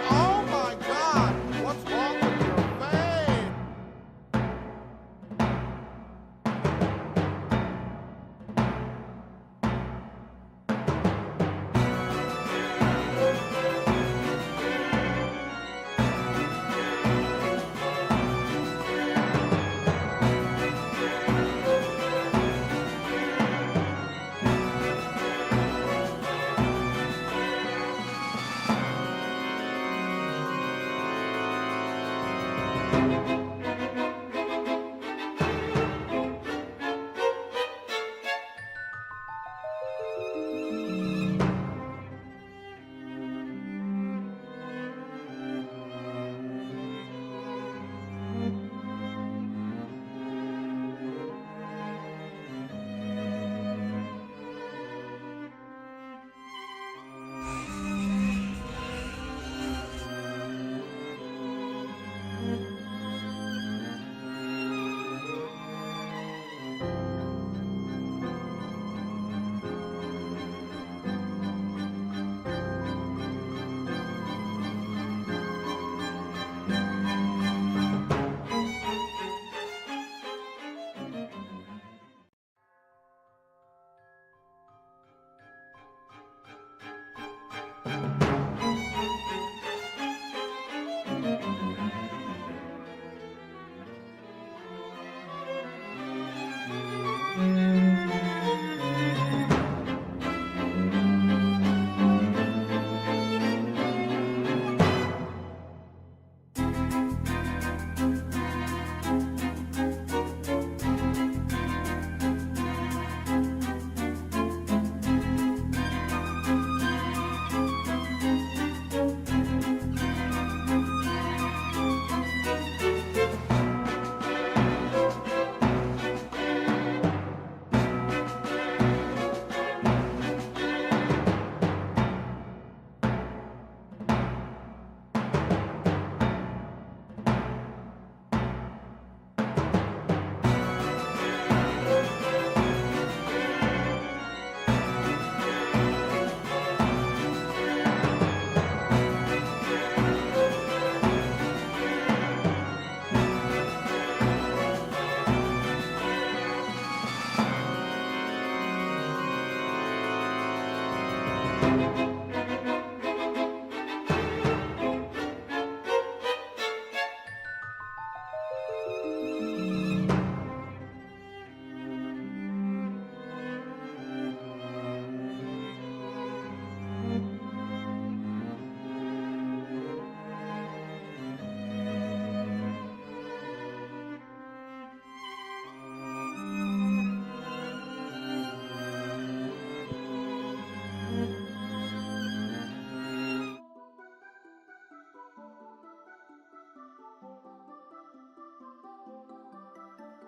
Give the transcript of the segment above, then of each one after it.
Oh my God! What's wrong with your face?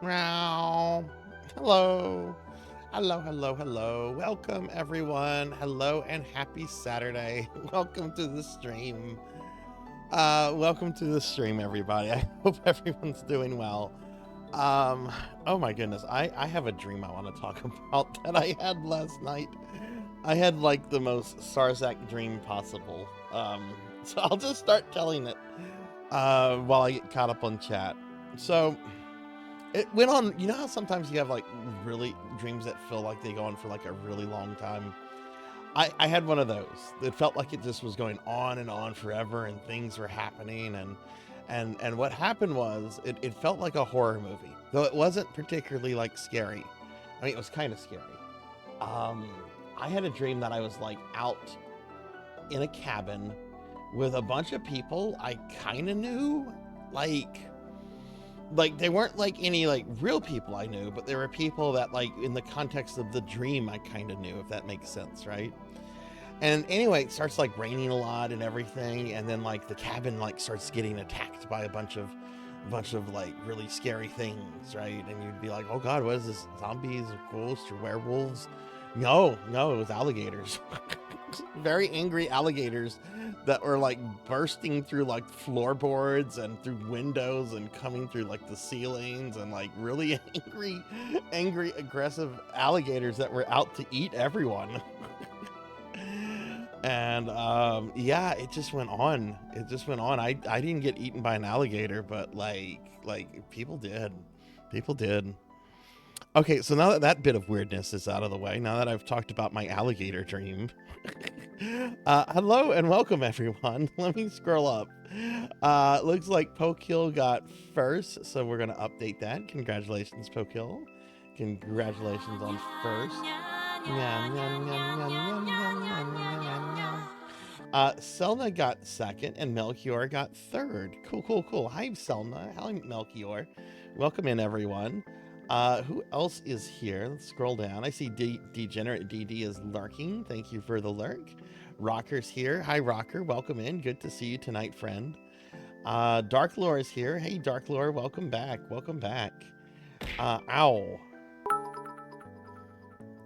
Meow. Hello. Hello, hello, hello. Welcome, everyone. Hello and happy Saturday. Welcome to the stream. Welcome to the stream, everybody. I hope everyone's doing well. Oh my goodness. I have a dream I want to talk about that I had last night. I had like the most Sarzac dream possible. So I'll just start telling it while I get caught up on chat. So it went on. You know how sometimes you have like really dreams that feel like they go on for like a really long time? I had one of those. It felt like it just was going on and on forever and things were happening and what happened was it felt like a horror movie. Though it wasn't particularly like scary. I mean it was kind of scary. Um I had a dream that I was like out in a cabin with a bunch of people I kind of knew. Like they weren't like any like real people I knew, but there were people that like in the context of the dream I kind of knew, if that makes sense, right? And anyway, it starts like raining a lot and everything, and then like the cabin like starts getting attacked by a bunch of like really scary things, right? And you'd be like, oh god, what is this? Zombies or ghosts or werewolves? No, no, it was alligators. Very angry alligators that were like bursting through like floorboards and through windows and coming through like the ceilings and like really angry, aggressive alligators that were out to eat everyone. And yeah, it just went on. It just went on. I didn't get eaten by an alligator, but like people did. People did. Okay, so now that that bit of weirdness is out of the way, now that I've talked about my alligator dream, hello and welcome everyone. Let me scroll up. Looks like Pokill got first, so we're gonna update that. Congratulations, Pokill. Congratulations on first. Nyam, nyam, nyam, nyam, nyam, nyam, nyam, nyam, nyam, nyam. Selna got second and Melchior got third. Cool, cool, cool. Hi, Selna. Hi, Melchior. Welcome in, everyone. Who else is here? Let's scroll down. I see Degenerate DD is lurking. Thank you for the lurk. Rocker's here. Hi, Rocker. Welcome in. Good to see you tonight, friend. Dark Lore is here. Hey, Dark Lore. Welcome back. Welcome back. Ow.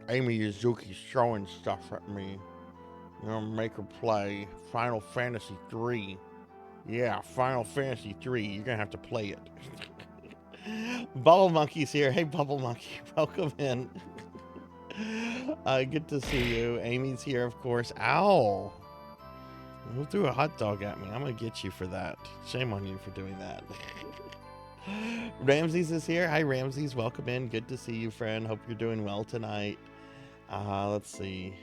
Amy Yuzuki's throwing stuff at me. You know, make her play Final Fantasy 3. Yeah, Final Fantasy 3. You're gonna have to play it. Bubble Monkey's here. Hey, Bubble Monkey, welcome in. Good to see you. Amy's here, of course. Ow! Who threw a hot dog at me? I'm gonna get you for that. Shame on you for doing that. Ramses is here. Hi, Ramses. Welcome in. Good to see you, friend. Hope you're doing well tonight. Let's see.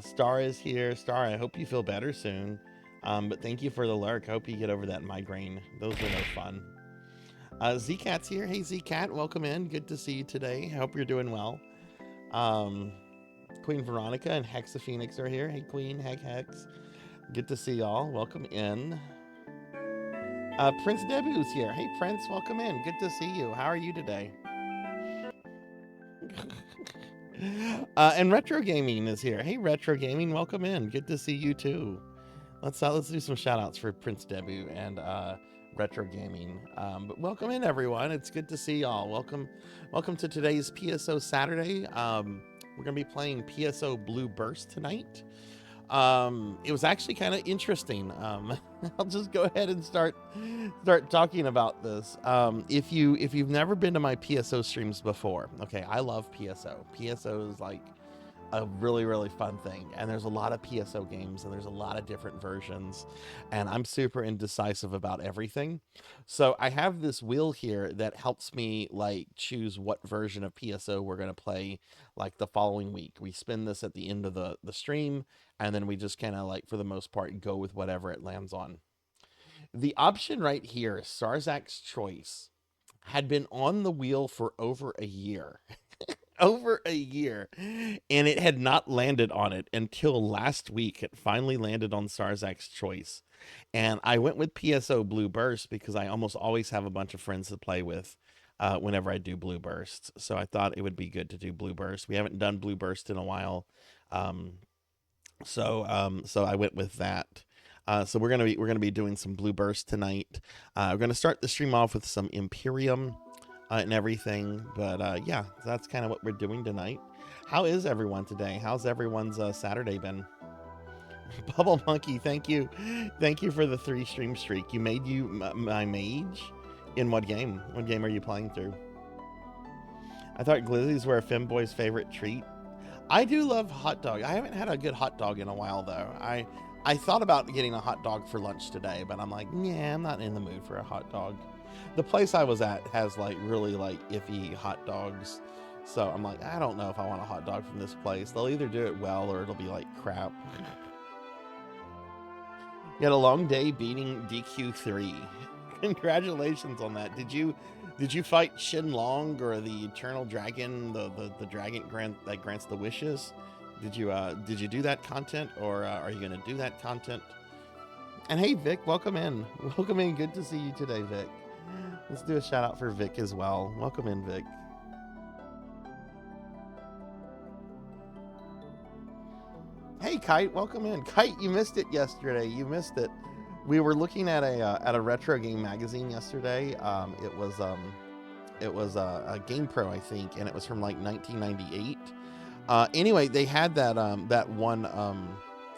Star is here. Star, I hope you feel better soon. But thank you for the lurk. I hope you get over that migraine. Those were no fun. Z-Cat's here. Hey, Z-Cat, welcome in. Good to see you today. I hope you're doing well. Queen Veronica and Hexa Phoenix are here. Hey, Queen, Hex. Good to see y'all. Welcome in. Prince Debu's here. Hey, Prince, welcome in. Good to see you. How are you today? And Retro Gaming is here. Hey, Retro Gaming, welcome in. Good to see you too. Let's do some shout outs for Prince Debu and Retro Gaming. But welcome in, everyone. It's good to see y'all. Welcome to today's PSO Saturday. We're gonna be playing PSO Blue Burst tonight. It was actually kind of interesting. I'll just go ahead and start talking about this. If you've never been to my PSO streams before, okay, I love PSO. PSO is like a really fun thing, and there's a lot of PSO games and there's a lot of different versions, and I'm super indecisive about everything. So I have this wheel here that helps me like choose what version of PSO we're going to play like the following week. We spin this at the end of the stream, and then we just kind of like for the most part go with whatever it lands on. The option right here, Sarzac's Choice, had been on the wheel for over a year. Over a year, and it had not landed on it until last week. It finally landed on Sarzac's Choice, and I went with PSO Blue Burst because I almost always have a bunch of friends to play with whenever I do Blue Burst. So I thought it would be good to do Blue Burst. We haven't done Blue Burst in a while, so I went with that. So we're gonna be doing some Blue Burst tonight. We're gonna start the stream off with some Imperium. and everything. But yeah, that's kind of what we're doing tonight. How is everyone today? How's everyone's Saturday been? Bubble Monkey, thank you for the 3 stream streak. You made my mage. In what game? What game are you playing through? I thought glizzies were a femboy's favorite treat. I do love hot dog. I haven't had a good hot dog in a while though. I thought about getting a hot dog for lunch today, but I'm like, yeah, I'm not in the mood for a hot dog. The place I was at has like really like iffy hot dogs. So I'm like, I don't know if I want a hot dog from this place. They'll either do it well or it'll be like crap. You had a long day beating DQ3. Congratulations on that. Did you fight Shenlong or the Eternal Dragon, the dragon that grants the wishes? Did you do that content, or are you gonna do that content? And hey Vic, welcome in. Welcome in. Good to see you today, Vic. Let's do a shout out for Vic as well. Welcome in, Vic. Hey Kite, welcome in. Kite, you missed it yesterday. You missed it. We were looking at a retro game magazine yesterday. It was a Game Pro, I think, and it was from like 1998. Anyway, they had that one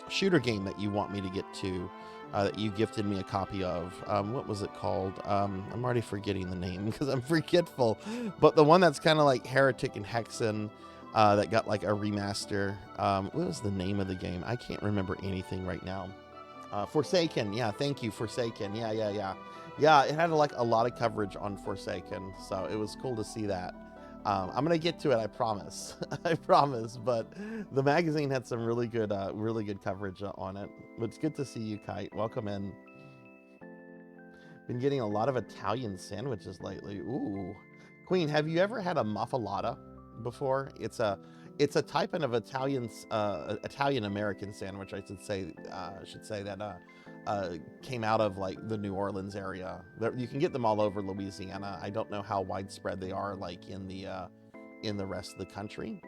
shooter game that you want me to get to, that you gifted me a copy of. What was it called? I'm already forgetting the name because I'm forgetful. But the one that's kind of like Heretic and Hexen, that got like a remaster. What was the name of the game? I can't remember anything right now. Forsaken. Yeah, thank you, Forsaken. Yeah, it had like a lot of coverage on Forsaken, so it was cool to see that. I'm gonna get to it, I promise. I promise. But the magazine had some really good coverage on it. But it's good to see you, Kite. Welcome in. Been getting a lot of Italian sandwiches lately. Ooh, Queen, have you ever had a muffalata before? It's a type of Italian American sandwich, I should say. That came out of like the New Orleans area. You can get them all over Louisiana. I don't know how widespread they are like in the rest of the country.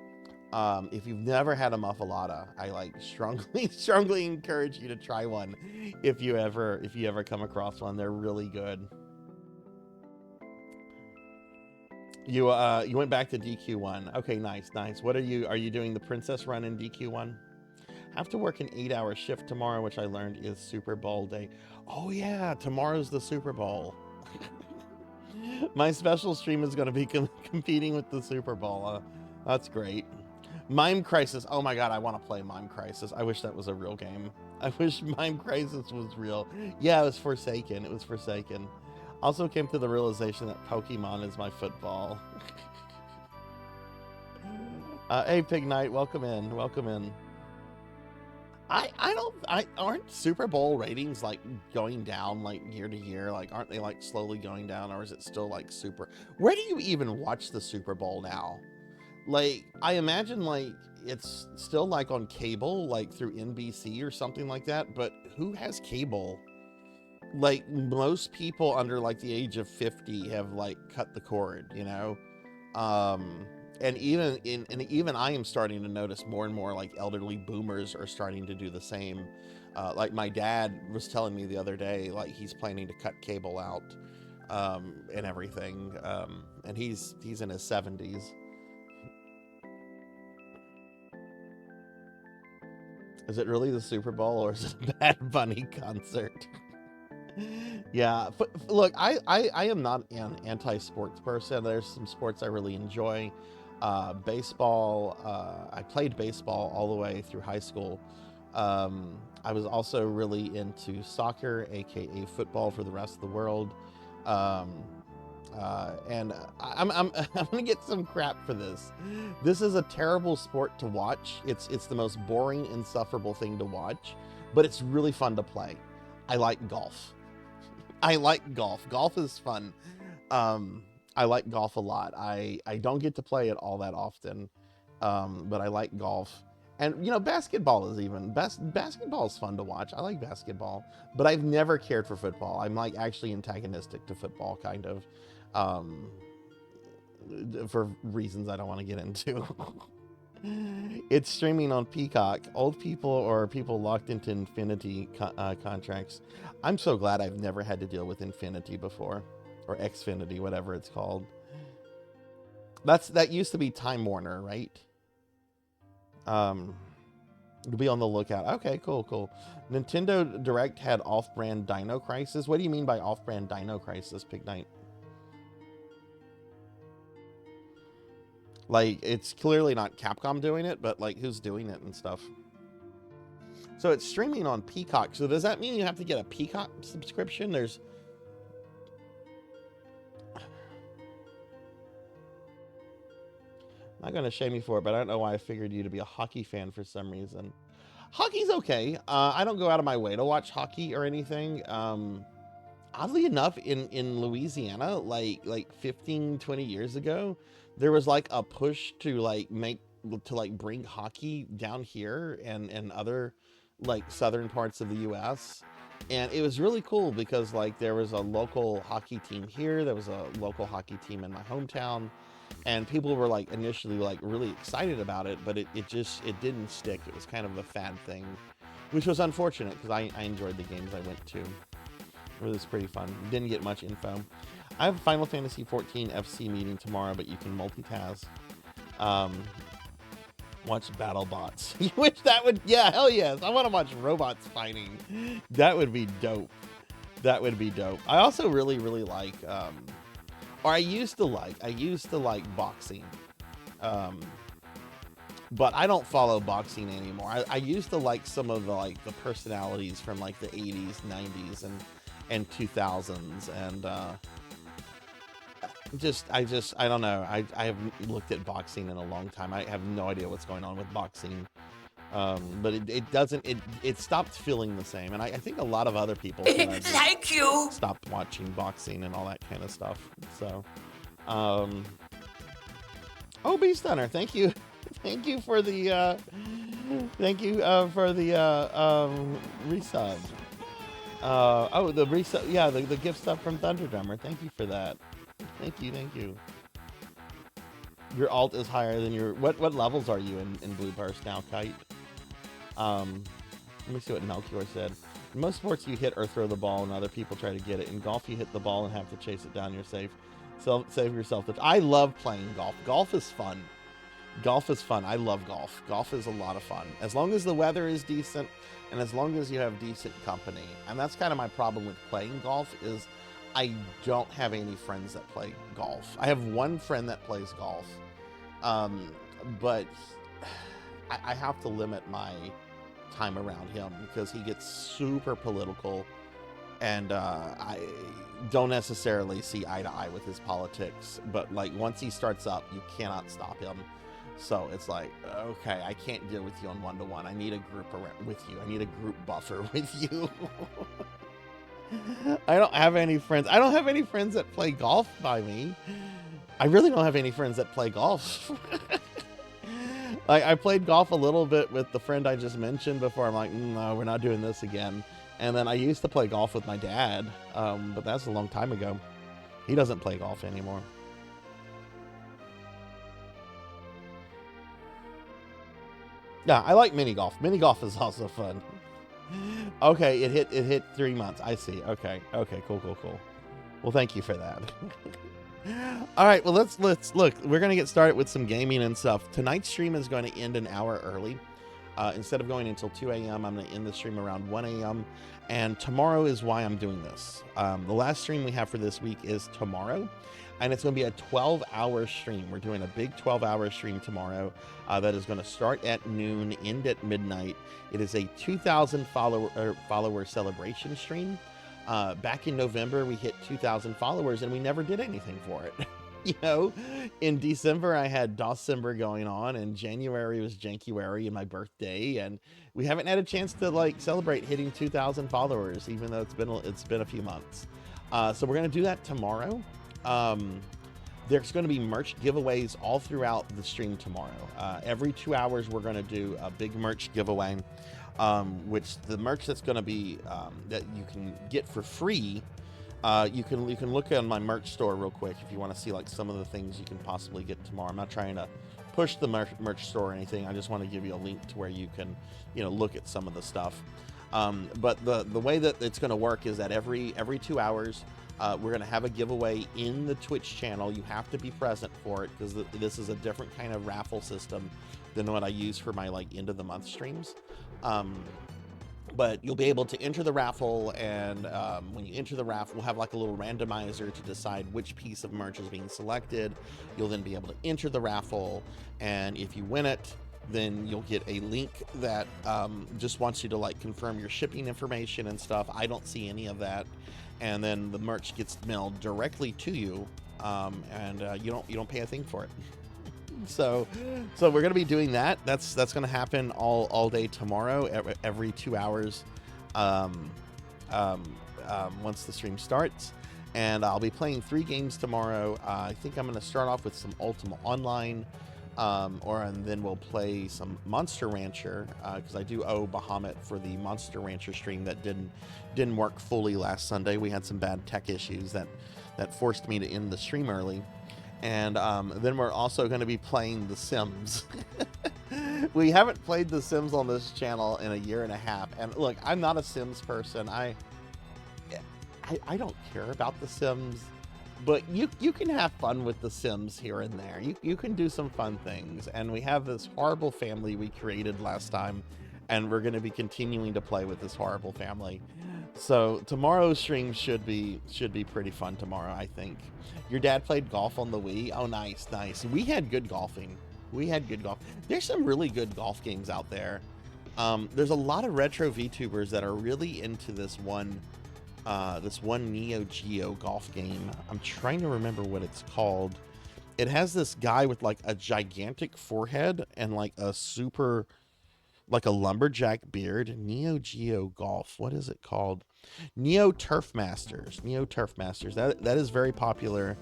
If you've never had a muffalata, I like strongly encourage you to try one if you ever come across one. They're really good. You went back to DQ1. Okay, nice. What are you doing the princess run in DQ1? I have to work an 8-hour shift tomorrow, which I learned is Super Bowl day. Oh yeah, tomorrow's the Super Bowl. My special stream is going to be competing with the Super Bowl. That's great. Mime Crisis. Oh my god, I want to play Mime Crisis. I wish that was a real game. I wish Mime Crisis was real. Yeah, it was Forsaken. Also came to the realization that Pokemon is my football. Hey Pig Knight, welcome in. Aren't Super Bowl ratings like going down like year to year? Like, aren't they like slowly going down, or is it still like super? Where do you even watch the Super Bowl now? Like, I imagine like it's still like on cable, like through NBC or something like that. But who has cable? Like, most people under like the age of 50 have like cut the cord, you know. And even I am starting to notice more and more like elderly boomers are starting to do the same. Like my dad was telling me the other day, like he's planning to cut cable out, and everything. And he's in his 70s. Is it really the Super Bowl, or is it a Bad Bunny concert? Yeah, look, I am not an anti-sports person. There's some sports I really enjoy. Baseball, I played baseball all the way through high school. I was also really into soccer, aka football for the rest of the world. And I'm gonna get some crap for this. This is a terrible sport to watch. It's the most boring, insufferable thing to watch, but it's really fun to play. I like golf. Golf is fun. I like golf a lot. I don't get to play it all that often, but I like golf. And you know, basketball is fun to watch. I like basketball, but I've never cared for football. I'm like actually antagonistic to football, kind of, for reasons I don't want to get into. It's streaming on Peacock. Old people or people locked into Infinity contracts. I'm so glad I've never had to deal with Infinity before, or Xfinity, whatever it's called. That used to be Time Warner, right? To be on the lookout. Okay, cool. Nintendo Direct had off-brand Dino Crisis. What do you mean by off-brand Dino Crisis, Pig Knight? Like, it's clearly not Capcom doing it, but like, who's doing it and stuff? So it's streaming on Peacock. So does that mean you have to get a Peacock subscription? I'm not going to shame you for it, but I don't know why I figured you to be a hockey fan for some reason. Hockey's okay. I don't go out of my way to watch hockey or anything. Oddly enough, in Louisiana, like 15, 20 years ago, there was like a push to bring hockey down here and other like southern parts of the US. And it was really cool because like there was a local hockey team here, there was a local hockey team in my hometown, and people were like initially like really excited about it, but it didn't stick. It was kind of a fad thing, which was unfortunate because I enjoyed the games I went to. It was pretty fun. Didn't get much info. I have a Final Fantasy 14 FC meeting tomorrow, but you can multitask. Watch BattleBots. You wish that would... Yeah, hell yes. I want to watch robots fighting. That would be dope. That would be dope. I also really, really like... I used to like boxing. But I don't follow boxing anymore. I used to like some of the personalities from like the 80s, 90s, and 2000s, and I don't know. I haven't looked at boxing in a long time. I have no idea what's going on with boxing. But it stopped feeling the same, and I think a lot of other people thank you stopped watching boxing and all that kind of stuff. So Bee Stunner, thank you for the resub. The resub, yeah, the gift stuff from Thunder Drummer. Thank you for that. Thank you. Your alt is higher than your... What levels are you in Blue Burst now, Kite? Let me see what Melchior said. In most sports, you hit or throw the ball, and other people try to get it. In golf, you hit the ball and have to chase it down. You're safe. So save yourself. I love playing golf. Golf is fun. I love golf. Golf is a lot of fun. As long as the weather is decent, and as long as you have decent company. And that's kind of my problem with playing golf is I don't have any friends that play golf. I have one friend that plays golf, but I have to limit my time around him because he gets super political, and I don't necessarily see eye to eye with his politics. But like once he starts up, you cannot stop him. So it's like, okay, I can't deal with you on one-to-one. I need a group around with you. I need a group buffer with you. I don't have any friends. I don't have any friends that play golf by me. I really don't have any friends that play golf. I played golf a little bit with the friend I just mentioned before. I'm like, no, we're not doing this again. And then I used to play golf with my dad, but that's a long time ago. He doesn't play golf anymore. Yeah, I like mini golf. Mini golf is also fun. Okay, it hit 3 months. I see. Okay, cool. Well, thank you for that. All right, well, let's look. We're gonna get started with some gaming and stuff. Tonight's stream is going to end an hour early. Instead of going until 2 a.m., I'm going to end the stream around 1 a.m. And tomorrow is why I'm doing this. The last stream we have for this week is tomorrow, and it's going to be a 12-hour stream. We're doing a big 12-hour stream tomorrow that is going to start at noon, end at midnight. It is a 2,000 follower celebration stream. Back in November, we hit 2,000 followers, and we never did anything for it. You know, in December, I had Dawcember going on, and January was Jankuary and my birthday, and we haven't had a chance to like celebrate hitting 2,000 followers, even though it's been a few months. So we're gonna do that tomorrow. There's going to be merch giveaways all throughout the stream tomorrow. Every 2 hours, we're going to do a big merch giveaway, which the merch that's going to be that you can get for free. You can look on my merch store real quick if you want to see like some of the things you can possibly get tomorrow. I'm not trying to push the merch store or anything. I just want to give you a link to where you can, look at some of the stuff. But the way that it's going to work is that every 2 hours, We're going to have a giveaway in the Twitch channel. You have to be present for it because this is a different kind of raffle system than what I use for my like end of the month streams. But you'll be able to enter the raffle, and when you enter the raffle, we'll have like a little randomizer to decide which piece of merch is being selected. You'll then be able to enter the raffle, and if you win it, then you'll get a link that just wants you to like confirm your shipping information and stuff. I don't see any of that, and then the merch gets mailed directly to you, and you don't pay a thing for it. So we're gonna be doing that. That's gonna happen all day tomorrow, every 2 hours, once the stream starts. And I'll be playing 3 games tomorrow. I think I'm gonna start off with some Ultima Online, and then we'll play some Monster Rancher, because I do owe Bahamut for the Monster Rancher stream that didn't work fully last Sunday. We had some bad tech issues that forced me to end the stream early. And then we're also going to be playing The Sims. We haven't played The Sims on this channel in a year and a half. And look, I'm not a Sims person. I don't care about The Sims, but you can have fun with The Sims here and there. You can do some fun things. And we have this horrible family we created last time, and we're going to be continuing to play with this horrible family. So tomorrow's stream should be pretty fun tomorrow, I think. Your dad played golf on the Wii? Oh, nice. We had good golfing. There's some really good golf games out there. There's a lot of retro VTubers that are really into this one Neo Geo golf game. I'm trying to remember what it's called. It has this guy with like a gigantic forehead and like a super, like a lumberjack beard. Neo Geo golf. What is it called? Neo Turf Masters. That is very popular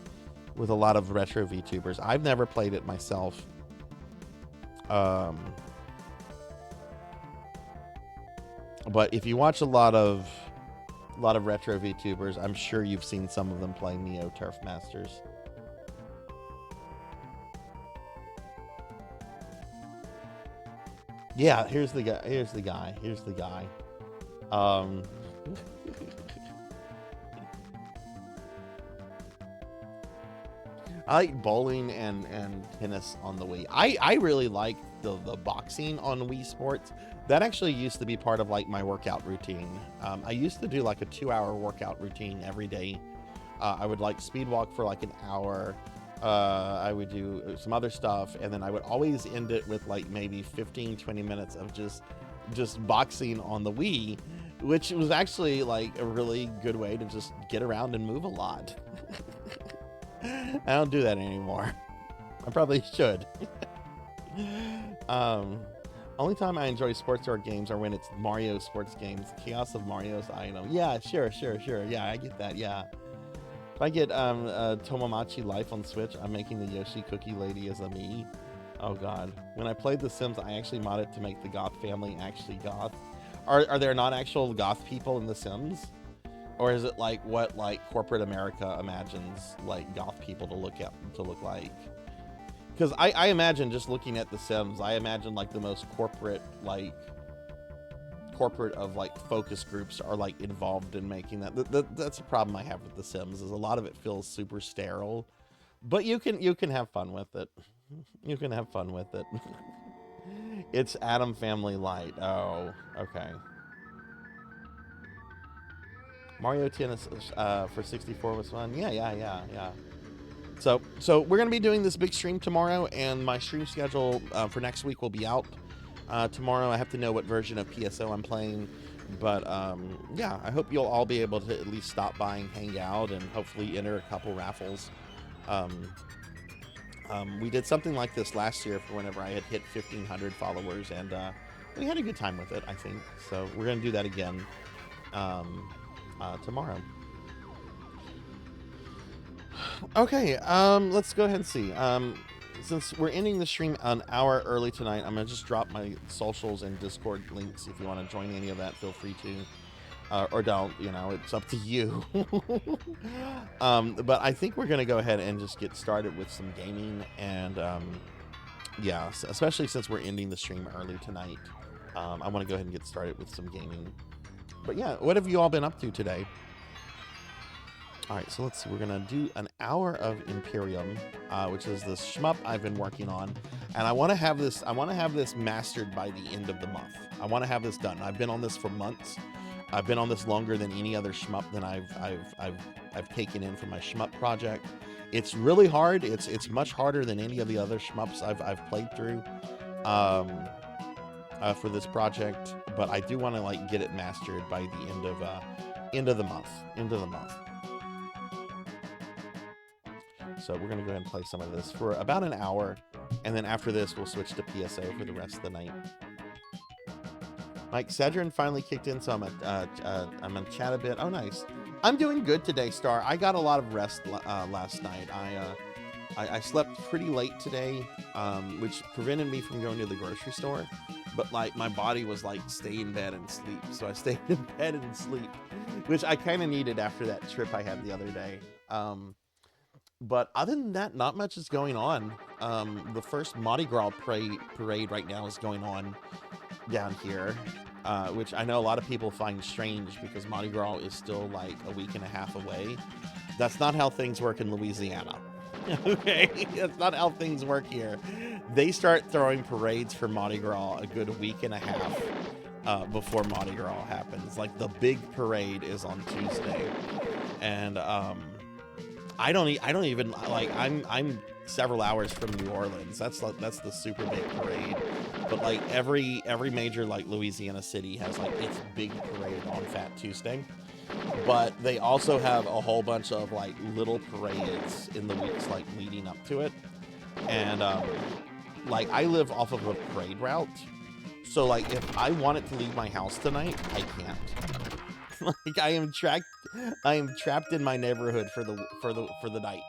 with a lot of retro VTubers. I've never played it myself. But if you watch a lot of retro VTubers, I'm sure you've seen some of them play Neo Turf Masters. Yeah, here's the guy. I like bowling and tennis on the Wii. I really like the boxing on Wii Sports. That actually used to be part of like my workout routine. I used to do like a 2-hour workout routine every day. I would like speed walk for like an hour. I would do some other stuff, and then I would always end it with like maybe 15-20 minutes of just boxing on the Wii, which was actually like a really good way to just get around and move a lot. I don't do that anymore. I probably should. Only time I enjoy sports or games are when it's Mario sports games. Chaos of Mario's, I know. Yeah, sure. Yeah, I get that. Yeah. If I get Tomomachi Life on Switch, I'm making the Yoshi Cookie Lady as a me. Oh god. When I played The Sims, I actually modded to make the goth family actually goth. Are there not actual goth people in The Sims? Or is it like what like corporate America imagines like goth people to look like? Because I imagine, just looking at The Sims, I imagine like the most corporate of like focus groups are like involved in making that. That's a problem I have with The Sims, is a lot of it feels super sterile. But you can have fun with it. You can have fun with it. It's Adam Family Light. Oh, okay. Mario Tennis for 64 was fun. Yeah. So we're gonna be doing this big stream tomorrow, and my stream schedule for next week will be out tomorrow. I have to know what version of PSO I'm playing, but yeah, I hope you'll all be able to at least stop by and hang out, and hopefully enter a couple raffles. We did something like this last year for whenever I had hit 1,500 followers, and we had a good time with it, I think. So we're gonna do that again tomorrow. Okay, let's go ahead and see. Since we're ending the stream an hour early tonight, I'm gonna just drop my socials and Discord links. If you want to join any of that, feel free to, or don't. You know, it's up to you. But I think we're gonna go ahead and just get started with some gaming, and yeah, especially since we're ending the stream early tonight, I want to go ahead and get started with some gaming. But yeah, what have you all been up to today? All right, so let's see. We're gonna do an hour of Imperium, which is this shmup I've been working on, and I want to have this. I want to have this mastered by the end of the month. I want to have this done. I've been on this for months. I've been on this longer than any other shmup that I've taken in for my shmup project. It's really hard. It's much harder than any of the other shmups I've played through for this project. But I do want to like get it mastered by the end of the month. So we're going to go ahead and play some of this for about an hour, and then after this, we'll switch to PSO for the rest of the night. Mike Cedrin finally kicked in, so I'm gonna chat a bit. Oh, nice. I'm doing good today, Star. I got a lot of rest last night. I slept pretty late today, which prevented me from going to the grocery store. But like my body was like, stay in bed and sleep. So I stayed in bed and sleep, which I kind of needed after that trip I had the other day. But other than that, not much is going on. The first Mardi Gras parade right now is going on down here, which I know a lot of people find strange because Mardi Gras is still like a week and a half away. That's not how things work in Louisiana. Okay, that's not how things work here. They start throwing parades for Mardi Gras a good week and a half before Mardi Gras happens. Like the big parade is on Tuesday, and I don't even like. I'm several hours from New Orleans. That's the super big parade. But like every major like Louisiana city has like its big parade on Fat Tuesday. But they also have a whole bunch of like little parades in the weeks like leading up to it. And like I live off of a parade route, so like if I wanted to leave my house tonight, I can't. Like I am trapped in my neighborhood for the night.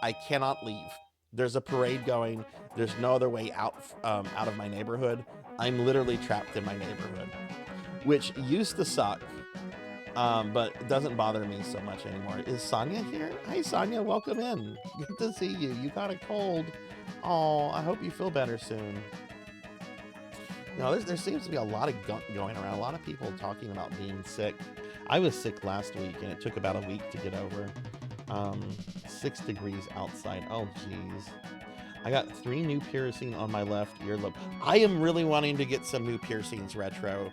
I cannot leave. There's a parade going. There's no other way out of my neighborhood. I'm literally trapped in my neighborhood, which used to suck, but it doesn't bother me so much anymore. Is Sonia here? Hi, Sonia. Welcome in. Good to see you. You got a cold. Oh, I hope you feel better soon. You know, there seems to be a lot of gunk going around. A lot of people talking about being sick. I was sick last week, and it took about a week to get over. 6 degrees outside. Oh, jeez. I got 3 new piercings on my left earlobe. I am really wanting to get some new piercings, Retro.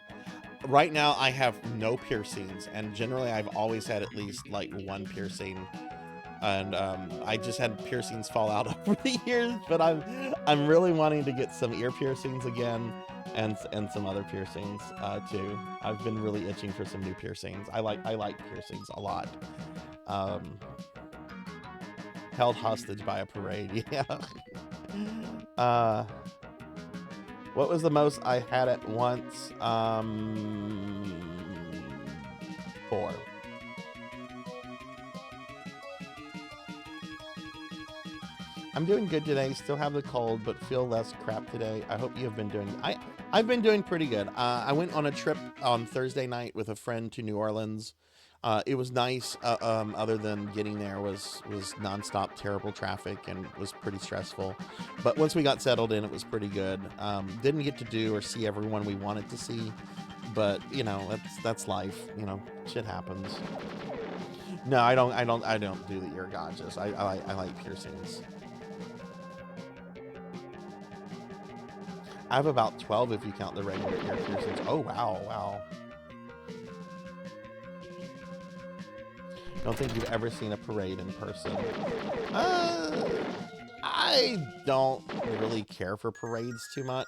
Right now, I have no piercings, and generally, I've always had at least like 1 piercing. And I just had piercings fall out over the years, but I'm really wanting to get some ear piercings again, and some other piercings too. I've been really itching for some new piercings. I like piercings a lot. Held hostage by a parade. Yeah. What was the most I had at once? 4. I'm doing good today. Still have the cold, but feel less crap today. I hope you have been doing. I've been doing pretty good. I went on a trip on Thursday night with a friend to New Orleans. It was nice. Other than getting there was nonstop terrible traffic and was pretty stressful. But once we got settled in, it was pretty good. Didn't get to do or see everyone we wanted to see, but you know that's life. You know, shit happens. No, I don't do the ear gouges. I like piercings. I have about 12 if you count the regular ear piercings. Oh, wow. Don't think you've ever seen a parade in person. I don't really care for parades too much.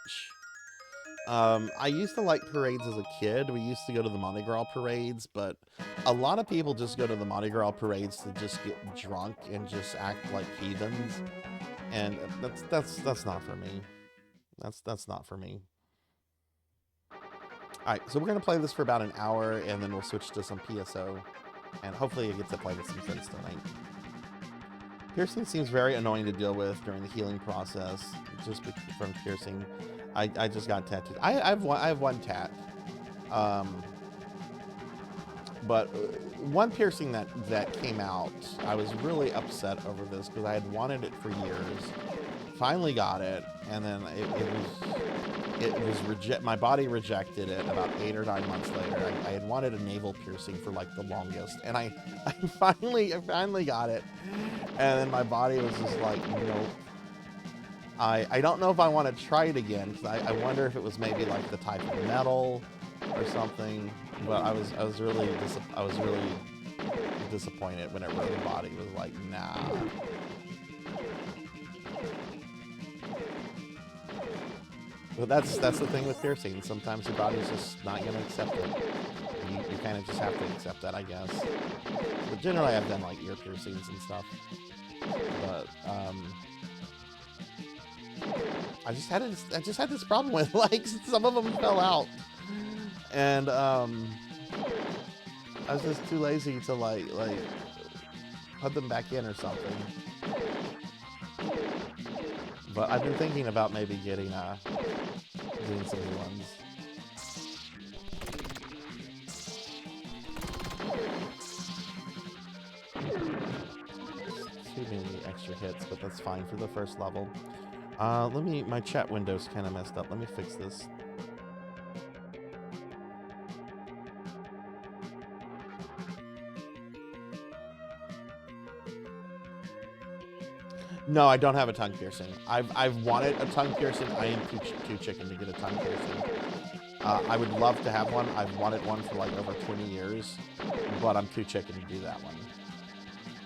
I used to like parades as a kid. We used to go to the Mardi Gras parades, but a lot of people just go to the Mardi Gras parades to just get drunk and just act like heathens. And that's not for me. That's not for me. All right, so we're gonna play this for about an hour, and then we'll switch to some PSO, and hopefully I get to play with some friends tonight. Piercing seems very annoying to deal with during the healing process. Just from piercing, I just got tattooed. I have one tat, but one piercing that came out, I was really upset over this because I had wanted it for years. Finally got it, and then it was my body rejected it about 8 or 9 months later. I had wanted a navel piercing for like the longest, and I finally got it, and then my body was just like, nope. I don't know if I want to try it again, because I wonder if it was maybe like the type of metal or something. But I was really disappointed whenever the body was like, nah. But that's the thing with piercing. Sometimes your body's just not going to accept it. You kind of just have to accept that, I guess. But generally, I've done like ear piercings and stuff. But I just had this problem with like some of them fell out, and I was just too lazy to like put them back in or something. But I've been thinking about maybe getting some new ones. Too many extra hits, but that's fine for the first level. My chat window's kind of messed up. Let me fix this. No, I don't have a tongue piercing. I've wanted a tongue piercing. I am too chicken to get a tongue piercing. I would love to have one. I've wanted one for like over 20 years, but I'm too chicken to do that one.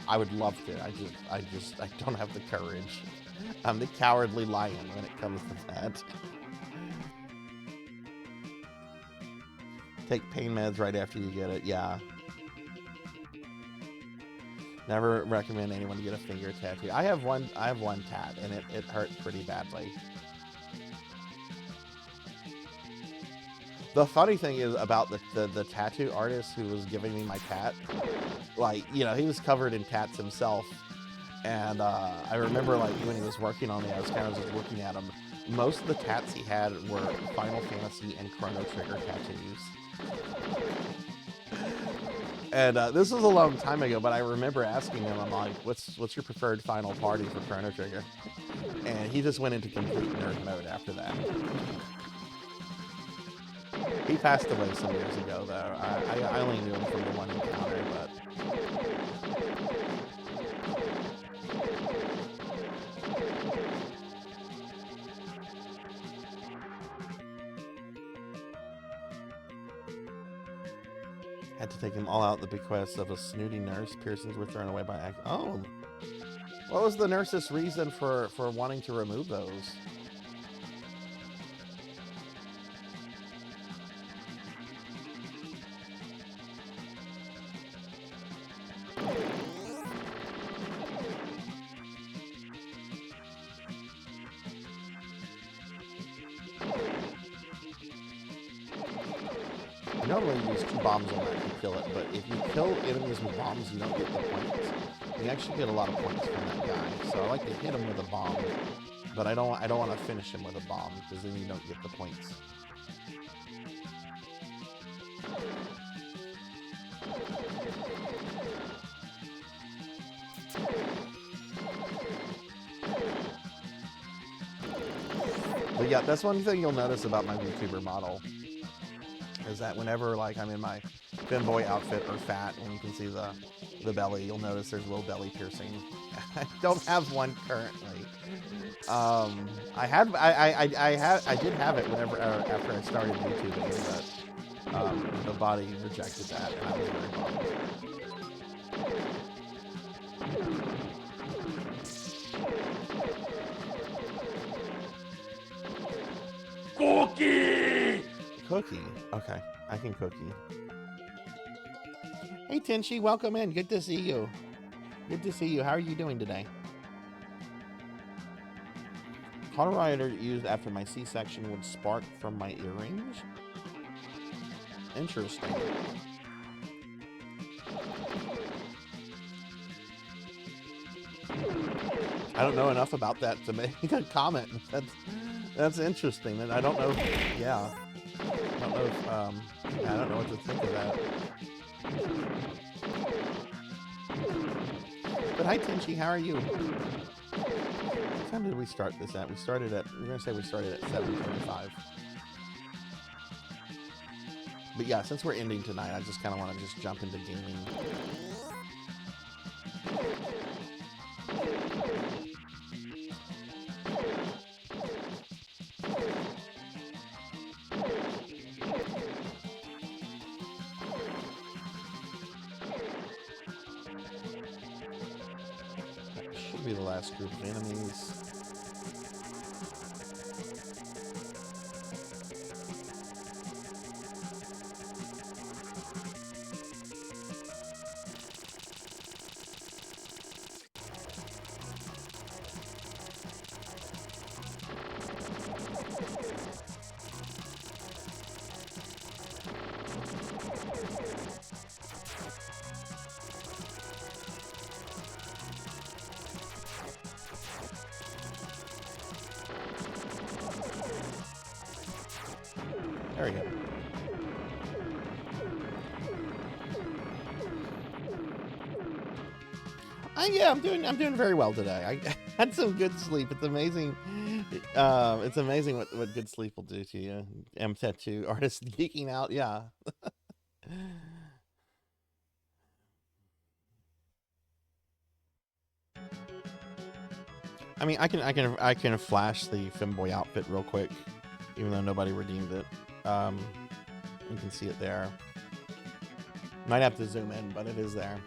I would love to. I don't have the courage. I'm the cowardly lion when it comes to that. Take pain meds right after you get it. Yeah. Never recommend anyone to get a finger tattoo. I have one tat, and it hurt pretty badly. The funny thing is about the tattoo artist who was giving me my tat, like, you know, he was covered in tats himself. And I remember, like, when he was working on me, I was kind of just looking at him. Most of the tats he had were Final Fantasy and Chrono Trigger tattoos. And this was a long time ago, but I remember asking him, I'm like, what's your preferred final party for Chrono Trigger? And he just went into complete nerd mode after that. He passed away some years ago, though. I only knew him from the one encounter, but... Had to take them all out at the bequest of a snooty nurse. Piercings were thrown away by accident. Oh! What was the nurse's reason for wanting to remove those? Normally you use 2 bombs on that to kill it, but if you kill enemies with bombs, you don't get the points. You actually get a lot of points from that guy. So I like to hit him with a bomb, but I don't want to finish him with a bomb, because then you don't get the points. But yeah, that's one thing you'll notice about my VTuber model. Is that whenever, like, I'm in my femboy outfit or fat, and you can see the belly, you'll notice there's a little belly piercing. I don't have one currently. I did have it whenever after I started YouTubing, but the body rejected that, and I was very bummed. Cookie! Cookie. Okay, I can cookie. Hey Tenchi, welcome in. Good to see you. Good to see you. How are you doing today? Colorado used after my C-section would spark from my earrings. Interesting. I don't know enough about that to make a comment. That's interesting, and I don't know. Yeah. I don't know if, I don't know what to think of that. But hi, Tenchi, how are you? What time did we start this at? We're gonna say we started at 7:25. But yeah, since we're ending tonight, I just kind of want to just jump into gaming. That should be the last group of enemies. There we go. Yeah, I'm doing very well today. I had some good sleep. It's amazing. It's amazing what good sleep will do to you. ENVTuber artist geeking out. Yeah. I mean, I can flash the femboy outfit real quick, even though nobody redeemed it. You can see it there. Might have to zoom in, but it is there.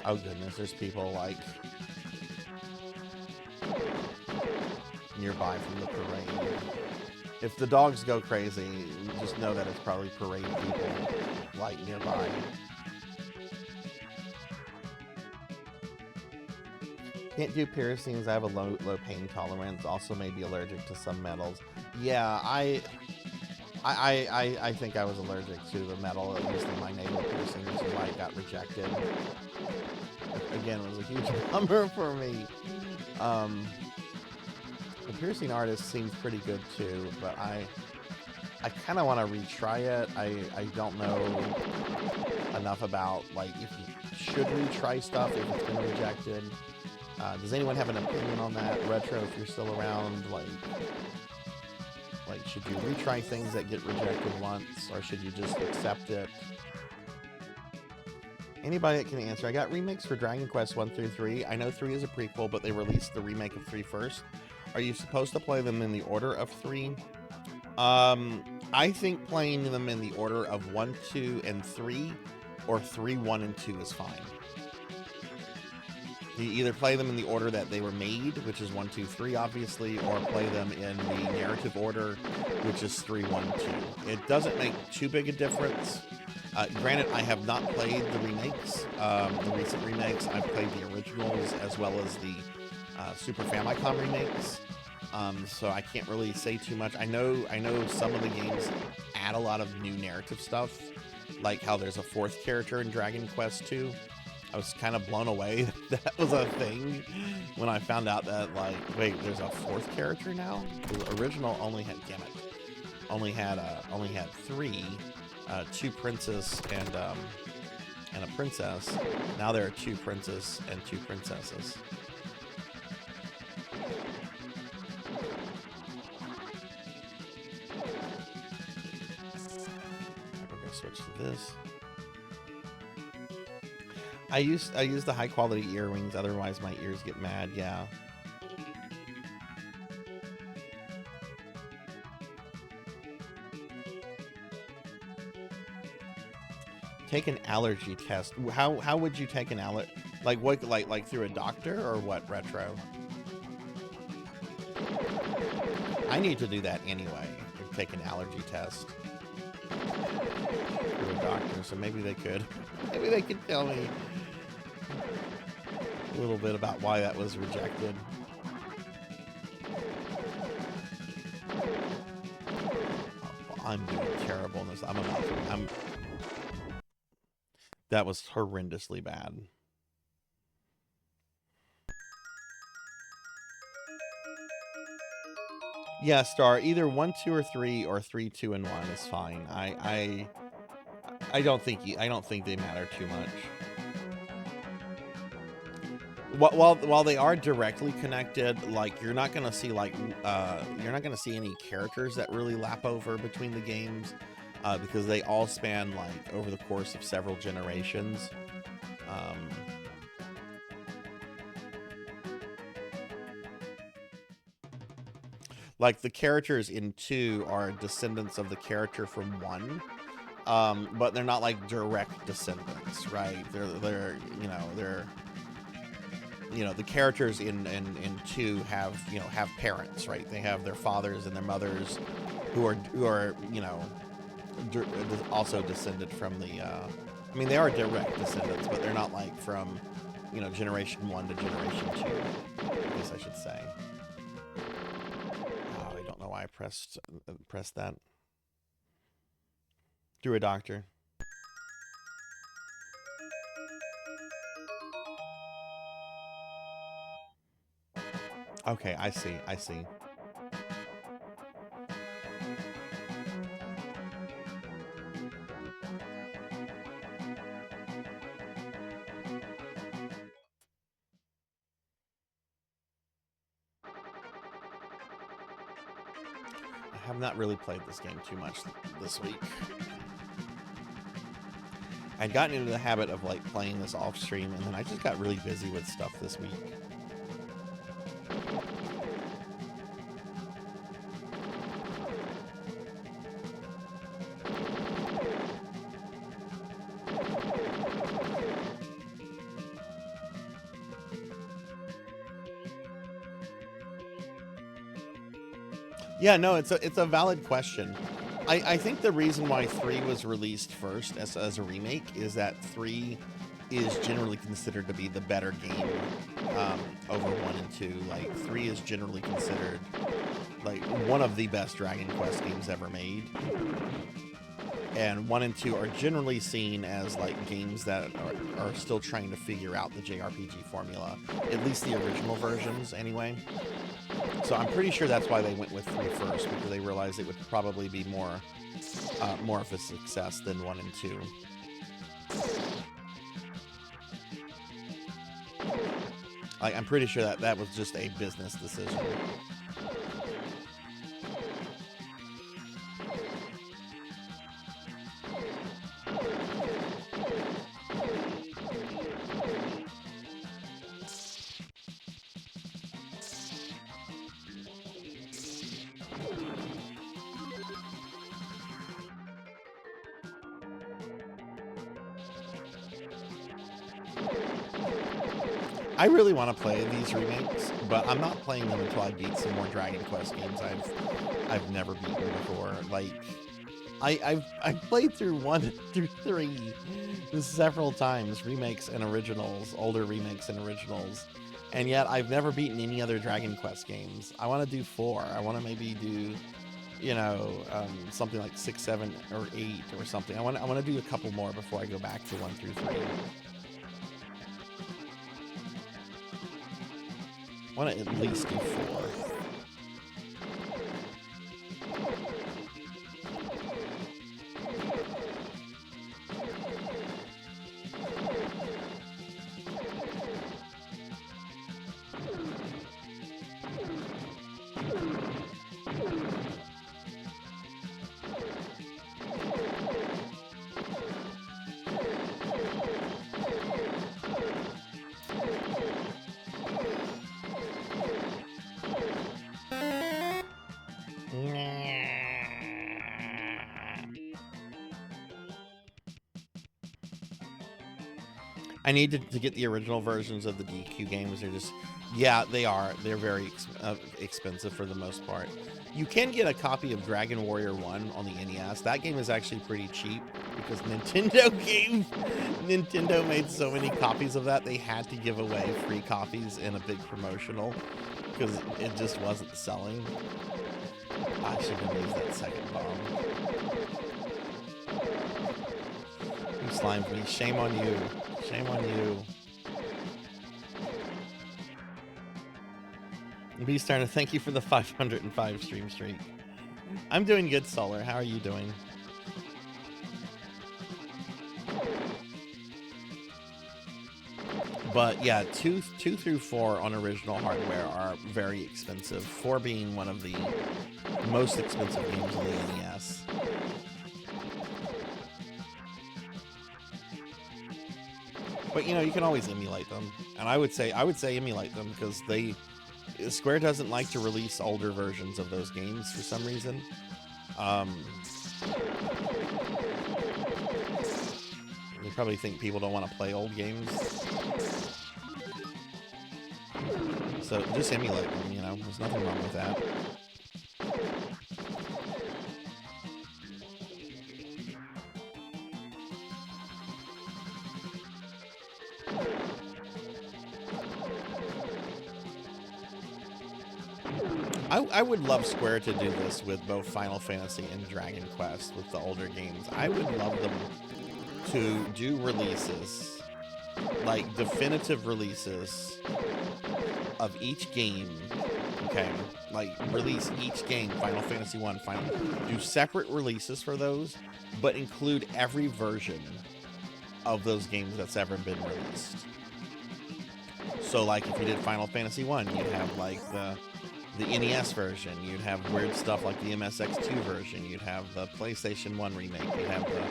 Oh goodness, there's people like nearby from the parade. If the dogs go crazy, just know that it's probably parade people like nearby. Can't do piercings. I have a low pain tolerance. Also may be allergic to some metals. Yeah, I think I was allergic to the metal, at least in my navel piercing, which is why it got rejected. Again, it was a huge bummer for me. The piercing artist seems pretty good too, but I kind of want to retry it. I don't know enough about like if you should retry stuff if it's been rejected. Does anyone have an opinion on that? Retro, if you're still around, like should you retry things that get rejected once, or should you just accept it? Anybody that can answer. I got remakes for Dragon Quest 1 through 3. I know 3 is a prequel, but they released the remake of 3 first. Are you supposed to play them in the order of 3? I think playing them in the order of 1, 2, and 3, or 3, 1, and 2 is fine. You either play them in the order that they were made, which is 1, 2, 3, obviously, or play them in the narrative order, which is 3, 1, 2. It doesn't make too big a difference. Granted, I have not played the remakes, the recent remakes. I've played the originals as well as the Super Famicom remakes, so I can't really say too much. I know some of the games add a lot of new narrative stuff, like how there's a 4th character in Dragon Quest 2. I was kind of blown away that was a thing when I found out that, like, wait, there's a 4th character now? The original only had, damn it, only had 3. 2 princes and a princess. Now there are 2 princes and 2 princesses. We're gonna switch to this. I use the high quality earrings, otherwise my ears get mad. Yeah. Take an allergy test. How would you take an allergy? Like what? Like through a doctor or what? Retro. I need to do that anyway. Take an allergy test through a doctor. So maybe they could tell me a little bit about why that was rejected. I'm doing terrible in this. That was horrendously bad. Yeah, Star, either 1, 2, or 3, or 3, 2, and 1 is fine. I don't think they matter too much. While they are directly connected, like you're not gonna see any characters that really lap over between the games, because they all span like over the course of several generations. Like the characters in 2 are descendants of the character from 1, but they're not like direct descendants, right? They're the characters in 2 have parents, right? They have their fathers and their mothers who are also descended from the I mean, they are direct descendants, but they're not like from generation 1 to generation 2, I guess I should say. Oh, I don't know why I pressed that. Through a doctor. Okay, I see. I have not really played this game too much this week. I'd gotten into the habit of like playing this off stream, and then I just got really busy with stuff this week. Yeah, no, it's a valid question. I think the reason why 3 was released first as a remake is that 3 is generally considered to be the better game over 1 and 2. Like 3 is generally considered like one of the best Dragon Quest games ever made. And 1 and 2 are generally seen as like games that are still trying to figure out the JRPG formula, at least the original versions anyway. So I'm pretty sure that's why they went with 3 first, because they realized it would probably be more of a success than 1 and 2. I'm pretty sure that was just a business decision. I really want to play these remakes, but I'm not playing them until I beat some more Dragon Quest games I've never beaten before. Like, I've played through 1 through 3 several times, remakes and originals, older remakes and originals, and yet I've never beaten any other Dragon Quest games. I want to do 4. I want to maybe do, something like 6, 7, or 8 or something. I want to do a couple more before I go back to 1 through 3. I want to at least do 4. I need to get the original versions of the DQ games. They're just, yeah, they are. They're very expensive for the most part. You can get a copy of Dragon Warrior 1 on the NES. That game is actually pretty cheap because Nintendo made so many copies of that, they had to give away free copies in a big promotional. because it just wasn't selling. I should have used that second bomb. You slimed me. Shame on you. Shame on you. Beastarner, thank you for the 505 stream streak. I'm doing good, Solar. How are you doing? But yeah, 2 through 4 on original hardware are very expensive. 4 being one of the most expensive games on the NES. But you know, you can always emulate them, and I would say emulate them because Square doesn't like to release older versions of those games for some reason. They probably think people don't want to play old games. So just emulate them, you know, there's nothing wrong with that. I would love Square to do this with both Final Fantasy and Dragon Quest with the older games. I would love them to do releases, like definitive releases of each game, okay? Like release each game, Final Fantasy 1, do separate releases for those, but include every version of those games that's ever been released. So like if you did Final Fantasy 1, you'd have like the NES version, you'd have weird stuff like the MSX2 version, you'd have the PlayStation 1 remake, you'd have the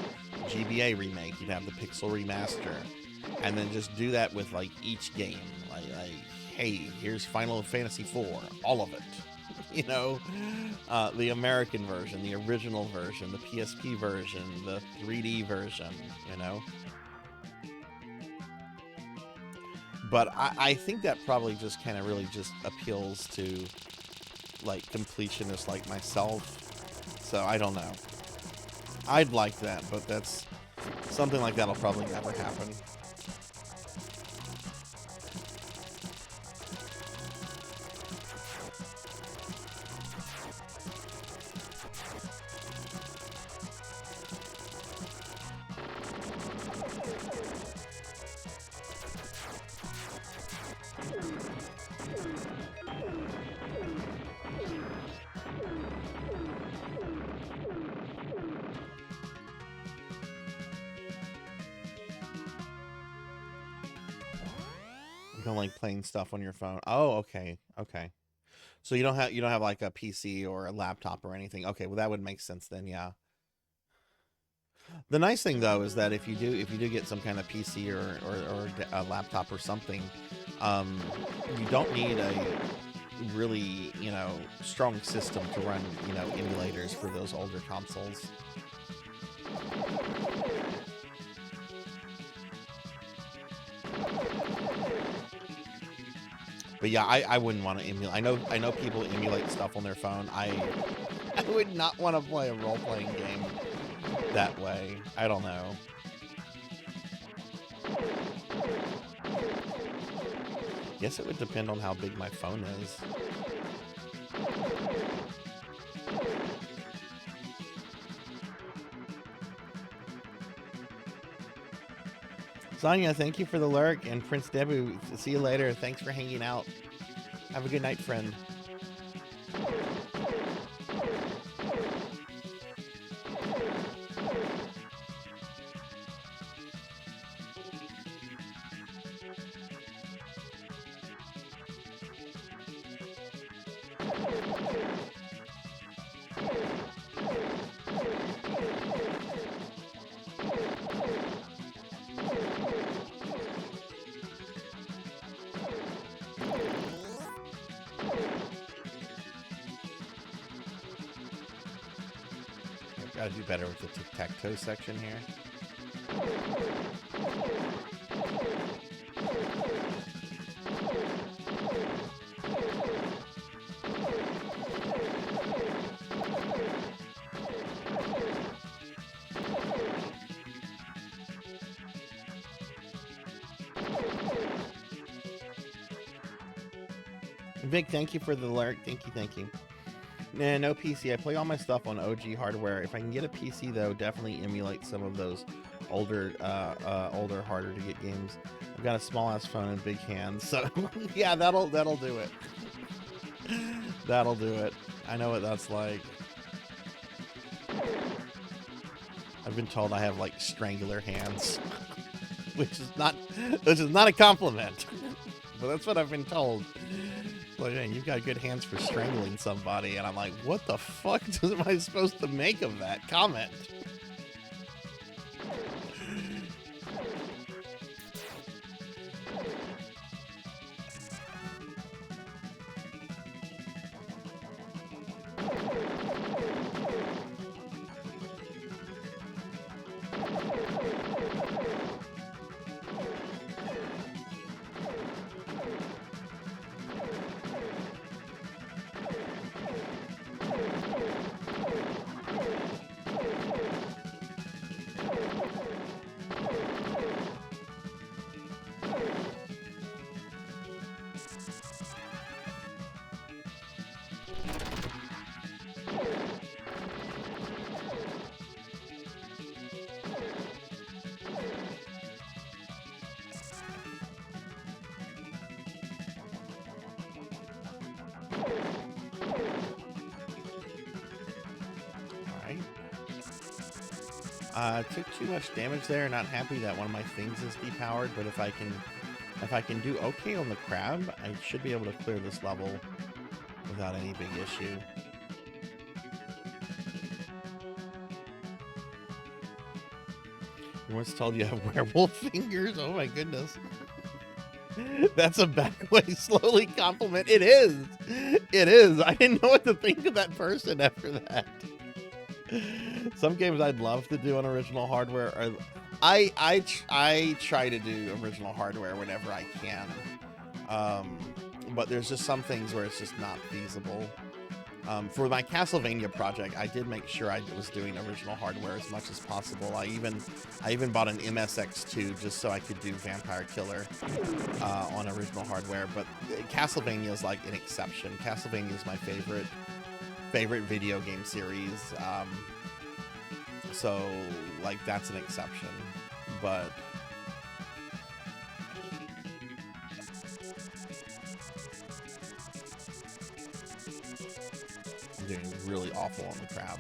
GBA remake, you'd have the Pixel remaster, and then just do that with like each game. Like hey, here's Final Fantasy 4, all of it. You know, the American version, the original version, the PSP version, the 3D version, you know. But I think that probably just kind of really just appeals to like completionists like myself. So I don't know. I'd like that, but that's something like that'll probably never happen. You don't like playing stuff on your phone. Oh, okay. Okay. So you don't have like a PC or a laptop or anything. Okay, well that would make sense then, yeah. The nice thing though is that if you do get some kind of PC or a laptop or something, you don't need a really, you know, strong system to run, you know, emulators for those older consoles. But yeah, I wouldn't want to emulate. I know people emulate stuff on their phone. I would not want to play a role-playing game that way. I don't know. Guess it would depend on how big my phone is. Sonia, thank you for the lurk, and Prince Debu, see you later. Thanks for hanging out. Have a good night, friend. Gotta do better with the tic-tac-toe section here. Vic, thank you for the alert. Thank you. Nah, no PC. I play all my stuff on OG hardware. If I can get a PC though, definitely emulate some of those older, harder to get games. I've got a small ass phone and big hands, so yeah, that'll do it. That'll do it. I know what that's like. I've been told I have like strangler hands, which is not a compliment, but that's what I've been told. Like, man, you've got good hands for strangling somebody, and I'm like, what the fuck am I supposed to make of that comment? Took too much damage there. Not happy that one of my things is depowered, but if I can do okay on the crab, I should be able to clear this level without any big issue. You once told you have werewolf fingers? Oh my goodness. That's a back way slowly compliment. It is. It is. I didn't know what to think of that person after that. Some games I'd love to do on original hardware are I try to do original hardware whenever I can. But there's just some things where it's just not feasible. For my Castlevania project, I did make sure I was doing original hardware as much as possible. I even bought an MSX2 just so I could do Vampire Killer on original hardware. But Castlevania is like an exception. Castlevania is my favorite video game series. So like that's an exception. But I'm doing really awful on the crab.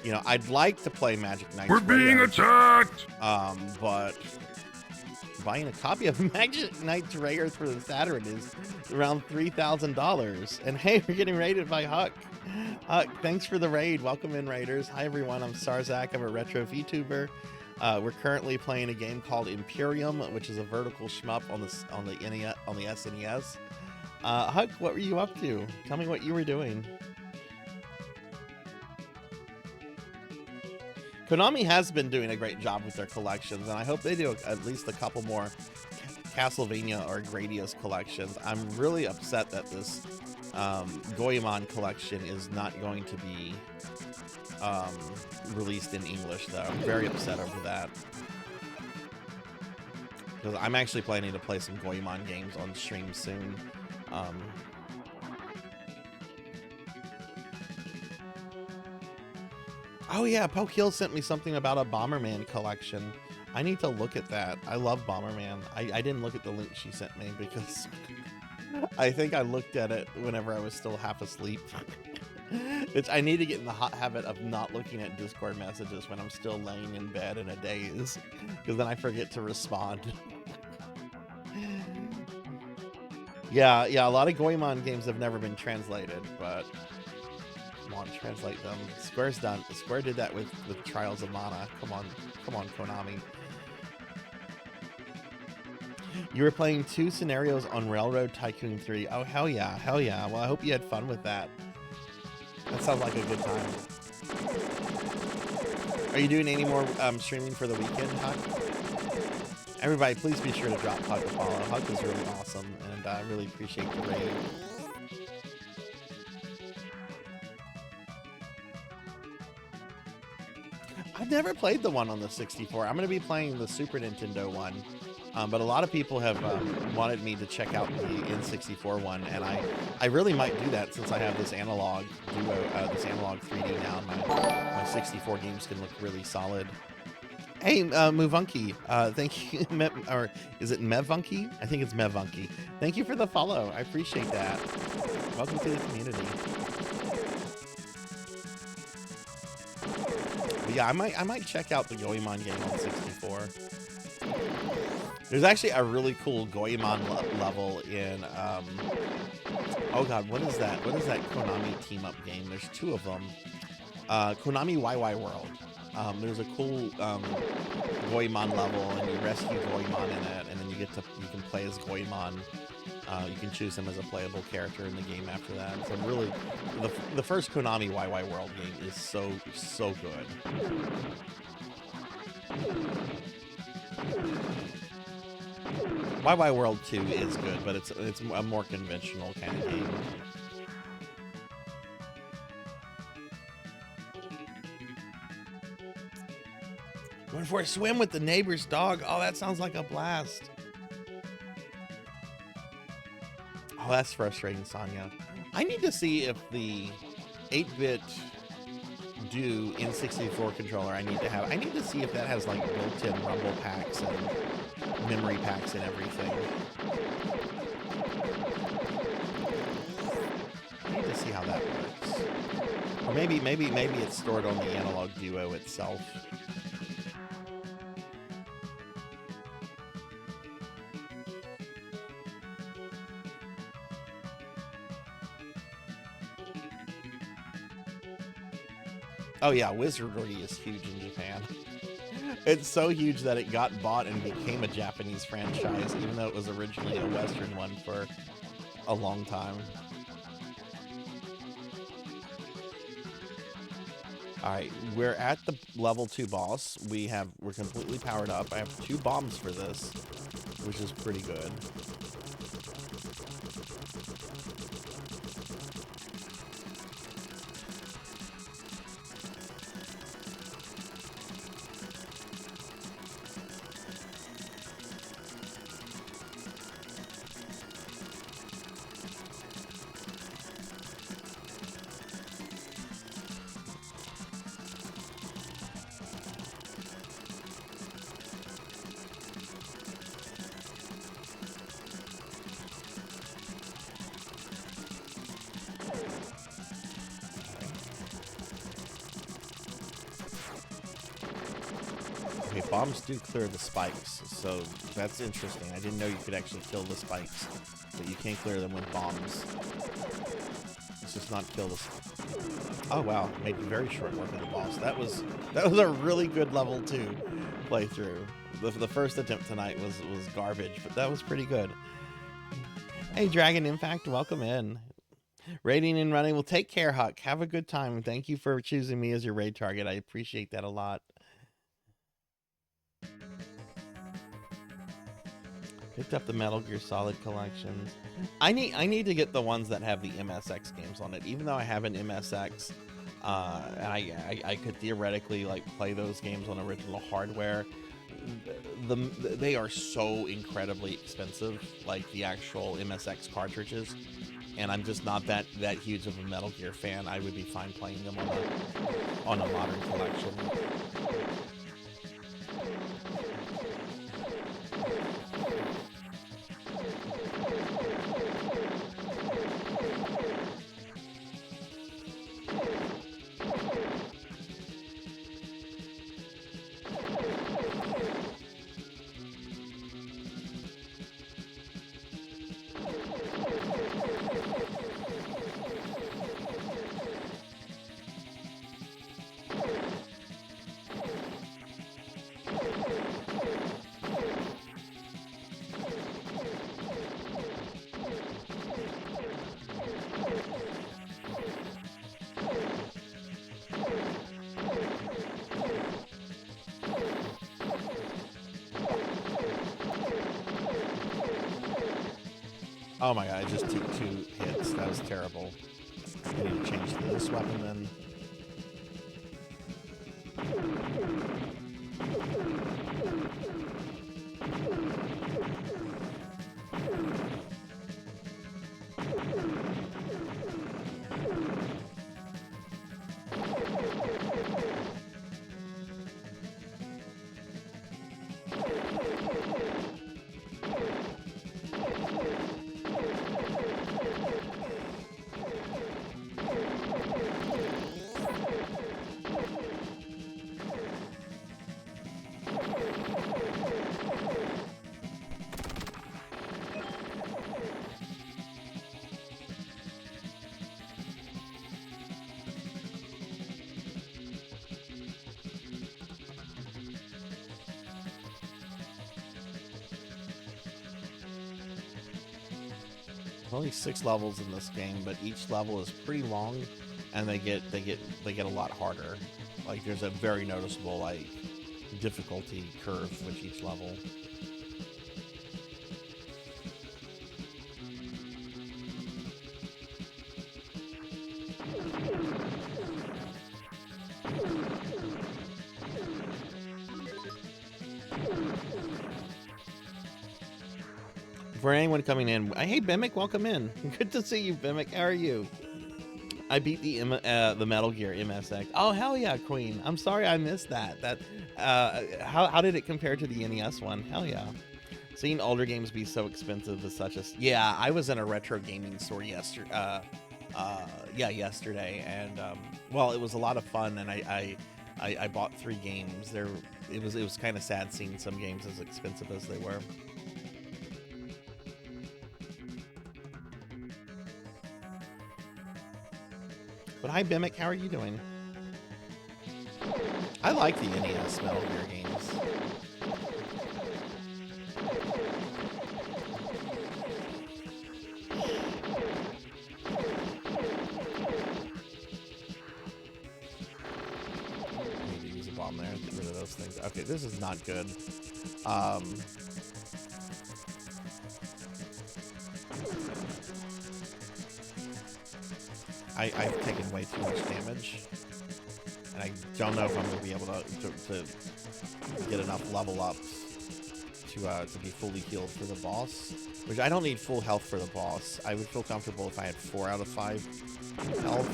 You know, I'd like to play Magic Knight. We're being attacked! But buying a copy of Magic Knight's Rares for the Saturn is around $3,000. And hey, we're getting raided by Huck. Huck, thanks for the raid. Welcome in, raiders. Hi everyone, I'm Sarzac. I'm a retro VTuber. We're currently playing a game called Imperium, which is a vertical shmup on the SNES. Huck, what were you up to? Tell me what you were doing. Konami has been doing a great job with their collections, and I hope they do at least a couple more Castlevania or Gradius collections. I'm really upset that this Goemon collection is not going to be released in English, though. I'm very upset over that. Because I'm actually planning to play some Goemon games on stream soon. Oh yeah, Poke Hill sent me something about a Bomberman collection. I need to look at that. I love Bomberman. I didn't look at the link she sent me because I think I looked at it whenever I was still half asleep. Which I need to get in the hot habit of not looking at Discord messages when I'm still laying in bed in a daze, because then I forget to respond. Yeah, a lot of Goemon games have never been translated, but come on, translate them. Square's done. Square did that with Trials of Mana. Come on, Konami. You were playing 2 scenarios on Railroad Tycoon 3. Oh, hell yeah. Well, I hope you had fun with that. That sounds like a good time. Are you doing any more streaming for the weekend, Huck? Everybody, please be sure to drop Huck a follow. Huck is really awesome, and I really appreciate the raid. I've never played the one on the 64. I'm going to be playing the Super Nintendo one. But a lot of people have wanted me to check out the N64 one, and I really might do that since I have this analog duo, this analog 3D now. My 64 games can look really solid. Hey, Muvunky, thank you, or is it Mevunky? I think it's Mevunky. Thank you for the follow. I appreciate that. Welcome to the community. But yeah, I might check out the Goemon game on 64. There's actually a really cool Goemon level in, oh god, what is that? What is that Konami team-up game? There's two of them. Konami YY World. There's a cool Goemon level, and you rescue Goemon in it, and then you can play as Goemon. You can choose him as a playable character in the game after that. So really, the first Konami YY World game is so good. YY World 2 is good, but it's a more conventional kind of game. Going for a swim with the neighbor's dog. Oh, that sounds like a blast. Oh, that's frustrating, Sonya. I need to see if the 8-bit do N64 controller I need to see if that has like built-in rumble packs and memory packs and everything. I need to see how that works. Or maybe it's stored on the Analog Duo itself. Oh yeah, Wizardry is huge in Japan. It's so huge that it got bought and became a Japanese franchise, even though it was originally a Western one for a long time. Alright, we're at the level 2 boss. We're completely powered up. I have 2 bombs for this, which is pretty good. Okay, bombs do clear the spikes, so that's interesting. I didn't know you could actually kill the spikes, but you can't clear them with bombs. Let's just not kill the... Oh wow, made very short work of the boss. That was a really good level 2 playthrough. The first attempt tonight was garbage, but that was pretty good. Hey, Dragon Impact, welcome in. Raiding and running. Well, take care, Huck. Have a good time. Thank you for choosing me as your raid target. I appreciate that a lot. Picked up the Metal Gear Solid collections. I need to get the ones that have the MSX games on it. Even though I have an MSX, and I could theoretically like play those games on original hardware. They are so incredibly expensive, like the actual MSX cartridges, and I'm just not that huge of a Metal Gear fan. I would be fine playing them on a modern collection. Oh my god, I just took 2 hits. That was terrible. I need to change this weapon then. There's only 6 levels in this game, but each level is pretty long, and they get a lot harder. Like there's a very noticeable like difficulty curve with each level. For anyone coming in, hey Bimic, welcome in. Good to see you, Bimic. How are you? I beat the Metal Gear MSX. Oh hell yeah, Queen! I'm sorry I missed that. How did it compare to the NES one? Hell yeah! Seeing older games be so expensive is such a yeah. I was in a retro gaming store yesterday. Yesterday, and well, it was a lot of fun, and I bought 3 games. It was kind of sad seeing some games as expensive as they were. But hi, Bimic, how are you doing? I like the NES Metal Gear games. I need to use a bomb there. Get rid of those things. Okay, this is not good. I've taken way too much damage, and I don't know if I'm going to be able to get enough level ups to be fully healed for the boss. Which I don't need full health for the boss. I would feel comfortable if I had 4 out of 5 health.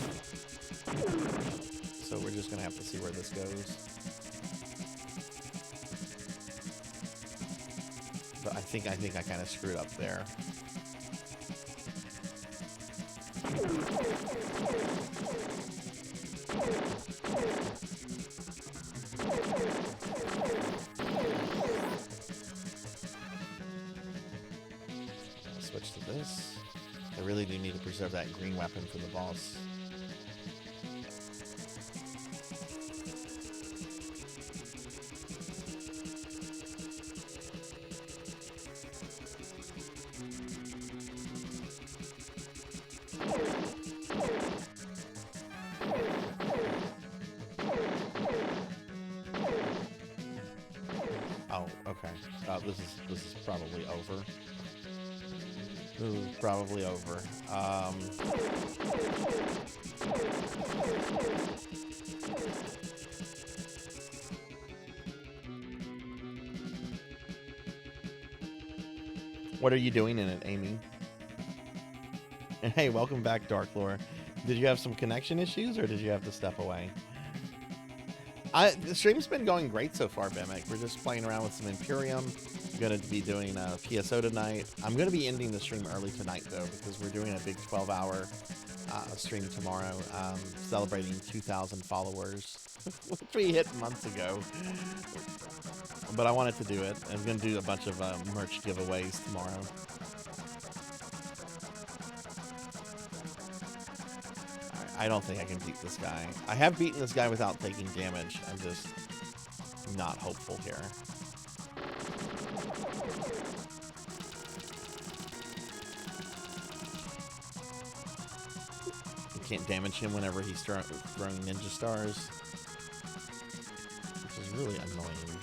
So we're just going to have to see where this goes. But I think I kind of screwed up there. Switch to this. I really do need to preserve that green weapon for the boss. Oh, okay. This is probably over. This is probably over. What are you doing in it, Amy? And hey, welcome back, Dark Lore. Did you have some connection issues, or did you have to step away? The stream's been going great so far, Bimic. We're just playing around with some Imperium. I'm going to be doing a PSO tonight. I'm going to be ending the stream early tonight, though, because we're doing a big 12-hour stream tomorrow, celebrating 2,000 followers, which we hit months ago. But I wanted to do it. I'm going to do a bunch of merch giveaways tomorrow. I don't think I can beat this guy. I have beaten this guy without taking damage. I'm just not hopeful here. You can't damage him whenever he's throwing ninja stars, which is really annoying.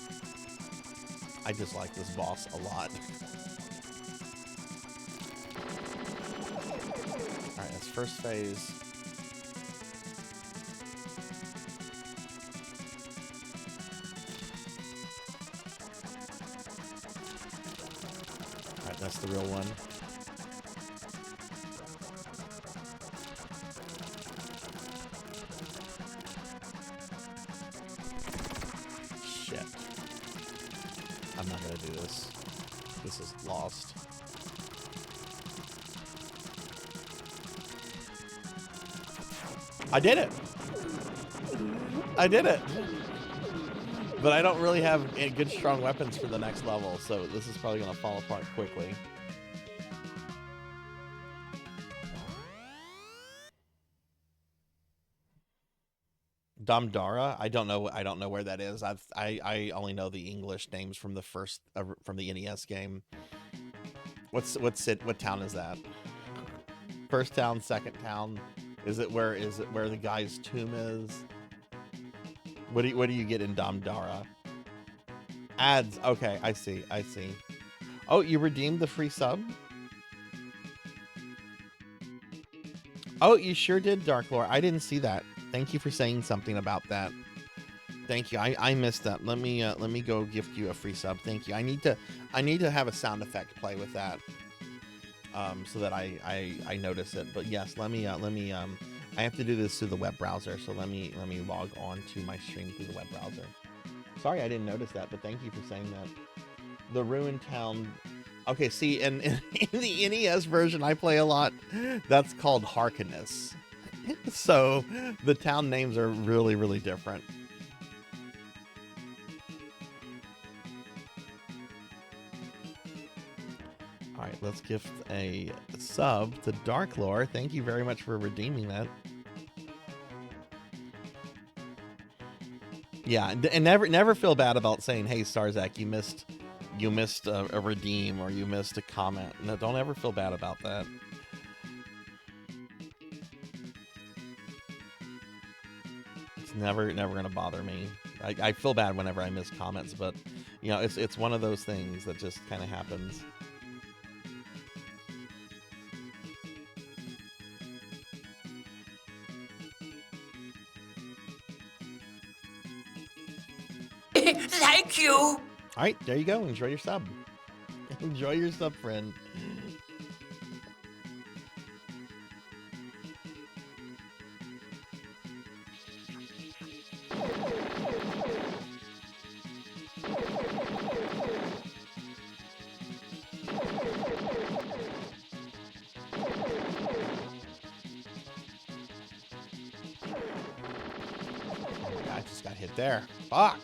I dislike this boss a lot. Alright, that's first phase. That's the real one. Shit. I'm not gonna do this. This is lost. I did it! I did it! But I don't really have any good strong weapons for the next level, so this is probably going to fall apart quickly. Damdara? I don't know where that is. I only know the English names from the NES game. What town is that? First town, second town. Is it where the guy's tomb is? What do you get in Damdara? Ads. Okay, I see. Oh, you redeemed the free sub? Oh, you sure did, Dark Lore. I didn't see that. Thank you for saying something about that. Thank you. I missed that. Let me go gift you a free sub. Thank you. I need to have a sound effect play with that. So that I notice it. But yes, let me I have to do this through the web browser. So let me log on to my stream through the web browser. Sorry, I didn't notice that, but thank you for saying that. The Ruined Town. Okay, see, in the NES version I play a lot, that's called Harkness. So the town names are really, really different. All right, let's gift a sub to Dark Lore. Thank you very much for redeeming that. Yeah, and never feel bad about saying, "Hey, Sarzac, you missed a redeem or you missed a comment." No, don't ever feel bad about that. It's never gonna bother me. I feel bad whenever I miss comments, but you know, it's one of those things that just kind of happens. Thank you. All right, there you go. Enjoy your sub. Enjoy your sub, friend. I just got hit there. Fuck.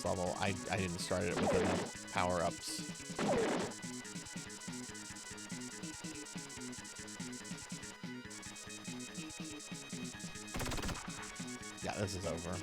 Level. I didn't start it with enough power-ups. Yeah, this is over.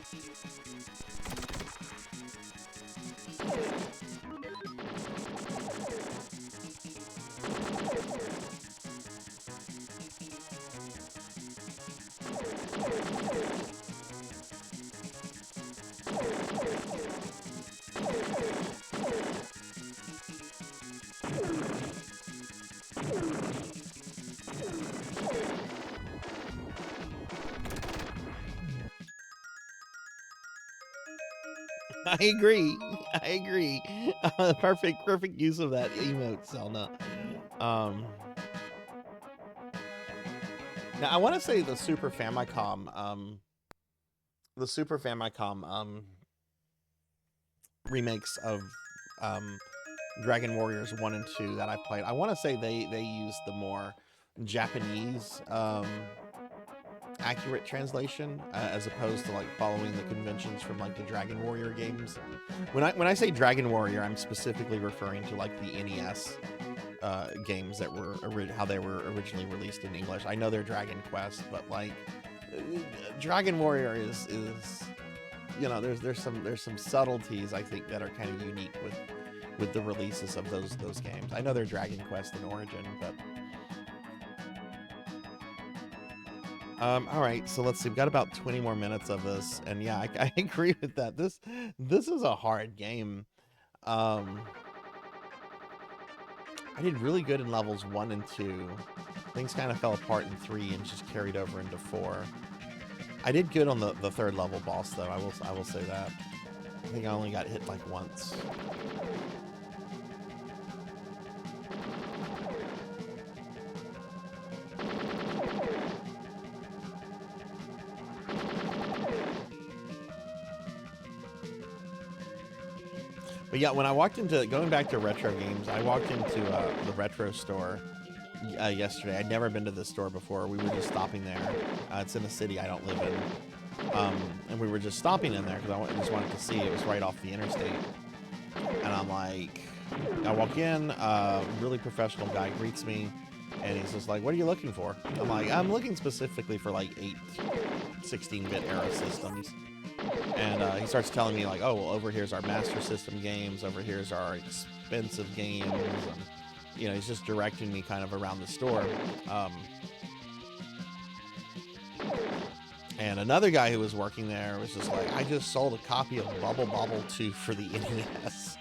I agree. Perfect use of that emote, Selna. Now I want to say the Super Famicom, remakes of Dragon Warriors 1 and 2 that I've played. I want to say they used the more Japanese accurate translation as opposed to like following the conventions from like the Dragon Warrior games. When I say Dragon Warrior, I'm specifically referring to like the NES games that were how they were originally released in English. I know they're Dragon Quest, but like Dragon Warrior is you know, there's some subtleties I think that are kind of unique with the releases of those games. I know they're Dragon Quest in origin, but all right, so let's see. We've got about 20 more minutes of this, and yeah, I agree with that. This is a hard game. I did really good in levels 1 and 2. Things kind of fell apart in 3 and just carried over into 4. I did good on the third level boss, though. I will say that. I think I only got hit like once. But yeah, when I walked into, going back to retro games, I walked into the retro store yesterday. I'd never been to this store before. We were just stopping there. It's in a city I don't live in. And we were just stopping in there because I just wanted to see. It was right off the interstate. And I'm like, I walk in, really professional guy greets me, and he's just like, what are you looking for? I'm like, I'm looking specifically for like 16-bit era systems. And he starts telling me like, oh, well, over here's our Master System games, over here's our expensive games, and, you know, he's just directing me kind of around the store. And another guy who was working there was just like, I just sold a copy of Bubble Bobble 2 for the NES.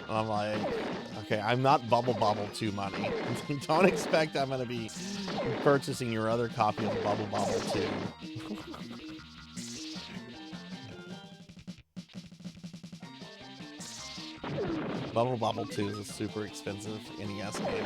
And I'm like, okay, I'm not Bubble Bobble 2 money. Don't expect I'm going to be purchasing your other copy of Bubble Bobble 2. Bubble Bobble 2 is a super expensive NES game.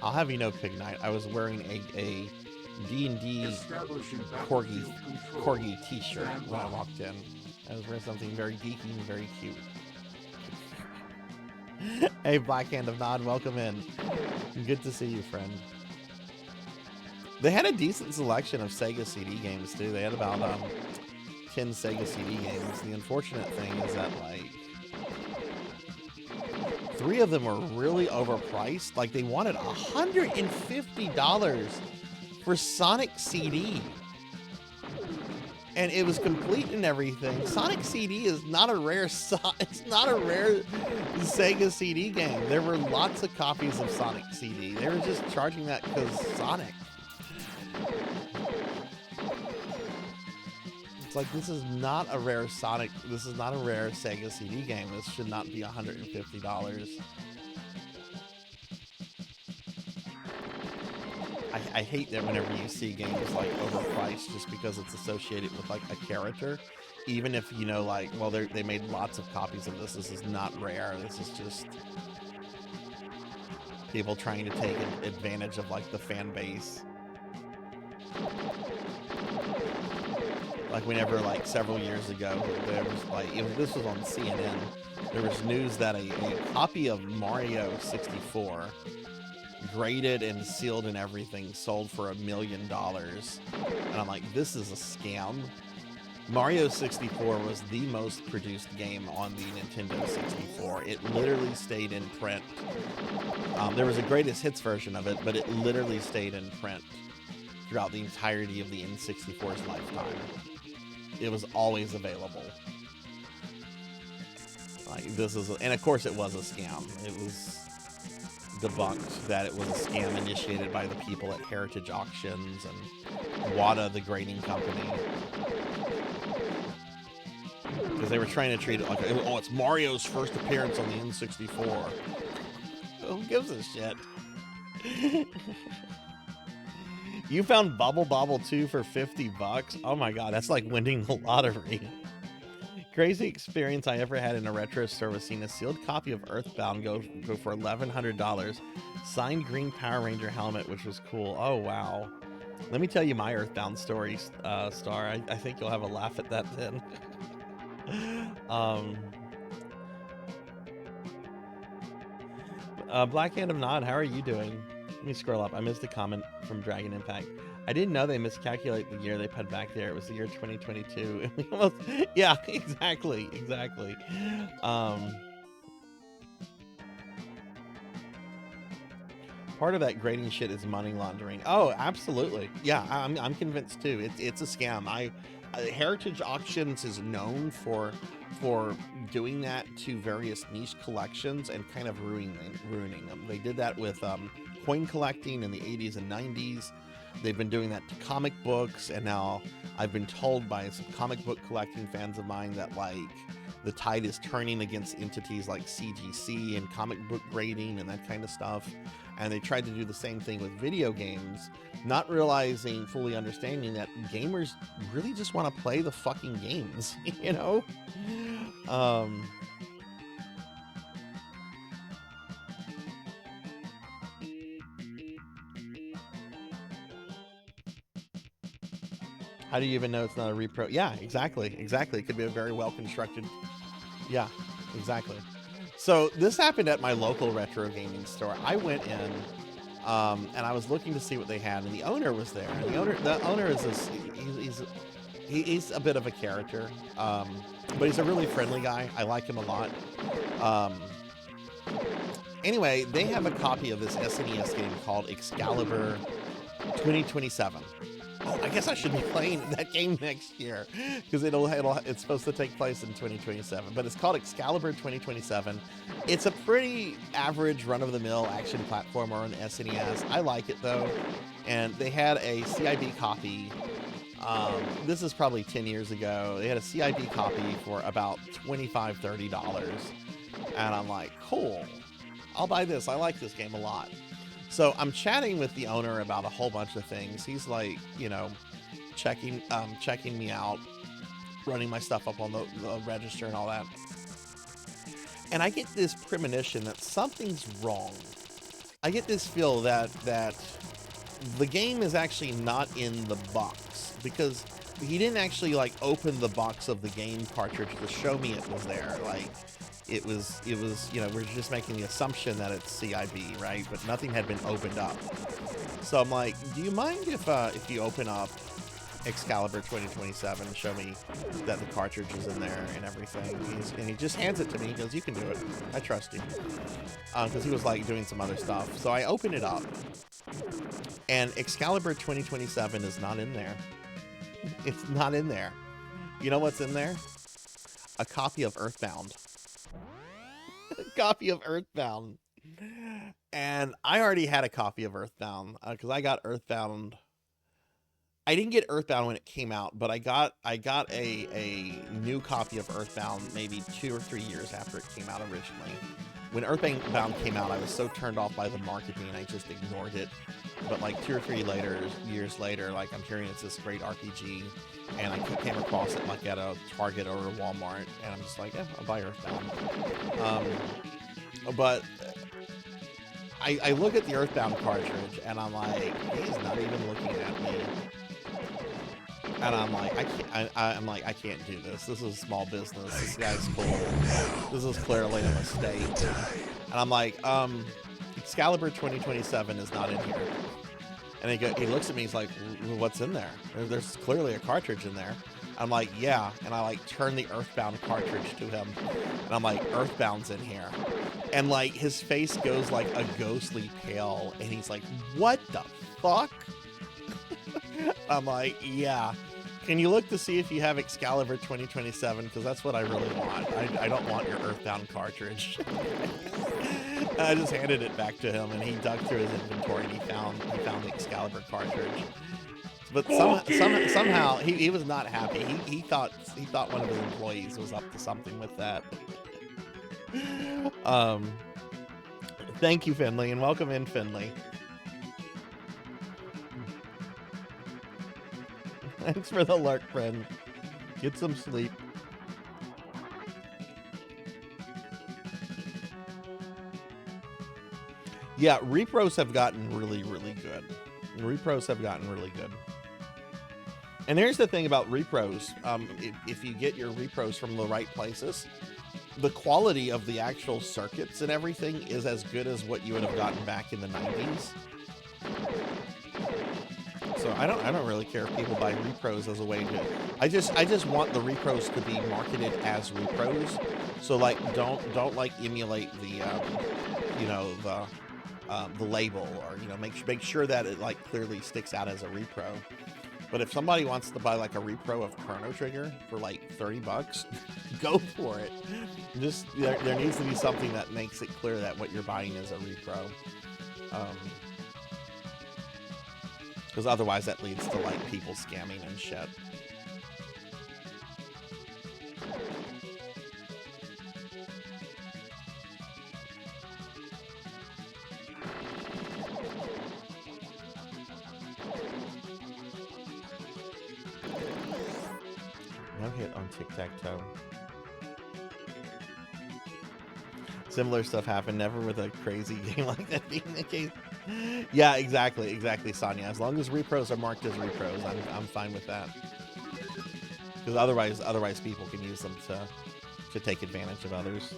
I'll have you know, Pig Knight, I was wearing a D&D Corgi t-shirt when I walked in. I was wearing something very geeky and very cute. Hey, Black Hand of Nod, welcome in. Good to see you, friend. They had a decent selection of Sega CD games, too. They had about 10 Sega CD games. The unfortunate thing is that, like, 3 of them were really overpriced. Like, they wanted $150 for Sonic CD. And it was complete and everything. Sonic CD is not a rare it's not a rare Sega CD game. There were lots of copies of Sonic CD. They were just charging that because Sonic. It's like, this is not a rare Sonic, this is not a rare Sega CD game. This should not be $150. I hate that whenever you see games like overpriced just because it's associated with like a character, even if, you know, like, well, they made lots of copies of this. This is not rare. This is just people trying to take advantage of like the fan base. Like whenever, like several years ago, there was like, this was on CNN. There was news that a copy of Mario 64, graded and sealed and everything, sold for $1 million. And I'm like, this is a scam. Mario 64 was the most produced game on the Nintendo 64. It literally stayed in print. There was a greatest hits version of it, but it literally stayed in print throughout the entirety of the N64's lifetime. It was always available. Like, this is, and of course it was a scam. It was debunked that it was a scam initiated by the people at Heritage Auctions and WADA, the grading company. Because they were trying to treat it like, oh, it's Mario's first appearance on the N64. Who gives a shit? You found Bubble Bobble 2 for $50? Oh my god, that's like winning the lottery. Crazy experience I ever had in a retro store was seeing a sealed copy of Earthbound go for $1,100. Signed green Power Ranger helmet, which was cool. Oh, wow. Let me tell you my Earthbound story, Star. I think you'll have a laugh at that then. Black Hand of Nod, how are you doing? Let me scroll up. I missed a comment from Dragon Impact. I didn't know they miscalculated the year they put back there. It was the year 2022. We almost, yeah, exactly. Part of that grading shit is money laundering. Oh, absolutely. Yeah, I'm convinced too. It's a scam. Heritage Auctions is known for doing that to various niche collections and kind of ruining them. They did that with coin collecting in the 80s and 90s. They've been doing that to comic books, and now I've been told by some comic book collecting fans of mine that, like, the tide is turning against entities like CGC and comic book grading and that kind of stuff. And they tried to do the same thing with video games, not realizing, fully understanding that gamers really just want to play the fucking games, you know? How do you even know it's not a repro? Yeah, exactly. Exactly. It could be a very well constructed. Yeah, exactly. So this happened at my local retro gaming store. I went in, and I was looking to see what they had, and the owner was there. And the owner is this. He's a bit of a character, but he's a really friendly guy. I like him a lot. Anyway, they have a copy of this SNES game called Excalibur 2027. Oh, I guess I should be playing that game next year because it's supposed to take place in 2027. But it's called Excalibur 2027. It's a pretty average run-of-the-mill action platformer on SNES. I like it though, and they had a CIB copy. This is probably 10 years ago. They had a CIB copy for about $25–30, and I'm like, cool, I'll buy this. I like this game a lot. So I'm chatting with the owner about a whole bunch of things. He's like, you know, checking me out, running my stuff up on the register and all that. And I get this premonition that something's wrong. I get this feel that the game is actually not in the box, because he didn't actually like open the box of the game cartridge to show me it was there. Like, it was, you know, we're just making the assumption that it's CIB, right? But nothing had been opened up. So I'm like, do you mind if you open up Excalibur 2027 and show me that the cartridge is in there and everything? And he just hands it to me. He goes, you can do it. I trust you. Because he was like doing some other stuff. So I open it up, and Excalibur 2027 is not in there. It's not in there. You know what's in there? A copy of Earthbound. Copy of Earthbound. And I already had a copy of Earthbound because I got Earthbound. I didn't get Earthbound when it came out, but I got a new copy of Earthbound maybe 2 or 3 years after it came out originally. When Earthbound came out, I was so turned off by the marketing, I just ignored it. But like 2 or 3 years later, like I'm hearing it's this great RPG, and I came across it like at a Target or a Walmart, and I'm just like, yeah, I'll buy Earthbound. But I look at the Earthbound cartridge, and I'm like, he's not even looking at me. And I'm like, I can't do this. This is small business. This guy's cool. This is clearly a mistake. And I'm like, Excalibur 2027 is not in here. And he looks at me, he's like, what's in there? There's clearly a cartridge in there. I'm like, yeah. And I like turn the Earthbound cartridge to him, and I'm like, Earthbound's in here. And like his face goes like a ghostly pale, and he's like, what the fuck? I'm like, yeah. Can you look to see if you have Excalibur 2027? Because that's what I really want. I don't want your Earthbound cartridge. I just handed it back to him, and he dug through his inventory, and he found the Excalibur cartridge. But somehow he was not happy. He thought one of his employees was up to something with that. Thank you, Finley, and welcome in, Finley. Thanks for the lurk, friend. Get some sleep. Yeah, repros have gotten really, really good. Repros have gotten really good. And here's the thing about repros. If you get your repros from the right places, the quality of the actual circuits and everything is as good as what you would have gotten back in the 90s. So I don't really care if people buy repros as a way to. I just want the repros to be marketed as repros. So like don't like emulate the the label, or make sure that it like clearly sticks out as a repro. But if somebody wants to buy like a repro of Chrono Trigger for like $30, go for it. Just there needs to be something that makes it clear that what you're buying is a repro. Because otherwise that leads to like people scamming and shit. hit on tic-tac-toe. Similar stuff happened, never with a crazy game like that being the case. Yeah, exactly, Sonia. As long as repros are marked as repros, I'm fine with that. Because otherwise people can use them to take advantage of others.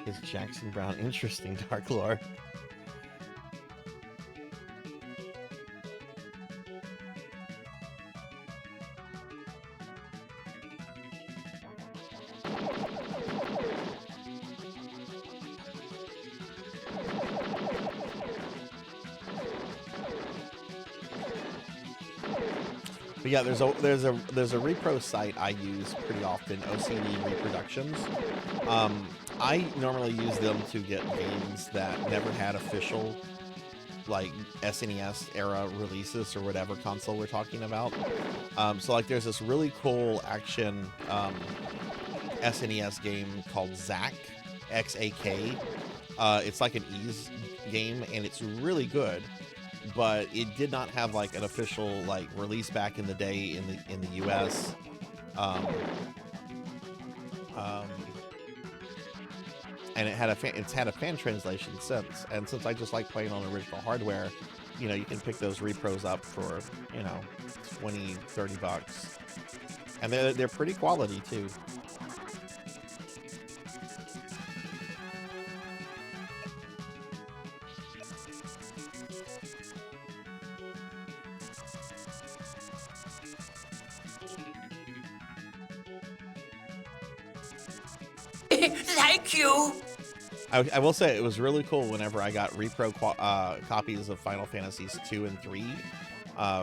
Is Jackson Brown interesting, Dark Lord? But yeah, there's a repro site I use pretty often, OCD Reproductions. I normally use them to get games that never had official, like, SNES era releases or whatever console we're talking about. So like there's this really cool action SNES game called Xak, X-A-K. It's like an ease game and it's really good, but it did not have like an official like release back in the day in the US. And it's had a fan translation since. And since I just like playing on original hardware, you know, you can pick those repros up for, you know, 20, 30 bucks. And they're pretty quality too. Thank you. I will say it was really cool whenever I got repro copies of Final Fantasies 2 and 3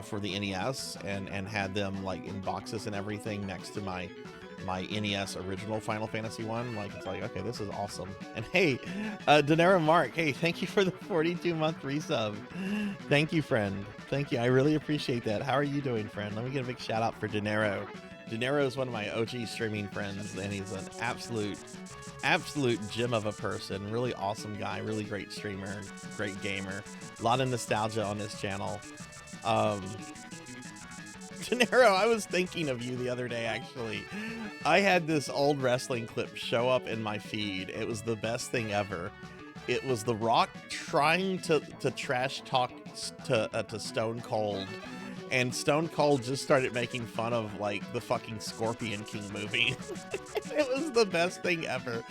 for the NES and had them like in boxes and everything next to my NES original Final Fantasy 1. Like, it's like, okay, this is awesome. And hey, Denero Mark, hey, thank you for the 42-month resub. Thank you, friend. Thank you. I really appreciate that. How are you doing, friend? Let me get a big shout out for Denero. Denero is one of my OG streaming friends, and he's an absolute gem of a person. Really awesome guy, really great streamer, great gamer. A lot of nostalgia on his channel. Denero, I was thinking of you the other day, actually. I had this old wrestling clip show up in my feed. It was the best thing ever. It was The Rock trying to trash talk to Stone Cold. And Stone Cold just started making fun of, like, the fucking Scorpion King movie. It was the best thing ever.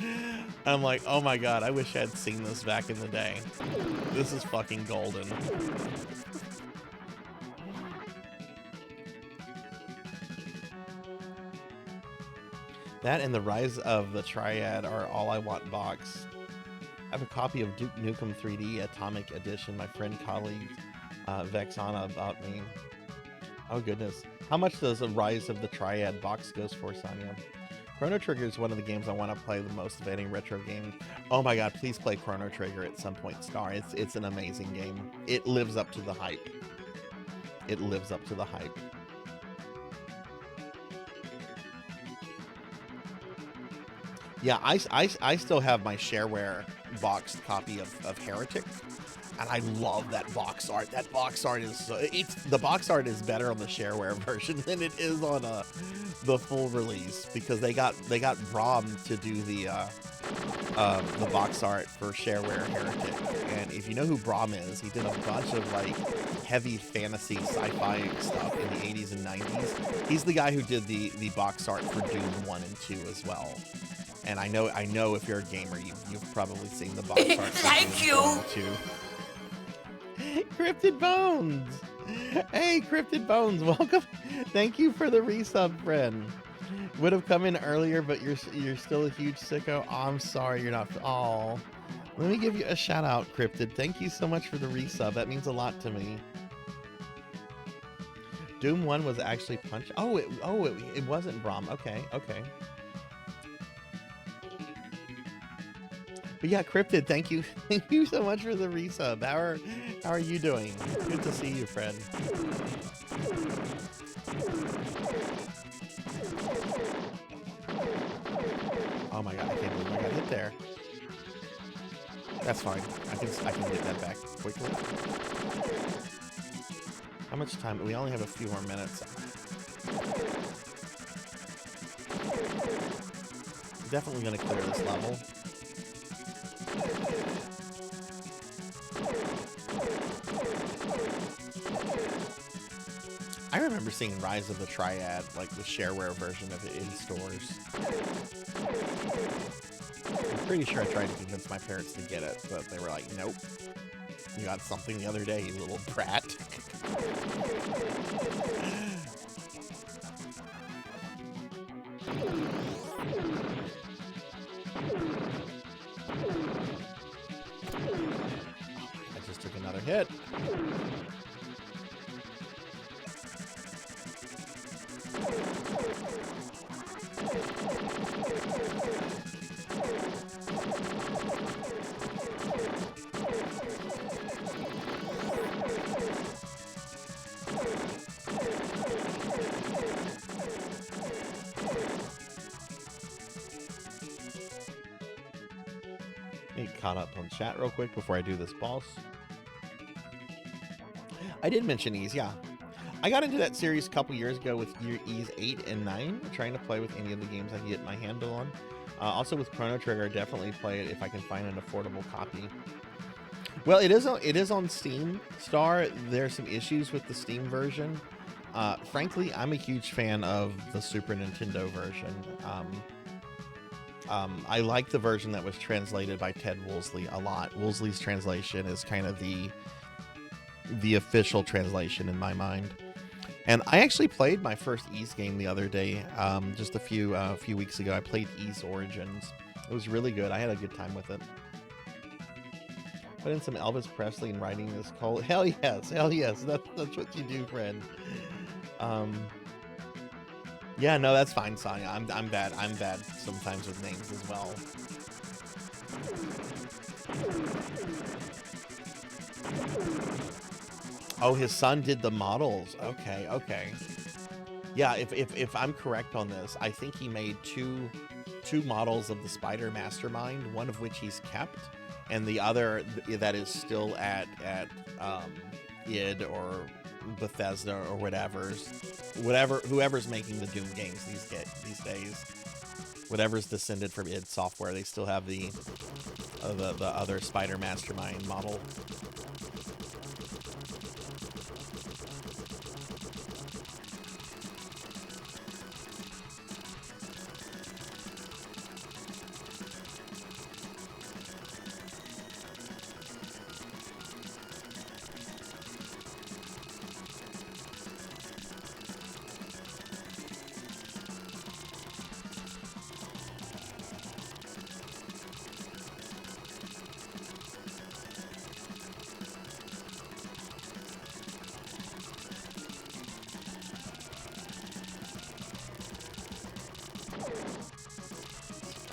I'm like, oh my god, I wish I'd seen this back in the day. This is fucking golden. That and the Rise of the Triad are all I want box. I have a copy of Duke Nukem 3D Atomic Edition. My friend, colleague, Vexana bought me. Oh goodness. How much does a Rise of the Triad box goes for, Sonia? Chrono Trigger is one of the games I want to play the most of any retro game. Oh my god, please play Chrono Trigger at some point, Star. It's an amazing game. It lives up to the hype. It lives up to the hype. Yeah, I still have my shareware boxed copy of Heretic. And I love that box art. That box art is the box art is better on the shareware version than it is on the full release, because they got Braum to do the box art for shareware Heretic. And if you know who Braum is, he did a bunch of like heavy fantasy sci-fi stuff in the 80s and 90s. He's the guy who did the box art for Doom 1 and 2 as well. And I know if you're a gamer, you've probably seen the box art for Thank Doom 1 and 2. Cryptid Bones! Hey, Cryptid Bones, welcome. Thank you for the resub, friend. Would have come in earlier, but you're still a huge sicko. Oh, I'm sorry you're not. Oh, let me give you a shout out, Cryptid. Thank you so much for the resub. That means a lot to me. Doom 1 was actually Punch. It wasn't Braum. Okay. But yeah, Cryptid, thank you so much for the resub. How are you doing? Good to see you, friend. Oh my god, I can't believe I got hit there. That's fine. I can get that back quickly. How much time? We only have a few more minutes. Definitely going to clear this level. I remember seeing Rise of the Triad, like the shareware version of it in stores. I'm pretty sure I tried to convince my parents to get it, but they were like, nope. You got something the other day, you little brat. I just took another hit. Caught up on chat real quick before I do this boss. I did mention Ys, yeah. I got into that series a couple years ago with Ys 8 and 9, trying to play with any of the games I can get my handle on. Also with Chrono Trigger, definitely play it if I can find an affordable copy. Well, it is on Steam Star. There's some issues with the Steam version. Frankly, I'm a huge fan of the Super Nintendo version. I like the version that was translated by Ted Woolsey a lot. Woolsey's translation is kind of the official translation in my mind. And I actually played my first Ys game the other day, just a few weeks ago. I played Ys Origins. It was really good. I had a good time with it. Put in some Elvis Presley and writing this cold. Hell yes, hell yes. That's what you do, friend. Yeah, no, that's fine, Sonya. I'm bad. I'm bad sometimes with names as well. Oh, his son did the models. Okay, okay. Yeah, if I'm correct on this, I think he made two models of the Spider Mastermind, one of which he's kept, and the other that is still at id or Bethesda or whoever's making the Doom games these days, whatever's descended from id Software, they still have the other Spider Mastermind model.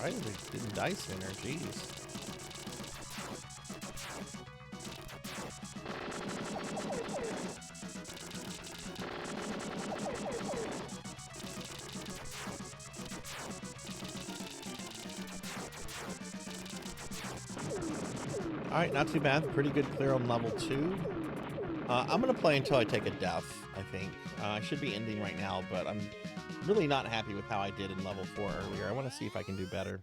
Right, we didn't die sooner, jeez. Alright, not too bad. Pretty good clear on level 2. I'm going to play until I take a death, I think. I should be ending right now, but I'm really not happy with how I did in level 4 earlier. I want to see if I can do better.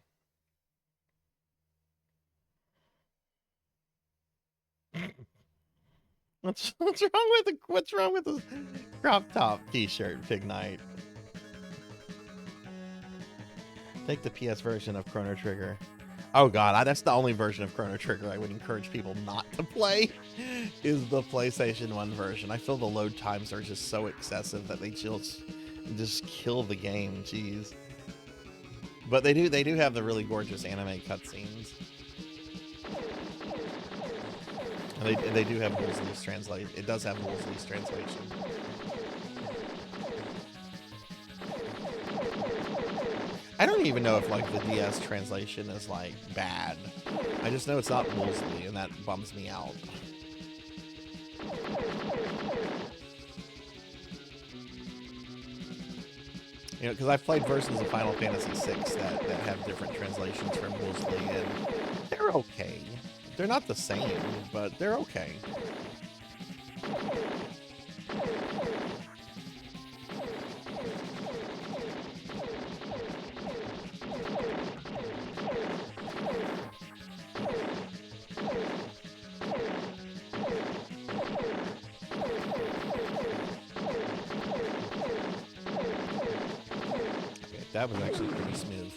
What's wrong with the crop top t-shirt, Pig Knight? Take the PS version of Chrono Trigger. Oh god, that's the only version of Chrono Trigger I would encourage people not to play, is the PlayStation 1 version. I feel the load times are just so excessive that they just kill the game, jeez. But they do have the really gorgeous anime cutscenes. And they do have Woolsey's translation. It does have Woolsey's translation. I don't even know if like the DS translation is like bad. I just know it's not Woolsey, and that bums me out. You know, because I've played versions of Final Fantasy VI that have different translations from Woolsey, and they're okay. They're not the same, but they're okay. That was actually pretty smooth.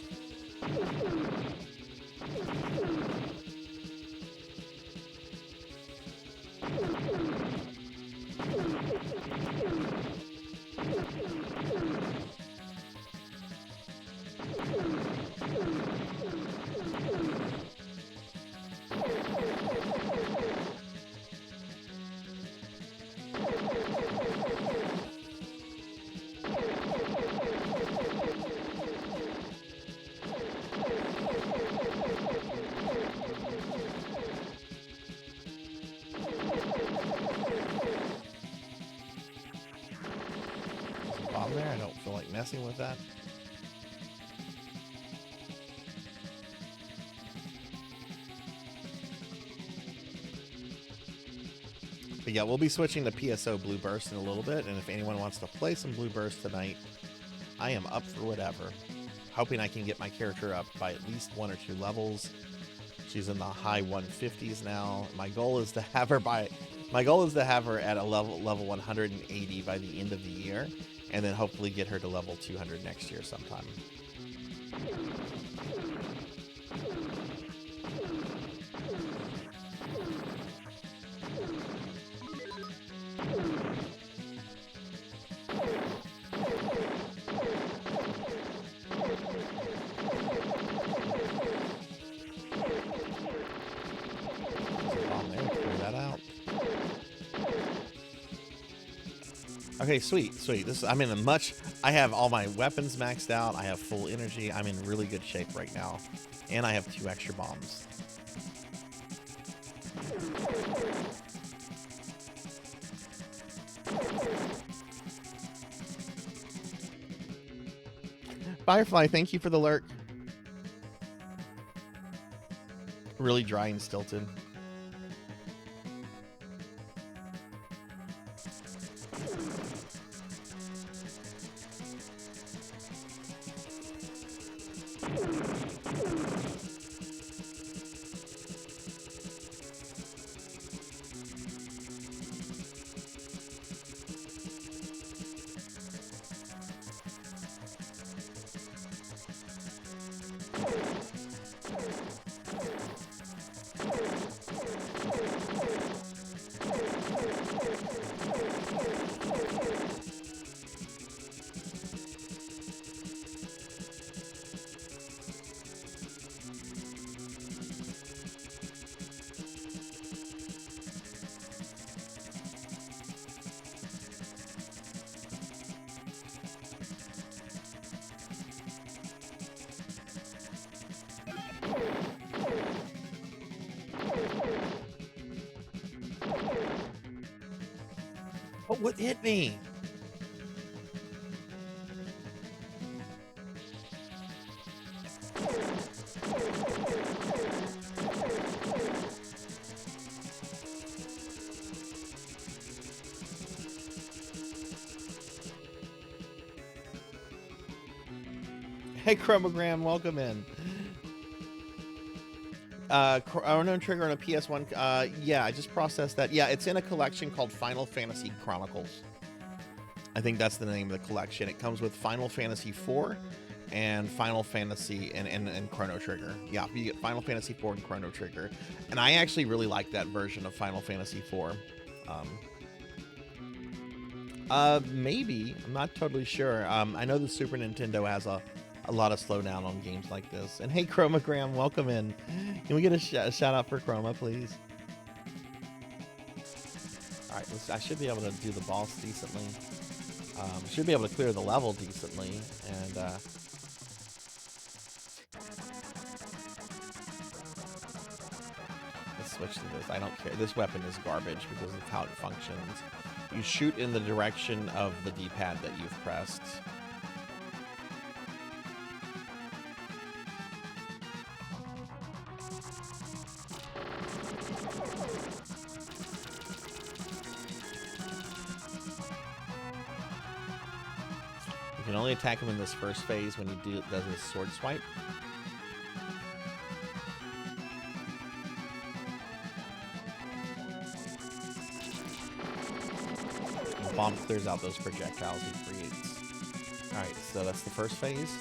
There, I don't feel like messing with that. But yeah, we'll be switching to PSO Blue Burst in a little bit, and if anyone wants to play some Blue Burst tonight, I am up for whatever. Hoping I can get my character up by at least 1 or 2 levels. She's in the high 150s now. My goal is to have her at a level 180 by the end of the year, and then hopefully get her to level 200 next year sometime. Okay, sweet. I'm in a much. I have all my weapons maxed out. I have full energy. I'm in really good shape right now, and I have 2 extra bombs. Firefly, thank you for the lurk. Really dry and stilted. What hit me? Hey, Chromogram, welcome in. Unknown Trigger on a PS1. Yeah, I just processed that. Yeah, it's in a collection called Final Fantasy Chronicles. I think that's the name of the collection. It comes with Final Fantasy IV and Final Fantasy and Chrono Trigger. Yeah, you get Final Fantasy IV and Chrono Trigger. And I actually really like that version of Final Fantasy IV. Maybe. I'm not totally sure. I know the Super Nintendo has a lot of slowdown on games like this. And hey, Chromogram, welcome in. Can we get a shout out for Chroma, please? All right, I should be able to do the boss decently. Should be able to clear the level decently. And let's switch to this. I don't care. This weapon is garbage because of how it functions. You shoot in the direction of the D-pad that you've pressed. You can only attack him in this first phase when he does his sword swipe. The bomb clears out those projectiles he creates. All right, so that's the first phase.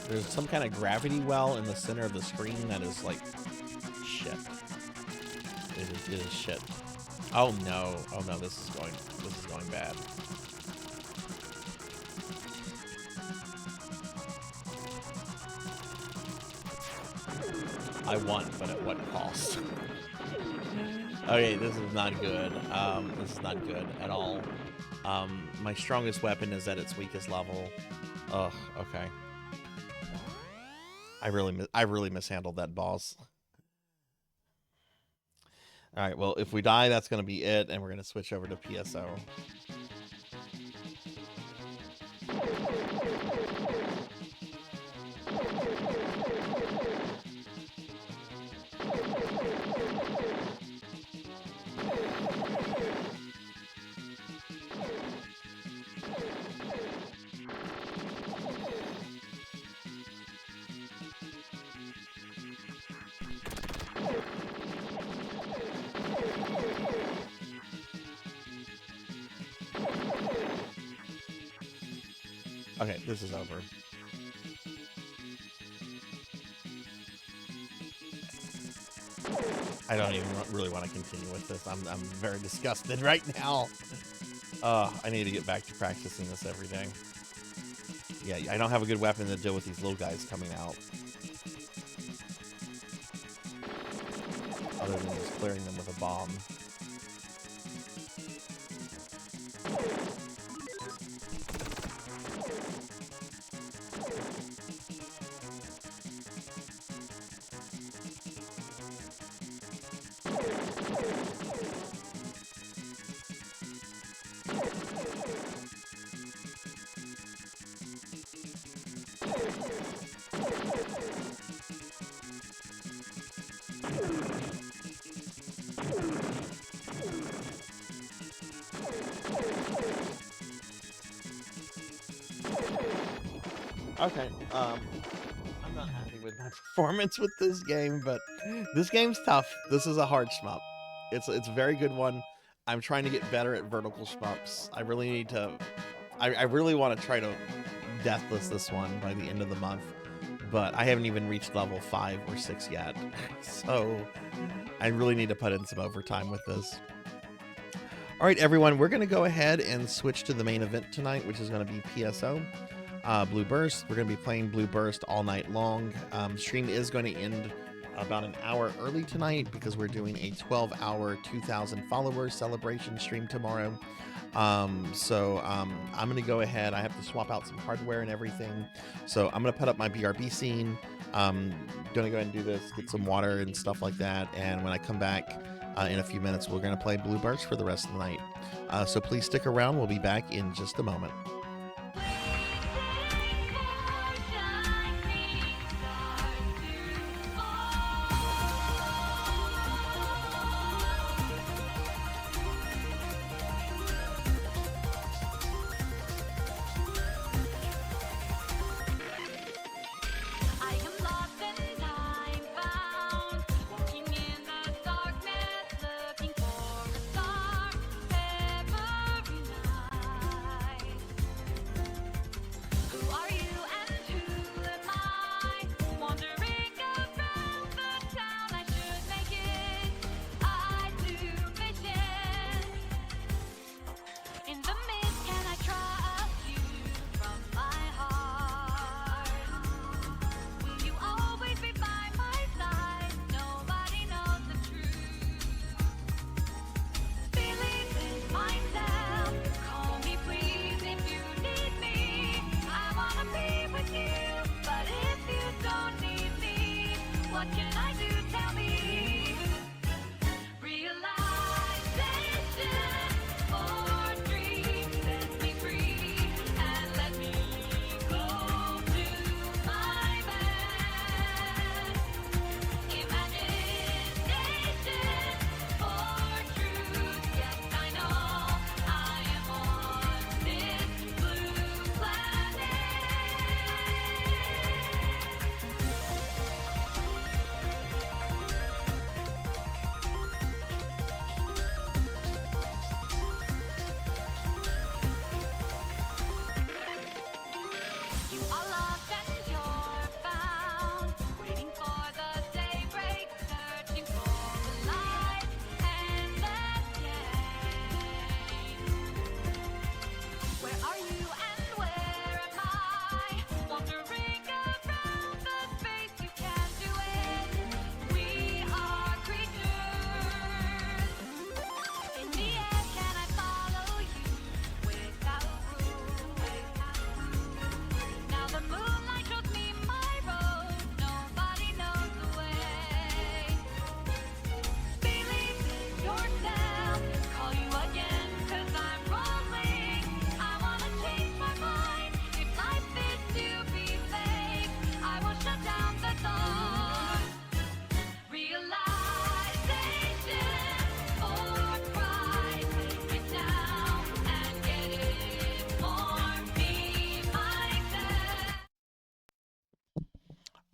There's some kind of gravity well in the center of the screen that is like shit. It is shit. Oh no! Oh no! This is going bad. I won, but at what cost? Okay, this is not good. This is not good at all. My strongest weapon is at its weakest level. Ugh. Okay. I really mishandled that boss. All right. Well, if we die, that's going to be it, and we're going to switch over to PSO. Okay, this is over. I don't even really want to continue with this. I'm very disgusted right now. I need to get back to practicing this every day. Yeah, I don't have a good weapon to deal with these little guys coming out. Other than just clearing them with a bomb. Okay, I'm not happy with my performance with this game, but this game's tough. This is a hard shmup. It's a very good one. I'm trying to get better at vertical shmups. I really need to... I really want to try to deathless this one by the end of the month, but I haven't even reached level 5 or 6 yet. So I really need to put in some overtime with this. All right, everyone, we're going to go ahead and switch to the main event tonight, which is going to be PSO. Blue Burst. We're going to be playing Blue Burst all night long. Stream is going to end about an hour early tonight because we're doing a 12-hour 2,000 followers celebration stream tomorrow. I'm going to go ahead. I have to swap out some hardware and everything. So I'm going to put up my BRB scene. I'm going to go ahead and do this, get some water and stuff like that. And when I come back in a few minutes, we're going to play Blue Burst for the rest of the night. So please stick around. We'll be back in just a moment.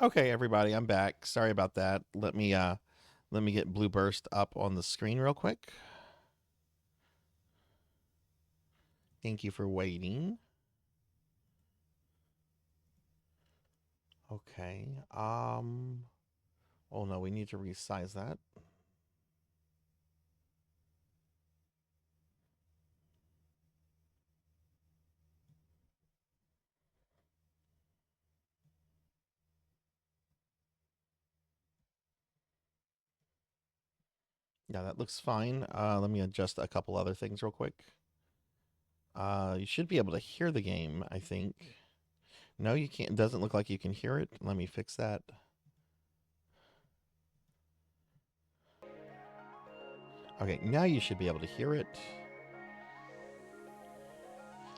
Okay, everybody, I'm back. Sorry about that. Let me get Blue Burst up on the screen real quick. Thank you for waiting. Okay. Oh no, we need to resize that. Yeah, that looks fine. Let me adjust a couple other things real quick. You should be able to hear the game, I think. No, you can't. It doesn't look like you can hear it. Let me fix that. Okay, now you should be able to hear it.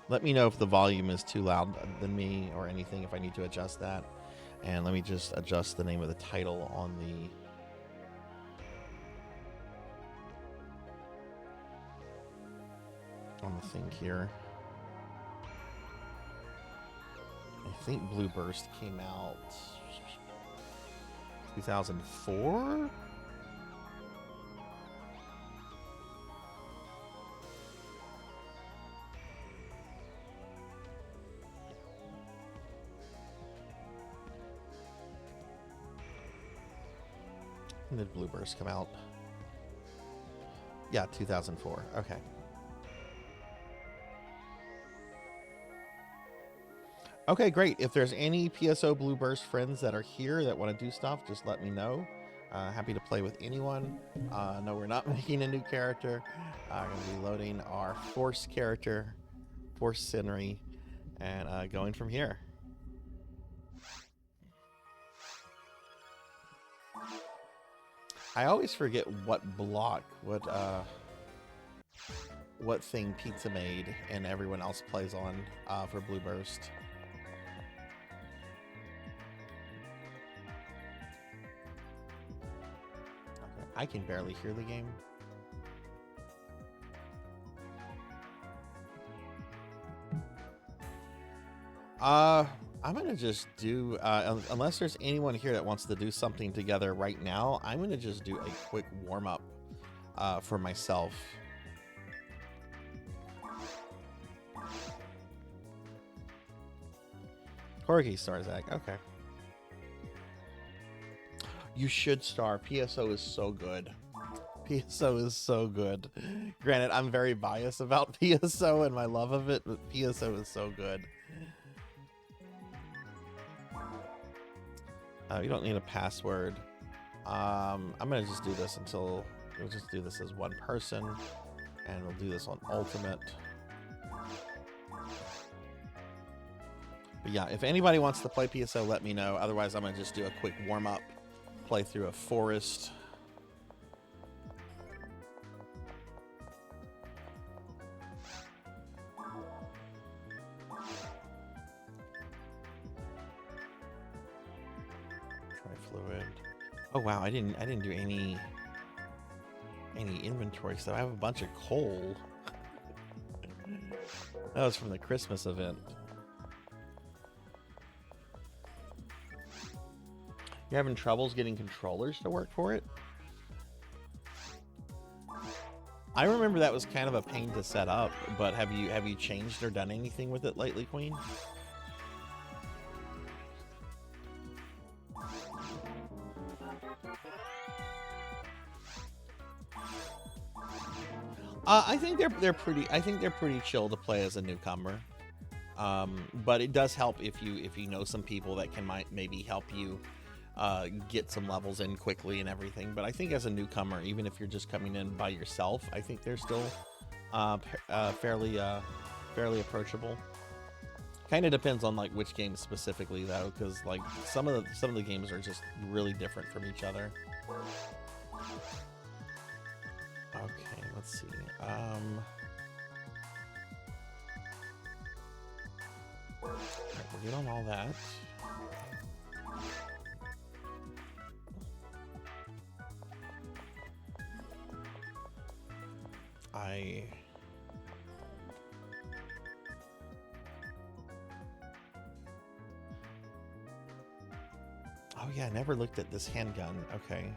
Let me know if the volume is too loud than me or anything, if I need to adjust that. And let me just adjust the name of the title on the thing here. I think Blue Burst came out 2004? When did Blue Burst come out? Yeah, 2004. Okay. Okay, great. If there's any PSO Blue Burst friends that are here that want to do stuff, just let me know. Happy to play with anyone. No, we're not making a new character. I'm going to be loading our Force character, Force Scenery, and going from here. I always forget what block, what thing Pizza made and everyone else plays on for Blue Burst. Okay, I can barely hear the game. I'm gonna just do, unless there's anyone here that wants to do something together right now, I'm gonna just do a quick warm-up for myself. Corgi Sarzac, okay. You should star. PSO is so good. PSO is so good. Granted, I'm very biased about PSO and my love of it, but PSO is so good. You don't need a password. I'm gonna just do this until we'll just do this as one person, and we'll do this on Ultimate. But yeah, if anybody wants to play PSO, let me know. Otherwise, I'm gonna just do a quick warm-up, play through a forest. Fluid. Oh wow, I didn't do any inventory stuff. I have a bunch of coal. That was from the Christmas event. You're having troubles getting controllers to work for it? I remember that was kind of a pain to set up, but have you changed or done anything with it lately, Queen? I think they're pretty chill to play as a newcomer. But it does help if you know some people that can maybe help you get some levels in quickly and everything. But I think as a newcomer, even if you're just coming in by yourself, I think they're still fairly approachable. Kind of depends on like which game specifically though, because like some of the games are just really different from each other. Okay, let's see. We're good on all that. Oh yeah, I never looked at this handgun. Okay.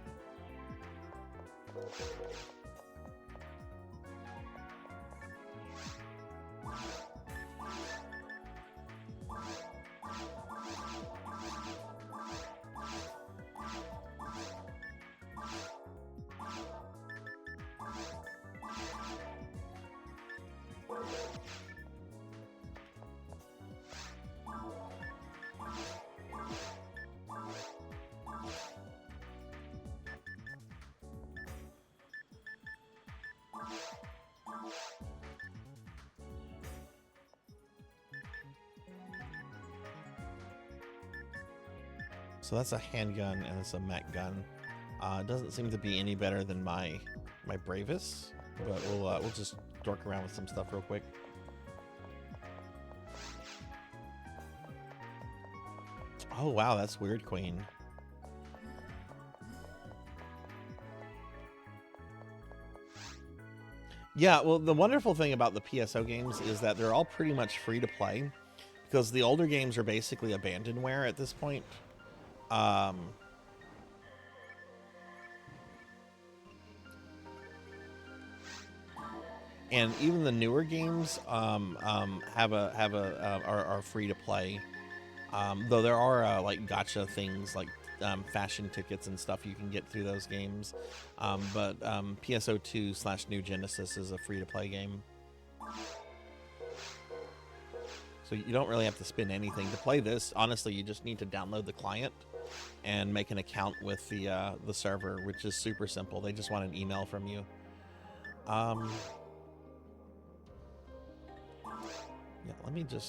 So that's a handgun and it's a mech gun. It doesn't seem to be any better than my Bravus, but we'll just dork around with some stuff real quick. Oh wow, that's weird, Queen. Yeah, well, the wonderful thing about the PSO games is that they're all pretty much free to play, because the older games are basically abandonware at this point. And even the newer games are free to play. Though there are like gotcha things like fashion tickets and stuff you can get through those games. But PSO2 / New Genesis is a free to play game. So you don't really have to spend anything to play this. Honestly, you just need to download the client and make an account with the server, which is super simple. They just want an email from you. Yeah,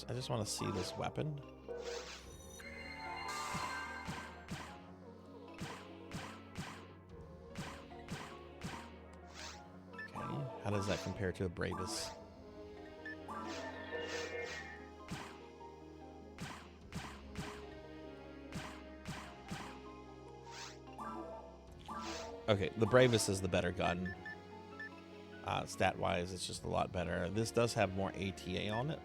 I just want to see this weapon. Okay, how does that compare to a Bravus? Okay, the Bravus is the better gun. Stat-wise, it's just a lot better. This does have more ATA on it.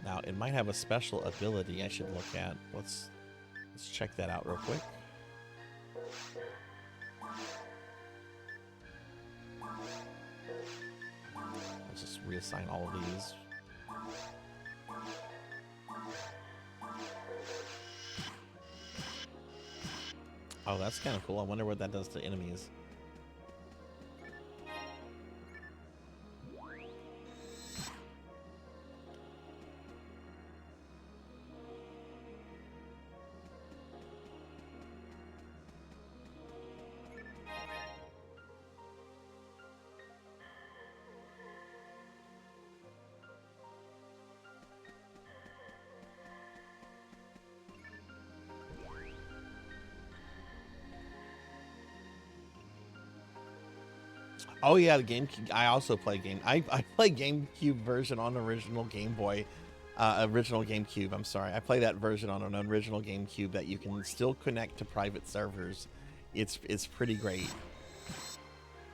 Now, it might have a special ability I should look at. Let's check that out real quick. Let's just reassign all of these. Oh, that's kind of cool. I wonder what that does to enemies. Oh yeah, the GameCube. I also play game. I play GameCube version on original Game Boy, original GameCube. I'm sorry, I play that version on an original GameCube that you can still connect to private servers. It's pretty great.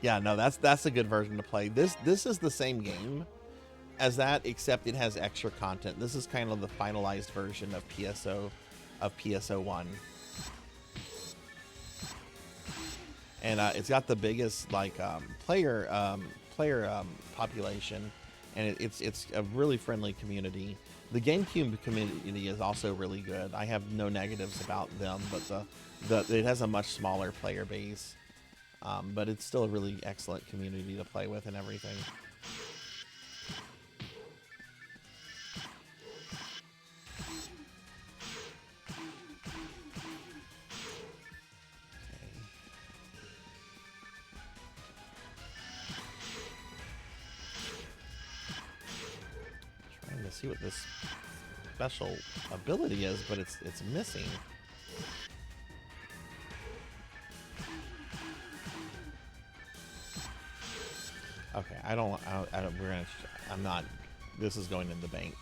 Yeah, no, that's a good version to play. This is the same game as that, except it has extra content. This is kind of the finalized version of PSO1. And it's got the biggest like player population, and it's a really friendly community. The GameCube community is also really good. I have no negatives about them, but it has a much smaller player base, but it's still a really excellent community to play with and everything. See what this special ability is, but it's missing. Okay, I'm not. This is going in the bank.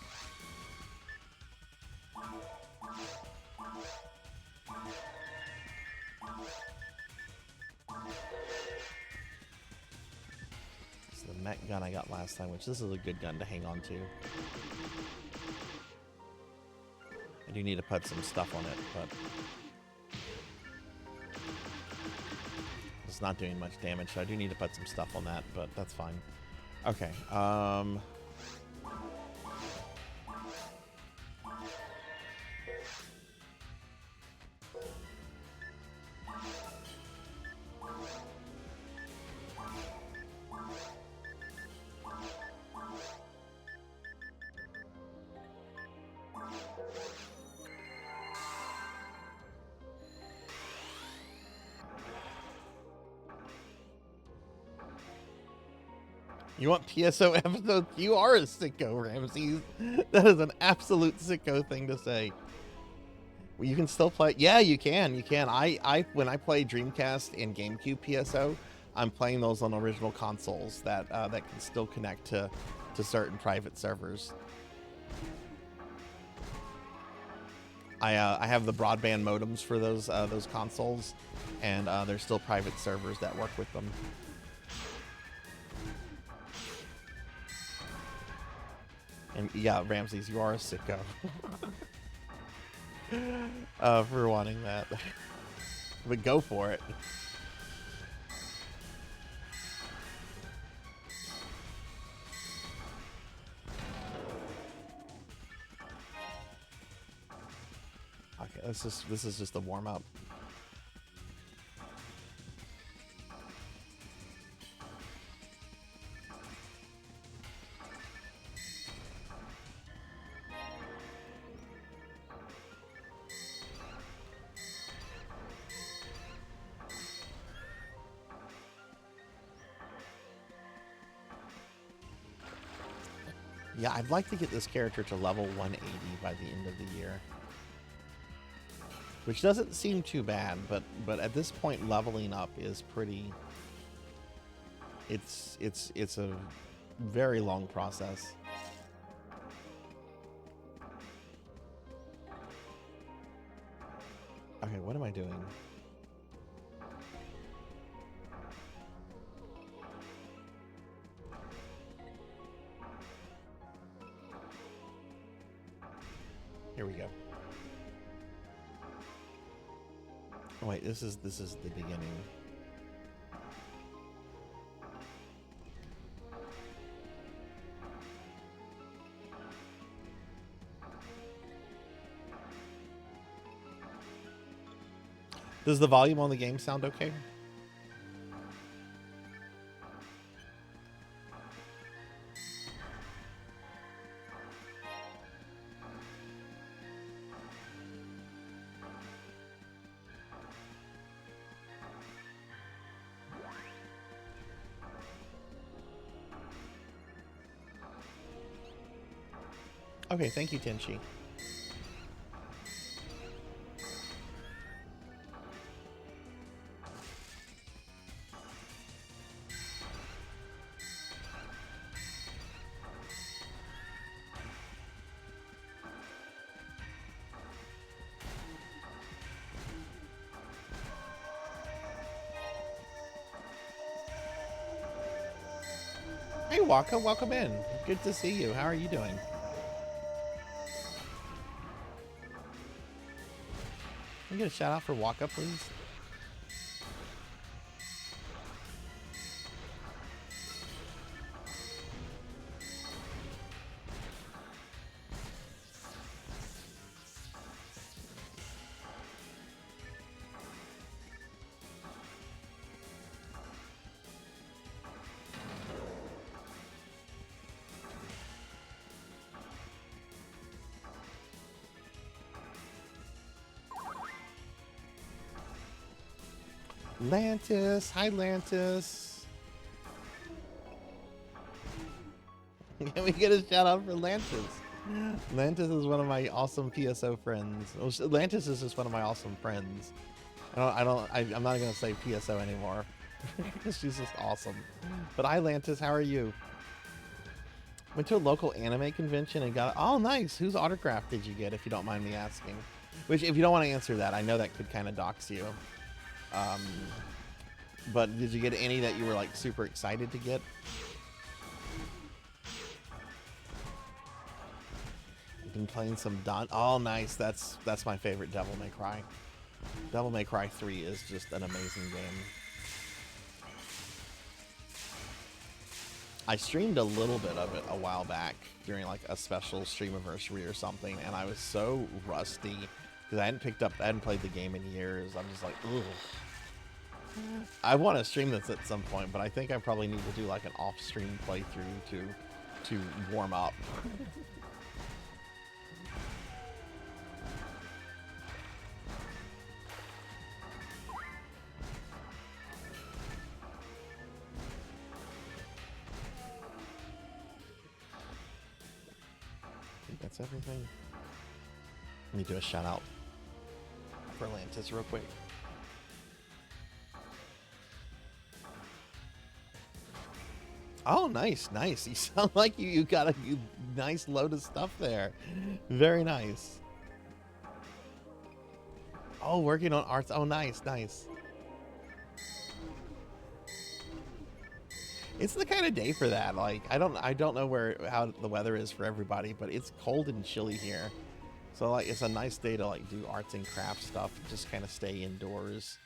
It's the mech gun I got last time, which this is a good gun to hang on to. I do need to put some stuff on it, but it's not doing much damage, so I do need to put some stuff on that, but that's fine. Okay, you want PSO episodes? You are a sicko, Ramses. That is an absolute sicko thing to say. Well, you can still play. Yeah, you can. You can. I when I play Dreamcast and GameCube PSO, I'm playing those on original consoles that that can still connect to certain private servers. I have the broadband modems for those consoles, and there's still private servers that work with them. And yeah, Ramses, you are a sicko for wanting that. But go for it. Okay, this is just a warm up. Yeah, I'd like to get this character to level 180 by the end of the year. Which doesn't seem too bad, but at this point leveling up is pretty... It's a very long process. Okay, what am I doing? Here we go. Oh wait, this is the beginning. Does the volume on the game sound okay? Okay, thank you, Tenchi. Hey, Waka, welcome in. Good to see you. How are you doing? Can I get a shout out for Waka, please? Lantis, hi Lantis. Can we get a shout out for Lantis? Lantis is one of my awesome PSO friends. Well, Lantis is just one of my awesome friends. I'm not gonna say PSO anymore. She's just awesome. But hi Lantis, how are you? Went to a local anime convention and got, oh nice, whose autograph did you get, if you don't mind me asking? Which, if you don't want to answer that, I know that could kind of dox you. But did you get any that you were like super excited to get? Been playing some Oh, nice. That's my favorite Devil May Cry. Devil May Cry 3 is just an amazing game. I streamed a little bit of it a while back during like a special stream anniversary or something, and I was so rusty because I hadn't played the game in years. I'm just like, ugh. I want to stream this at some point, but I think I probably need to do like an off-stream playthrough to warm up. I think that's everything. Let me do a shout out for Lantis real quick. Oh, nice, nice. You sound like you got a nice load of stuff there. Very nice. Oh, working on arts. Oh, nice, nice. It's the kind of day for that. Like, I don't know how the weather is for everybody, but it's cold and chilly here. So like, it's a nice day to like do arts and crafts stuff. Just kind of stay indoors.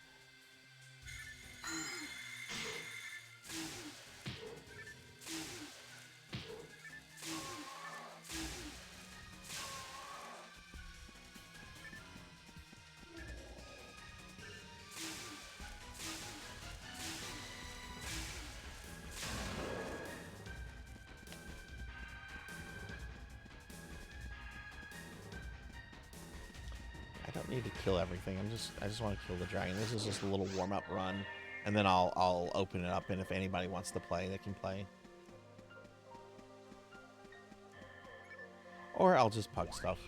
Need to kill everything. I just want to kill the dragon. This is just a little warm-up run, and then I'll open it up, and if anybody wants to play, they can play. Or I'll just pug stuff.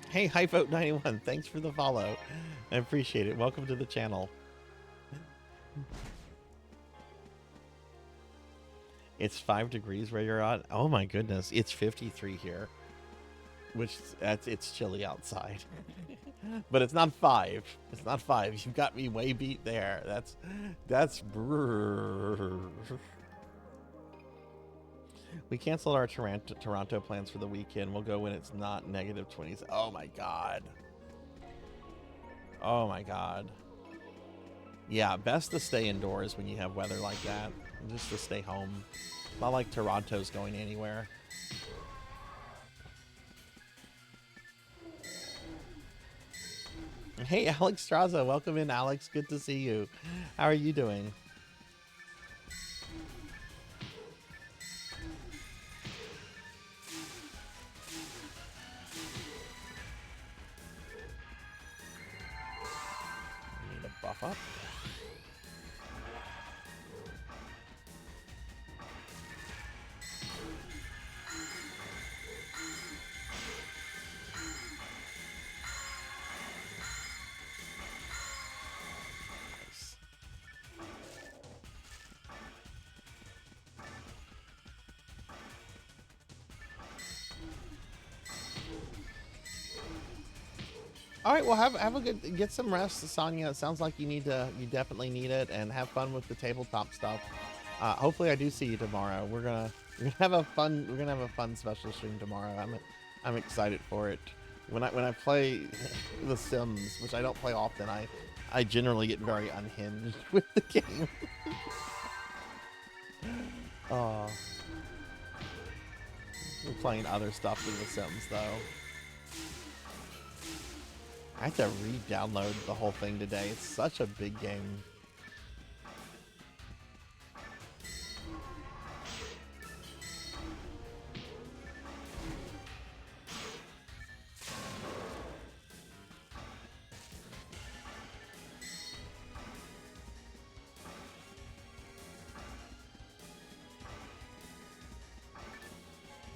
Hey, HighVote91, thanks for the follow. I appreciate it. Welcome to the channel. It's 5 degrees where you're at. Oh my goodness, it's 53 here, which it's chilly outside. But it's not 5. It's not 5. You've got me way beat there. That's We canceled our Toronto plans for the weekend. We'll go when it's not negative 20s. Oh my god. Oh my god. Yeah, best to stay indoors when you have weather like that. Just to stay home. Not like Toronto's going anywhere. Hey, Alex Straza. Welcome in, Alex. Good to see you. How are you doing? I need to buff up. All right, well, have a good, get some rest, Sonya. It sounds like you definitely need it, and have fun with the tabletop stuff. Hopefully, I do see you tomorrow. We're gonna have a fun special stream tomorrow. I'm excited for it. When I play The Sims, which I don't play often, I generally get very unhinged with the game. We're playing other stuff with The Sims though. I have to re-download the whole thing today. It's such a big game.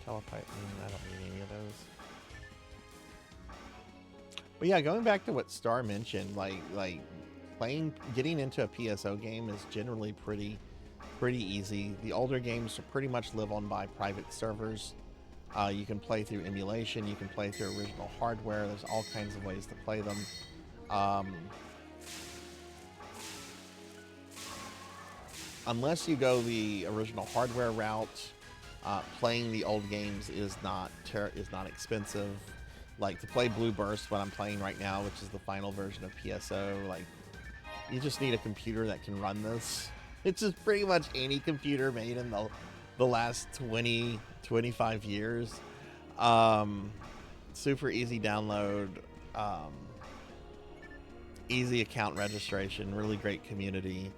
Telepipe, I don't need any of those. But yeah, going back to what Star mentioned, like getting into a PSO game is generally pretty easy. The older games pretty much live on by private servers. You can play through emulation, you can play through original hardware. There's all kinds of ways to play them. unless you go the original hardware route, playing the old games is not expensive. Like to play Blue Burst, what I'm playing right now, which is the final version of PSO, like you just need a computer that can run this. It's just pretty much any computer made in the last 25 years. Super easy download, easy account registration, really great community.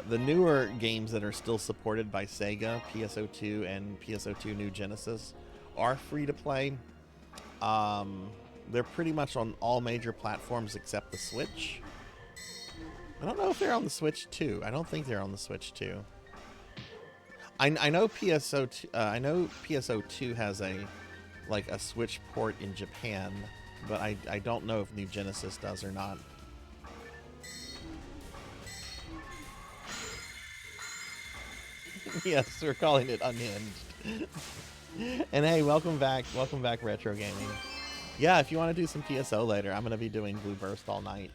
The newer games that are still supported by Sega, PSO2 and PSO2 New Genesis, are free to play. They're pretty much on all major platforms except the Switch. I don't know if they're on the Switch 2. I don't think they're on the Switch 2. I know PSO2. I know PSO2 has a Switch port in Japan, but I don't know if New Genesis does or not. Yes, we're calling it Unhinged. And hey, welcome back, Retro Gaming. Yeah, if you want to do some PSO later, I'm gonna be doing Blue Burst all night.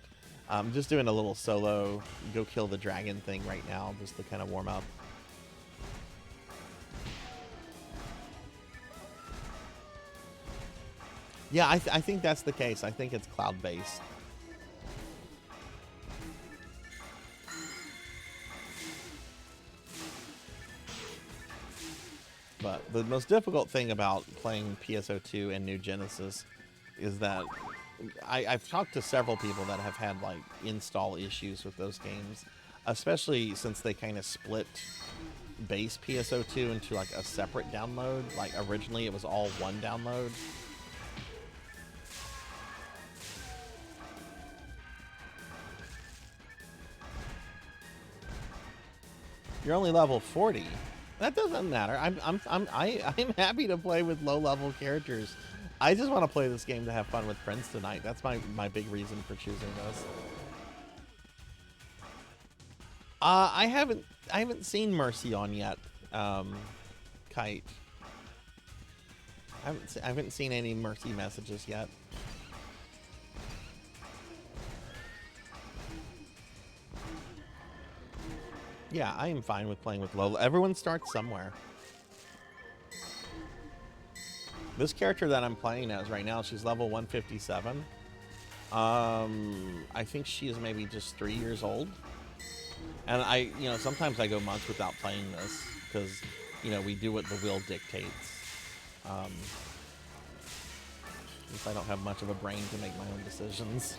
I'm just doing a little solo go kill the dragon thing right now, just to kind of warm up. Yeah, I think that's the case. I think it's cloud-based. But the most difficult thing about playing PSO2 and New Genesis is that I've talked to several people that have had like install issues with those games, especially since they kind of split base PSO2 into like a separate download. Like originally it was all one download. You're only level 40. That doesn't matter. I'm happy to play with low-level characters. I just want to play this game to have fun with friends tonight. That's my big reason for choosing this. I haven't seen Mercy on yet, Kite. I haven't seen any Mercy messages yet. Yeah, I am fine with playing with low. Everyone starts somewhere. This character that I'm playing as right now, she's level 157. I think she is maybe just 3 years old. And sometimes I go months without playing this because, we do what the will dictates. Since I don't have much of a brain to make my own decisions.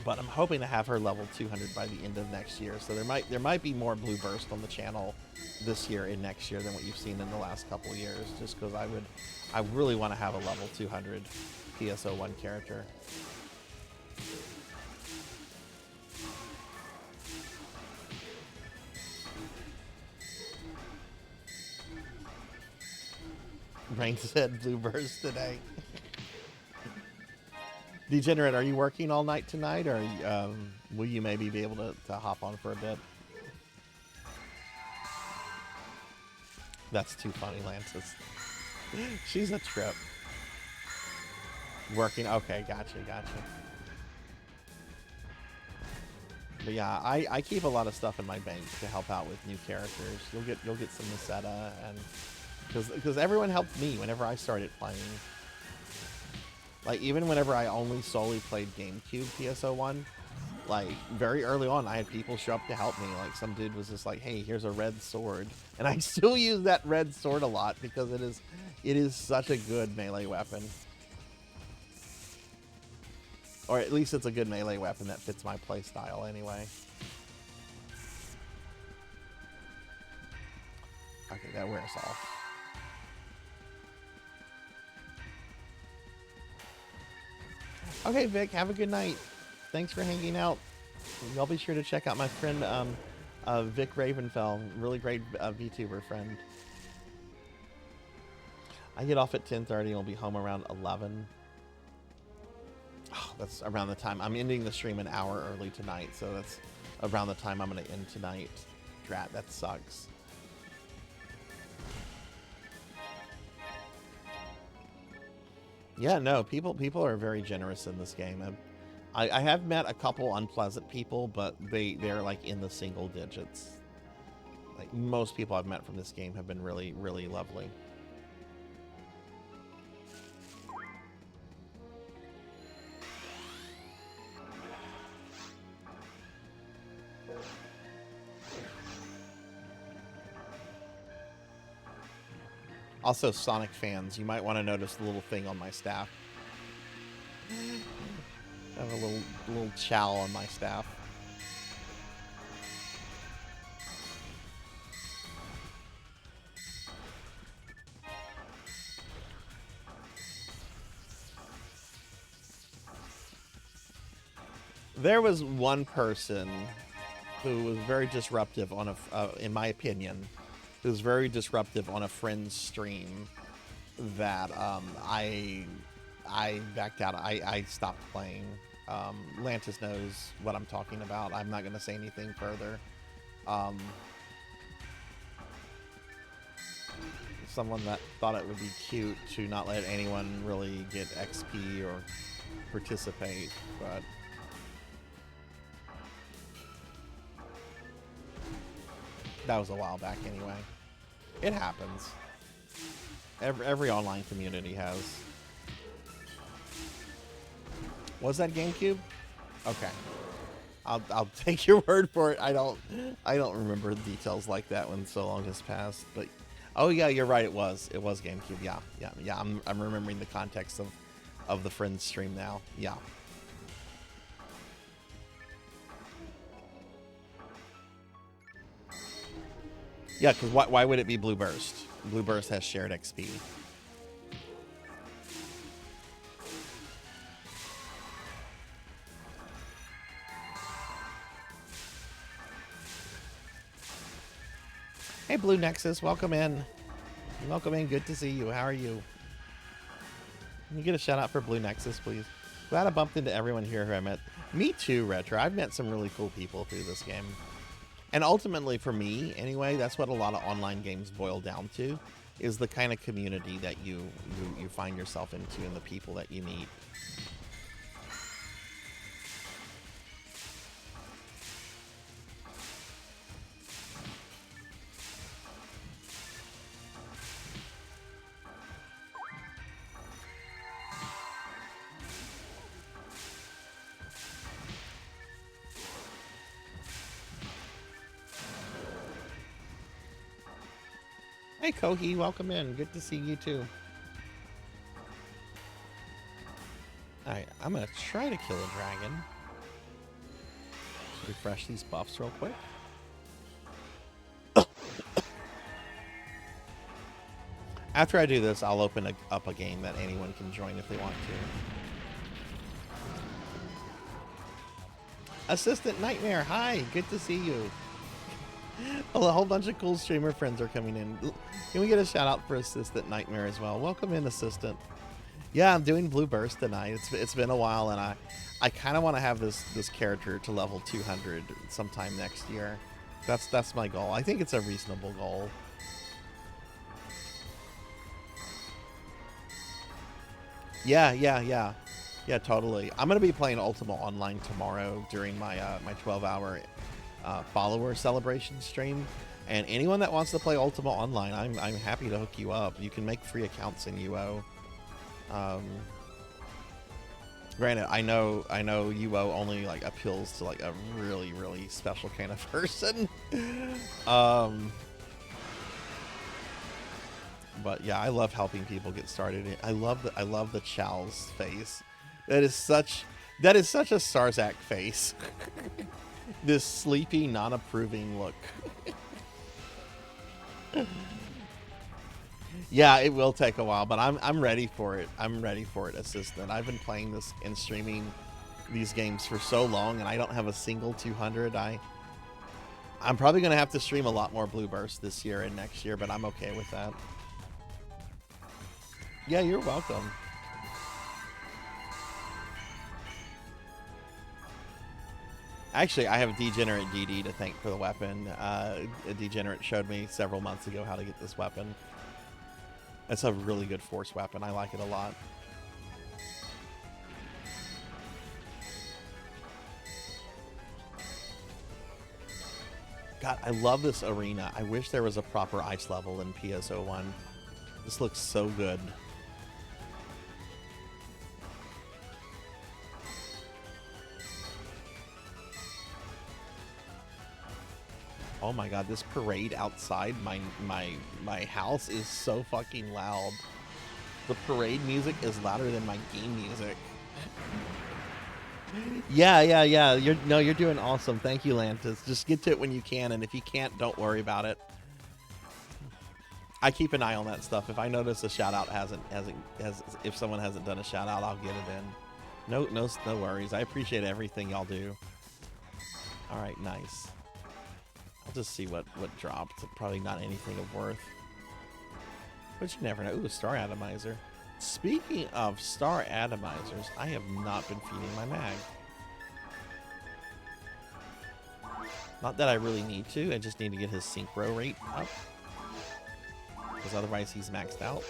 But I'm hoping to have her level 200 by the end of next year. So there might be more Blue Burst on the channel this year and next year than what you've seen in the last couple of years. Just because I really want to have a level 200 PSO1 character. Brain said Blue Burst today. Degenerate, are you working all night tonight, or will you maybe be able to hop on for a bit? That's too funny, Lantis. She's a trip. Working, okay, gotcha. But yeah, I keep a lot of stuff in my bank to help out with new characters. You'll get some Niseta, and because everyone helped me whenever I started playing. Like, even whenever I only solely played GameCube PSO1, like, very early on, I had people show up to help me. Like, some dude was just like, hey, here's a red sword. And I still use that red sword a lot because it is such a good melee weapon. Or at least it's a good melee weapon that fits my playstyle anyway. Okay, that wears off. Okay, Vic, have a good night. Thanks for hanging out. Y'all be sure to check out my friend Vic Ravenfell, really great VTuber friend. I get off at 10:30 and we'll be home around 11. Oh, that's around the time. I'm ending the stream an hour early tonight, so that's around the time I'm going to end tonight. Drat, that sucks. Yeah, no, people are very generous in this game. I have met a couple unpleasant people, but they're like in the single digits. Like most people I've met from this game have been really, really lovely. Also, Sonic fans, you might want to notice the little thing on my staff. I have a little chow on my staff. There was one person who was very disruptive on in my opinion, who was very disruptive on a friend's stream that I backed out. I stopped playing. Lantis knows what I'm talking about. I'm not going to say anything further. Someone that thought it would be cute to not let anyone really get XP or participate, but that was a while back anyway. It happens. Every online community has. Was that GameCube? Okay. I'll take your word for it. I don't remember details like that when so long has passed. But oh yeah, you're right. It was GameCube. Yeah. I'm remembering the context of the friend's stream now. Yeah. Yeah, because why would it be Blue Burst? Blue Burst has shared XP. Hey, Blue Nexus, welcome in. Welcome in. Good to see you. How are you? Can you get a shout out for Blue Nexus, please? Glad I bumped into everyone here who I met. Me too, Retro. I've met some really cool people through this game. And ultimately, for me, anyway, that's what a lot of online games boil down to, is the kind of community that you find yourself into and the people that you meet. Hey, Kohi, welcome in. Good to see you, too. Alright, I'm going to try to kill a dragon. Let's refresh these buffs real quick. After I do this, I'll open up a game that anyone can join if they want to. Assistant Nightmare, hi, good to see you. A whole bunch of cool streamer friends are coming in. Can we get a shout out for Assistant Nightmare as well? Welcome in, Assistant. Yeah, I'm doing Blue Burst tonight. It's been a while, and I kind of want to have this character to level 200 sometime next year. That's my goal. I think it's a reasonable goal. Yeah, totally. I'm gonna be playing Ultima Online tomorrow during my my 12-hour follower celebration stream, and anyone that wants to play Ultima Online, I'm happy to hook you up. You can make free accounts in UO. Granted, I know UO only like appeals to like a really special kind of person. But yeah, I love helping people get started. I love the Chow's face. That is such a Sarzac face. This sleepy, non-approving look. Yeah, it will take a while, but I'm ready for it. I'm ready for it, Assistant. I've been playing this and streaming these games for so long, and I don't have a single 200. I'm probably gonna have to stream a lot more Blue Burst this year and next year, but I'm okay with that. Yeah, you're welcome. Actually, I have Degenerate DD to thank for the weapon. A Degenerate showed me several months ago how to get this weapon. It's a really good force weapon. I like it a lot. God, I love this arena. I wish there was a proper ice level in PS01. This looks so good. Oh my God, this parade outside my house is so fucking loud. The parade music is louder than my game music. Yeah. You're doing awesome. Thank you, Lantis. Just get to it when you can, and if you can't, don't worry about it. I keep an eye on that stuff. If I notice a shout out if someone hasn't done a shout out, I'll get it in. No worries. I appreciate everything y'all do. All right, nice. I'll just see what dropped. Probably not anything of worth. But you never know. Ooh, Star Atomizer. Speaking of Star Atomizers, I have not been feeding my mag. Not that I really need to. I just need to get his synchro rate up. Because otherwise he's maxed out.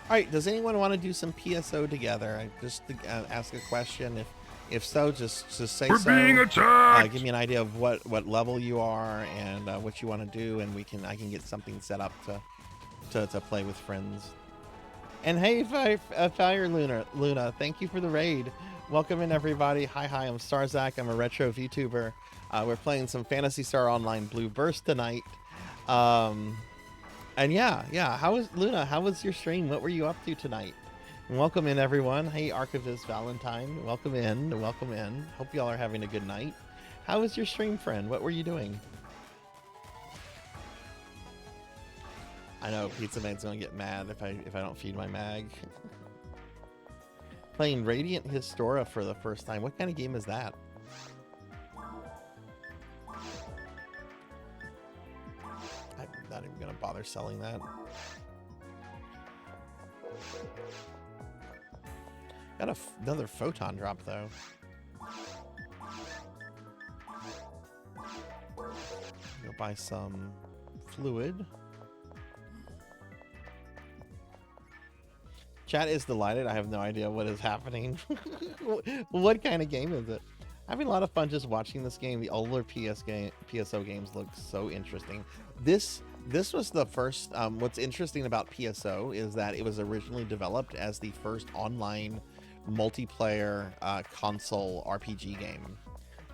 All right, does anyone want to do some PSO together? I just ask a question. If so, just say so. We're being attacked. Give me an idea of what level you are and what you want to do, and I can get something set up to play with friends. And hey, Fire Luna, thank you for the raid. Welcome in, everybody. Hi, I'm Sarzac. I'm a retro VTuber. We're playing some Phantasy Star Online Blue Burst tonight. And yeah, how was your stream? What were you up to tonight? And welcome in, everyone. Hey, Archivist Valentine, welcome in. Hope y'all are having a good night. How was your stream, friend? What were you doing? I know Pizza Man's gonna get mad if I don't feed my mag. Playing Radiant Historia for the first time. What kind of game is that? I'm not even gonna bother selling that. Got another photon drop though. Go buy some fluid. Chat is delighted. I have no idea what is happening. What kind of game is it? Having a lot of fun just watching this game. The older PSO games look so interesting. This was the first. What's interesting about PSO is that it was originally developed as the first online multiplayer console RPG game.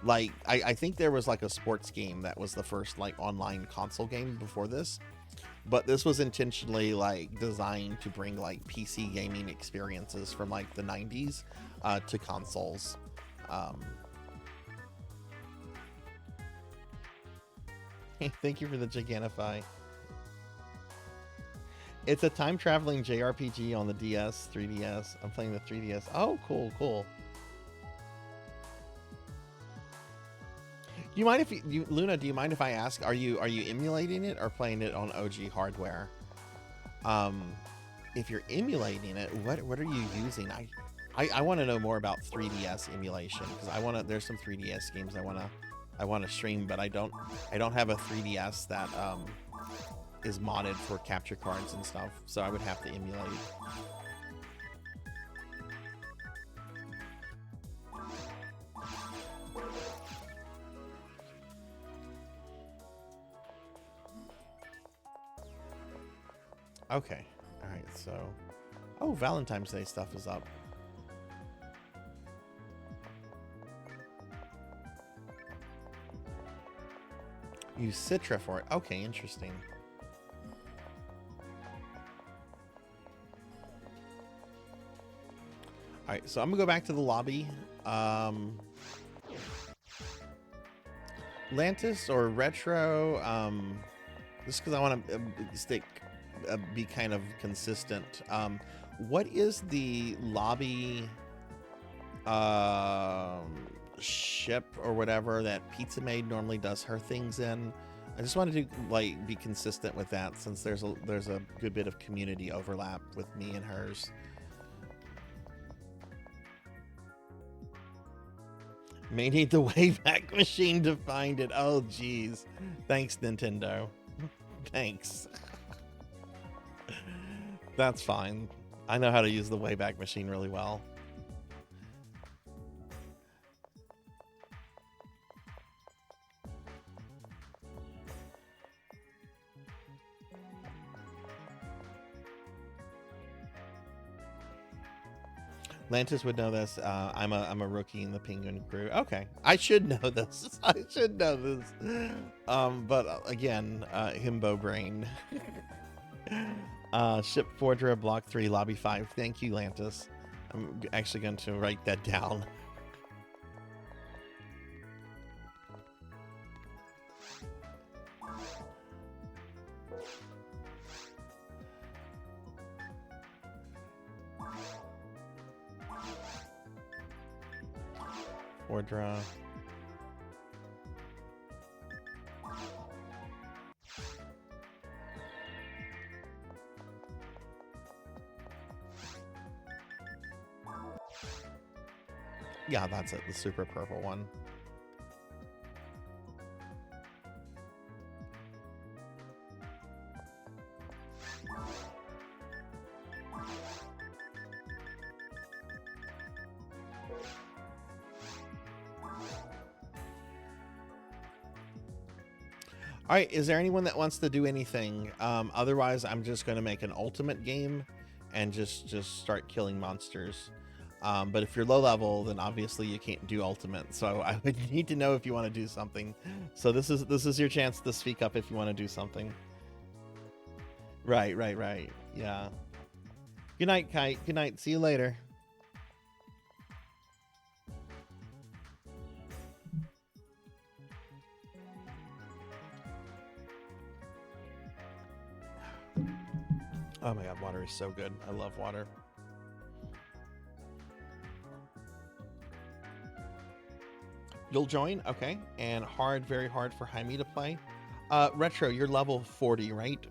Like I think there was like a sports game that was the first like online console game before this. But this was intentionally like designed to bring like PC gaming experiences from like the 90s to consoles. Thank you for the Gigantify. It's a time traveling JRPG on the DS, 3DS. I'm playing the 3DS. Oh, cool. Do you mind if Luna? Do you mind if I ask? Are you emulating it or playing it on OG hardware? If you're emulating it, what are you using? I want to know more about 3DS emulation because there's some 3DS games I want to stream, but I don't have a 3DS that is modded for capture cards and stuff, so I would have to emulate. Okay. All right. So, oh, Valentine's Day stuff is up. Use Citra for it. Okay, interesting. All right, so I'm gonna go back to the lobby. Lantis or Retro. Just because I want to be kind of consistent. What is the lobby ship or whatever that Pizza Maid normally does her things in? I just wanted to like be consistent with that since there's a good bit of community overlap with me and hers. May need the Wayback Machine to find it. Oh, geez. Thanks, Nintendo. Thanks. That's fine. I know how to use the Wayback Machine really well. Lantis would know this. I'm a rookie in the Penguin crew. Okay, I should know this. I should know this. But again, himbo brain. Ship Fordra, Block 3, Lobby 5. Thank you, Lantis. I'm actually going to write that down. Fordra. Yeah, that's it. The super purple one. All right, is there anyone that wants to do anything? Otherwise, I'm just going to make an ultimate game and just start killing monsters. But if you're low level, then obviously you can't do ultimate. So I would need to know if you want to do something. So this is your chance to speak up if you want to do something. Right. Yeah. Good night, Kite. Good night. See you later. Oh my god, water is so good. I love water. You'll join? Okay. And hard, very hard for Jaime to play. Retro, you're level 40, right?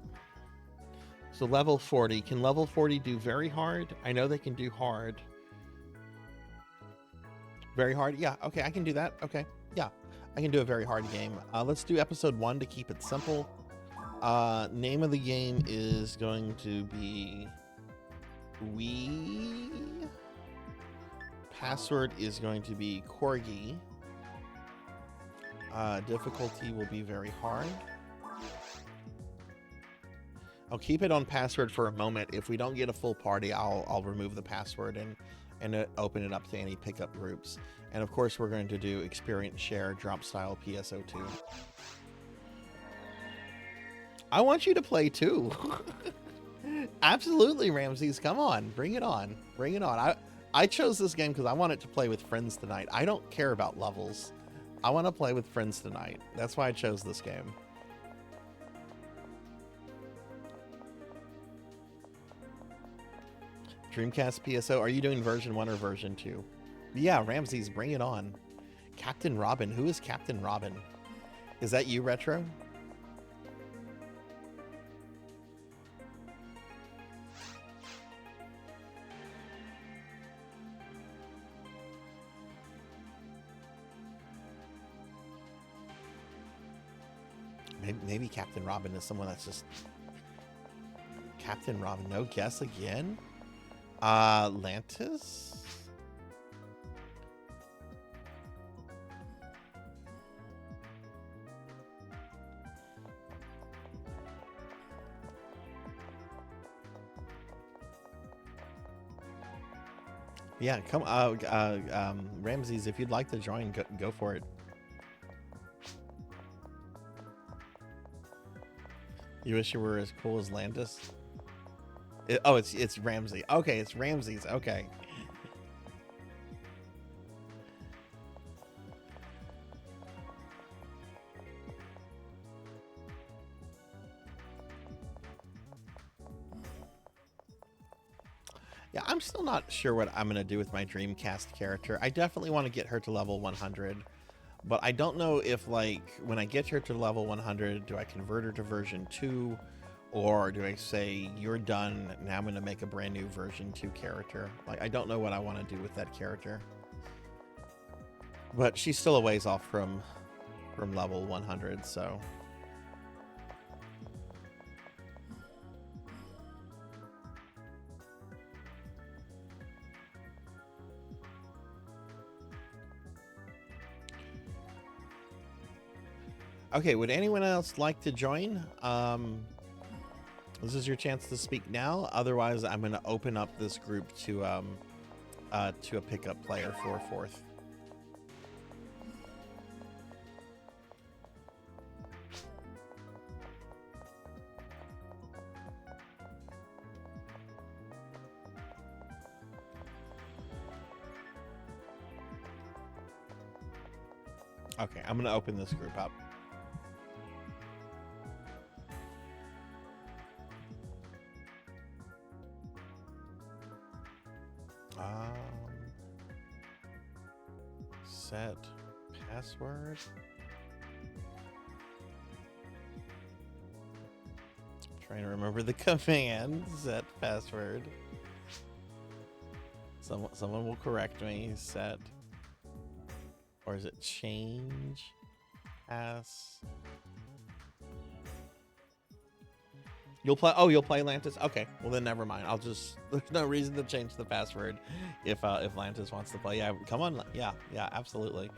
So level 40. Can level 40 do very hard? I know they can do hard. Very hard? Yeah, okay, I can do that. Okay, yeah. I can do a very hard game. Let's do episode 1 to keep it simple. Name of the game is going to be Wii. Password is going to be Corgi. Difficulty will be very hard. I'll keep it on password for a moment. If we don't get a full party, I'll remove the password and open it up to any pickup groups. And of course, we're going to do experience share drop style PSO2. I want you to play too. Absolutely, Ramses. Come on, bring it on. Bring it on. I chose this game because I want it to play with friends tonight. I don't care about levels. I want to play with friends tonight. That's why I chose this game. Dreamcast PSO, are you doing version 1 or version 2? Yeah, Ramses, bring it on. Captain Robin, who is Captain Robin? Is that you, Retro? Maybe Captain Robin is someone that's just... Captain Robin, no guess again? Lantis? Yeah, come Ramses, if you'd like to join, go for it. You wish you were as cool as Landis? Oh, it's Ramsey. Okay, it's Ramses. Okay. Yeah, I'm still not sure what I'm going to do with my Dreamcast character. I definitely want to get her to level 100. But I don't know if, like, when I get her to level 100, do I convert her to version 2? Or do I say, you're done, now I'm going to make a brand new version 2 character? Like, I don't know what I want to do with that character. But she's still a ways off from level 100, so... Okay, would anyone else like to join? This is your chance to speak now. Otherwise, I'm going to open up this group to a pickup player for 4th. Okay, I'm going to open this group up. Set password. Trying to remember the command. Set password. Someone will correct me. Set, or is it change pass? You'll play. Oh, you'll play Lantis. Okay, well then never mind. I'll just. There's no reason to change the password if Lantis wants to play. Yeah, come on. Yeah, absolutely.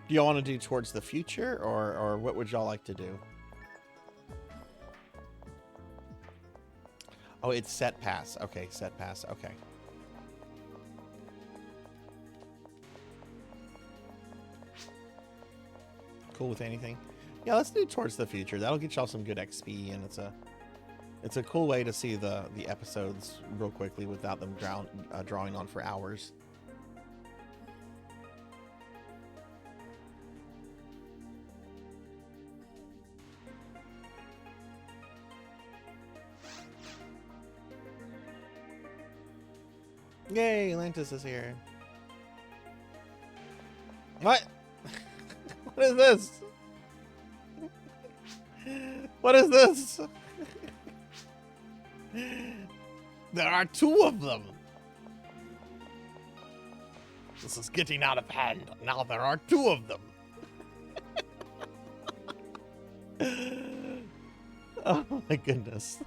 Do y'all want to do towards the future, or what would y'all like to do? Oh, it's set pass. Okay, set pass. Okay. Cool with anything? Yeah, let's do towards the future. That'll get y'all some good XP, and it's a cool way to see the episodes real quickly without them drawing on for hours. Yay, Lantis is here. What? What is this? What is this? There are 2 of them. This is getting out of hand. Now there are 2 of them. Oh my goodness.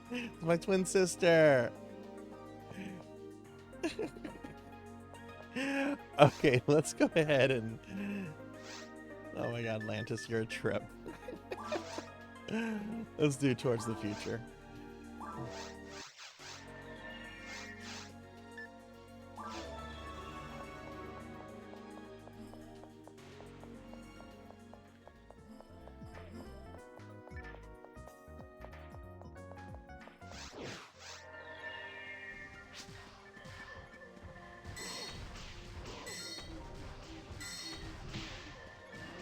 It's my twin sister. Okay, let's go ahead and... Oh my god, Lantis, you're a trip. Let's do towards the future.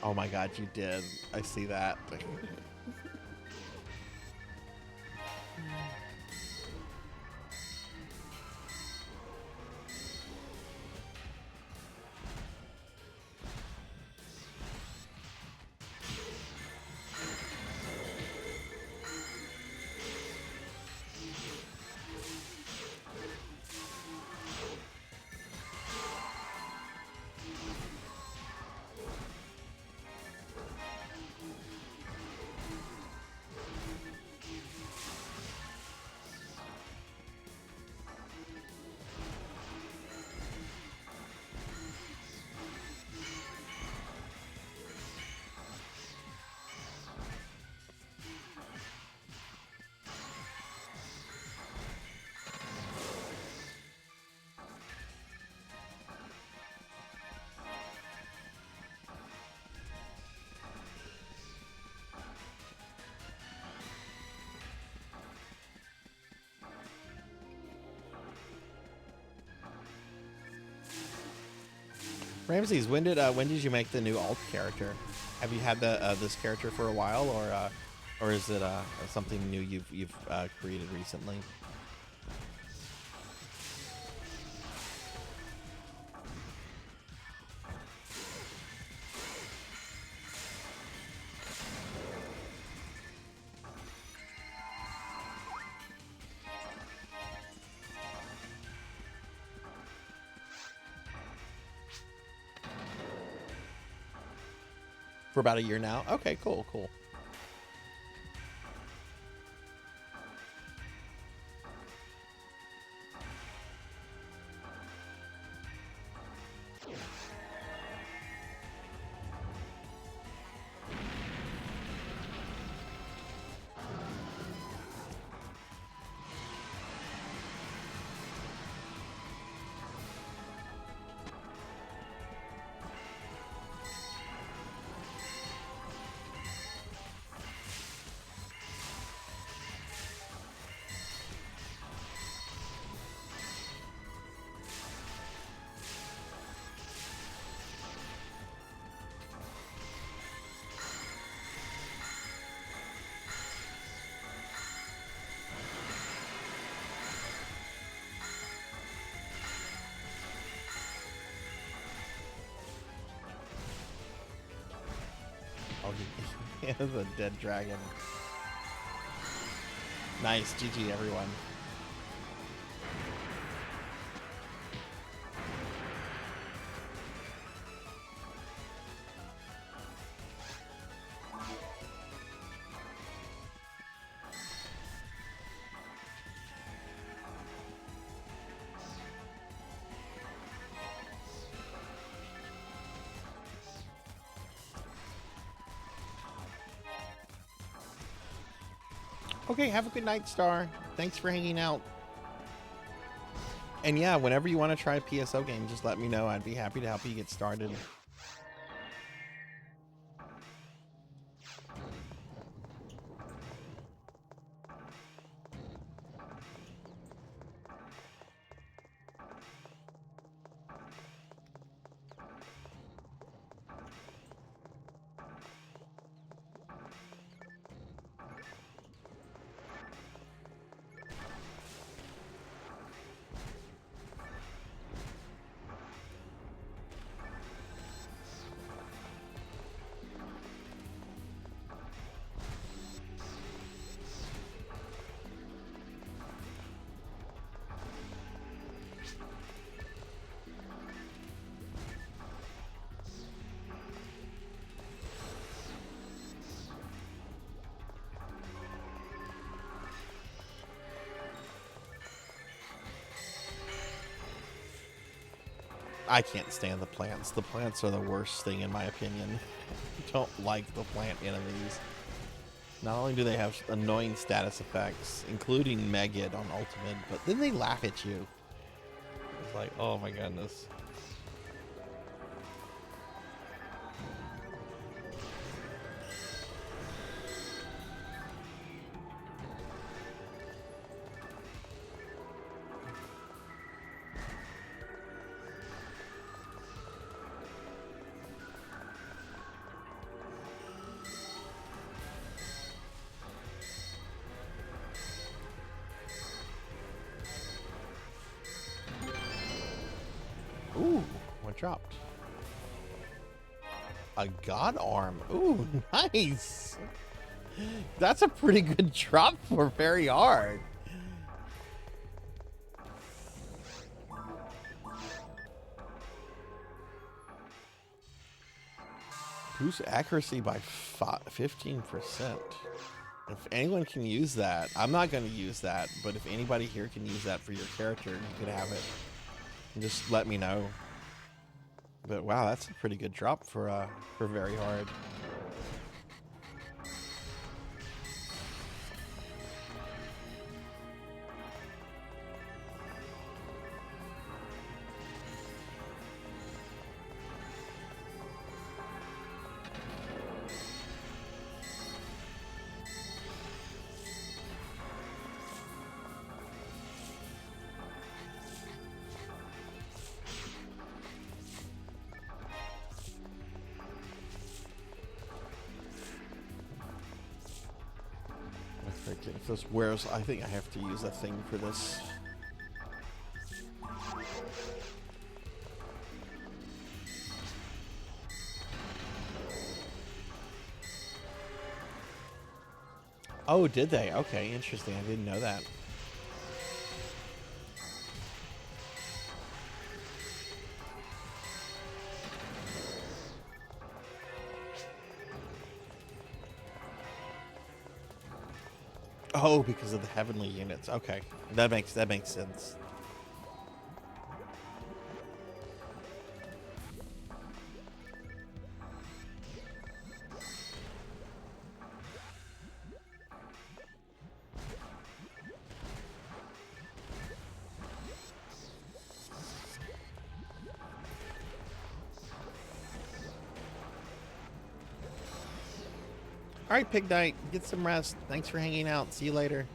Oh my god, you did. I see that. Ramses, when did you make the new alt character? Have you had this character for a while, or is it something new you've created recently? For about a year now. Okay, cool. Oh, he is a dead dragon. Nice, GG everyone. Okay, have a good night, Star. Thanks for hanging out. And yeah, whenever you want to try a PSO game, just let me know. I'd be happy to help you get started. I can't stand the plants. The plants are the worst thing in my opinion. I don't like the plant enemies. Not only do they have annoying status effects, including Megid on Ultimate, but then they laugh at you. It's like, oh my goodness. Ooh, what dropped? A god arm. Ooh, nice. That's a pretty good drop for very hard. Boost accuracy by 15%. If anyone can use that, I'm not going to use that, but if anybody here can use that for your character, you could have it. And just let me know. But wow, that's a pretty good drop for very hard. if this wears, I think I have to use a thing for this. Oh, did they? Okay, interesting. I didn't know that. Oh, because of the heavenly units. Okay, that makes sense. All right, Pig Knight, get some rest. Thanks for hanging out. See you later.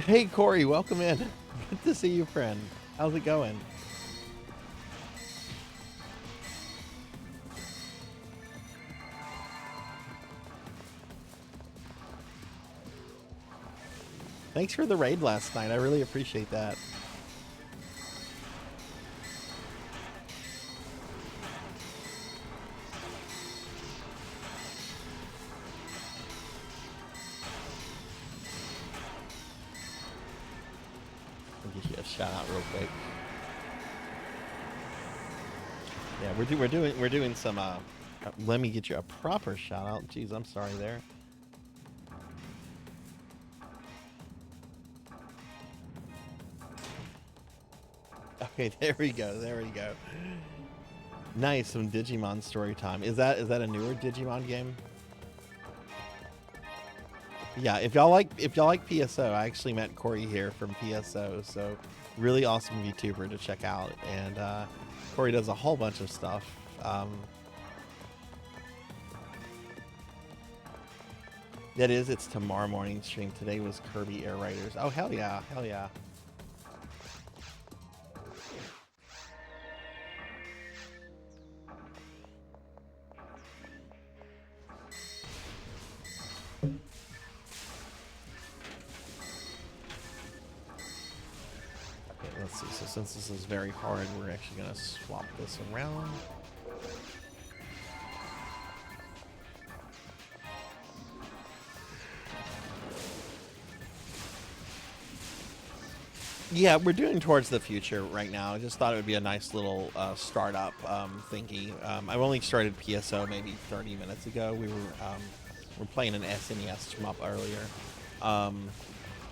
Hey, Corey, welcome in. Good to see you, friend. How's it going? Thanks for the raid last night. I really appreciate that. I'll give you a shout out real quick. Yeah, we're doing some. Let me get you a proper shout out. Jeez, I'm sorry there. Okay, there we go. There we go. Nice, some Digimon story time. Is that a newer Digimon game? Yeah, if y'all like PSO, I actually met Corey here from PSO, so really awesome VTuber to check out. And Corey does a whole bunch of stuff. It's tomorrow morning stream. Today was Kirby Air Raiders. Oh, hell yeah, hell yeah. Let's see, so since this is very hard, we're actually going to swap this around. Yeah, we're doing towards the future right now. I just thought it would be a nice little startup thingy. I've only started PSO maybe 30 minutes ago. We're playing an SNES shmup earlier.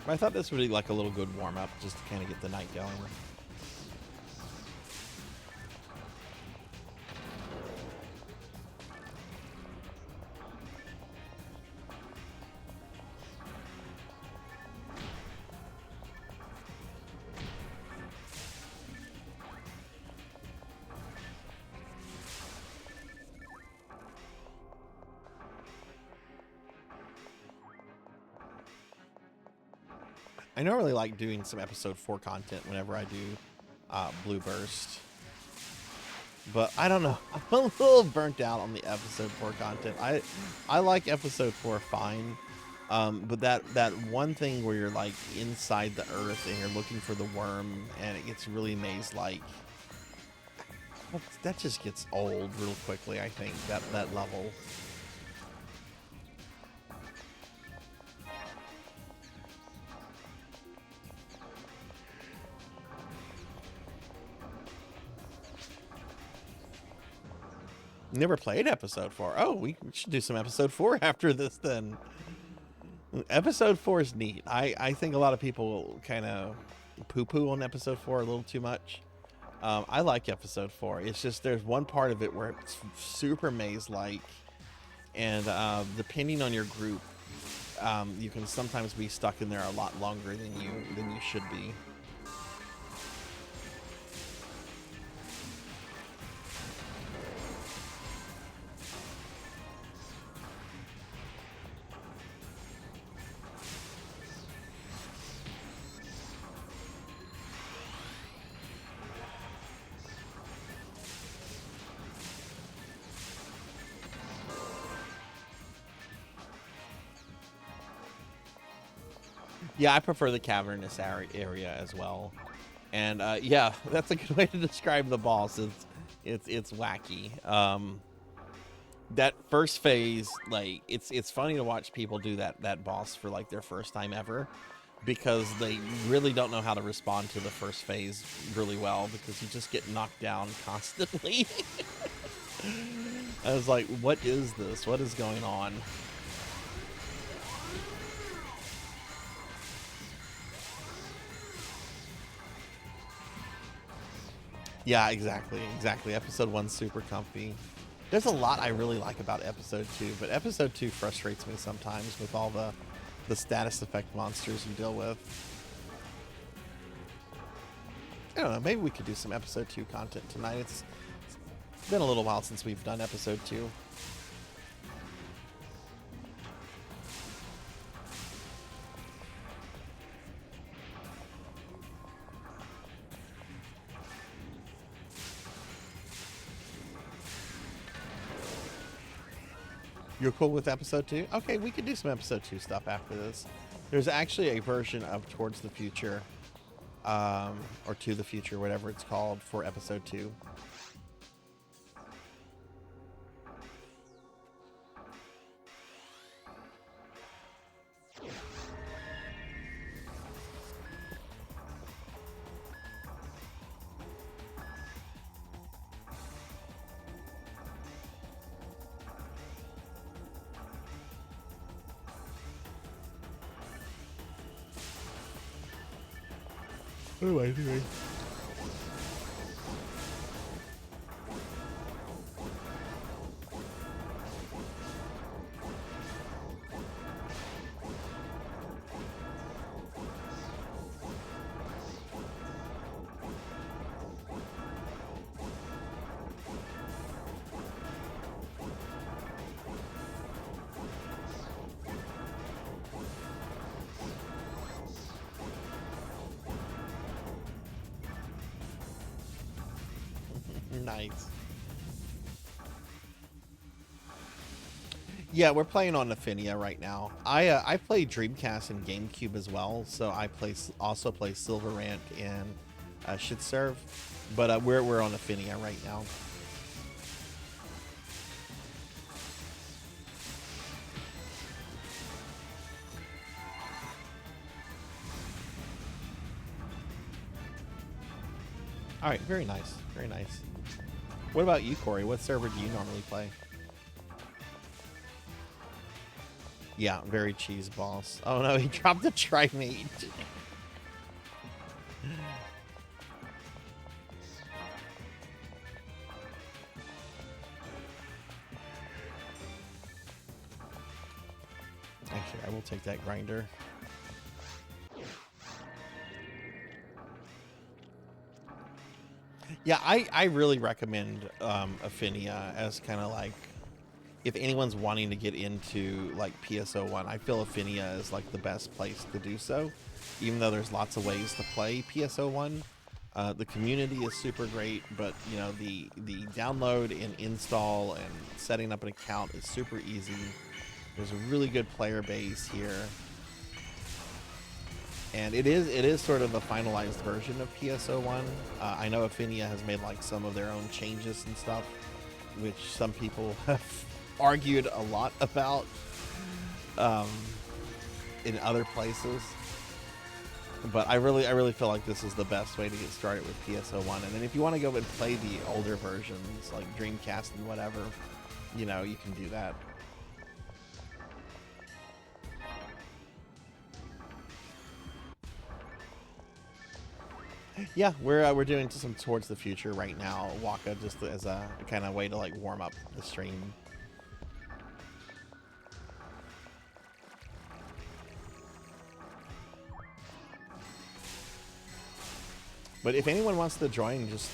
But I thought this would be like a little good warm-up just to kind of get the night going. I normally like doing some episode 4 content whenever I do Blue Burst. But I don't know. I'm a little burnt out on the episode 4 content. I like episode 4 fine. But that one thing where you're like inside the earth and you're looking for the worm and it gets really maze-like, that just gets old real quickly, I think, that level. Never played episode 4. Oh, we should do some episode 4 after this then. Episode 4 is neat. I think a lot of people kind of poo-poo on episode 4 a little too much. I like episode 4. It's just there's one part of it where it's super maze-like, and depending on your group, you can sometimes be stuck in there a lot longer than you should be. Yeah, I prefer the cavernous area as well. And yeah, that's a good way to describe the boss. It's wacky. That first phase, like it's funny to watch people do that boss for like their first time ever, because they really don't know how to respond to the first phase really well, because you just get knocked down constantly. I was like, what is this? What is going on? Yeah, exactly. Episode 1's super comfy. There's a lot I really like about episode 2, but episode 2 frustrates me sometimes with all the status effect monsters you deal with. I don't know, maybe we could do some episode 2 content tonight. It's been a little while since we've done episode 2. You're cool with episode 2? Okay, we could do some episode 2 stuff after this. There's actually a version of Towards the Future, or To the Future, whatever it's called, for episode 2. What am I doing? Nice. Yeah, we're playing on Affinia right now. I play Dreamcast and GameCube as well, so I also play Silver Rant and Should Serve, but we're on Affinia right now. All right, very nice, very nice. What about you, Corey? What server do you normally play? Yeah, very cheese boss. Oh no, he dropped the Trimate. Actually, I will take that grinder. Yeah, I really recommend Affinia as kind of like if anyone's wanting to get into like PSO1, I feel Affinia is like the best place to do so. Even though there's lots of ways to play PSO1, the community is super great, but you know the download and install and setting up an account is super easy. There's a really good player base here, and it is sort of a finalized version of PSO1. I know Affinia has made like some of their own changes and stuff, which some people have argued a lot about in other places. But I really feel like this is the best way to get started with PSO1. And then if you want to go and play the older versions, like Dreamcast and whatever, you know, you can do that. Yeah, we're doing some Towards the Future right now, Waka, just as a kind of way to like warm up the stream. But if anyone wants to join, just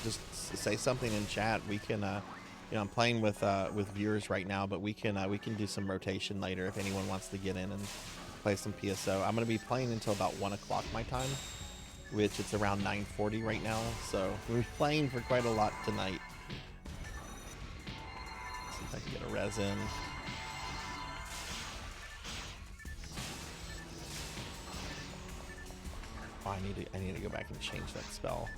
say something in chat. We can, you know, I'm playing with viewers right now, but we can do some rotation later if anyone wants to get in and play some PSO. I'm gonna be playing until about 1 o'clock my time, which it's around 9:40 right now. So we're playing for quite a lot tonight. Let's see if I can get a res in. Oh, I need to go back and change that spell.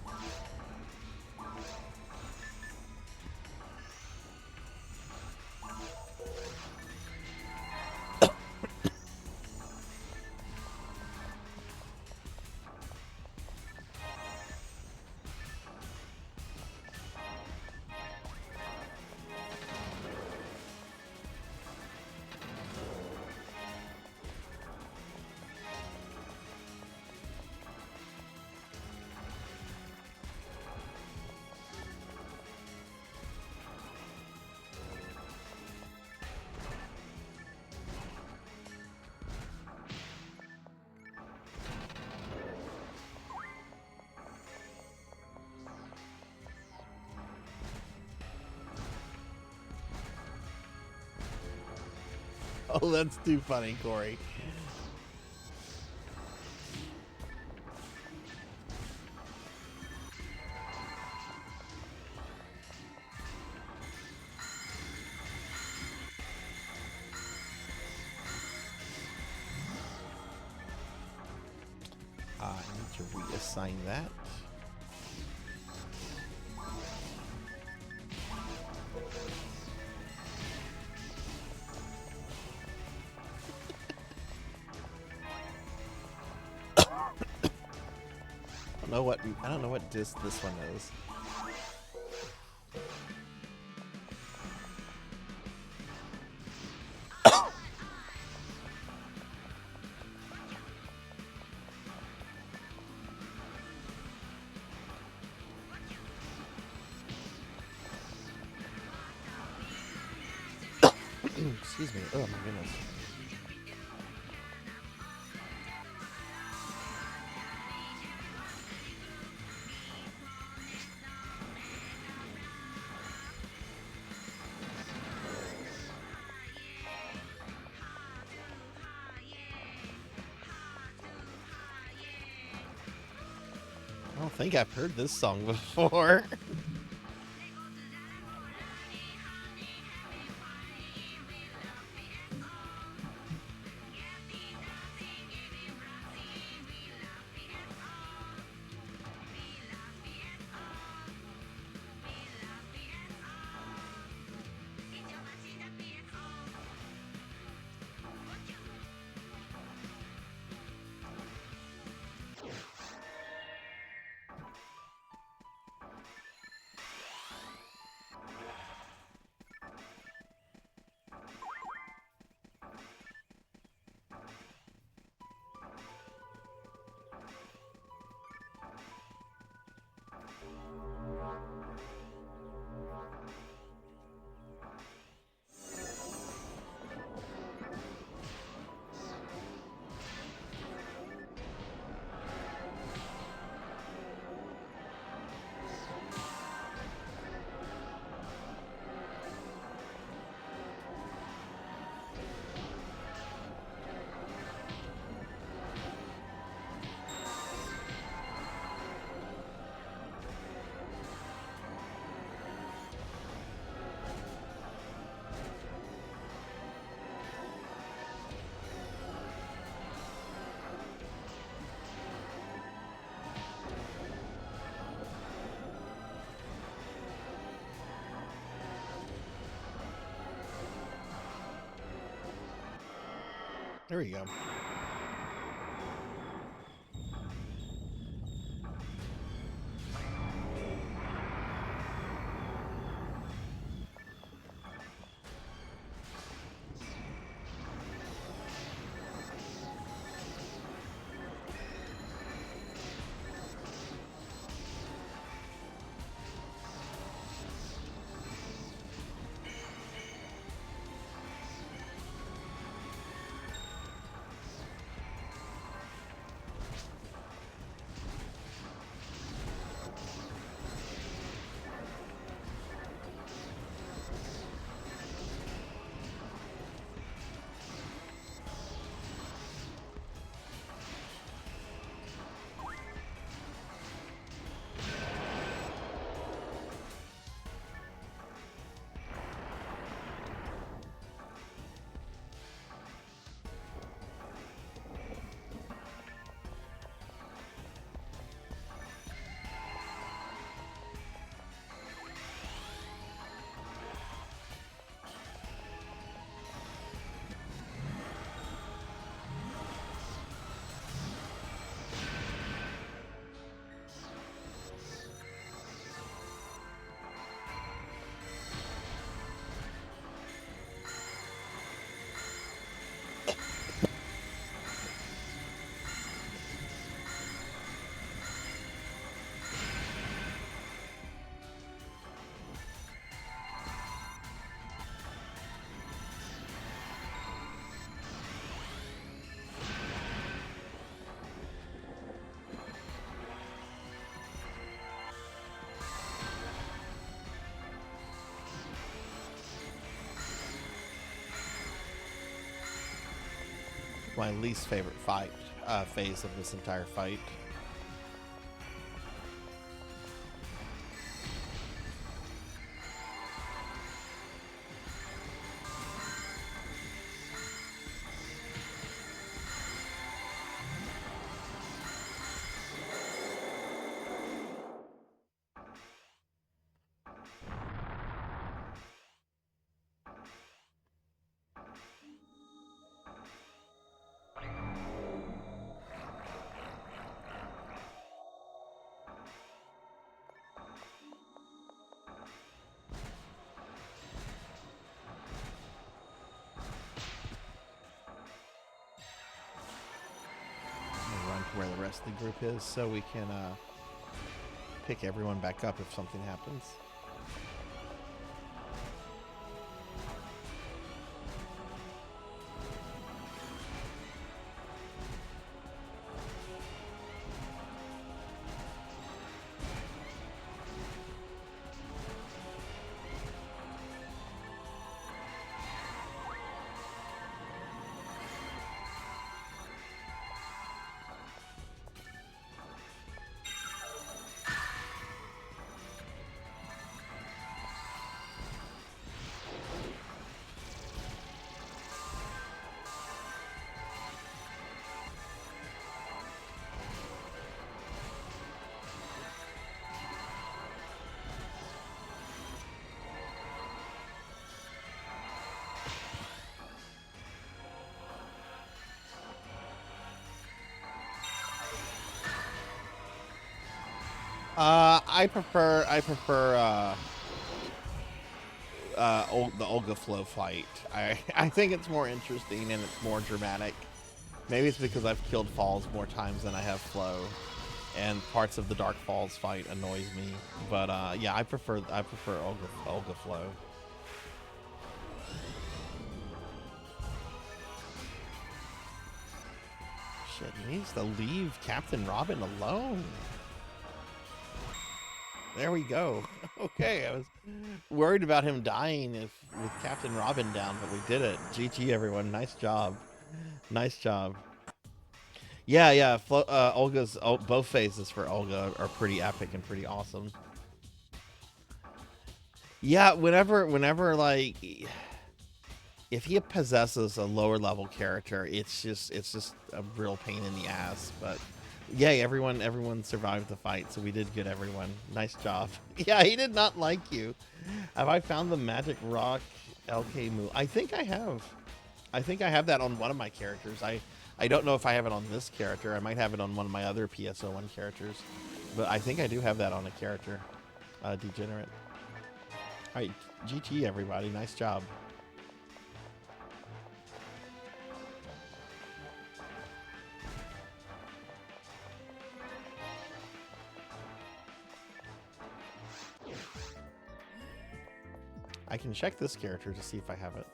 Oh, that's too funny, Corey. I need to reassign that. I don't know what disc this one is. Excuse me. Oh my goodness. I don't think I've heard this song before. There we go. My least favorite fight phase of this entire fight. Where the rest of the group is, so we can pick everyone back up if something happens. I prefer the Olga Flow fight. I think it's more interesting and it's more dramatic. Maybe it's because I've killed Falls more times than I have Flow, and parts of the Dark Falls fight annoys me. But yeah, I prefer Olga Flow. Shit, he needs to leave Captain Robin alone. There we go. Okay, I was worried about him dying with Captain Robin down, but we did it. GG, everyone. Nice job. Nice job. Yeah. Olga's both phases for Olga are pretty epic and pretty awesome. Yeah, whenever like, if he possesses a lower level character, it's just a real pain in the ass. But yay, everyone survived the fight, so we did get everyone. Nice job. Yeah, he did not like you. Have I found the magic rock LK move? I think I have. I think I have that on one of my characters. I don't know if I have it on this character. I might have it on one of my other PSO1 characters. But I think I do have that on a character. Degenerate. Alright, GT everybody. Nice job. I can check this character to see if I have it.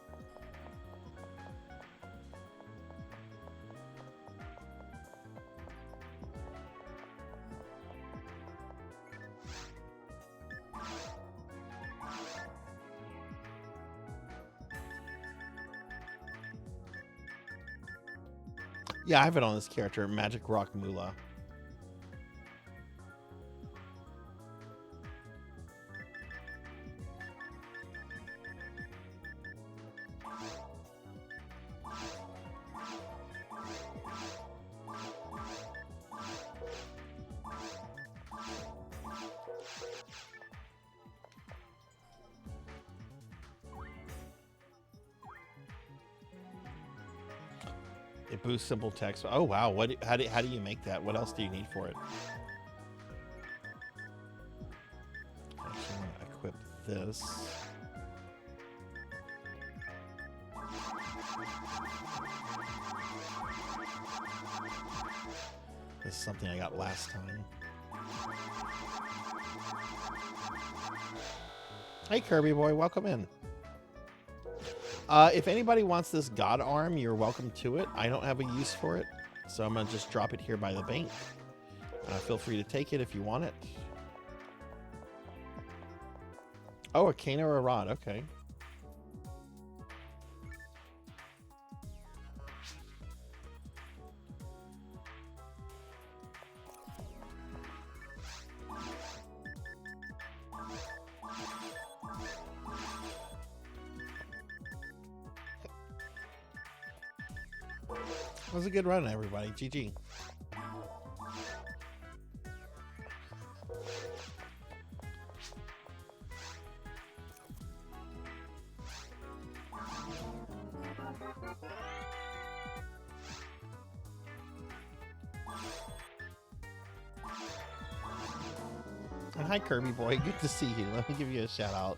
Yeah, I have it on this character, Magic Rock Moolah. It boosts simple text. Oh wow! How do you make that? What else do you need for it? Actually, I'm gonna equip this. This is something I got last time. Hey Kirby boy, welcome in. If anybody wants this God Arm, you're welcome to it. I don't have a use for it, so I'm going to just drop it here by the bank. Feel free to take it if you want it. Oh, a cane or a rod. Okay. That was a good run, everybody. GG. And hi, Kirby boy. Good to see you. Let me give you a shout out.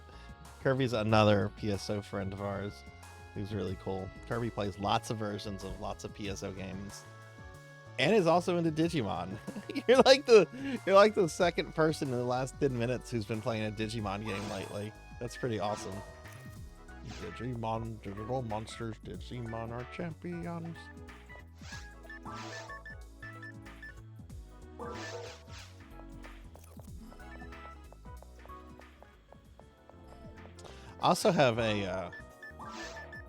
Kirby's another PSO friend of ours. Who's really cool. Kirby plays lots of versions of lots of PSO games, and is also into Digimon. you're like the second person in the last 10 minutes who's been playing a Digimon game lately. That's pretty awesome. Digimon, digital monsters, Digimon are champions. I also have a.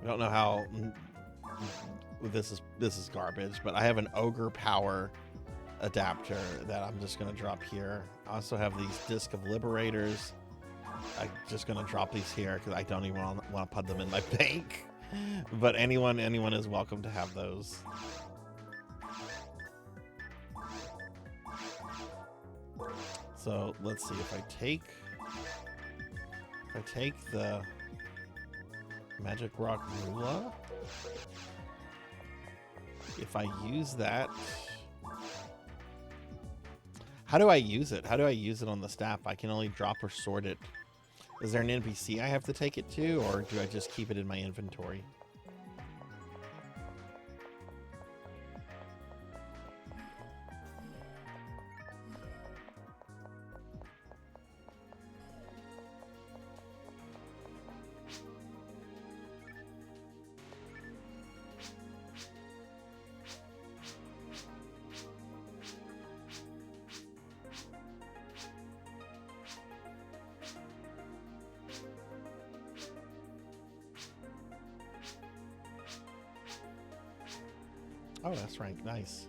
I don't know how this is garbage, but I have an Ogre Power adapter that I'm just gonna drop here. I also have these Disc of Liberators. I'm just gonna drop these here because I don't even want to put them in my bank. But anyone is welcome to have those. So let's see if I take the Magic Rock Moolah. If I use that, how do I use it? How do I use it on the staff? I can only drop or sort it. Is there an NPC I have to take it to, or do I just keep it in my inventory? Oh, that's right. Nice.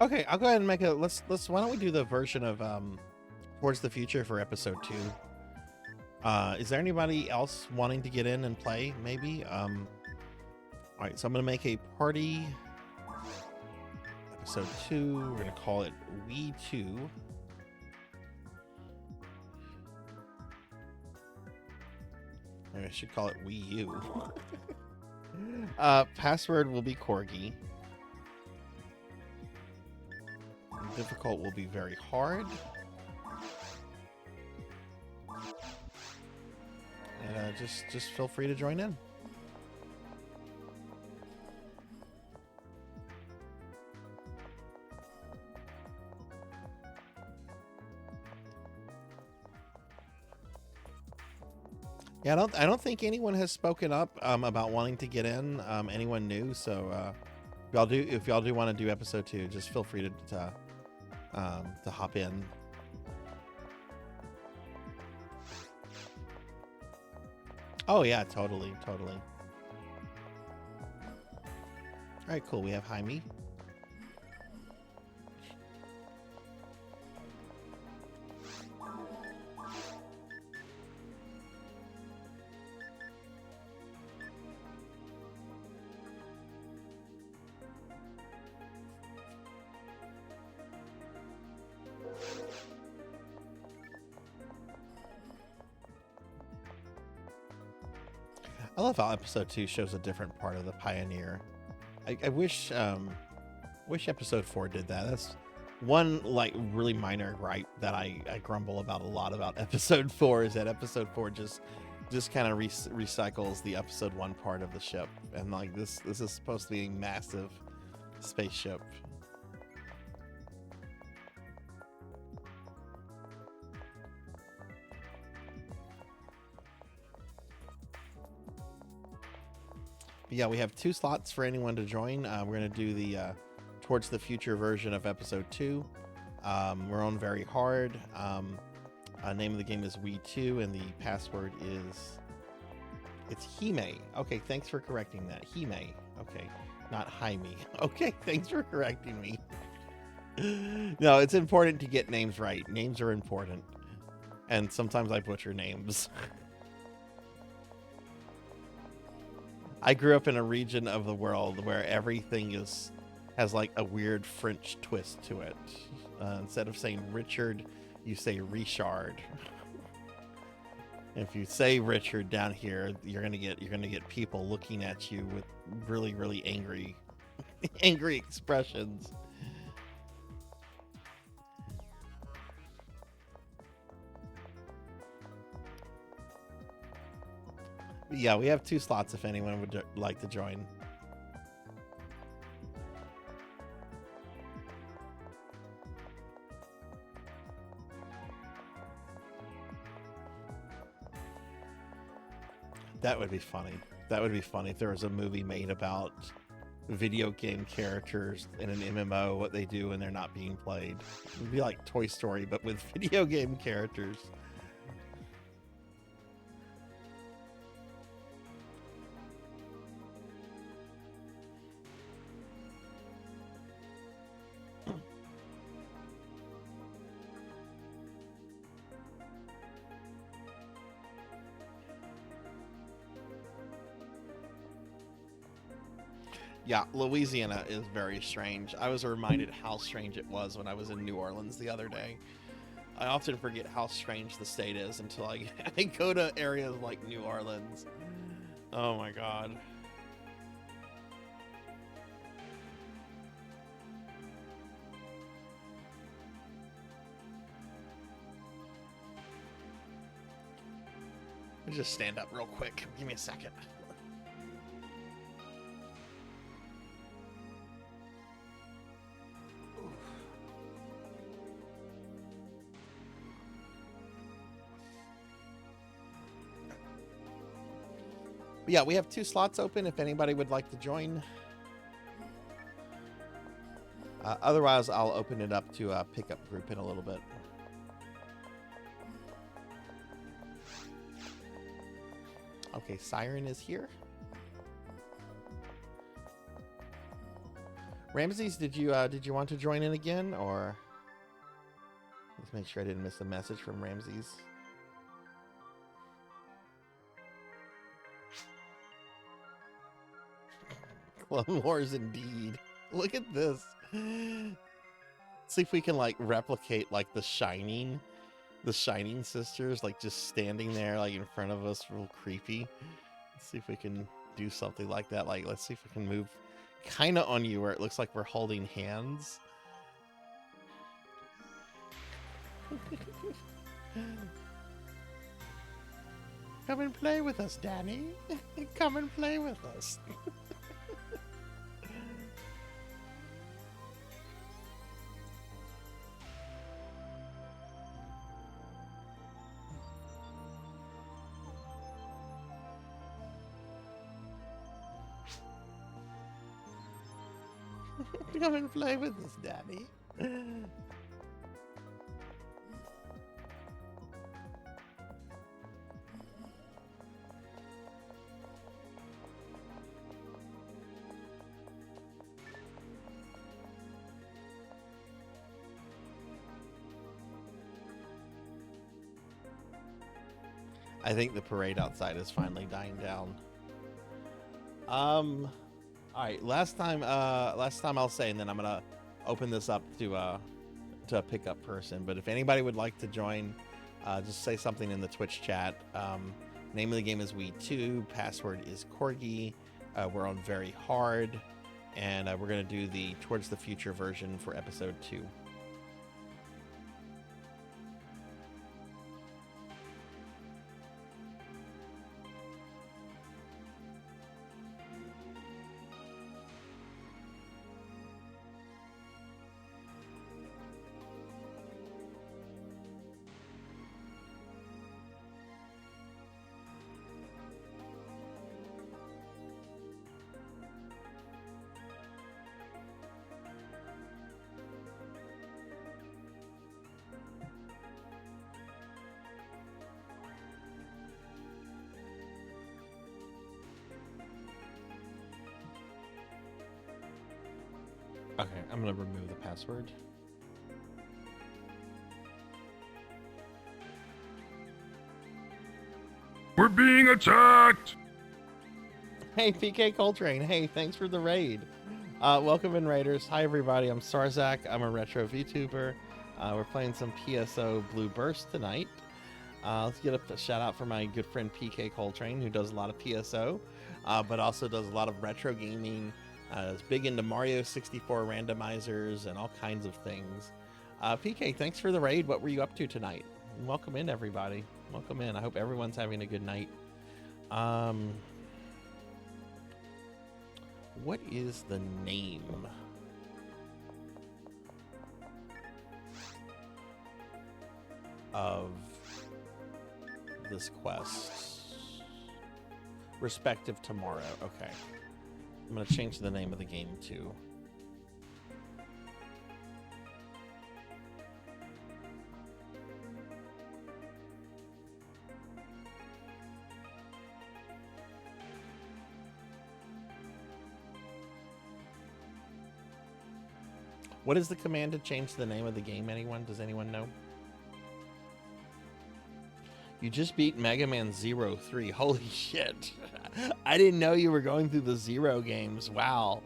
Okay, I'll go ahead and make a let's why don't we do the version of Towards the Future for episode 2. Is there anybody else wanting to get in and play? Maybe. All right, so I'm gonna make a party. Episode 2. We're gonna call it We 2. Maybe I should call it Wii U. Password will be Corgi. Difficult will be very hard. And just feel free to join in. Yeah, I don't think anyone has spoken up about wanting to get in. Anyone new? So if y'all do want to do episode 2, just feel free to hop in. Oh yeah, totally. All right, cool. We have Jaime. I love how episode 2 shows a different part of the Pioneer. I wish episode 4 did that. That's one like really minor gripe that I grumble about a lot about episode 4 is that episode 4 just kind of recycles the episode 1 part of the ship, and like this is supposed to be a massive spaceship. Yeah, we have 2 slots for anyone to join. We're going to do the Towards the Future version of episode 2. We're on very hard. Name of the game is We 2, and the password is Hime. Okay, thanks for correcting that. Hime. Okay, not Jaime. Okay, thanks for correcting me. No, it's important to get names right. Names are important, and sometimes I butcher names. I grew up in a region of the world where everything has like a weird French twist to it. Instead of saying Richard, you say Richard. If you say Richard down here, you're gonna get people looking at you with really, really angry expressions. Yeah, we have 2 slots if anyone would like to join. That would be funny. That would be funny if there was a movie made about video game characters in an MMO, what they do when they're not being played. It would be like Toy Story, but with video game characters. Yeah, Louisiana is very strange. I was reminded how strange it was when I was in New Orleans the other day. I often forget how strange the state is until I go to areas like New Orleans. Oh my god. Let me just stand up real quick. Give me a second. But yeah, we have 2 slots open if anybody would like to join. Otherwise, I'll open it up to a pickup group in a little bit. Okay, Siren is here. Ramses, did you want to join in again, or let's make sure I didn't miss a message from Ramses. Clone Wars indeed. Look at this. See if we can like replicate like the Shining sisters, like just standing there like in front of us, real creepy. Let's see if we can do something like that. Like, let's see if we can move kind of on you where it looks like we're holding hands. Come and play with us, Danny. Come and play with us. Come and play with us, Danny. I think the parade outside is finally dying down. All right, last time I'll say, and then I'm gonna open this up to a pickup person. But if anybody would like to join, just say something in the Twitch chat. Name of the game is We2. Password is Corgi. We're on very hard, and we're gonna do the Towards the Future version for episode 2. Okay, I'm gonna remove the password. We're being attacked! Hey, PK Coltrane. Hey, thanks for the raid. Welcome in, Raiders. Hi, everybody. I'm Sarzac. I'm a retro VTuber. We're playing some PSO Blue Burst tonight. Let's get a shout out for my good friend PK Coltrane, who does a lot of PSO, but also does a lot of retro gaming. Is big into Mario 64 randomizers and all kinds of things. PK, thanks for the raid. What were you up to tonight? Welcome in, everybody. Welcome in. I hope everyone's having a good night. What is the name of this quest? Respective tomorrow. Okay. I'm going to change the name of the game too. What is the command to change the name of the game, anyone? Does anyone know? You just beat Mega Man 03. Holy shit. I didn't know you were going through the Zero games. Wow.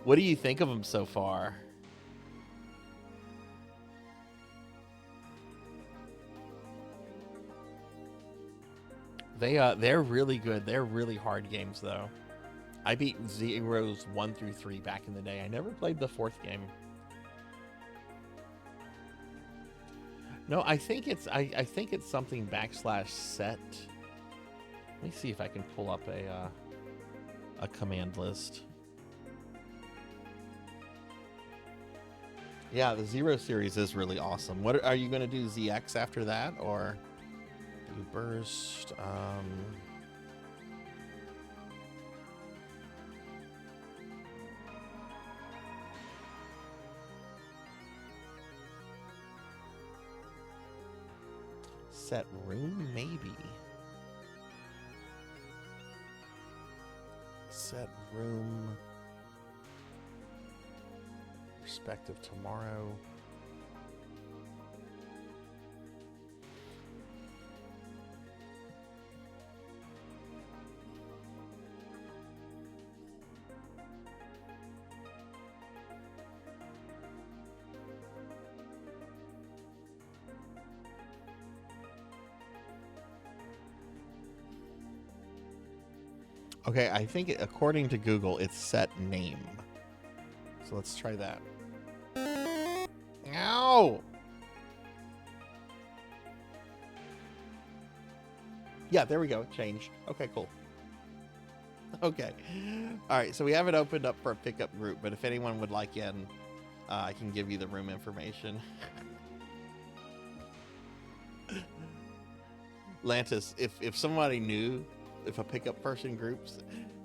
What do you think of them so far? They're really good. They're really hard games, though. I beat Zeros 1 through 3 back in the day. I never played the 4th game. No, I think it's something /set. Let me see if I can pull up a command list. Yeah, the Zero series is really awesome. What are you going to do? ZX after that, or Blue Burst? Set room, maybe. Set room. Perspective tomorrow. Okay, I think according to Google, it's set name. So let's try that. Ow! Yeah, there we go. Changed. Okay, cool. Okay. All right, so we have it opened up for a pickup group, but if anyone would like in, I can give you the room information. Lantis, if somebody knew if a pickup person groups,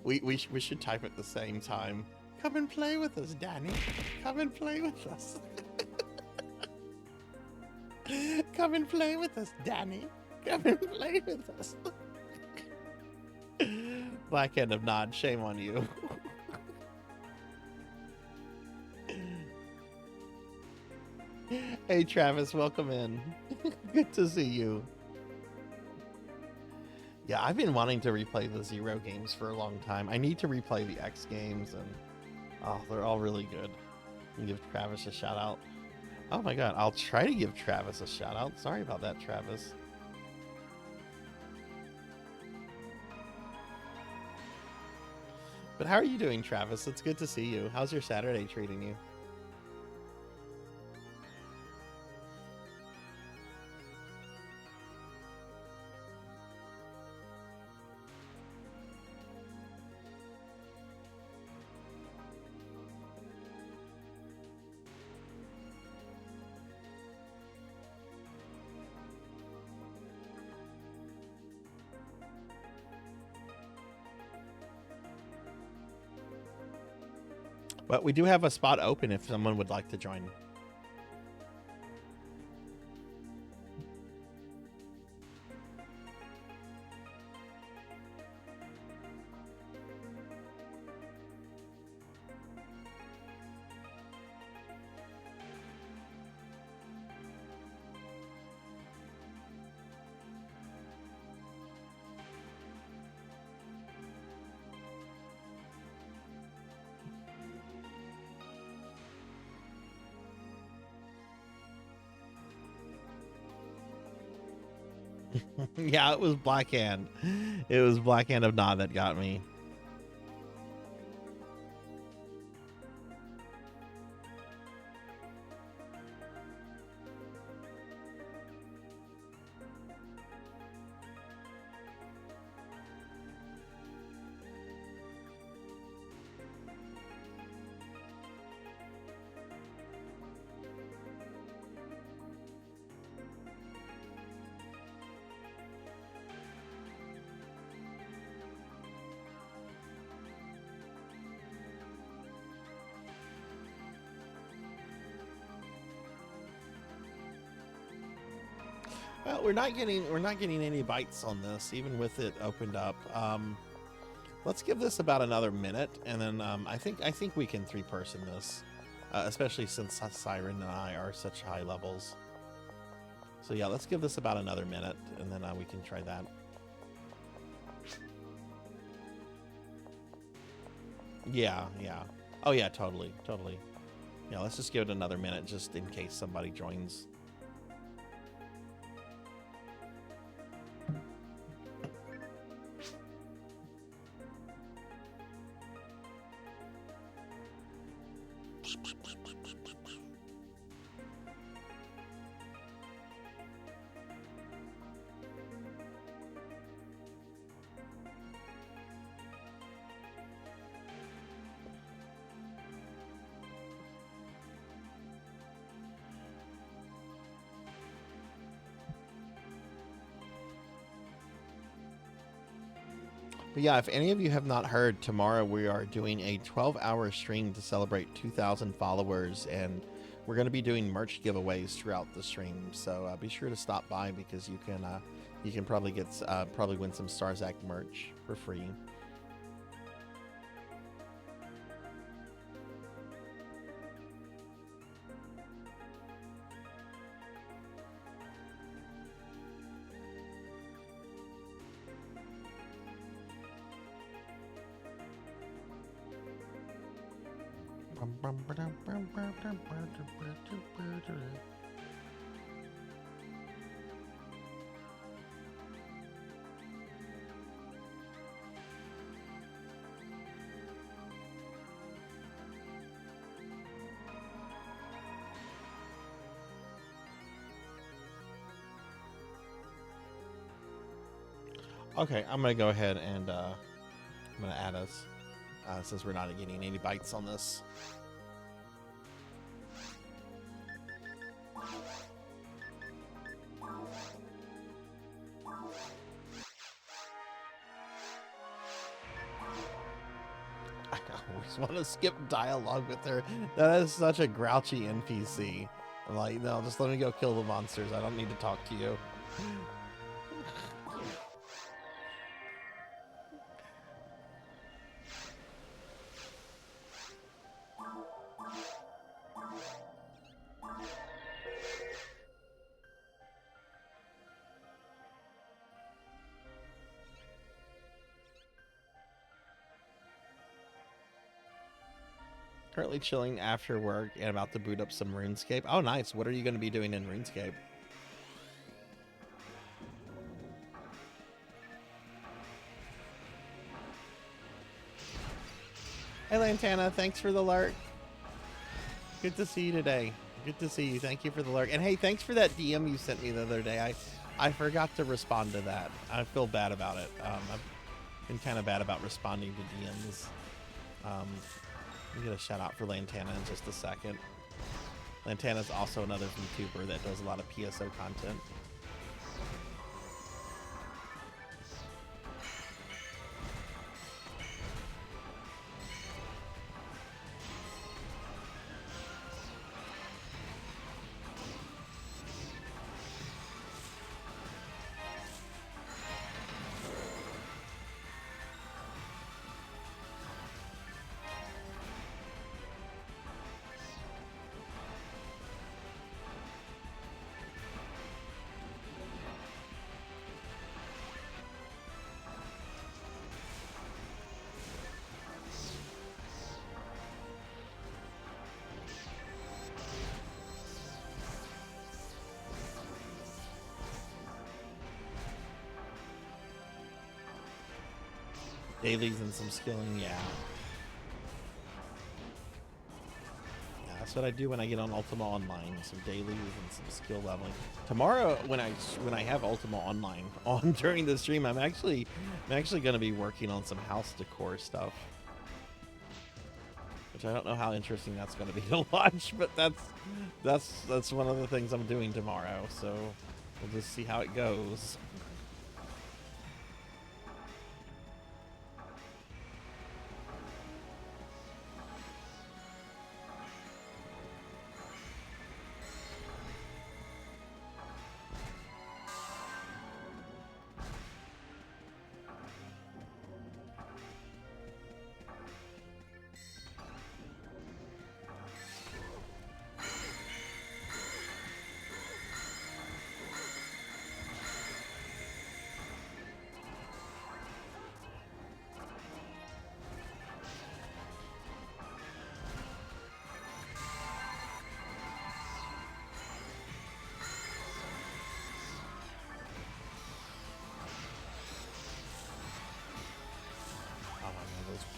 we should type at the same time. Come and play with us, Danny. Come and play with us. Come and play with us, Danny. Come and play with us. Black End of Nod, shame on you. Hey Travis, welcome in. Good to see you. Yeah, I've been wanting to replay the Zero games for a long time. I need to replay the X games, and oh, they're all really good. And give Travis a shout out. Oh my god, I'll try to give Travis a shout out. Sorry about that, Travis. But how are you doing, Travis? It's good to see you. How's your Saturday treating you? But we do have a spot open if someone would like to join. Yeah, it was Black Hand. It was Black Hand of Nod that got me. Well, we're not getting any bites on this, even with it opened up. Let's give this about another minute, and then I think we can three-person this, especially since Siren and I are such high levels. So yeah, let's give this about another minute, and then we can try that. Yeah, yeah. Oh yeah, totally. Yeah, let's just give it another minute, just in case somebody joins. But yeah, if any of you have not heard, tomorrow we are doing a 12-hour stream to celebrate 2,000 followers, and we're going to be doing merch giveaways throughout the stream. So be sure to stop by, because you can probably get probably win some Sarzac merch for free. Okay, I'm gonna go ahead and I'm gonna add us since we're not getting any bites on this. I always want to skip dialogue with her. That is such a grouchy NPC. I'm like, no, just let me go kill the monsters. I don't need to talk to you. Currently chilling after work and about to boot up some RuneScape. Oh, nice. What are you going to be doing in RuneScape? Hey, Lantana. Thanks for the lurk. Good to see you today. Good to see you. Thank you for the lurk. And hey, thanks for that DM you sent me the other day. I forgot to respond to that. I feel bad about it. I've been kind of bad about responding to DMs. I'll get a shout out for Lantana in just a second. Lantana is also another VTuber that does a lot of PSO content. Dailies and some skilling, yeah. That's what I do when I get on Ultima Online. Some dailies and some skill leveling. Tomorrow, when I have Ultima Online on during the stream, I'm actually going to be working on some house decor stuff, which I don't know how interesting that's going to be to watch, but that's one of the things I'm doing tomorrow. So we'll just see how it goes.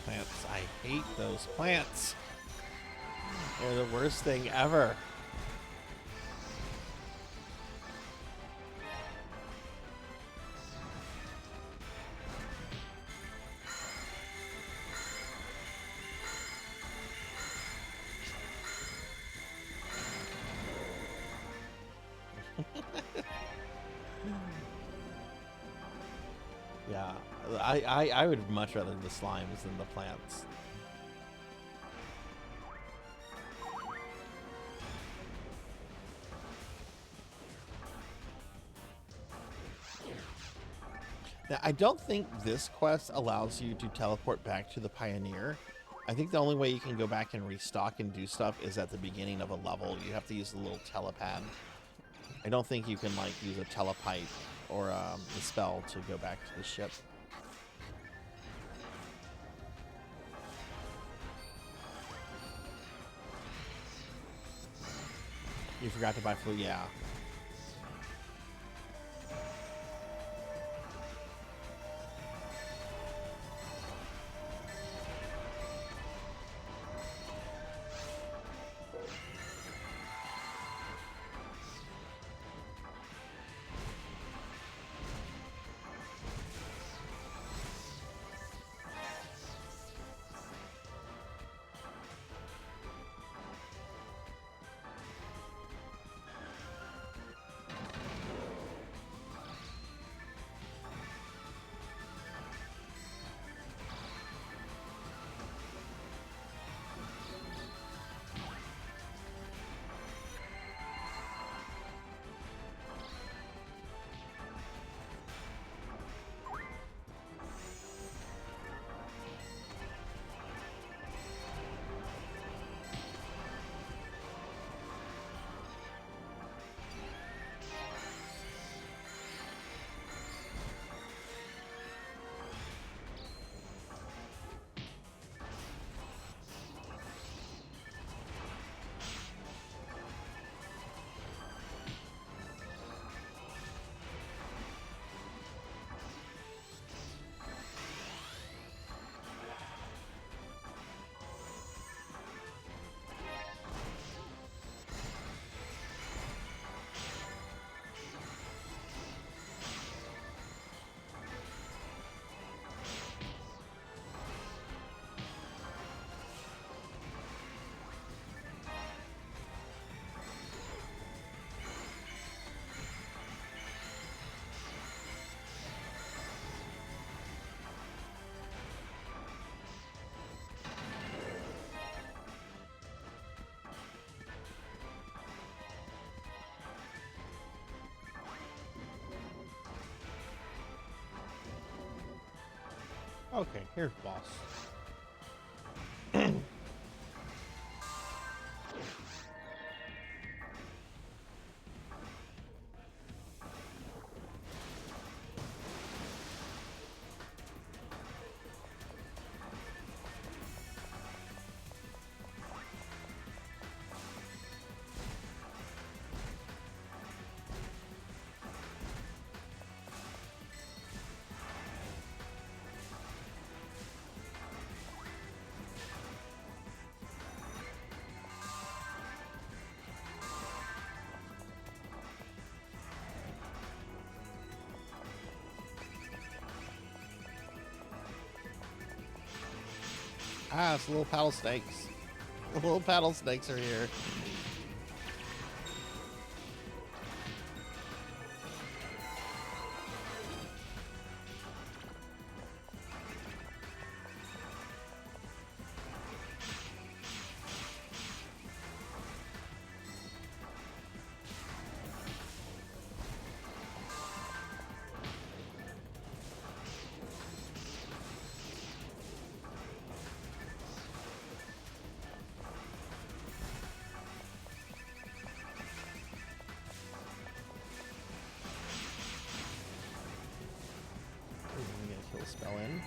Plants. I hate those plants. They're the worst thing ever. Yeah, I would much rather the slimes than the plants. Now, I don't think this quest allows you to teleport back to the Pioneer. I think the only way you can go back and restock and do stuff is at the beginning of a level. You have to use a little telepad. I don't think you can, like, use a telepipe or the spell to go back to the ship. You forgot to buy food? Yeah. Okay, here's boss. Ah, it's little paddle snakes. The little paddle snakes are here. Spell in.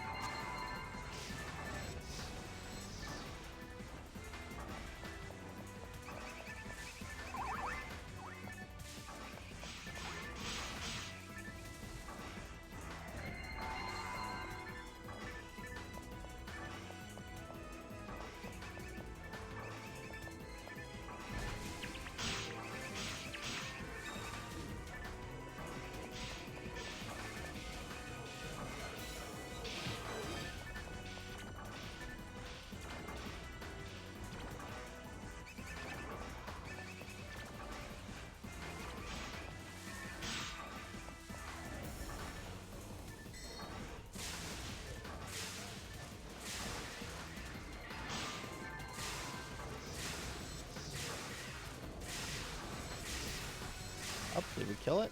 Oh, did we kill it?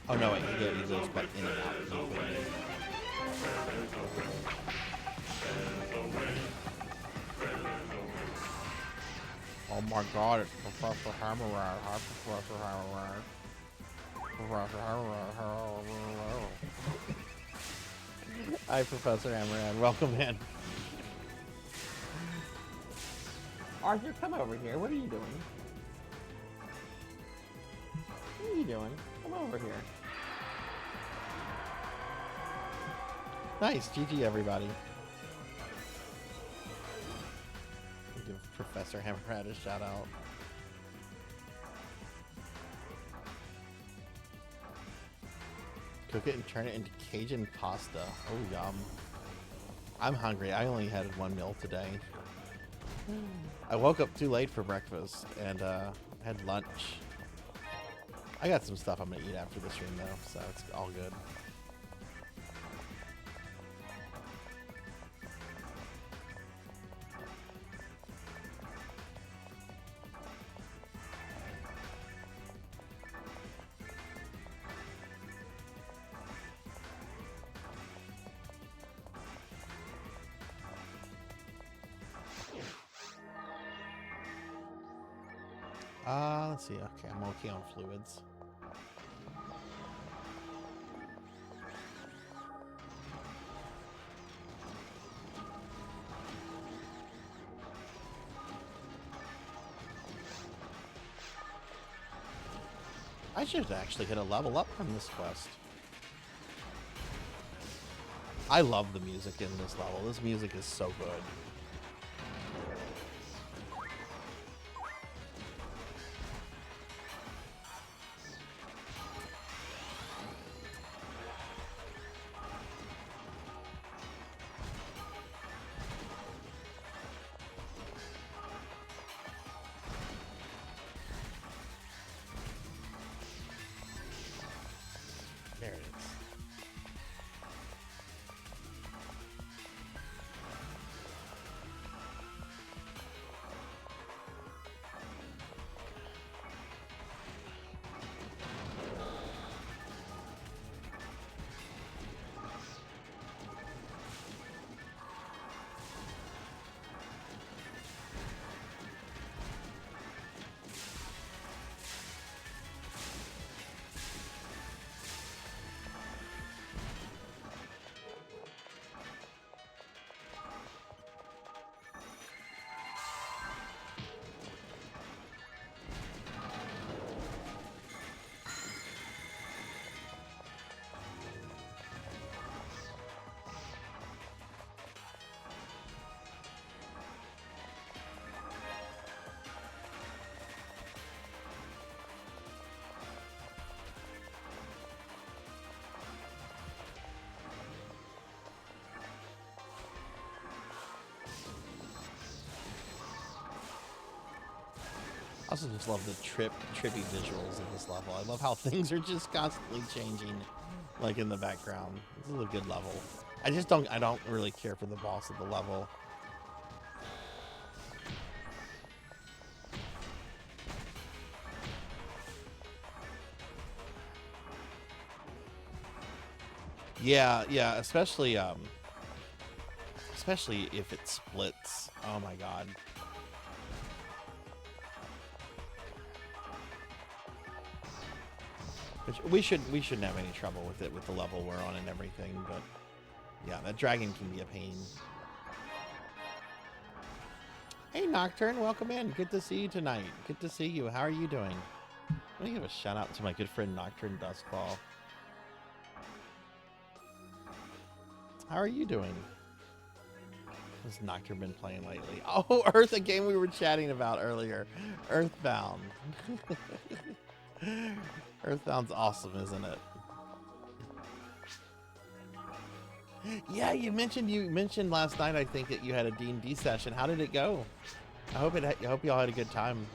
Oh no, wait, he goes back in and out. Oh my god, it's Professor Hammerrad. Hi, Professor Hammerrad. Professor Hammerrad. Hi, Professor Hammerrad. Welcome in. Arthur, come over here. What are you doing? What are you doing? Come over here. Nice. GG, everybody. Give Professor Hammerrad a shout out. Cook it and turn it into Cajun pasta. Oh, yum. I'm hungry. I only had one meal today. I woke up too late for breakfast and had lunch. I got some stuff I'm gonna eat after this stream though, so it's all good. Let's see. Okay, I'm okay on fluids. I should actually get a level up from this quest. I love the music in this level. This music is so good. There it is. I also just love the trippy visuals of this level. I love how things are just constantly changing, like in the background. This is a good level. I don't really care for the boss of the level. Yeah, especially if it splits. Oh my god. Which we shouldn't have any trouble with it with the level we're on and everything, but yeah, that dragon can be a pain. Hey Nocturne, welcome in. Good to see you tonight. Good to see you. How are you doing? Let me give a shout out to my good friend Nocturne Duskfall. How are you doing? What's Nocturne been playing lately? Oh, Earth, a game we were chatting about earlier. Earthbound. Earthbound's awesome, isn't it? Yeah, you mentioned last night, I think, that you had a D&D session. How did it go? I hope y'all had a good time.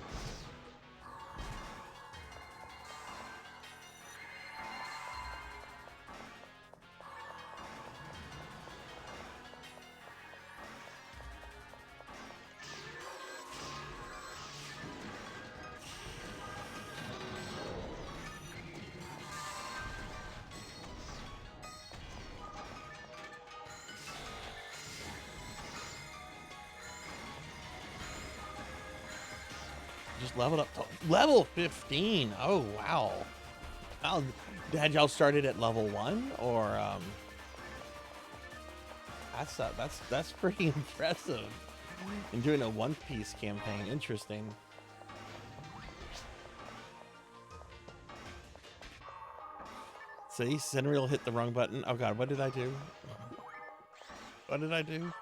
Just leveled up to level 15. Oh wow. Had y'all started at level 1 or that's pretty impressive. And doing a One Piece campaign, interesting. See, Cinreal hit the wrong button. Oh god, what did I do? What did I do?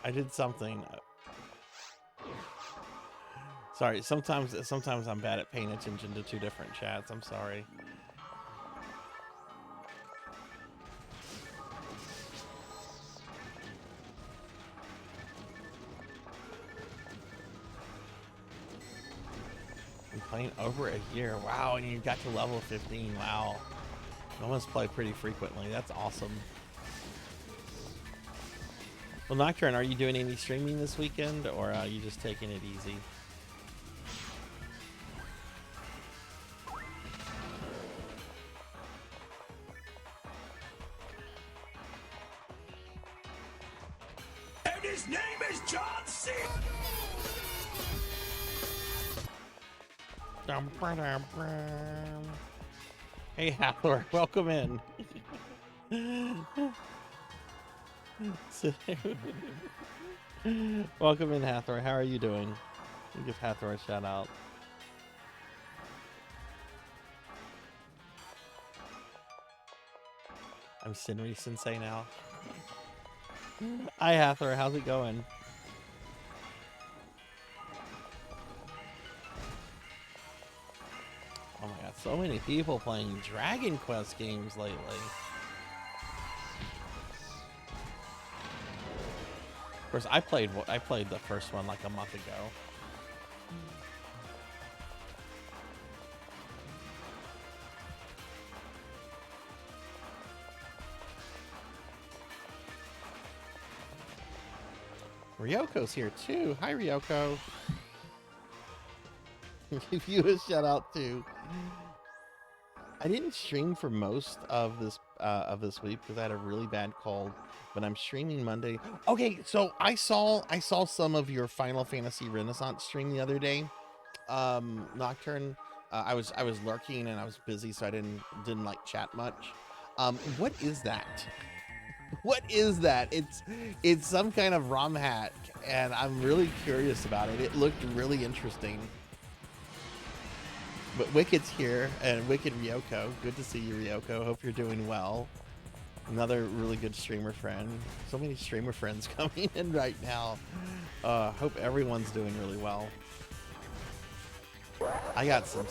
I did something. Sorry, sometimes I'm bad at paying attention to two different chats. I'm sorry. Been playing over a year. Wow, and you got to level 15. Wow. I must play pretty frequently. That's awesome. Well, Nocturne, are you doing any streaming this weekend, or are you just taking it easy? And his name is John C. Hey, Hathor, welcome in. Welcome in, Hathor. How are you doing? We'll give Hathor a shout out. I'm Sinri Sensei now. Hi, Hathor. How's it going? Oh my god, so many people playing Dragon Quest games lately. Of course, I played the first one like a month ago. Ryoko's here too. Hi, Ryoko. Give you a shout out too. I didn't stream for most of this week because I had a really bad cold, but I'm streaming Monday. Okay, so I saw some of your Final Fantasy Renaissance stream the other day. Nocturne. I was lurking and I was busy, so I didn't like chat much. What is that? What is that? It's some kind of ROM hack, and I'm really curious about it. It looked really interesting. But Wicked's here, and Wicked Ryoko. Good to see you, Ryoko. Hope you're doing well. Another really good streamer friend. So many streamer friends coming in right now. Hope everyone's doing really well. I got some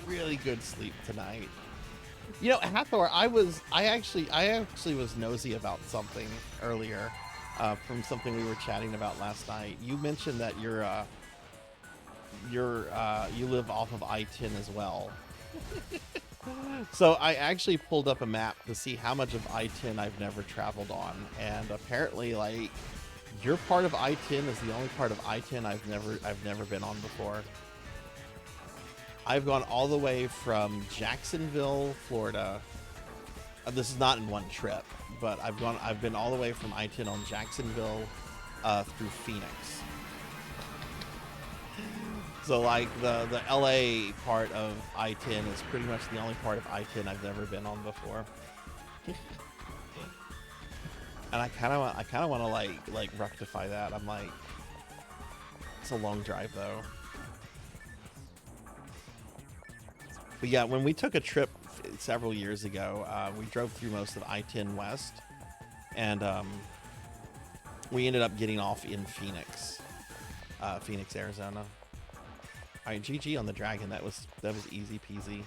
really good sleep tonight. You know, Hathor, I actually was nosy about something earlier. from something we were chatting about last night. You mentioned that you live off of I-10 as well. So I actually pulled up a map to see how much of I-10 I've never traveled on, and apparently, like, your part of I-10 is the only part of I-10 I've never been on before. I've gone all the way from Jacksonville, Florida. This is not in one trip, but I've been all the way from I-10 on Jacksonville through Phoenix. So like the LA part of I-10 is pretty much the only part of I-10 I've never been on before. And I kind of want to like rectify that. I'm like, it's a long drive though. But yeah, when we took a trip several years ago, we drove through most of I-10 West, and we ended up getting off in Phoenix, Arizona. All right, GG on the dragon. That was easy peasy.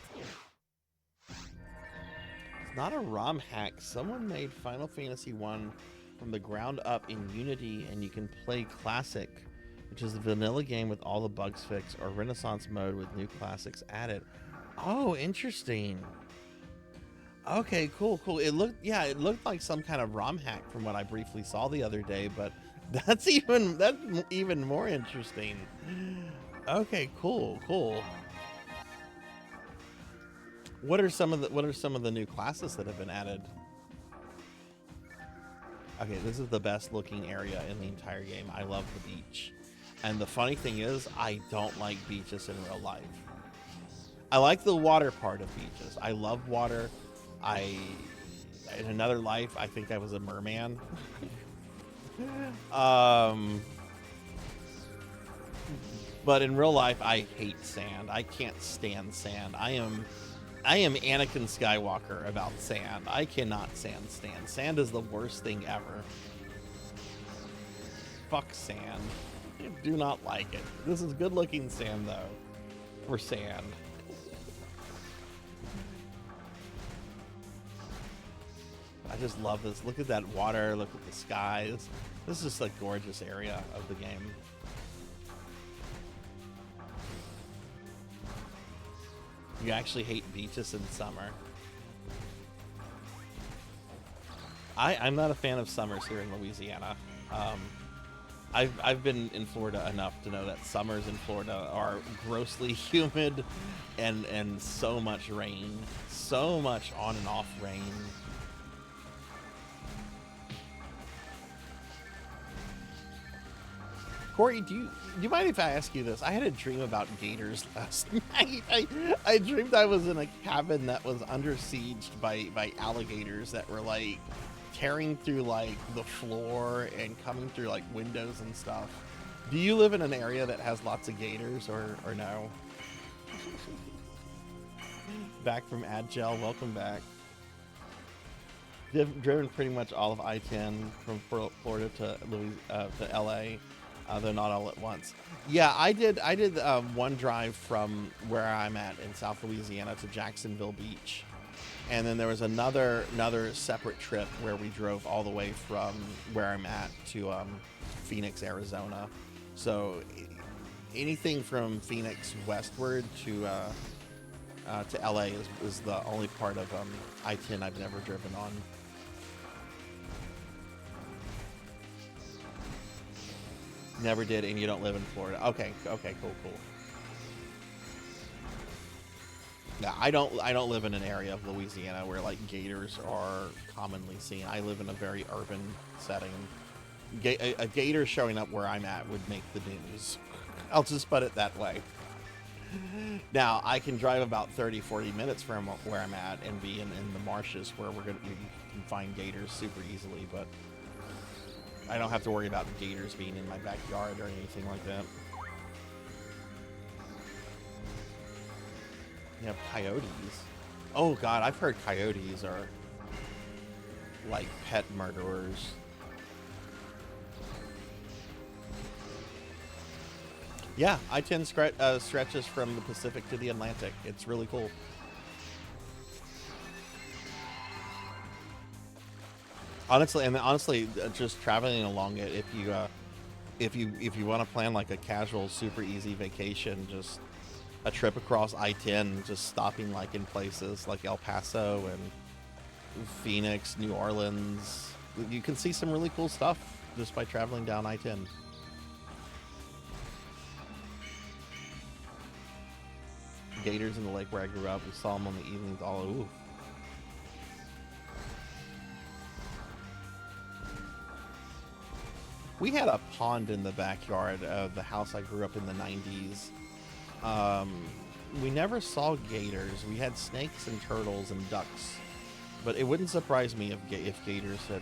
It's not a ROM hack. Someone made Final Fantasy 1 from the ground up in Unity, and you can play Classic, which is the vanilla game with all the bugs fixed, or Renaissance mode with new classics added. Oh, interesting. Okay, cool. It looked like some kind of ROM hack from what I briefly saw the other day, but that's even more interesting. Okay, cool. What are some of the new classes that have been added? Okay, this is the best looking area in the entire game. I love the beach. And the funny thing is, I don't like beaches in real life. I like the water part of beaches. I love water. In another life, I think I was a merman. But in real life, I hate sand. I can't stand sand. I am Anakin Skywalker about sand. I cannot stand. Sand is the worst thing ever. Fuck sand. I do not like it. This is good looking sand though. For sand. I just love this. Look at that water. Look at the skies. This is just a gorgeous area of the game. You actually hate beaches in summer. I'm not a fan of summers here in Louisiana. I've been in Florida enough to know that summers in Florida are grossly humid and so much rain. So much on and off rain. Corey, do you mind if I ask you this? I had a dream about gators last night. I dreamed I was in a cabin that was under siege by alligators that were like tearing through like the floor and coming through like windows and stuff. Do you live in an area that has lots of gators or no? Back from Adgel, welcome back. Driven pretty much all of I-10 from Florida to LA. They're not all at once. Yeah, I did one drive from where I'm at in South Louisiana to Jacksonville Beach. And then there was another separate trip where we drove all the way from where I'm at to Phoenix, Arizona. So anything from Phoenix westward to LA is the only part of I-10 I've never driven on. Never did, and you don't live in Florida. Okay, cool. Yeah, I don't live in an area of Louisiana where like gators are commonly seen. I live in a very urban setting. A gator showing up where I'm at would make the news. I'll just put it that way. Now, I can drive about 30-40 minutes from where I'm at and be in the marshes where we can find gators super easily, but I don't have to worry about gators being in my backyard or anything like that. You have coyotes. Oh god, I've heard coyotes are like pet murderers. Yeah, I-10 stretches from the Pacific to the Atlantic. It's really cool. Honestly, just traveling along it, if you want to plan like a casual, super easy vacation, just a trip across I-10, just stopping like in places like El Paso and Phoenix, New Orleans, you can see some really cool stuff just by traveling down I-10. Gators in the lake where I grew up. We saw them on the evenings all over. We had a pond in the backyard of the house I grew up in the 90s. We never saw gators. We had snakes and turtles and ducks, but it wouldn't surprise me if gators had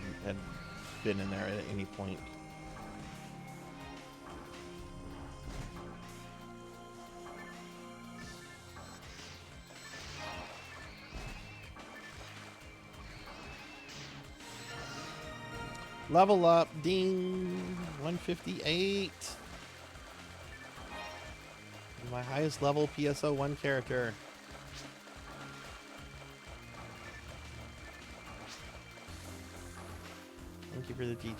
been in there at any point. Level up, ding, 158. My highest level PSO1 character. Thank you for the GGs.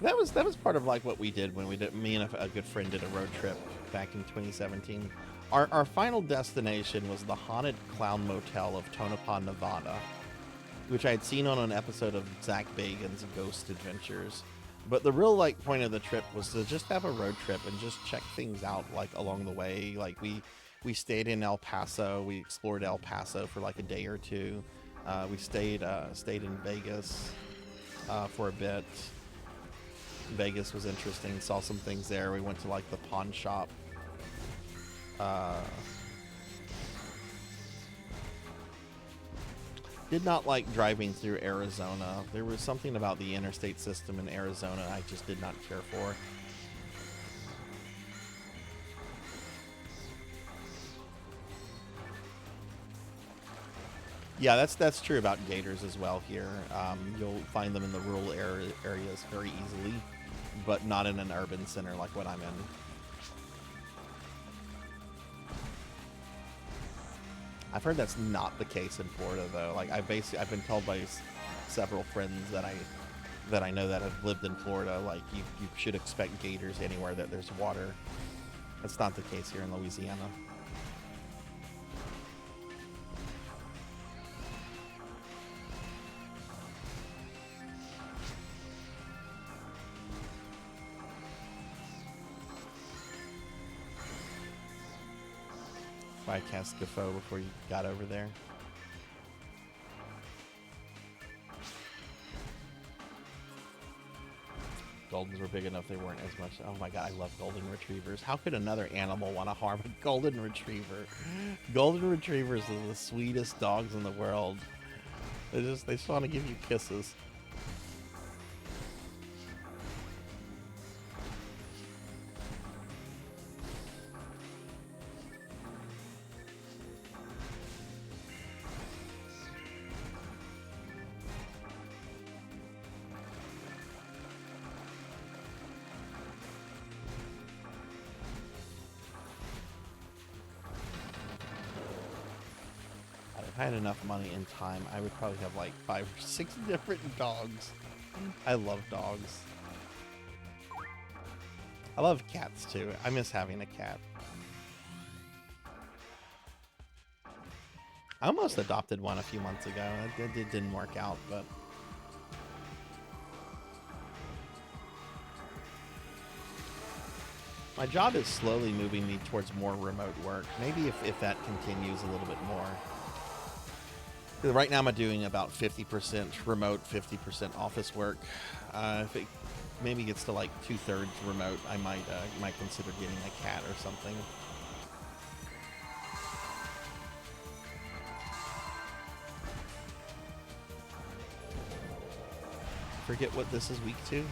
That was part of like what we did when me and a good friend did a road trip back in 2017. Our final destination was the haunted clown motel of Tonopah, Nevada, which I had seen on an episode of Zach Bagans' Ghost Adventures. But the real like point of the trip was to just have a road trip and just check things out like along the way. Like we stayed in El Paso. We explored El Paso for like a day or two. We stayed in Vegas for a bit. Vegas was interesting. Saw some things there. We went to like the pawn shop. Did not like driving through Arizona. There was something about the interstate system in Arizona I just did not care for. Yeah, that's true about gators as well here. You'll find them in the rural areas very easily, but not in an urban center like what I'm in. I've heard that's not the case in Florida though. Like I've been told by several friends that I know that have lived in Florida, like you should expect gators anywhere that there's water. That's not the case here in Louisiana. I cast Gafo before you got over there. Goldens were big enough they weren't as much. Oh my god, I love golden retrievers. How could another animal want to harm a golden retriever? Golden retrievers are the sweetest dogs in the world. They just want to give you kisses. If I had enough money and time, I would probably have like 5 or 6 different dogs. I love dogs. I love cats too. I miss having a cat. I almost adopted one a few months ago. It didn't work out, but... My job is slowly moving me towards more remote work. Maybe if that continues a little bit more. Right now I'm doing about 50% remote, 50% office work. If it maybe gets to like 2/3 remote, I might consider getting a cat or something. Forget what this is week 2.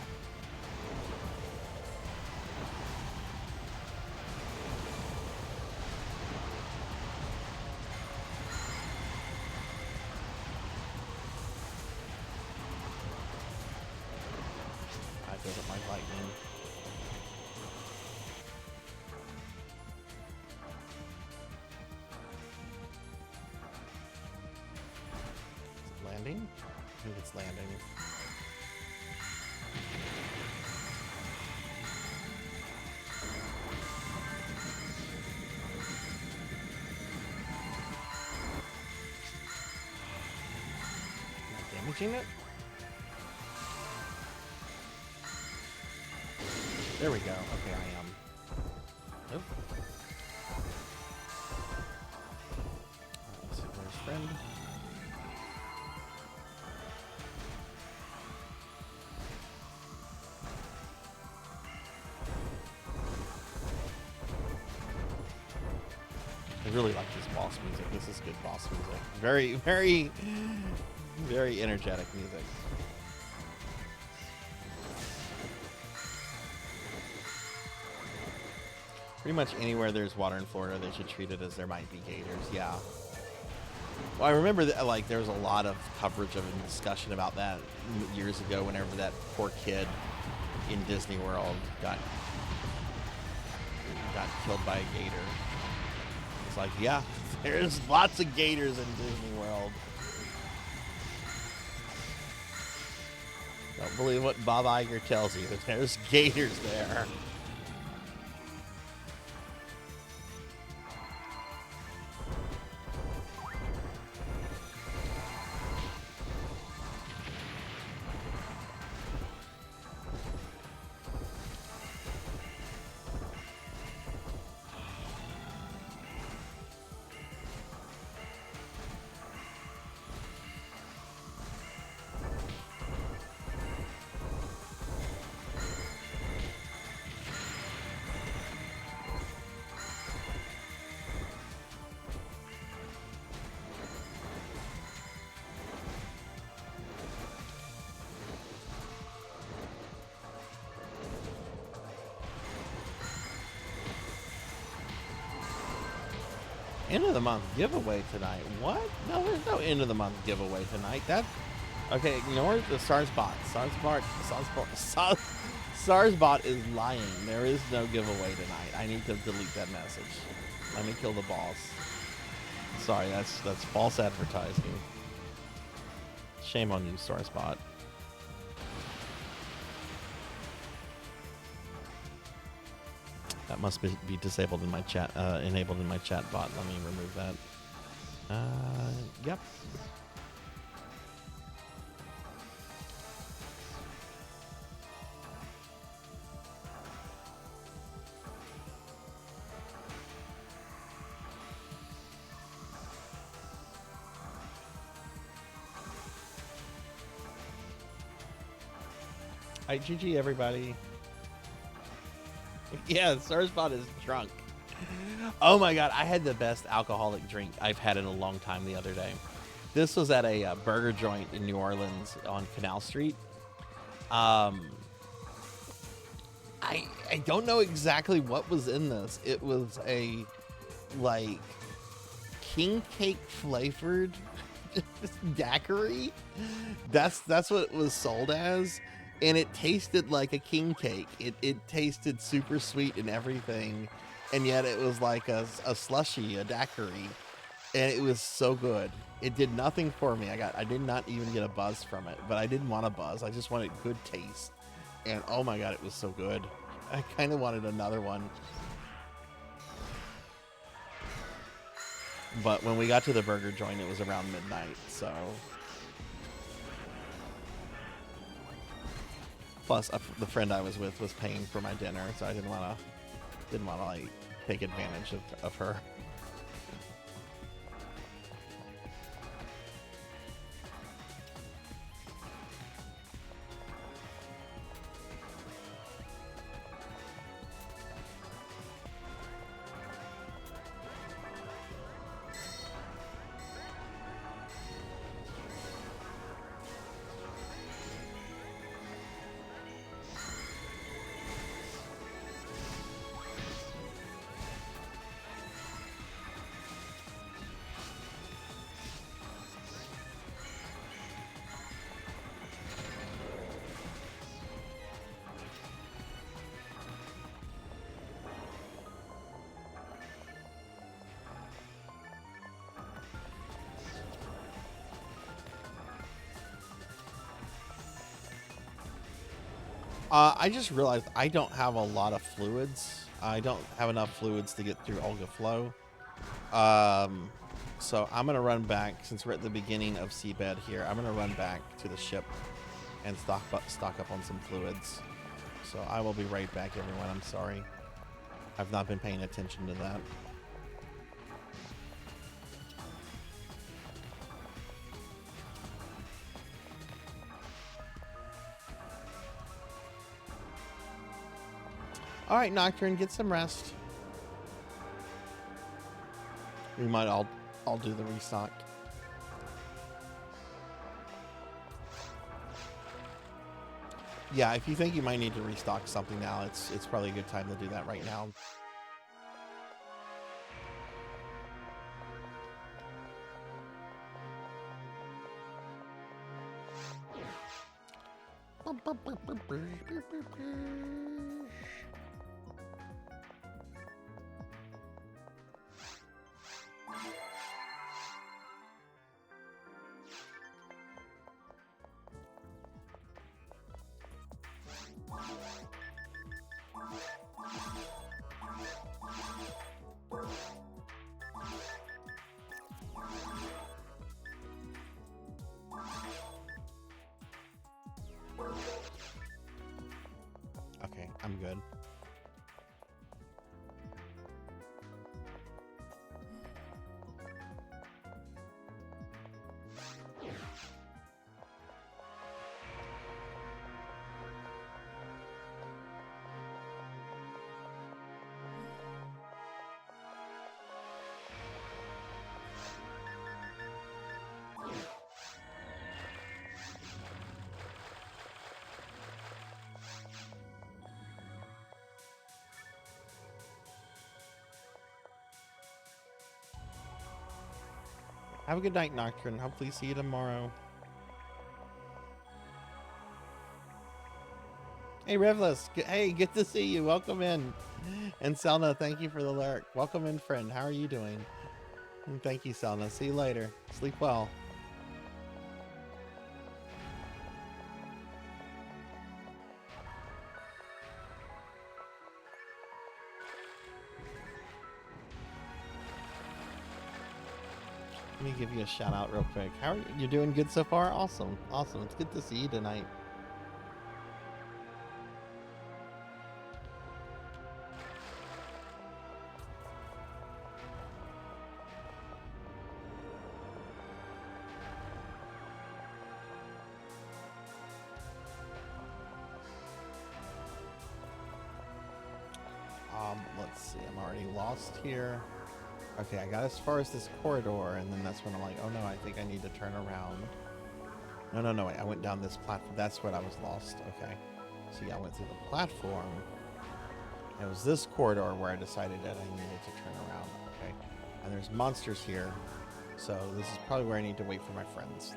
Doesn't like lightning. landing? I think it's landing. Am I damaging it? There we go. Okay, I am. Nope. Let's see, where's friend? I really like this boss music. This is good boss music. Very, very, very energetic music. Pretty much anywhere there's water in Florida, they should treat it as there might be gators. Yeah. Well, I remember that like there was a lot of coverage of and discussion about that years ago. Whenever that poor kid in Disney World got killed by a gator. It's like, yeah, there's lots of gators in Disney World. Don't believe what Bob Iger tells you. There's gators there. End of the month giveaway tonight. What? No, there's no end of the month giveaway tonight. That okay? Ignore the Sarzbot. Sarzbot is lying. There is no giveaway tonight. I need to delete that message. Let me kill the boss. Sorry, that's false advertising. Shame on you, Sarzbot. That must be disabled in my chat, enabled in my chat bot. Let me remove that. Yep. All right, GG everybody. Yeah, Sarzbot is drunk. Oh my god, I had the best alcoholic drink I've had in a long time the other day. This was at a burger joint in New Orleans on Canal Street. I don't know exactly what was in this. It was a like king cake flavored daiquiri. That's what it was sold as. And it tasted like a king cake. It tasted super sweet and everything. And yet it was like a slushy, a daiquiri. And it was so good. It did nothing for me. I did not even get a buzz from it. But I didn't want a buzz. I just wanted good taste. And oh my god, it was so good. I kind of wanted another one. But when we got to the burger joint, it was around midnight. So... Plus, the friend I was with was paying for my dinner, so I didn't want to like take advantage of her. I just realized I don't have a lot of fluids. I don't have enough fluids to get through Olga Flow. So I'm going to run back, since we're at the beginning of Seabed here, I'm going to run back to the ship and stock up on some fluids. So I will be right back, everyone. I'm sorry. I've not been paying attention to that. All right, Nocturne, get some rest. We might all do the restock. Yeah, if you think you might need to restock something now, it's probably a good time to do that right now. Okay, I'm good. Have a good night, Nocturne. Hopefully see you tomorrow. Hey, Revless. Hey, good to see you. Welcome in. And Selna, thank you for the lurk. Welcome in, friend. How are you doing? And thank you, Selna. See you later. Sleep well. Let me give you a shout out real quick. How are you? You doing good so far? Awesome. Awesome. It's good to see you tonight. Let's see. I'm already lost here. Okay, I got as far as this corridor, and then that's when I'm like, oh no, I think I need to turn around. No, wait, I went down this platform. That's when I was lost. Okay. So yeah, I went through the platform. It was this corridor where I decided that I needed to turn around. Okay. And there's monsters here. So this is probably where I need to wait for my friends.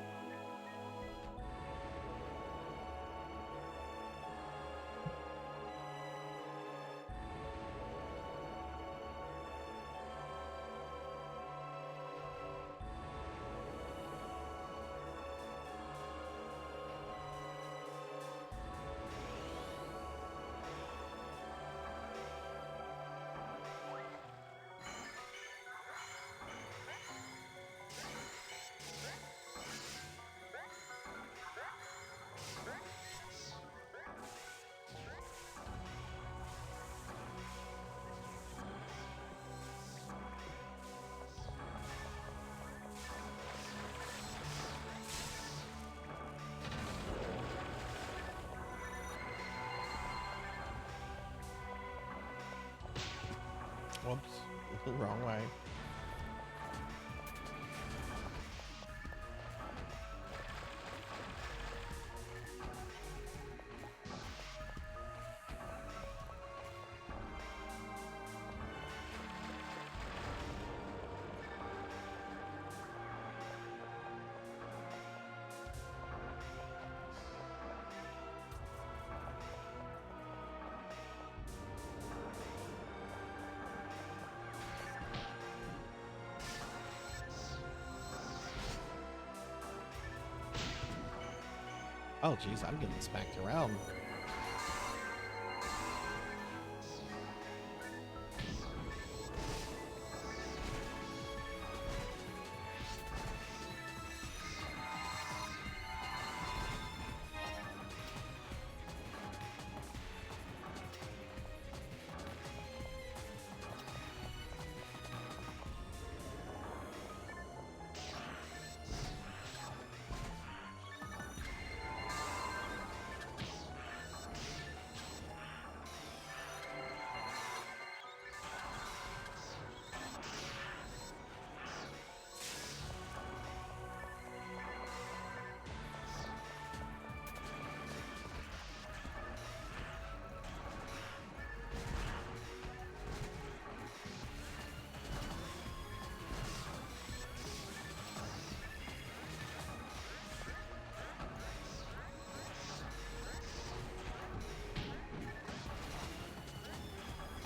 Whoops, wrong way. Oh, geez, I'm getting smacked around.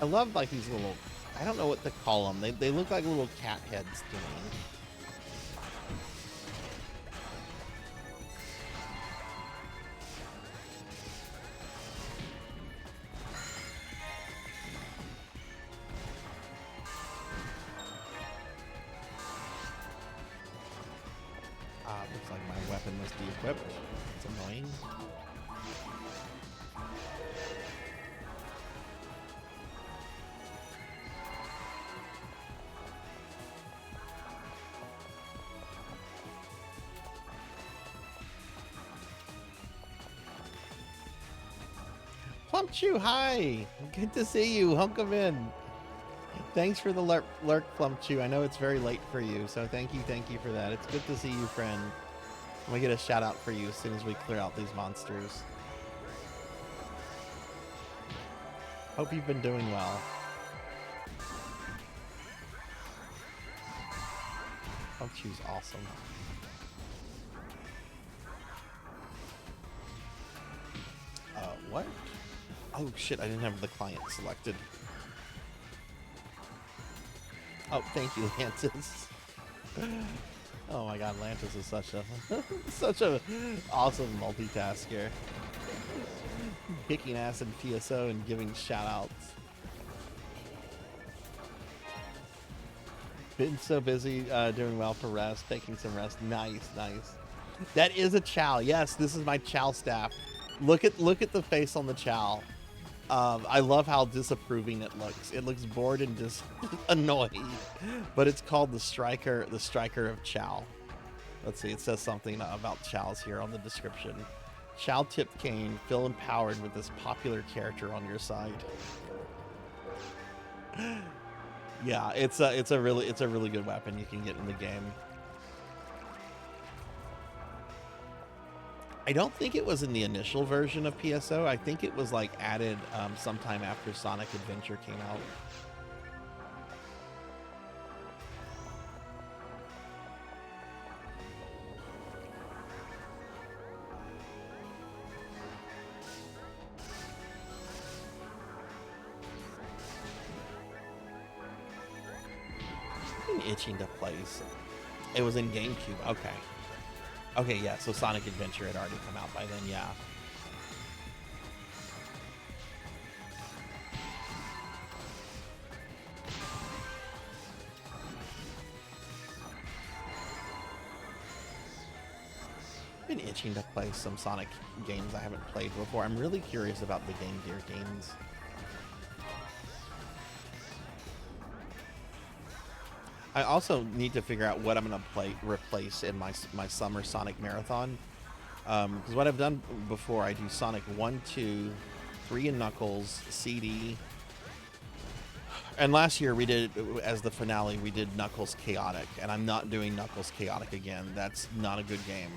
I love like these little, I don't know what to call them. They look like little cat heads to me. Looks like my weapon must be equipped. It's annoying. Plumpchew, hi! Good to see you. Welcome in. Thanks for the lurk, Plumpchew. I know it's very late for you, so thank you for that. It's good to see you, friend. We get a shout out for you as soon as we clear out these monsters. Hope you've been doing well. Plumpchew's awesome. What? Oh shit, I didn't have the client selected. Oh, thank you, Lantis. Oh my god, Lantis is such a such a awesome multitasker. Kicking ass in PSO and giving shout outs. Been so busy doing well for rest, taking some rest. Nice, nice. That is a Chow. Yes, this is my Chow staff. Look at the face on the Chow. I love how disapproving it looks. It looks bored and just annoyed. But it's called the Striker of Chow. Let's see, it says something about Chows here on the description. Chow tipped cane, feel empowered with this popular character on your side. Yeah, it's a really good weapon you can get in the game. I don't think it was in the initial version of PSO. I think it was like added sometime after Sonic Adventure came out. I've been itching to play. It was in GameCube. Okay. Okay, yeah, so Sonic Adventure had already come out by then, yeah. I've been itching to play some Sonic games I haven't played before. I'm really curious about the Game Gear games. I also need to figure out what I'm going to replace in my summer Sonic Marathon. Because what I've done before, I do Sonic 1, 2, 3 and Knuckles, CD. And last year we did, as the finale, we did Knuckles Chaotic. And I'm not doing Knuckles Chaotic again. That's not a good game.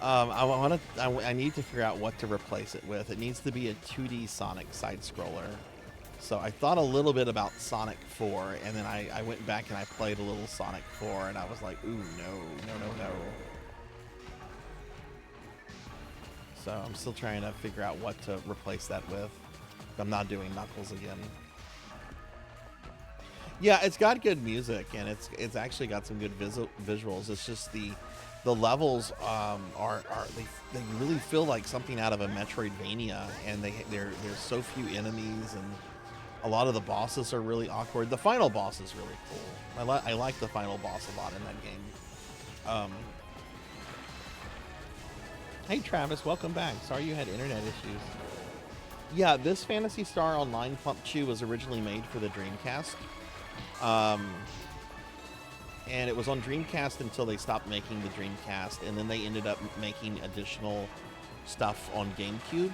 I need to figure out what to replace it with. It needs to be a 2D Sonic side-scroller. So I thought a little bit about Sonic 4, and then I went back and I played a little Sonic 4, and I was like, ooh, no. So I'm still trying to figure out what to replace that with. I'm not doing Knuckles again. Yeah, it's got good music, and it's actually got some good visuals. It's just the levels they really feel like something out of a Metroidvania, and there's so few enemies, and a lot of the bosses are really awkward. The final boss is really cool. I like the final boss a lot in that game. Hey Travis, welcome back. Sorry you had internet issues. Yeah, this Phantasy Star Online Plumpchew was originally made for the Dreamcast. And it was on Dreamcast until they stopped making the Dreamcast, and then they ended up making additional stuff on GameCube.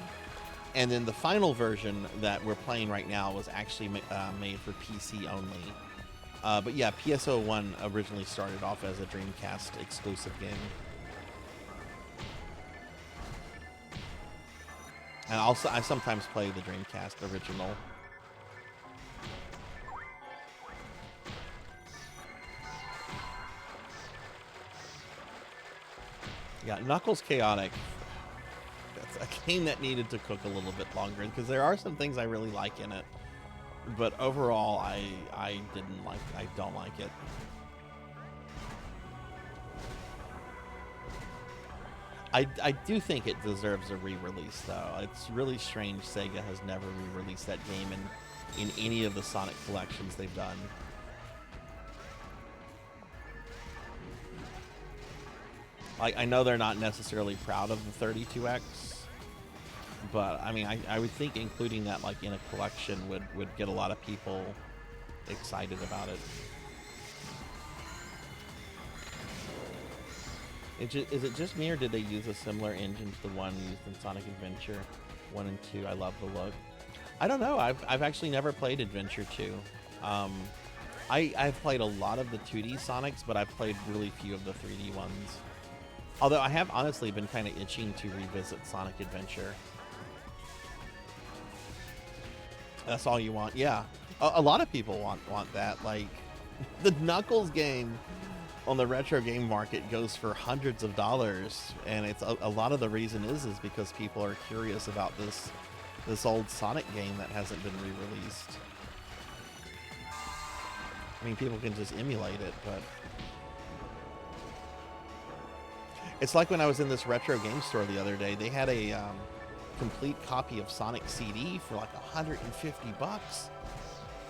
And then the final version that we're playing right now was actually made for PC only. But yeah, PSO1 originally started off as a Dreamcast exclusive game. And also, I sometimes play the Dreamcast original. Yeah, Knuckles Chaotic. game that needed to cook a little bit longer, because there are some things I really like in it, but overall I don't like it. I do think it deserves a re-release, though. It's really strange Sega has never re-released that game in any of the Sonic collections they've done. Like, I know they're not necessarily proud of the 32X, but I mean, I would think including that like in a collection would get a lot of people excited about it. Is it just me, or did they use a similar engine to the one used in Sonic Adventure 1 and 2? I love the look. I don't know. I've actually never played Adventure 2. I've played a lot of the 2D Sonics, but I've played really few of the 3D ones. Although I have honestly been kind of itching to revisit Sonic Adventure. That's all you want? Yeah. A lot of people want that. Like, the Knuckles game on the retro game market goes for hundreds of dollars, and it's a lot of the reason is because people are curious about this old Sonic game that hasn't been re-released. I mean, people can just emulate it, but it's like when I was in this retro game store the other day, they had a complete copy of Sonic CD for like $150,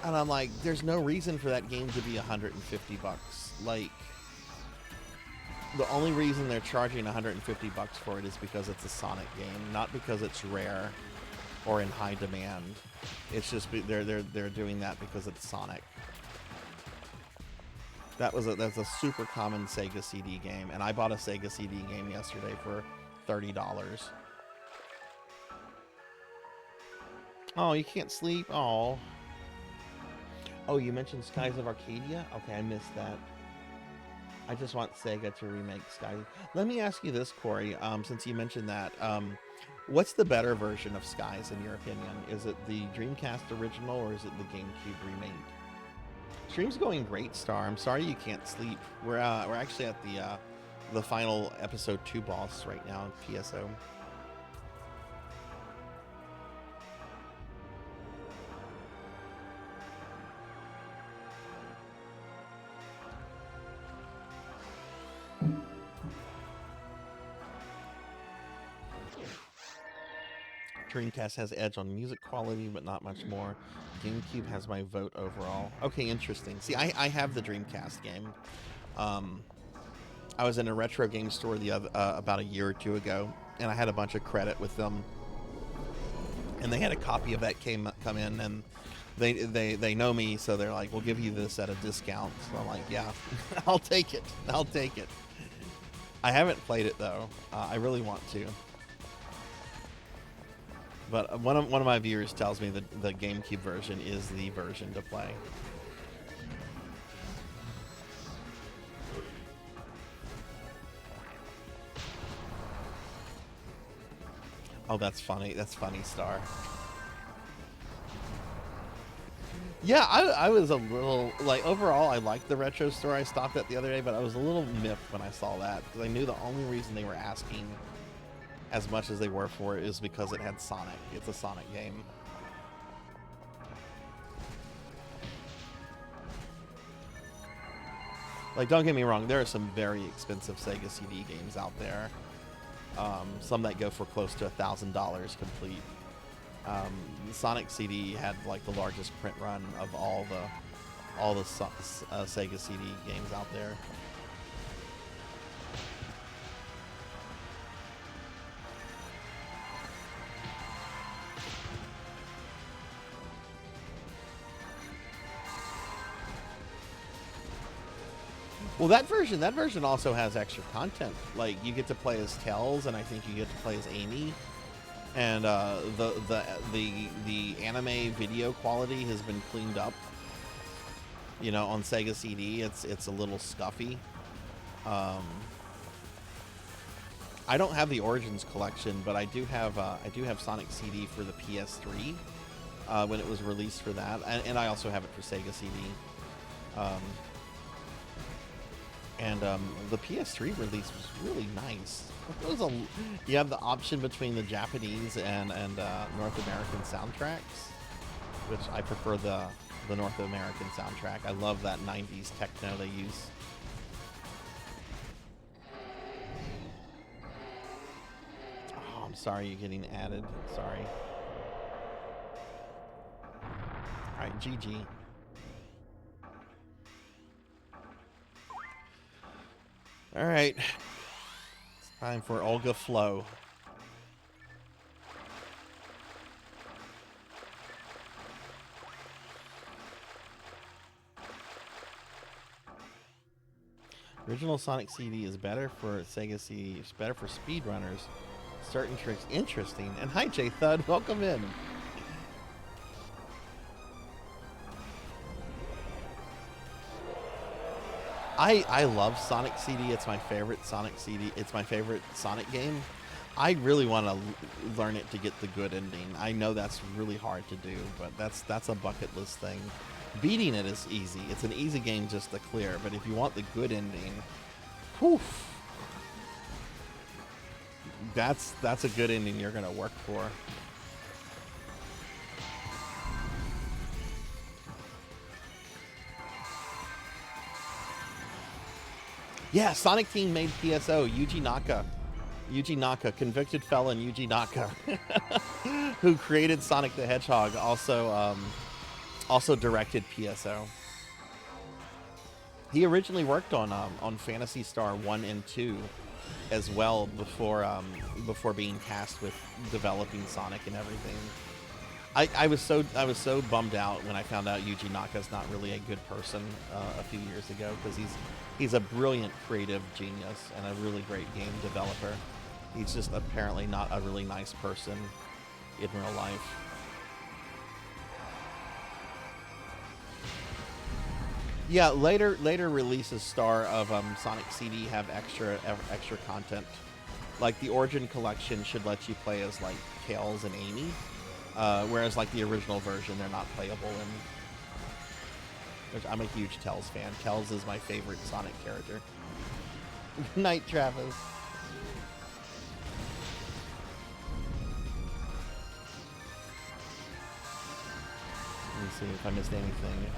and I'm like, there's no reason for that game to be $150. Like, the only reason they're charging $150 for it is because it's a Sonic game, not because it's rare or in high demand. It's just they're doing that because it's Sonic. That's a super common Sega CD game, and I bought a Sega CD game yesterday for $30. Oh, you can't sleep? Oh, you mentioned Skies of Arcadia? Okay, I missed that. I just want Sega to remake Skies. Let me ask you this, Corey, since you mentioned that. What's the better version of Skies, in your opinion? Is it the Dreamcast original, or is it the GameCube remake? Stream's going great, Star. I'm sorry you can't sleep. We're actually at the final episode 2 boss right now in PSO. Dreamcast has edge on music quality, but not much more. GameCube has my vote overall. Okay, interesting. See, I have the Dreamcast game. I was in a retro game store about a year or two ago, and I had a bunch of credit with them, and they had a copy of that come in, and they know me, so they're like, we'll give you this at a discount. So I'm like, yeah, I'll take it. I haven't played it though. I really want to. But one of my viewers tells me that the GameCube version is the version to play. Oh, that's funny. That's funny, Star. Yeah, I was a little, like, overall, I liked the retro store I stopped at the other day, but I was a little miffed when I saw that, because I knew the only reason they were asking as much as they were for it is because it had Sonic. It's a Sonic game. Like, don't get me wrong, there are some very expensive Sega CD games out there. Some that go for close to $1,000 complete. Sonic CD had like the largest print run of all the Sega CD games out there. Well, that version also has extra content. Like, you get to play as Tails, and I think you get to play as Amy. And the anime video quality has been cleaned up. You know, on Sega CD, it's a little scuffy. I don't have the Origins collection, but I do have Sonic CD for the PS3 when it was released for that, and I also have it for Sega CD. And the PS3 release was really nice. It was you have the option between the Japanese and North American soundtracks, which I prefer the North American soundtrack. I love that 90s techno they use. Oh, I'm sorry you're getting added. Sorry. Alright, GG. Alright. It's time for Olga Flow. Original Sonic CD is better for Sega CD. It's better for speedrunners. Certain tricks. Interesting. And hi, J Thud. Welcome in. I love Sonic CD. It's my favorite Sonic CD. It's my favorite Sonic game. I really want to learn it to get the good ending. I know that's really hard to do, but that's a bucket list thing. Beating it is easy. It's an easy game just to clear, but if you want the good ending, whew, that's a good ending you're gonna work for. Yeah, Sonic Team made PSO. Yuji Naka, convicted felon Yuji Naka, who created Sonic the Hedgehog, also directed PSO. He originally worked on Phantasy Star 1 and 2 as well before being tasked with developing Sonic and everything. I was so bummed out when I found out Yuji Naka's not really a good person a few years ago, because he's a brilliant creative genius and a really great game developer. He's just apparently not a really nice person in real life. Yeah, later releases of Sonic CD have extra content. Like the Origin Collection should let you play as like Tails and Amy, whereas like the original version they're not playable in. Which I'm a huge Tails fan. Tails is my favorite Sonic character. Good night, Travis. Let me see if I missed anything.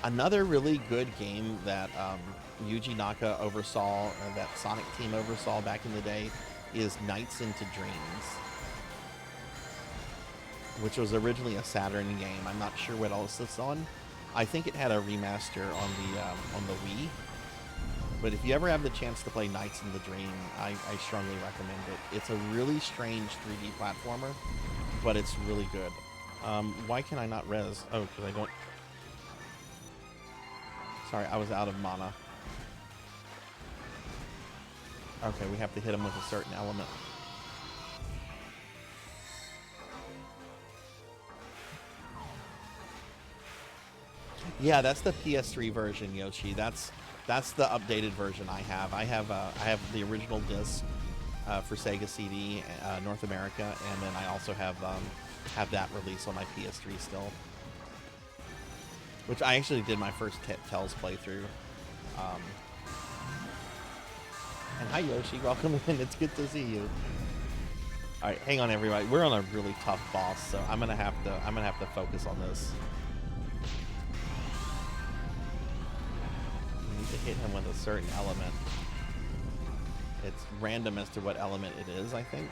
Another really good game that Yuji Naka oversaw, that Sonic Team oversaw back in the day, is Nights into Dreams, which was originally a Saturn game. I'm not sure what else it's on. I think it had a remaster on the Wii. But if you ever have the chance to play Nights in the Dream, I strongly recommend it. It's a really strange 3D platformer, but it's really good. Why can I not res? Oh, because I don't... Sorry, I was out of mana. Okay, we have to hit him with a certain element. Yeah, that's the PS3 version, Yoshi. That's the updated version I have. I have the original disc for Sega CD North America, and then I also have that release on my PS3 still, which I actually did my first Tails playthrough. And hi Yoshi, welcome in. It's good to see you. All right, hang on everybody. We're on a really tough boss, so I'm gonna have to focus on this. To hit him with a certain element. It's random as to what element it is, I think.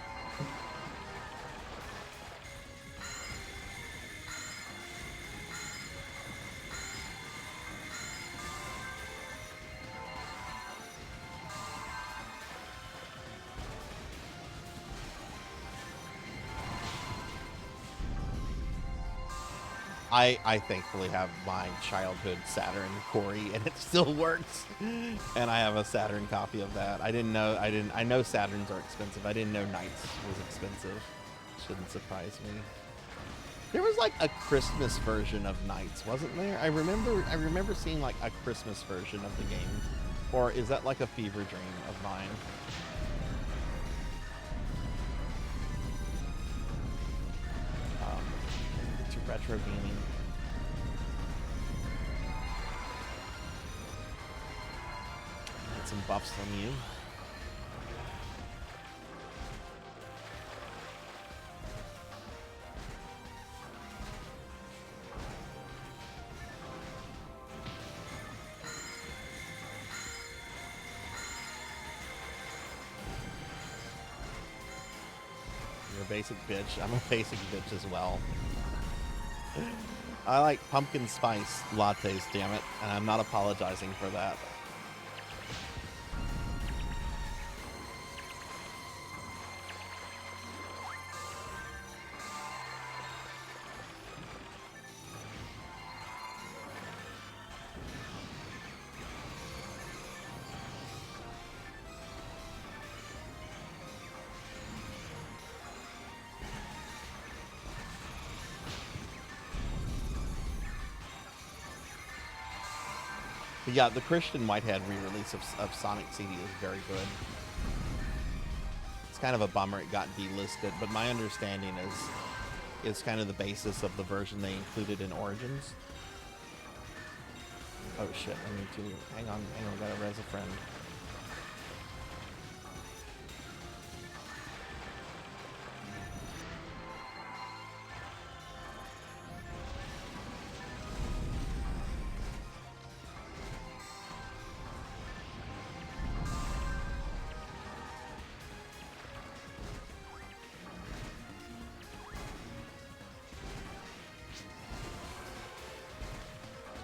I thankfully have my childhood Saturn Corey, and it still works. And I have a Saturn copy of that. I know Saturns are expensive. I didn't know Knights was expensive. Shouldn't surprise me. There was like a Christmas version of Knights, wasn't there? I remember seeing like a Christmas version of the game. Or is that like a fever dream of mine? Retro gaming. Get some buffs from you. You're a basic bitch. I'm a basic bitch as well. I like pumpkin spice lattes, damn it, and I'm not apologizing for that. But yeah, the Christian Whitehead re-release of Sonic CD is very good. It's kind of a bummer it got delisted, but my understanding is it's kind of the basis of the version they included in Origins. Oh shit, I need to... Hang on, we gotta res a friend.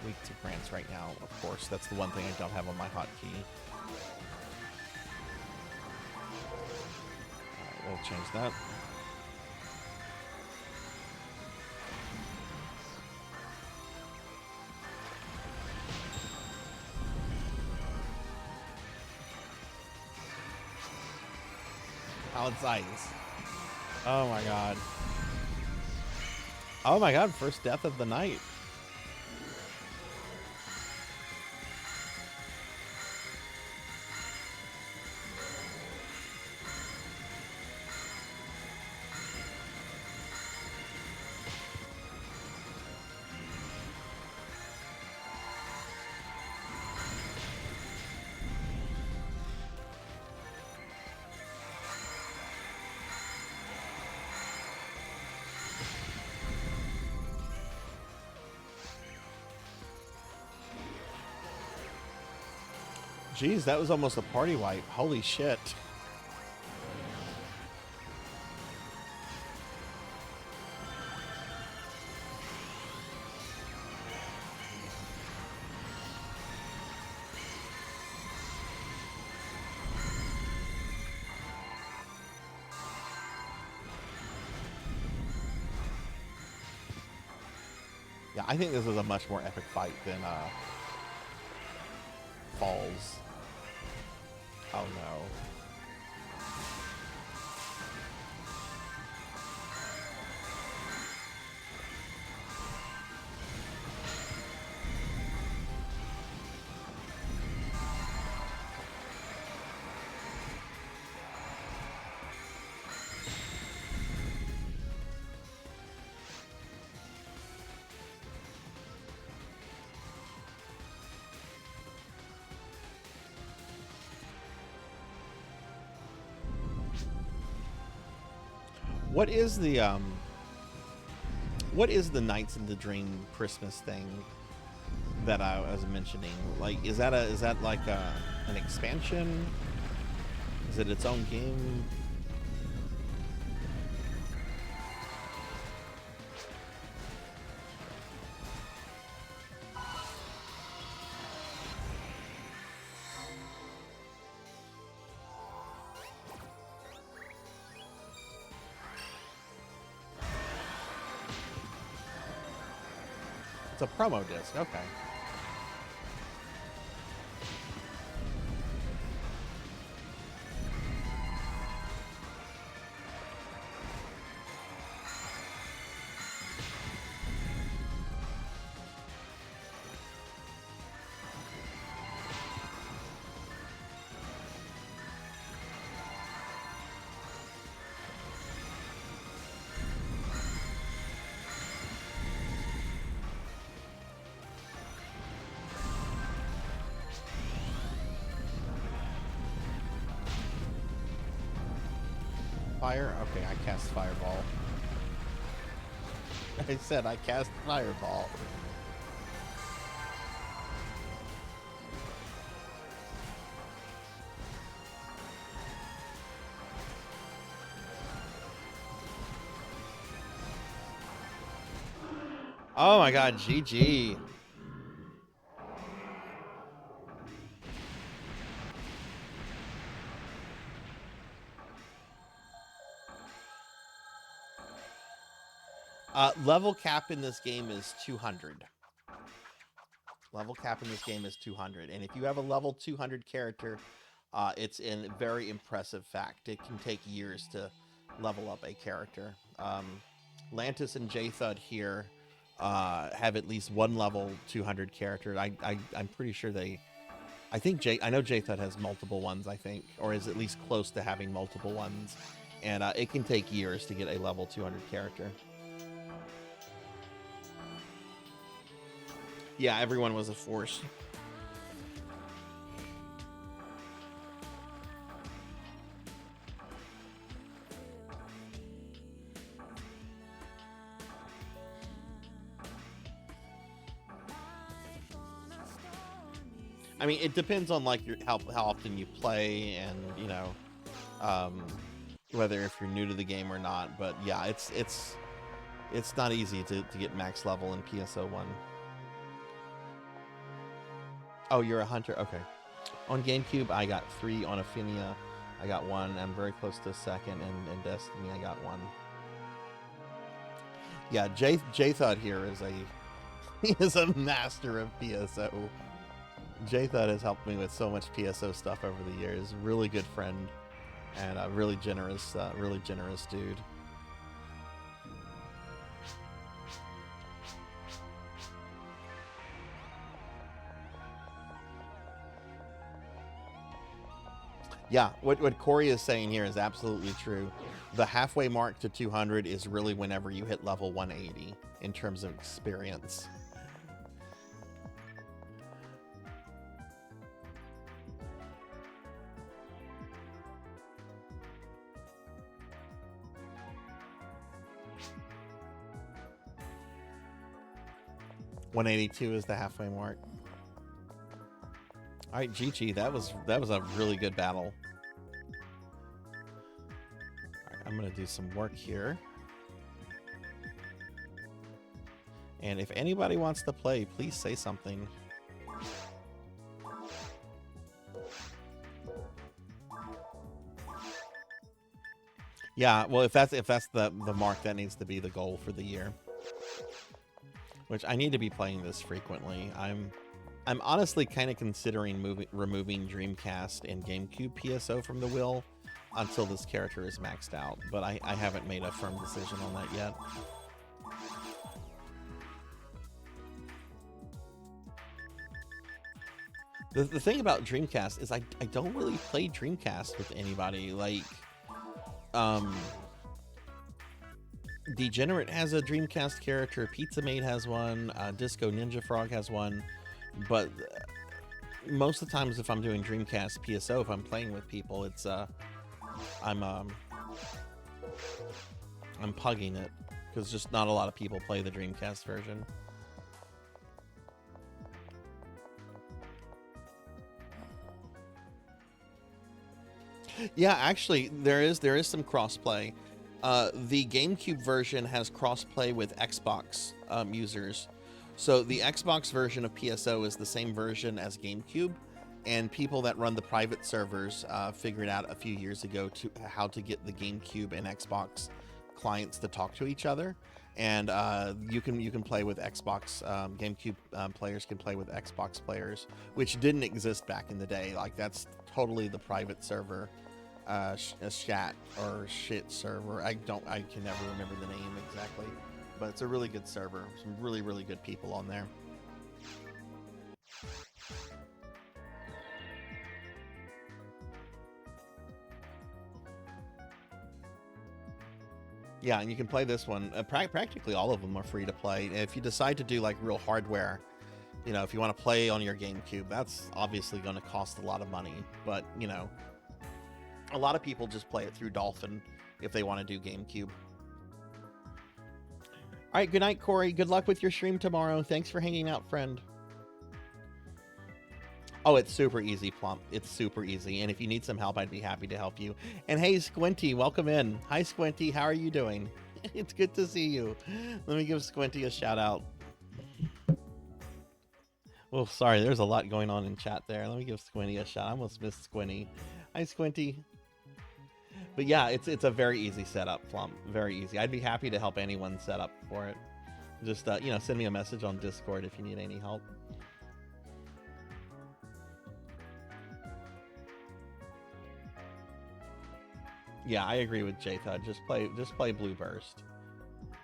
Weak to grants right now, of course. That's the one thing I don't have on my hotkey. Alright, we'll change that. Pallet size. Oh my god. Oh my god, first death of the night. Jeez, that was almost a party wipe. Holy shit. Yeah, I think this was a much more epic fight than Falls. Oh no. What is the Nights in the Dream Christmas thing that I was mentioning? Like, is that like an expansion? Is it its own game? It's a promo disc, okay. fire? Okay, I cast fireball. I said I cast fireball. Oh my god, GG. Level cap in this game is 200. Level cap in this game is 200. And if you have a level 200 character, it's a very impressive fact. It can take years to level up a character. Lantis and J-Thud here have at least one level 200 character. I'm pretty sure they... I know J-Thud has multiple ones, I think, or is at least close to having multiple ones. And it can take years to get a level 200 character. Yeah, everyone was a force. I mean, it depends on like how often you play, and you know, whether if you're new to the game or not. But yeah, it's not easy to get max level in PSO1. Oh, you're a hunter? Okay. On GameCube, I got 3. On Affinia, I got 1. I'm very close to 2nd, and in Destiny, I got 1. Yeah, J-Thud here is he is a master of PSO. J-Thud has helped me with so much PSO stuff over the years. Really good friend, and a really generous dude. Yeah, what Corey is saying here is absolutely true. The halfway mark to 200 is really whenever you hit level 180 in terms of experience. $182 is the halfway mark. All right, GG, that was a really good battle. All right, I'm gonna do some work here. And if anybody wants to play, please say something. Yeah, well, if that's the mark, that needs to be the goal for the year. Which I need to be playing this frequently. I'm honestly kind of considering removing Dreamcast and GameCube PSO from the wheel until this character is maxed out, but I haven't made a firm decision on that yet. The thing about Dreamcast is I don't really play Dreamcast with anybody. Like, Degenerate has a Dreamcast character, Pizza Mate has one, Disco Ninja Frog has one, but most of the times if I'm doing Dreamcast PSO, if I'm playing with people, it's I'm pugging it because just not a lot of people play the Dreamcast version. Yeah, actually, there is some crossplay. The GameCube version has crossplay with Xbox users. So the Xbox version of PSO is the same version as GameCube, and people that run the private servers figured out a few years ago how to get the GameCube and Xbox clients to talk to each other. And you can play with Xbox. GameCube players can play with Xbox players, which didn't exist back in the day. Like, that's totally the private server. A chat or shit server. I can never remember the name exactly, but it's a really good server. Some really good people on there. Yeah, and you can play this one. Practically all of them are free to play. If you decide to do like real hardware, you know, if you want to play on your GameCube, that's obviously going to cost a lot of money, but you know, a lot of people just play it through Dolphin if they want to do GameCube. All right, good night, Corey. Good luck with your stream tomorrow. Thanks for hanging out, friend. Oh, it's super easy, Plump. It's super easy. And if you need some help, I'd be happy to help you. And hey, Squinty, welcome in. Hi, Squinty. How are you doing? It's good to see you. Let me give Squinty a shout out. Well, sorry, there's a lot going on in chat there. Let me give Squinty a shout. I almost missed Squinty. Hi, Squinty. But yeah, it's a very easy setup, Plump. Very easy. I'd be happy to help anyone set up for it. Just, you know, send me a message on Discord if you need any help. Yeah, I agree with J-Thud. Just play Blue Burst.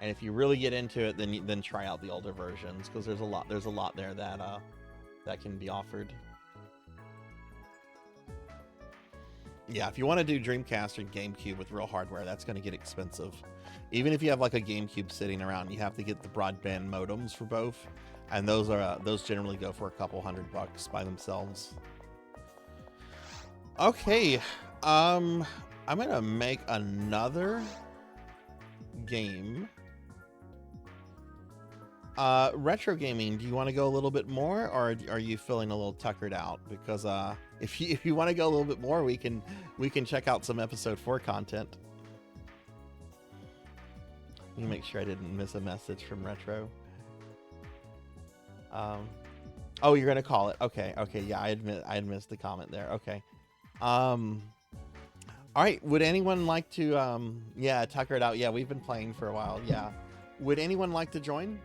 And if you really get into it, then try out the older versions, because there's a lot there that can be offered. Yeah, if you want to do Dreamcast or GameCube with real hardware, that's going to get expensive. Even if you have like a GameCube sitting around, you have to get the broadband modems for both, and those generally go for a couple $100 by themselves. Okay, I'm gonna make another game. Retro gaming, do you want to go a little bit more, or are you feeling a little tuckered out? Because if you want to go a little bit more, we can check out some episode 4 content. Let me make sure I didn't miss a message from Retro. Oh, you're gonna call it. Okay, yeah, I admit I had missed the comment there. Okay. All right, would anyone like to yeah, tucker it out? Yeah, we've been playing for a while. Yeah. Would anyone like to join?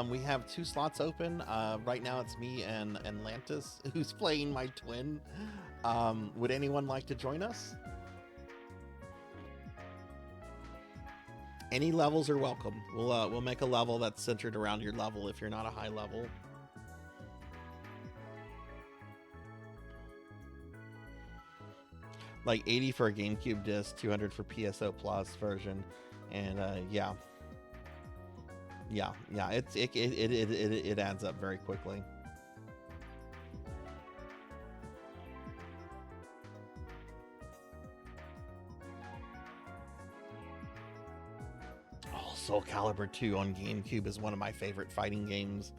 We have 2 slots open. Right now it's me and Lantis, who's playing my twin. Would anyone like to join us? Any levels are welcome. We'll make a level that's centered around your level if you're not a high level. Like 80 for a GameCube disc, 200 for PSO Plus version, and yeah, it adds up very quickly. Oh, Soul Calibur 2 on GameCube is one of my favorite fighting games.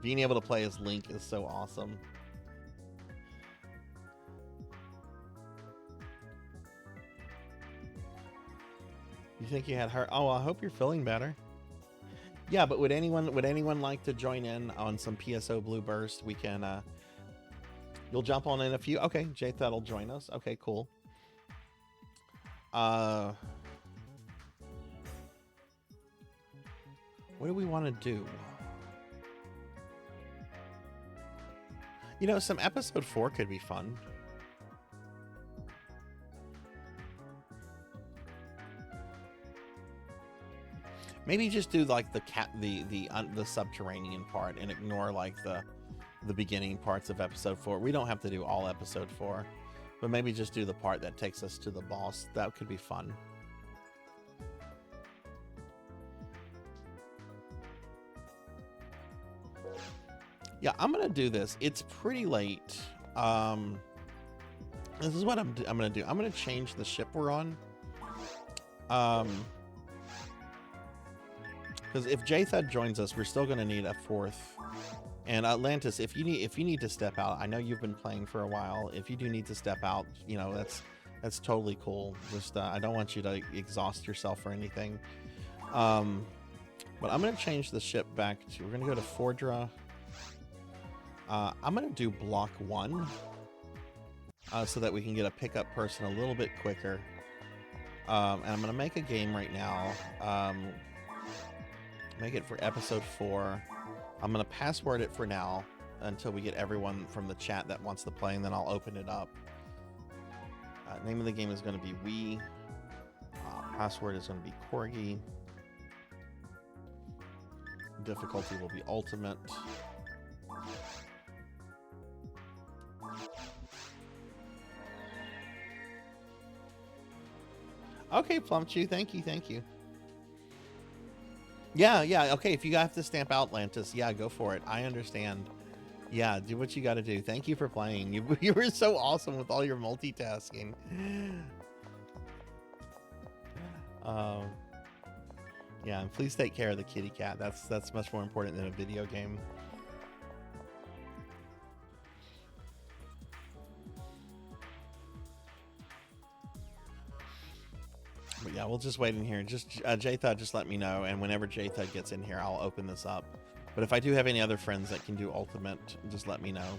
Being able to play as Link is so awesome. You think you had her? Oh, I hope you're feeling better. Yeah, but would anyone like to join in on some PSO Blue Burst? We can you'll jump on in a few. Okay, J-Thud will join us. Okay, cool. What do we want to do? You know, some episode 4 could be fun. Maybe just do like the subterranean part and ignore like the beginning parts of episode 4. We don't have to do all episode 4, but maybe just do the part that takes us to the boss. That could be fun. Yeah, I'm gonna do this. It's pretty late. This is what I'm gonna do. I'm gonna change the ship we're on. Because if J-Thud joins us, we're still going to need a 4th. And Atlantis, if you need to step out, I know you've been playing for a while. If you do need to step out, you know, that's totally cool. Just I don't want you to exhaust yourself or anything. But I'm going to change the ship back to, we're going to go to Fordra. I'm going to do block 1 so that we can get a pickup person a little bit quicker. And I'm going to make a game right now. Make it for episode 4. I'm going to password it for now until we get everyone from the chat that wants to play, and then I'll open it up. Name of the game is going to be Wii. Password is going to be Corgi. Difficulty will be Ultimate. Okay, Plumchew, thank you. Yeah, okay, if you have to stamp out Atlantis, yeah, go for it. I understand. Yeah, do what you got to do. Thank you for playing. You were so awesome with all your multitasking. Yeah, and please take care of the kitty cat. That's much more important than a video game. But yeah, we'll just wait in here. Just J-Thud, just let me know, and whenever J-Thud gets in here, I'll open this up. But if I do have any other friends that can do Ultimate, just let me know.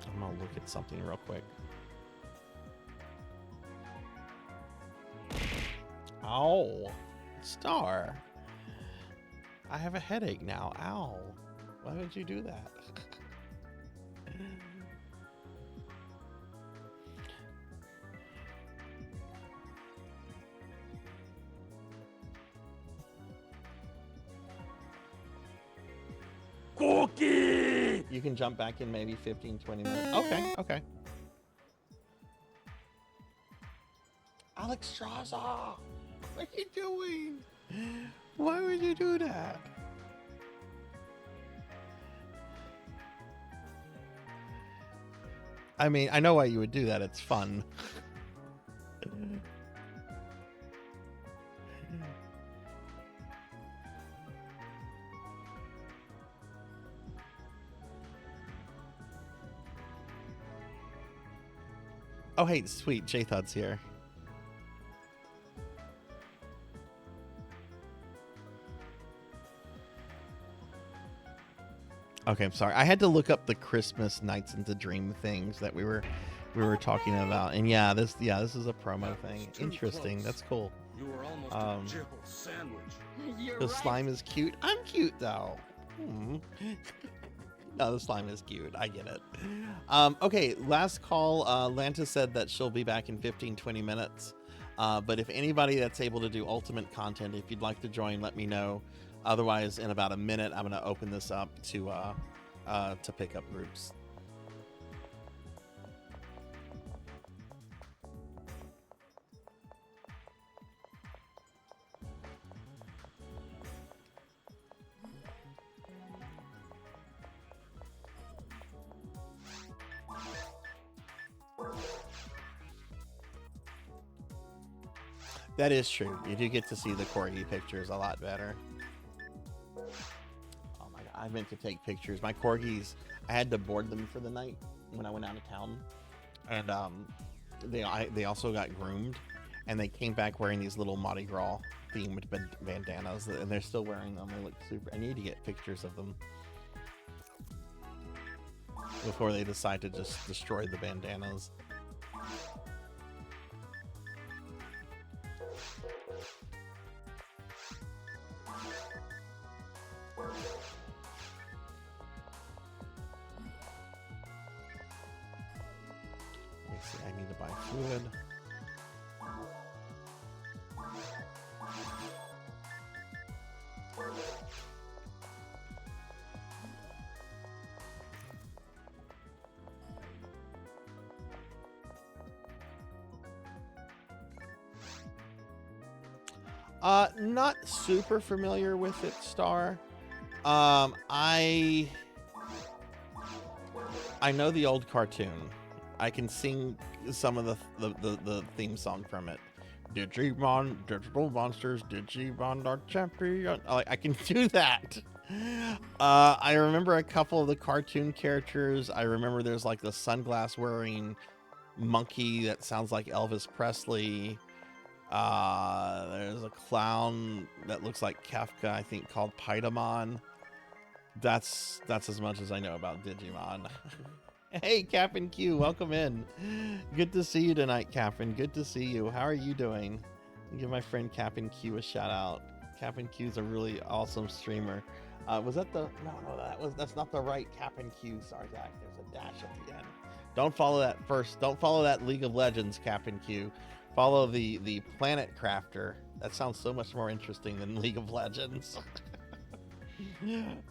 I'm gonna look at something real quick. Ow, Star. I have a headache now. Ow. Why would you do that? Cookie! You can jump back in maybe 15, 20 minutes. Okay, okay. Alex Sarzac, what are you doing? Why would you do that? I mean, I know why you would do that. It's fun. Oh, hey, sweet. J-Thud's here. Okay, I'm sorry. I had to look up the Christmas Nights into Dream things that we were talking about, and yeah, this is a promo thing. Interesting. That's cool. You were almost a jibble sandwich. The slime is cute. I'm cute though. No, the slime is cute. I get it. Okay, last call. Lanta said that she'll be back in 15-20 minutes. But if anybody that's able to do ultimate content, if you'd like to join, let me know. Otherwise, in about a minute, I'm going to open this up to pick up groups. That is true. You do get to see the corgi pictures a lot better. Oh my god, I meant to take pictures. My corgis, I had to board them for the night when I went out of town, and they also got groomed, and they came back wearing these little Mardi Gras themed bandanas, and they're still wearing them. They look super. I need to get pictures of them before they decide to just destroy the bandanas. I need to buy fluid. Not super familiar with it, Star. I know the old cartoon. I can sing some of the theme song from it. Digimon, digital monsters, Digimon are champion. I can do that. I remember a couple of the cartoon characters. I remember there's like the sunglass wearing monkey that sounds like Elvis Presley. There's a clown that looks like Kafka, I think, called Pytamon. That's as much as I know about Digimon. Hey, Captain Q, welcome in. Good to see you tonight, Captain. Good to see you. How are you doing? Give my friend Captain Q a shout out. Captain Q's a really awesome streamer. Was that the that's not the right Captain Q, Sarzac. There's a dash at the end. Don't follow that first. Don't follow that League of Legends, Captain Q. Follow the Planet Crafter. That sounds so much more interesting than League of Legends.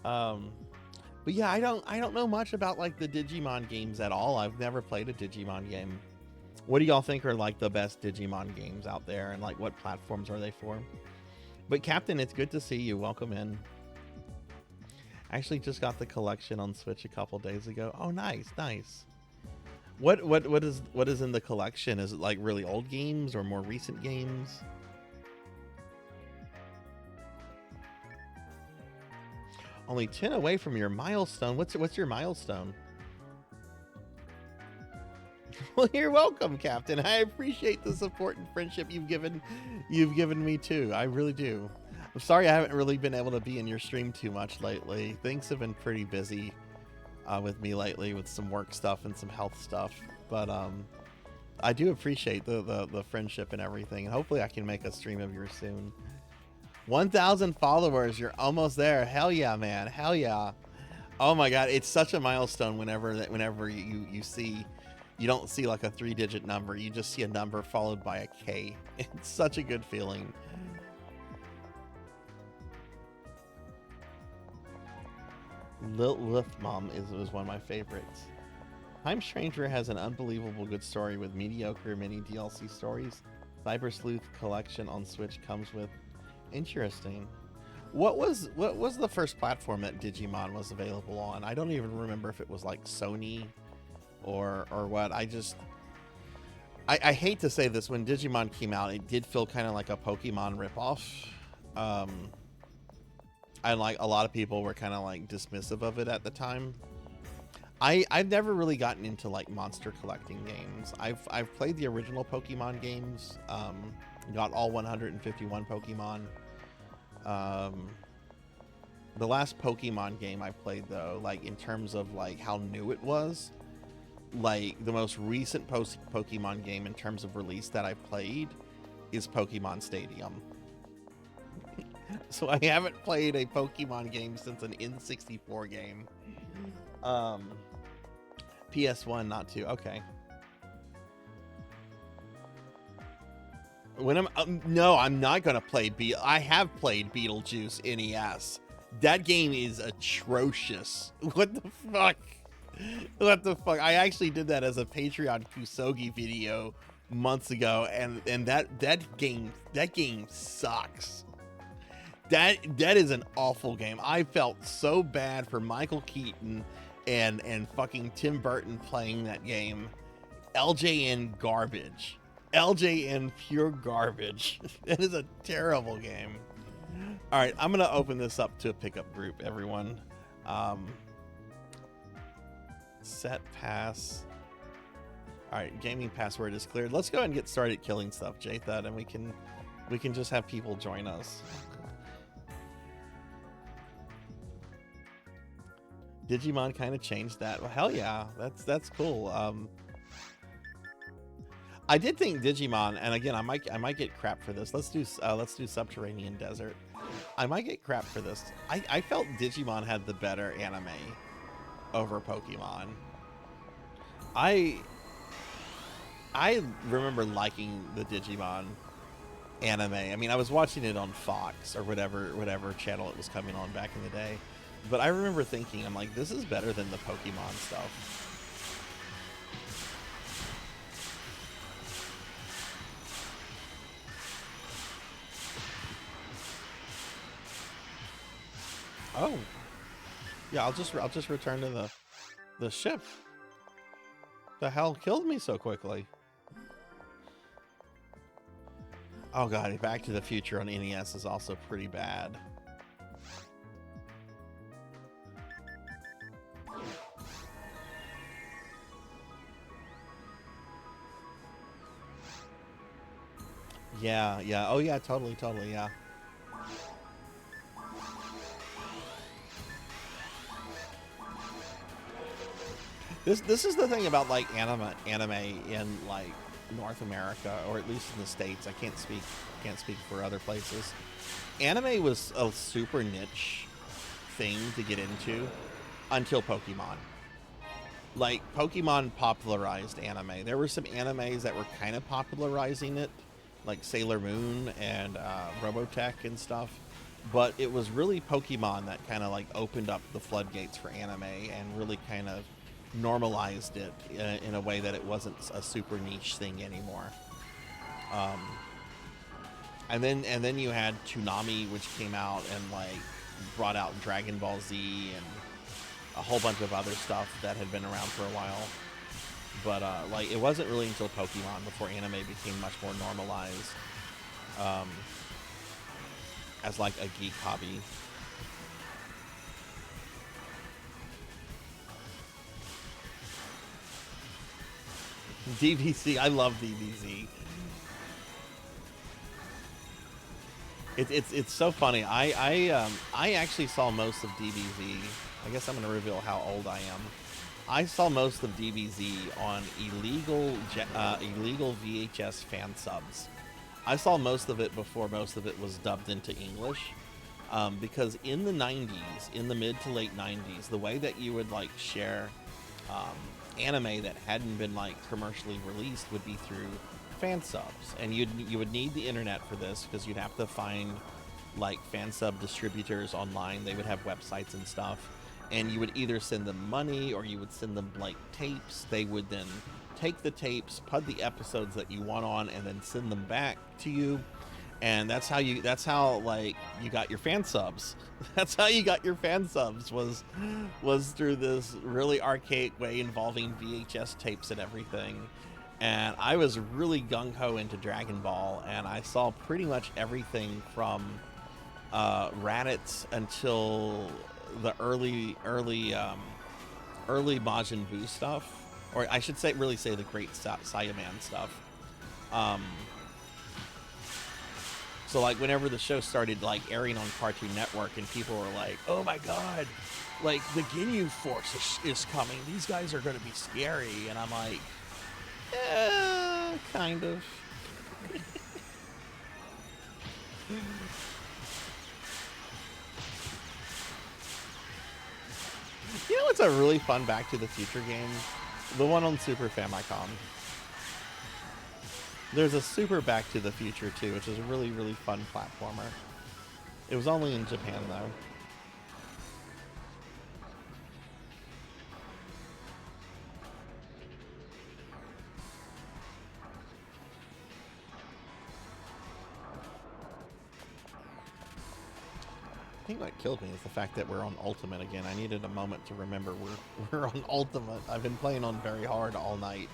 But yeah, I don't know much about like the Digimon games at all. I've never played a Digimon game. What do y'all think are like the best Digimon games out there, and like what platforms are they for? But Captain, it's good to see you. Welcome in. I actually just got the collection on Switch a couple days ago. Oh, nice, nice. What is in the collection? Is it like really old games or more recent games? Only 10 away from your milestone. What's your milestone? Well, you're welcome, Captain. I appreciate the support and friendship you've given me too. I really do. I'm sorry I haven't really been able to be in your stream too much lately. Things have been pretty busy with me lately with some work stuff and some health stuff. But I do appreciate the friendship and everything. And hopefully I can make a stream of yours soon. 1,000 followers. You're almost there. Hell yeah, man. Hell yeah. Oh my God. It's such a milestone whenever you see, you don't see like a 3-digit number. You just see a number followed by a K. It's such a good feeling. Lift Mom was one of my favorites. Time Stranger has an unbelievable good story with mediocre mini DLC stories. Cyber Sleuth collection on Switch comes with. Interesting. What was the first platform that Digimon was available on? I don't even remember if it was like Sony or what. I hate to say this, when Digimon came out, it did feel kind of like a Pokemon ripoff. And like a lot of people were kind of like dismissive of it at the time. I've never really gotten into like monster collecting games. I've played the original Pokemon games, got all 151 Pokemon. The last Pokemon game I played though, like in terms of like how new it was, like the most recent Pokemon game in terms of release that I played is Pokemon Stadium. So I haven't played a Pokemon game since an N64 game. PS1, not 2. Okay. When no, I'm not gonna play I have played Beetlejuice NES. That game is atrocious. What the fuck? What the fuck? I actually did that as a Patreon Kusogi video months ago, and that game sucks. That is an awful game. I felt so bad for Michael Keaton and fucking Tim Burton playing that game. LJN garbage. LJN pure garbage. It is a terrible game. All right, I'm gonna open this up to a pickup group, everyone. Set pass. All right, gaming password is cleared. Let's go ahead and get started killing stuff, Jthud, and we can just have people join us. Digimon kind of changed that. Well, hell yeah, that's cool. I did think Digimon, and again, I might get crap for this. Let's do Subterranean Desert. I might get crap for this. I felt Digimon had the better anime over Pokemon. I remember liking the Digimon anime. I mean, I was watching it on Fox or whatever channel it was coming on back in the day. But I remember thinking, I'm like, this is better than the Pokemon stuff. Oh, yeah. I'll just return to the ship. The hell killed me so quickly? Oh god, Back to the Future on NES is also pretty bad. Yeah. Oh yeah, totally, yeah. This is the thing about like anime in like North America, or at least in the States. I can't speak for other places. Anime was a super niche thing to get into until Pokemon. Like Pokemon popularized anime. There were some animes that were kind of popularizing it, like Sailor Moon and Robotech and stuff, but it was really Pokemon that kind of like opened up the floodgates for anime and really kind of normalized it in a way that it wasn't a super niche thing anymore. And then you had Toonami, which came out and like brought out Dragon Ball Z and a whole bunch of other stuff that had been around for a while. But like it wasn't really until Pokemon before anime became much more normalized as like a geek hobby. DBZ, I love DBZ. It's so funny. I actually saw most of DBZ. I guess I'm gonna reveal how old I am. I saw most of DBZ on illegal VHS fan subs. I saw most of it before most of it was dubbed into English, because in the 90s, in the mid to late 90s, the way that you would like share anime that hadn't been like commercially released would be through fan subs, and you would need the internet for this because you'd have to find like fan sub distributors online. They would have websites and stuff, and you would either send them money or you would send them like tapes. They would then take the tapes, put the episodes that you want on, and then send them back to you. And that's how like you got your fan subs. That's how you got your fan subs was through this really archaic way involving VHS tapes and everything. And I was really gung-ho into Dragon Ball, and I saw pretty much everything from Raditz until the early Majin Buu stuff, or I should say the Great Saiyaman stuff. So like whenever the show started like airing on Cartoon Network, and people were like, "Oh my God, like the Ginyu Force is coming. These guys are going to be scary," and I'm like, kind of. You know what's a really fun Back to the Future game? The one on Super Famicom. There's a Super Back to the Future too, which is a really, really fun platformer. It was only in Japan though. I think what killed me is the fact that we're on Ultimate again. I needed a moment to remember we're on Ultimate. I've been playing on very hard all night.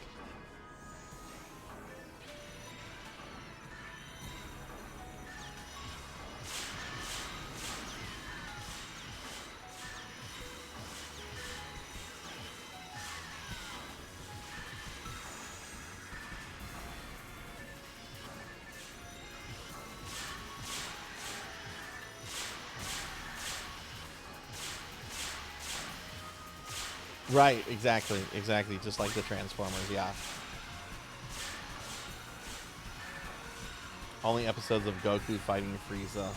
Right, exactly, just like the Transformers, yeah. Only episodes of Goku fighting Frieza.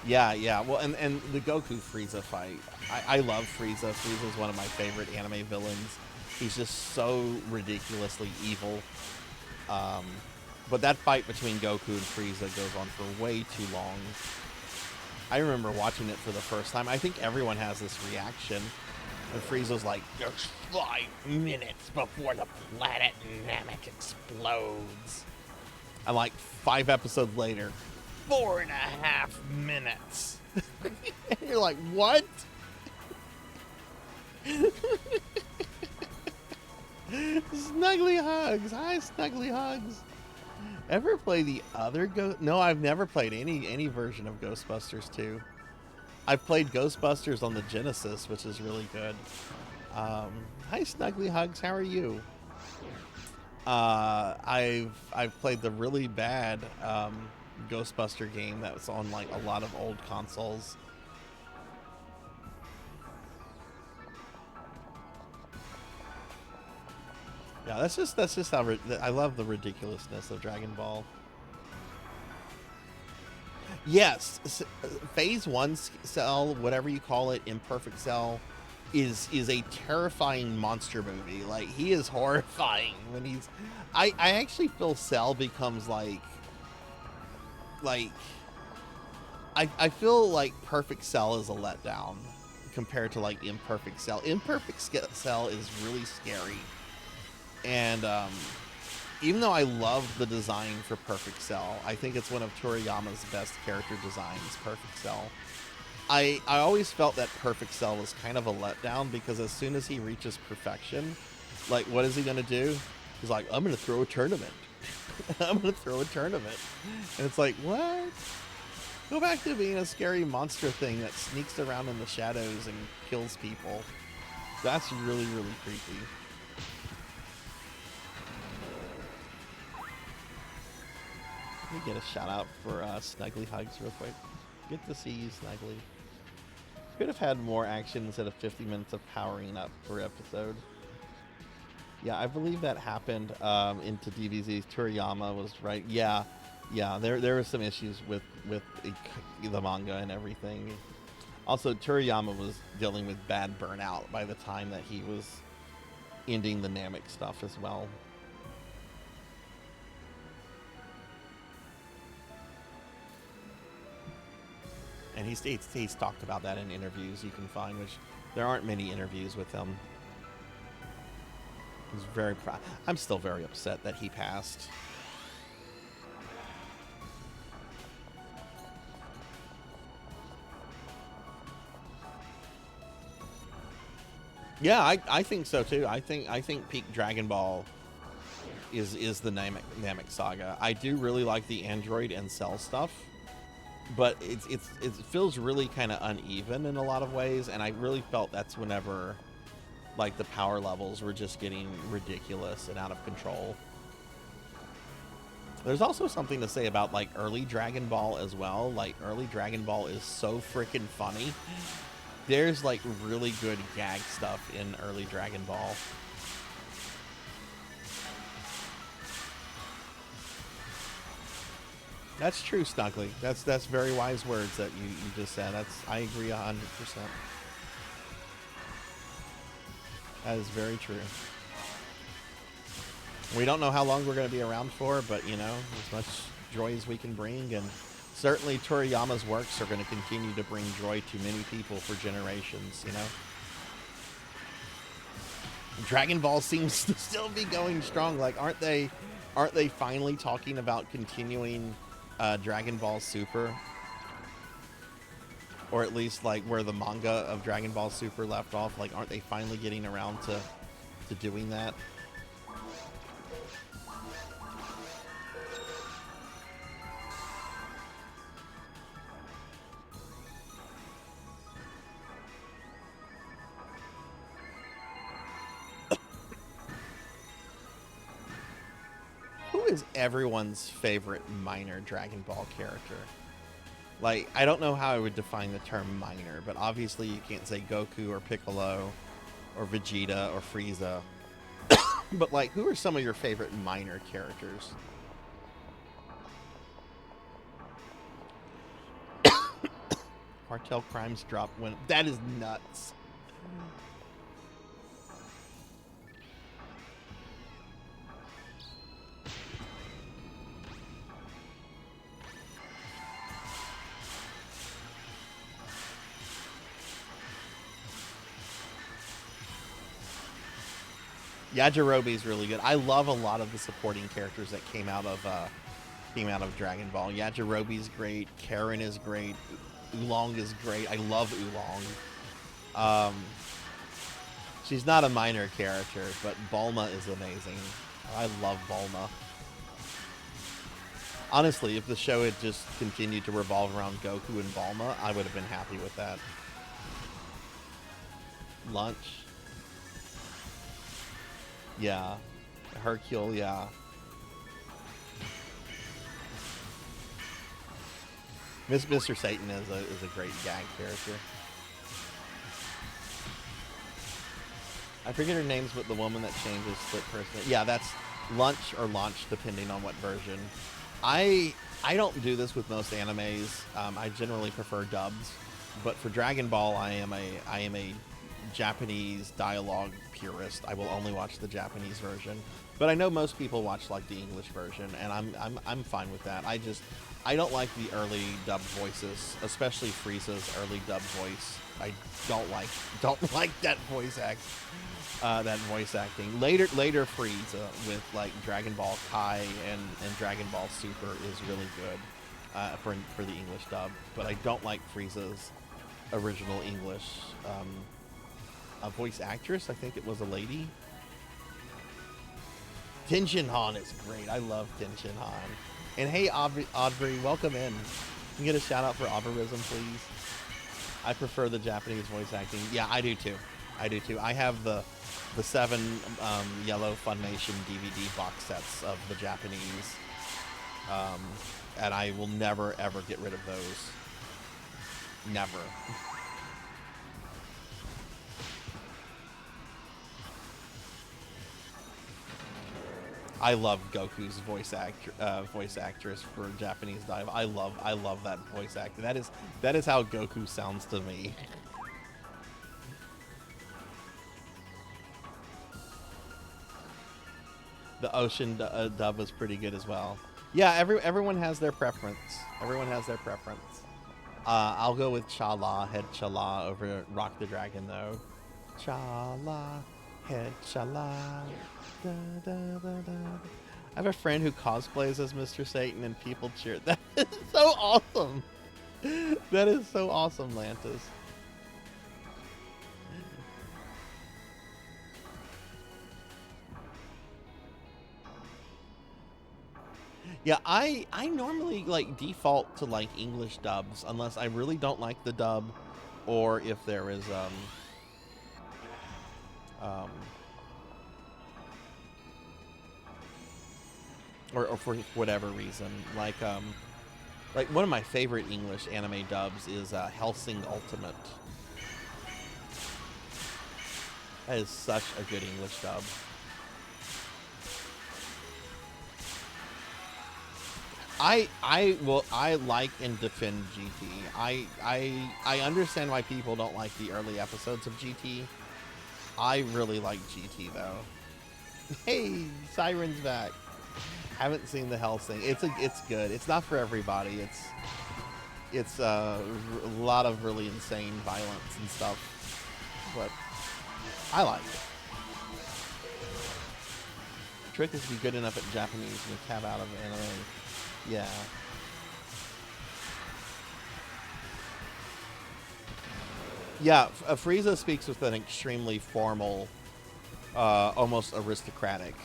Yeah, well, and the Goku Frieza fight, I love Frieza. Frieza's one of my favorite anime villains. He's just so ridiculously evil. But that fight between Goku and Frieza goes on for way too long. I remember watching it for the first time. I think everyone has this reaction. And Frieza's like, "There's 5 minutes before the planet Namek explodes." And like 5 episodes later, 4.5 minutes. And you're like, what? Snuggly hugs. Hi, Snuggly hugs. Ever play the other No, I've never played any version of Ghostbusters 2. I've played Ghostbusters on the Genesis, which is really good. Hi, Snuggly Hugs. How are you? I've played the really bad Ghostbuster game that was on like a lot of old consoles. Yeah, that's just how I love the ridiculousness of Dragon Ball. Yes, Phase 1 Cell, whatever you call it, Imperfect Cell, is a terrifying monster movie. Like, he is horrifying when he's... I actually feel Cell becomes like... I feel like Perfect Cell is a letdown compared to, like, Imperfect Cell. Imperfect Cell is really scary. And, even though I love the design for Perfect Cell, I think it's one of Toriyama's best character designs, Perfect Cell. I always felt that Perfect Cell was kind of a letdown because as soon as he reaches perfection, Like, what is he gonna do? He's like, I'm gonna throw a tournament. I'm gonna throw a tournament. And it's like, what? Go back to being a scary monster thing that sneaks around in the shadows and kills people. That's really, really creepy. Let me get a shout out for Snuggly Hugs real quick. Good to see you, Snuggly. Could have had more action instead of 50 minutes of powering up per episode. Yeah, I believe that happened into DBZ's. Toriyama was right. Yeah, there were some issues with the manga and everything. Also, Toriyama was dealing with bad burnout by the time that he was ending the Namek stuff as well. And he's talked about that in interviews you can find, which there aren't many interviews with him. He's very proud. I'm still very upset that he passed. Yeah, I think so too. I think peak Dragon Ball is the Namek saga. I do really like the Android and Cell stuff, but it feels really kind of uneven in a lot of ways, and I really felt that's whenever like the power levels were just getting ridiculous and out of control. There's also something to say about like early Dragon Ball as well. Like early Dragon Ball is so freaking funny. There's like really good gag stuff in early Dragon Ball. That's true, Snuggly. That's very wise words that you just said. I agree 100%. That is very true. We don't know how long we're going to be around for, but you know, as much joy as we can bring, and certainly Toriyama's works are going to continue to bring joy to many people for generations, you know? Dragon Ball seems to still be going strong. Like, aren't they finally talking about continuing Dragon Ball Super? Or at least like where the manga of Dragon Ball Super left off. Like, aren't they finally getting around to doing that? Who is everyone's favorite minor Dragon Ball character? Like, I don't know how I would define the term minor, but obviously you can't say Goku or Piccolo or Vegeta or Frieza. But, like, who are some of your favorite minor characters? Cartel Crimes drop when... That is nuts. Yajirobe's really good. I love a lot of the supporting characters that came out of Dragon Ball. Yajirobe's great. Karen is great. Oolong is great. I love Oolong. She's not a minor character, but Bulma is amazing. I love Bulma. Honestly, if the show had just continued to revolve around Goku and Bulma, I would have been happy with that. Lunch. Yeah. Hercule, yeah. Mr. Satan is a great gag character. I forget her names, but the woman that changes split person. Yeah, that's Lunch or Launch, depending on what version. I don't do this with most animes. I generally prefer dubs, but for Dragon Ball, I am a Japanese dialogue purist. I will only watch the Japanese version, but I know most people watch like the English version, and I'm fine with that. I don't like the early dub voices, especially Frieza's early dub voice. I don't like that voice acting. Later Frieza with like Dragon Ball Kai and Dragon Ball Super is really good for the English dub, but I don't like Frieza's original English. A voice actress, I think it was a lady. Tenshin Han is great. I love Tenshin Han. And hey, Audrey, welcome in. Can you get a shout out for Auberism, please? I prefer the Japanese voice acting. Yeah, I do too. I do too. I have the 7 yellow Funimation DVD box sets of the Japanese, and I will never ever get rid of those. Never. I love Goku's voice actress for Japanese dive. I love that voice actor. That is how Goku sounds to me. The ocean dub was pretty good as well. Yeah, everyone has their preference. Everyone has their preference. I'll go with Chala, head Chala over Rock the Dragon though. Chala, head Chala. Da, da, da, da. I have a friend who cosplays as Mr. Satan and people cheer. That is so awesome. That is so awesome, Lantis. Yeah, I normally like default to like English dubs unless I really don't like the dub, or if there is or for whatever reason, like one of my favorite English anime dubs is Hellsing Ultimate. That is such a good English dub. I like and defend GT. I understand why people don't like the early episodes of GT. I really like GT though. Hey, Siren's back. Haven't seen the Hellsing. It's good. It's not for everybody. It's a lot of really insane violence and stuff, but I like it. Trick is to be good enough at Japanese and tab out of anime. Yeah. Yeah, Frieza speaks with an extremely formal, almost aristocratic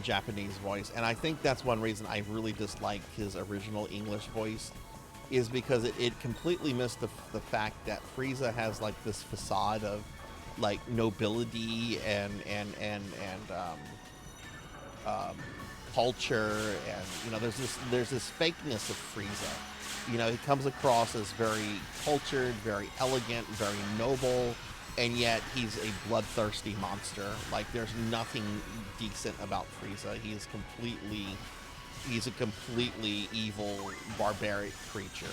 Japanese voice, and I think that's one reason I really dislike his original English voice, is because it completely missed the fact that Frieza has like this facade of like nobility and culture, and you know there's this fakeness of Frieza. You know, he comes across as very cultured, very elegant, very noble, and yet he's a bloodthirsty monster. Like there's nothing decent about Frieza. He's a completely evil, barbaric creature.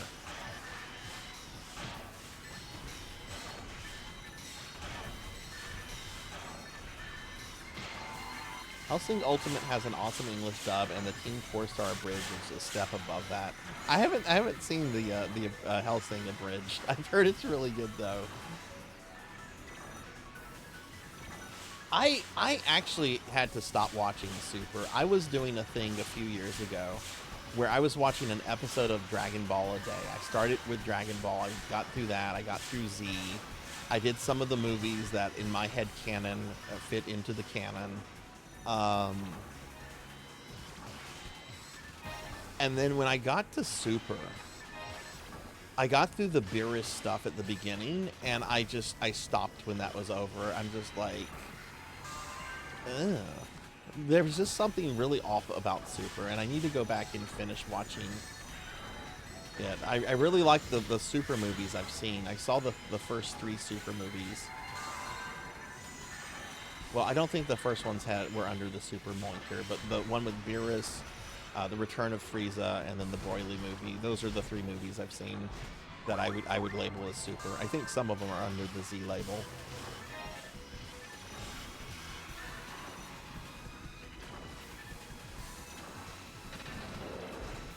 Hellsing Ultimate has an awesome English dub, and the Team 4-star abridged is a step above that. I haven't seen the Hellsing abridged. I've heard it's really good though. I actually had to stop watching Super. I was doing a thing a few years ago where I was watching an episode of Dragon Ball a day. I started with Dragon Ball. I got through that. I got through Z. I did some of the movies that in my head canon fit into the canon. And then when I got to Super, I got through the Beerus stuff at the beginning, and I stopped when that was over. I'm just like, ugh. There was just something really off about Super, and I need to go back and finish watching it. I really like the Super movies I've seen. I saw the first 3 Super movies. Well, I don't think the first ones were under the Super moniker, but the one with Beerus, the Return of Frieza, and then the Broly movie. Those are the 3 movies I've seen that I would label as Super. I think some of them are under the Z label.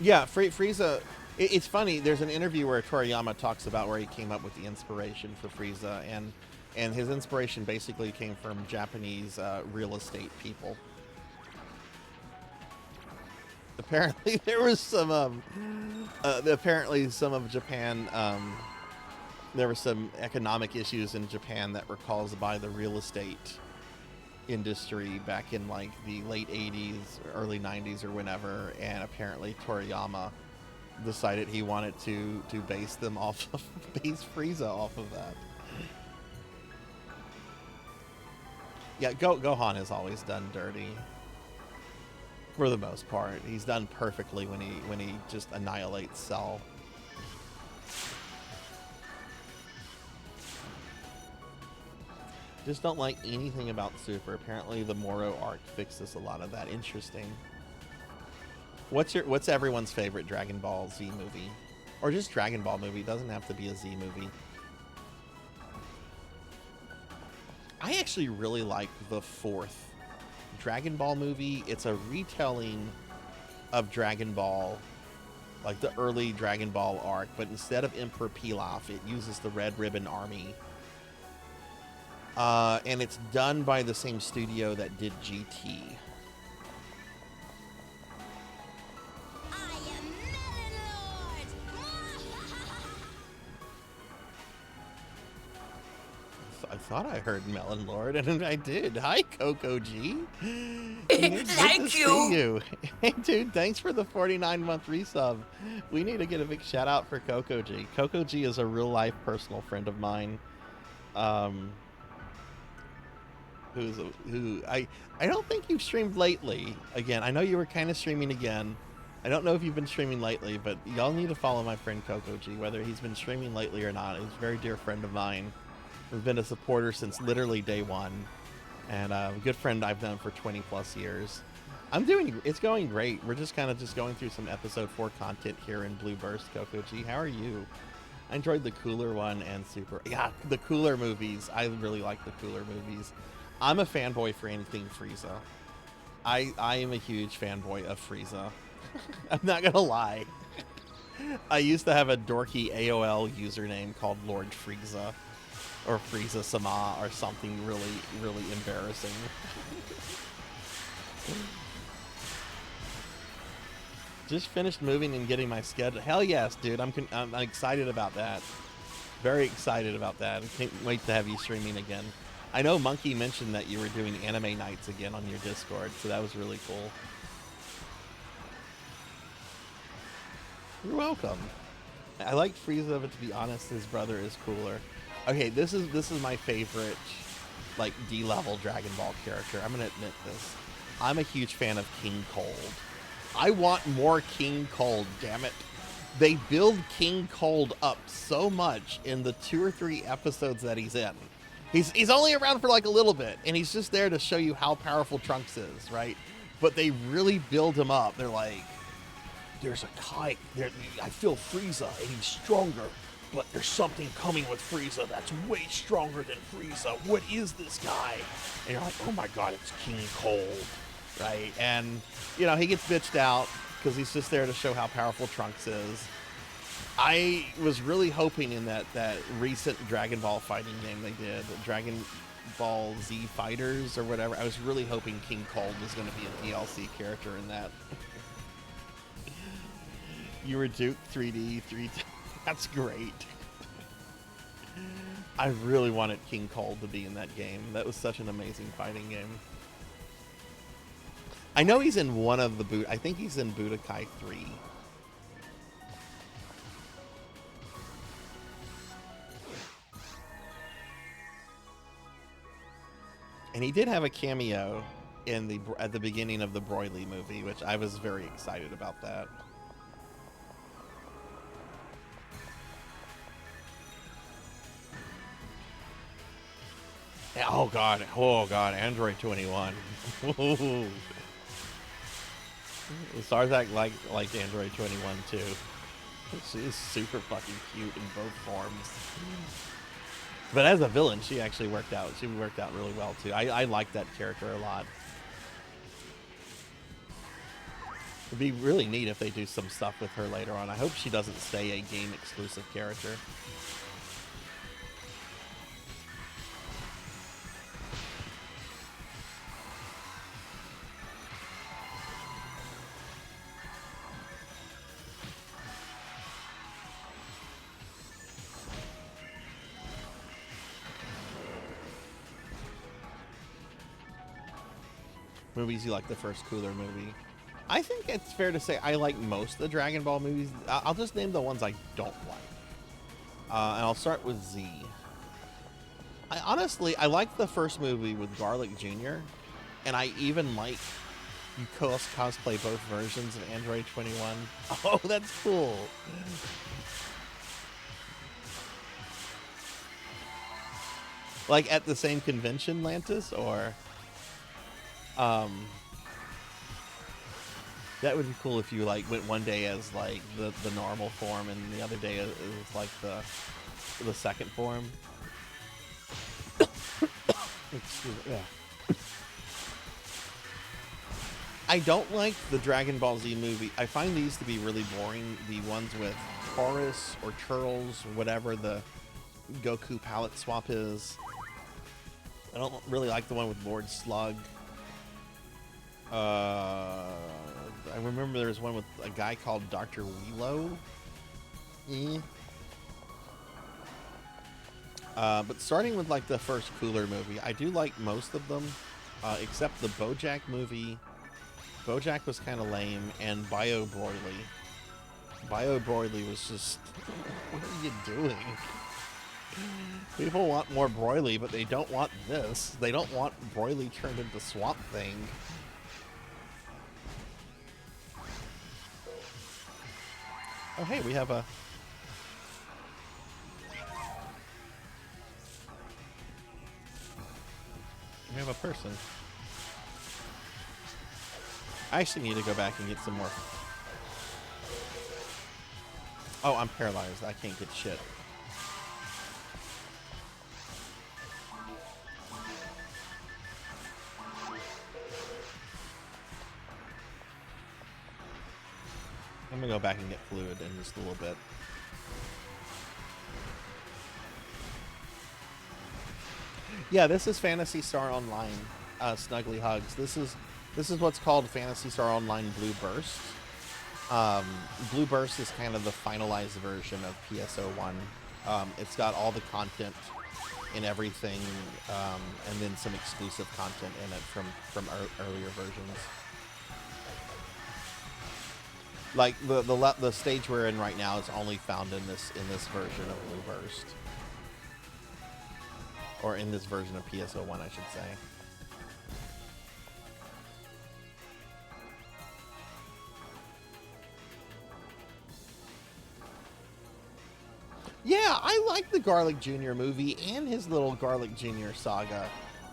Yeah, Frieza. It's funny. There's an interview where Toriyama talks about where he came up with the inspiration for Frieza, and his inspiration basically came from Japanese real estate people. Apparently, there was some. Apparently, some of Japan. There were some economic issues in Japan that were caused by the real estate industry back in like the late 80s, early 90s or whenever, and apparently Toriyama decided he wanted to base them off of base Frieza off of that. Yeah, Gohan has always done dirty. For the most part, he's done perfectly when he just annihilates Cell. Just don't like anything about Super. Apparently, the Moro arc fixes a lot of that. Interesting. What's everyone's favorite Dragon Ball Z movie, or just Dragon Ball movie? It doesn't have to be a Z movie. I actually really like the fourth Dragon Ball movie. It's a retelling of Dragon Ball, like the early Dragon Ball arc, but instead of Emperor Pilaf, it uses the Red Ribbon Army. And it's done by the same studio that did GT. I thought I heard Melon Lord, and I did. Hi, Coco G. Thank you. Hey, dude, thanks for the 49-month resub. We need to get a big shout out for Coco G. Coco G is a real life personal friend of mine. Who I don't think you've streamed lately. Again, I know you were kind of streaming again. I don't know if you've been streaming lately, but y'all need to follow my friend Coco G, whether he's been streaming lately or not. He's a very dear friend of mine. We've been a supporter since literally day one, and a good friend I've known for 20 plus years. It's going great. We're just kind of going through some episode 4 content here in Blue Burst. Coco G, how are you? I enjoyed the Cooler one and Super. Yeah, the Cooler movies. I really like the Cooler movies. I'm a fanboy for anything Frieza. I am a huge fanboy of Frieza. I'm not gonna lie. I used to have a dorky AOL username called Lord Frieza, or Frieza Sama, or something really, really embarrassing. Just finished moving and getting my schedule. Hell yes, dude. I'm excited about that. Very excited about that. I can't wait to have you streaming again. I know Monkey mentioned that you were doing anime nights again on your Discord, so that was really cool. You're welcome. I like Frieza, but to be honest, his brother is cooler. Okay, this is my favorite, like, D-level Dragon Ball character. I'm gonna admit this. I'm a huge fan of King Cold. I want more King Cold, damn it. They build King Cold up so much in the 2 or 3 episodes that he's in. He's only around for like a little bit, and he's just there to show you how powerful Trunks is, right? But they really build him up. They're like, there's a guy there. I feel Frieza, and he's stronger, but there's something coming with Frieza that's way stronger than Frieza. What is this guy? And you're like, oh my god, it's King Cold, right? And you know, he gets bitched out because he's just there to show how powerful Trunks is. I was really hoping in that recent Dragon Ball fighting game they did, Dragon Ball Z Fighters or whatever, I was really hoping King Cold was going to be a DLC character in that. You were Duke 3D, that's great. I really wanted King Cold to be in that game. That was such an amazing fighting game. I know he's in one of the I think he's in Budokai 3. And he did have a cameo in at the beginning of the Broly movie, which I was very excited about that. Oh god, Android 21. Sarzac liked Android 21 too. She is super fucking cute in both forms. But as a villain, she actually worked out. She worked out really well too. I like that character a lot. It'd be really neat if they do some stuff with her later on. I hope she doesn't stay a game exclusive character. movies you like the first Cooler movie. I think it's fair to say I like most of the Dragon Ball movies. I'll just name the ones I don't like. And I'll start with Z. I like the first movie with Garlic Jr. And I even like you cosplay both versions of Android 21. Oh, that's cool. Like at the same convention, Lantis, or that would be cool if you like went one day as like the normal form and the other day is like the second form. Excuse me. Yeah. I don't like the Dragon Ball Z movie. I find these to be really boring. The ones with Taurus or Churls, whatever the Goku palette swap is. I don't really like the one with Lord Slug. I remember there was one with a guy called Dr. Wheelo. But starting with like the first Cooler movie, I do like most of them, except the BoJack movie. BoJack was kind of lame, and Bio Broly. Bio Broly was just, what are you doing? People want more Broly, but they don't want this. They don't want Broly turned into Swamp Thing. Oh, hey, we have a... We have a person. I actually need to go back and get some more. Oh, I'm paralyzed. I can't get shit. I'm gonna go back and get fluid in just a little bit. Yeah, this is Phantasy Star Online, Snuggly Hugs. This is what's called Phantasy Star Online Blue Burst. Blue Burst is kind of the finalized version of PSO1. It's got all the content and everything, and then some exclusive content in it from earlier versions. Like the stage we're in right now is only found in this version of Blue Burst. Or in this version of PSO1, I should say. Yeah, I like the Garlic Jr. movie and his little Garlic Jr. saga.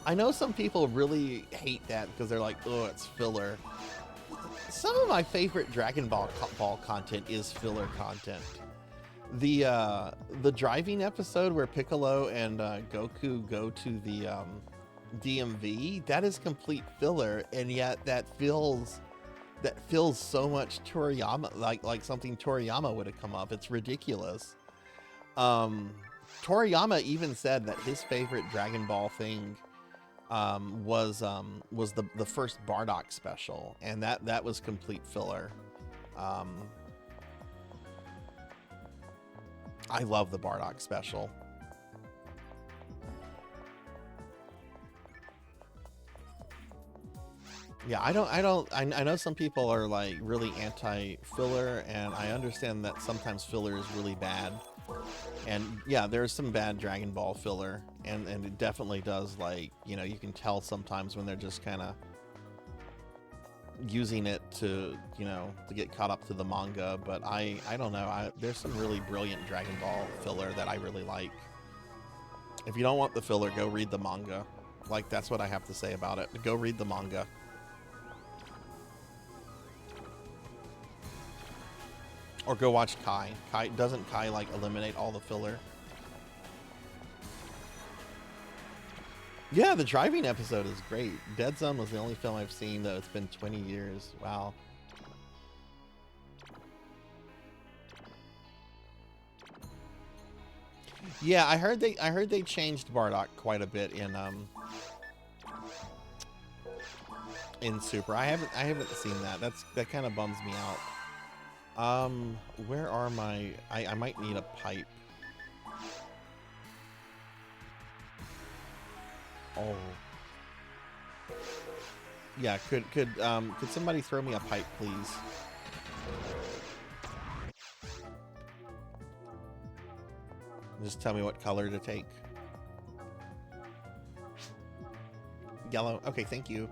I know some people really hate that because they're like, oh, it's filler. Some of my favorite Dragon Ball content is filler content. The driving episode where Piccolo and Goku go to the DMV, that is complete filler, and yet that feels so much Toriyama, like something Toriyama would have come up. It's ridiculous. Toriyama even said that his favorite Dragon Ball thing was the first Bardock special, and that was complete filler. I love the Bardock special. Yeah, I know some people are like really anti-filler, and I understand that sometimes filler is really bad. And yeah, there's some bad Dragon Ball filler, and it definitely does, like, you know, you can tell sometimes when they're just kind of using it to, you know, to get caught up to the manga. But I don't know, there's some really brilliant Dragon Ball filler that I really like. If you don't want the filler, go read the manga. Like, that's what I have to say about it. Go read the manga. Or go watch Kai. Doesn't Kai like eliminate all the filler? Yeah, the driving episode is great. Dead Zone was the only film I've seen, though. It's been 20 years. Wow. Yeah, I heard they changed Bardock quite a bit in Super. I haven't seen that. That kind of bums me out. Where are my... I might need a pipe. Oh. Yeah, could somebody throw me a pipe, please? Just tell me what color to take. Yellow. Okay, thank you.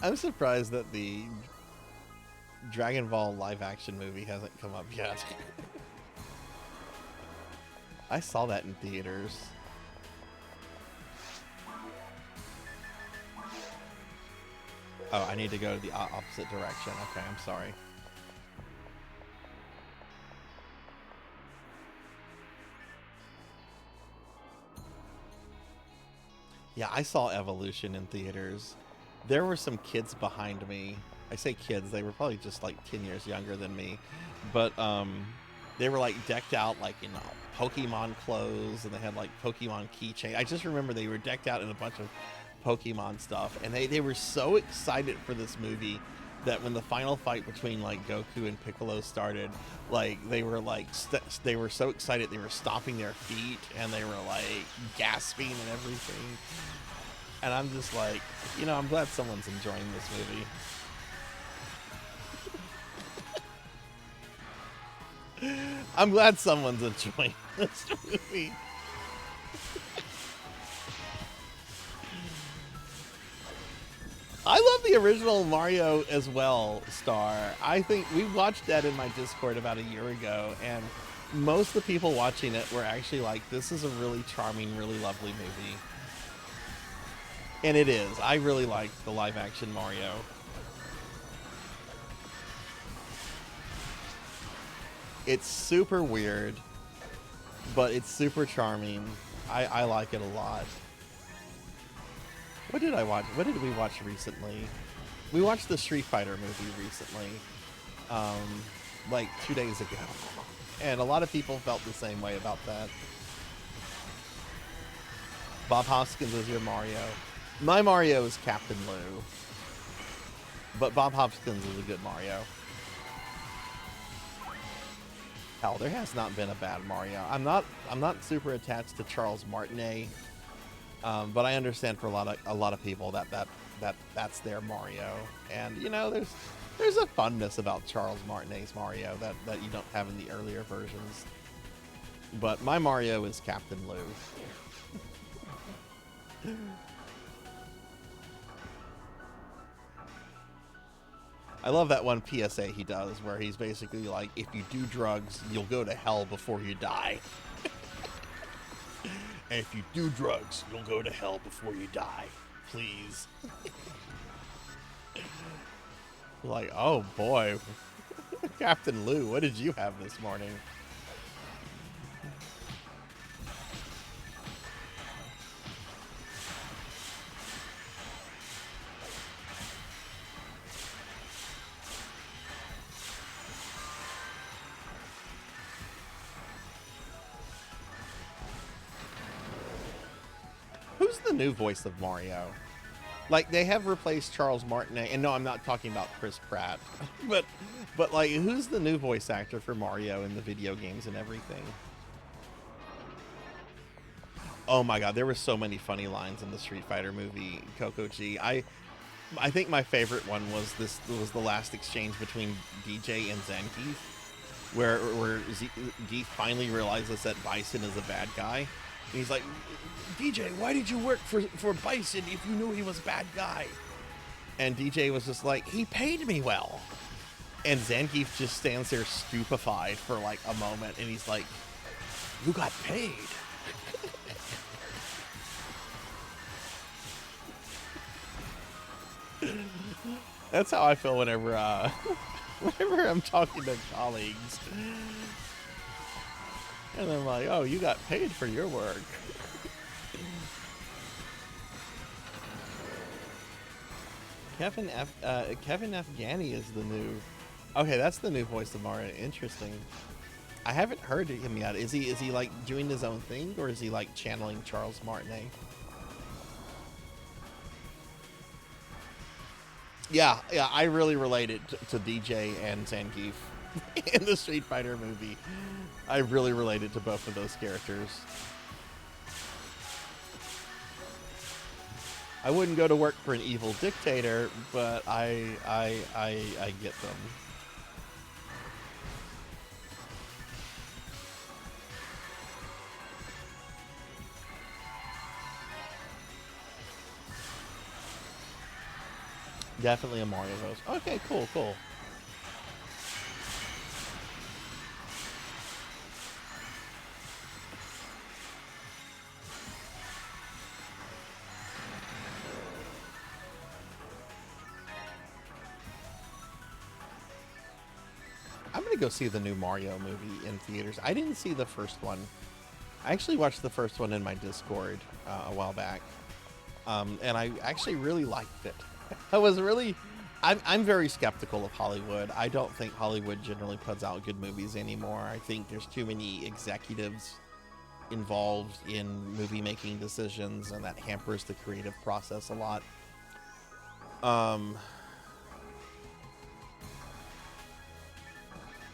I'm surprised that the Dragon Ball live action movie hasn't come up yet. I saw that in theaters. Oh, I need to go the opposite direction. Okay, I'm sorry. Yeah, I saw Evolution in theaters. There were some kids behind me. I say kids, they were probably just like 10 years younger than me. But they were like decked out like in Pokemon clothes, and they had like Pokemon keychain. I just remember they were decked out in a bunch of Pokemon stuff, and they were so excited for this movie that when the final fight between like Goku and Piccolo started, like they were like they were so excited they were stomping their feet and they were like gasping and everything. And I'm just like, you know, I'm glad someone's enjoying this movie. I'm glad someone's enjoying this movie. I love the original Mario as well, Star. I think we watched that in my Discord about a year ago, and most of the people watching it were actually like, this is a really charming, really lovely movie. And it is. I really like the live action Mario. It's super weird, but it's super charming. I like it a lot. What did I watch? What did we watch recently? We watched the Street Fighter movie recently, like 2 days ago. And a lot of people felt the same way about that. Bob Hoskins is your Mario. My Mario is Captain Lou. But Bob Hoskins is a good Mario. Hell, there has not been a bad Mario. I'm not super attached to Charles Martinet. But I understand for a lot of people that's their Mario, and you know there's a funness about Charles Martinet's Mario that you don't have in the earlier versions. But my Mario is Captain Lou. I love that one PSA he does where he's basically like, if you do drugs, you'll go to hell before you die. And if you do drugs, you'll go to hell before you die. Please. Like, oh boy. Captain Lou, what did you have this morning? Who's the new voice of Mario? Like, they have replaced Charles Martinet, and no, I'm not talking about Chris Pratt, but like, who's the new voice actor for Mario in the video games and everything? Oh my god, there were so many funny lines in the Street Fighter movie, Coco G. I think my favorite one was the last exchange between DJ and Zangief, where Geef finally realizes that Bison is a bad guy. And he's like, DJ, why did you work for Bison if you knew he was a bad guy? And DJ was just like, he paid me well. And Zangief just stands there stupefied for like a moment, and he's like, you got paid. That's how I feel whenever I'm talking to colleagues. And I'm like, oh, you got paid for your work. Kevin F. Ganny is the new... Okay, that's the new voice of Mario. Interesting. I haven't heard him yet. Is he like doing his own thing, or is he like channeling Charles Martinet? Yeah, I really related to DJ and Zangief. in the Street Fighter movie. I really related to both of those characters. I wouldn't go to work for an evil dictator, but I get them. Definitely a Mario host. Okay, cool, cool. I'm gonna go see the new Mario movie in theaters. I didn't see the first one. I actually watched the first one in my Discord a while back, and I actually really liked it. I'm very skeptical of Hollywood. I don't think Hollywood generally puts out good movies anymore. I think there's too many executives involved in movie making decisions, and that hampers the creative process a lot.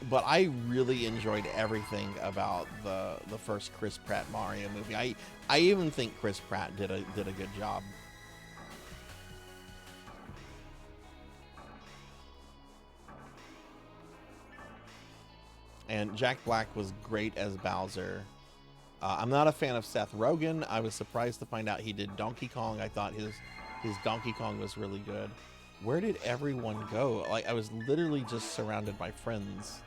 But I really enjoyed everything about the first Chris Pratt Mario movie. I even think Chris Pratt did a good job. And Jack Black was great as Bowser. I'm not a fan of Seth Rogen. I was surprised to find out he did Donkey Kong. I thought his Donkey Kong was really good. Where did everyone go? Like, I was literally just surrounded by friends.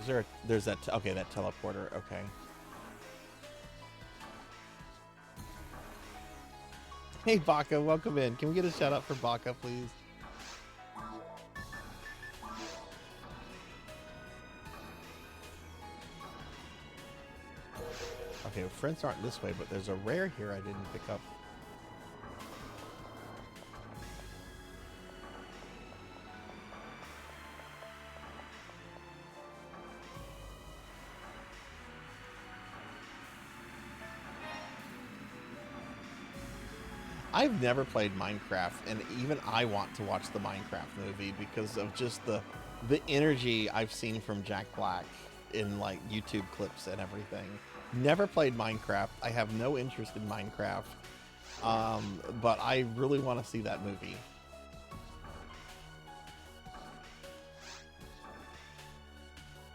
There's that, okay, that teleporter, okay. Hey, Baka, welcome in. Can we get a shout out for Baka, please? Okay, friends aren't this way, but there's a rare here I didn't pick up. I've never played Minecraft, and even I want to watch the Minecraft movie because of just the energy I've seen from Jack Black in like YouTube clips and everything. Never played Minecraft. I have no interest in Minecraft, but I really want to see that movie.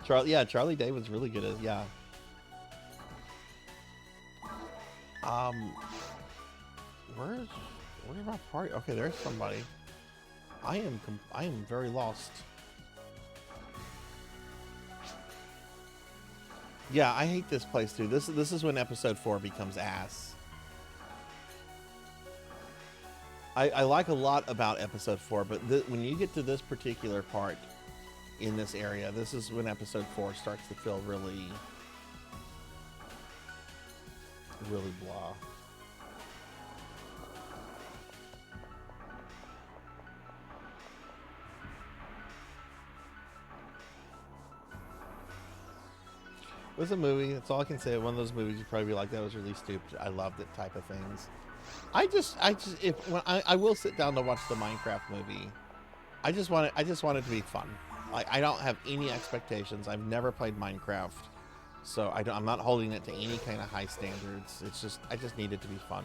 Charlie Day was really good as, yeah. Where's my party? Okay, there's somebody. I am very lost. Yeah, I hate this place too. This is when episode 4 becomes ass. I like a lot about episode 4, but when you get to this particular part in this area, this is when episode 4 starts to feel really blah. It was a movie. That's all I can say. One of those movies you'd probably be like, that was really stupid. I loved it type of things. I will sit down to watch the Minecraft movie. I just want it to be fun. Like, I don't have any expectations. I've never played Minecraft, so I'm not holding it to any kind of high standards. It's just, I just need it to be fun.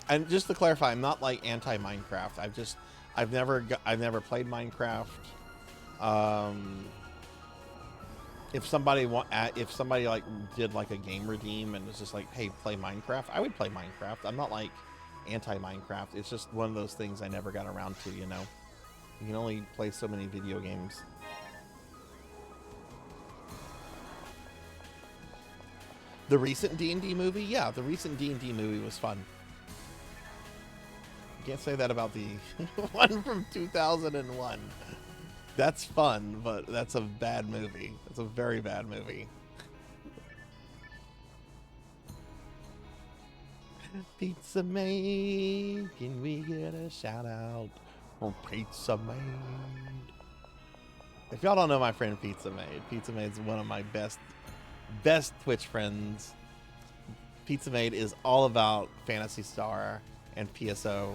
And just to clarify, I'm not like anti-Minecraft. I've never played Minecraft. If somebody like did like a game redeem and was just like, hey, play Minecraft, I would play Minecraft. I'm not like anti-Minecraft. It's just one of those things I never got around to, you know. You can only play so many video games. The recent D&D movie? Yeah, the recent D&D movie was fun. Can't say that about the one from 2001. That's fun, but that's a bad movie. That's a very bad movie. Pizza Maid, can we get a shout out for Pizza Maid? If y'all don't know my friend Pizza Maid's one of my best Twitch friends. Pizza Maid is all about Phantasy Star and PSO.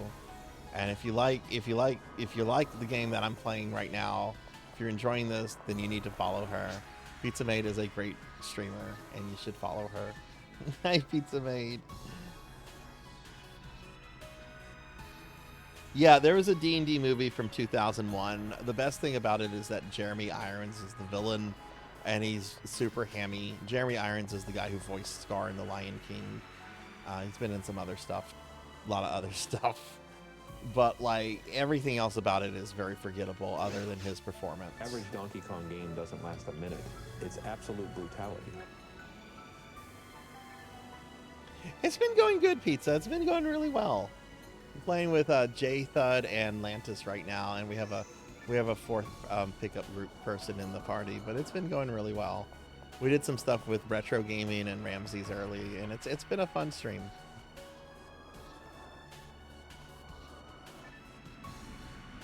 And if you like the game that I'm playing right now, if you're enjoying this, then you need to follow her. Pizza Maid is a great streamer, and you should follow her. Hi, Pizza Maid. Yeah, there was a D&D movie from 2001. The best thing about it is that Jeremy Irons is the villain, and he's super hammy. Jeremy Irons is the guy who voiced Scar in The Lion King. He's been in some other stuff, a lot of other stuff. But like everything else about it is very forgettable other than his performance. Average Donkey Kong game doesn't last a minute. It's absolute brutality. It's been going good, Pizza. It's been going really well. I'm playing with J Thud and Lantis right now, and we have a fourth pickup group person in the party, but it's been going really well. We did some stuff with Retro Gaming and Ramses early, and it's been a fun stream.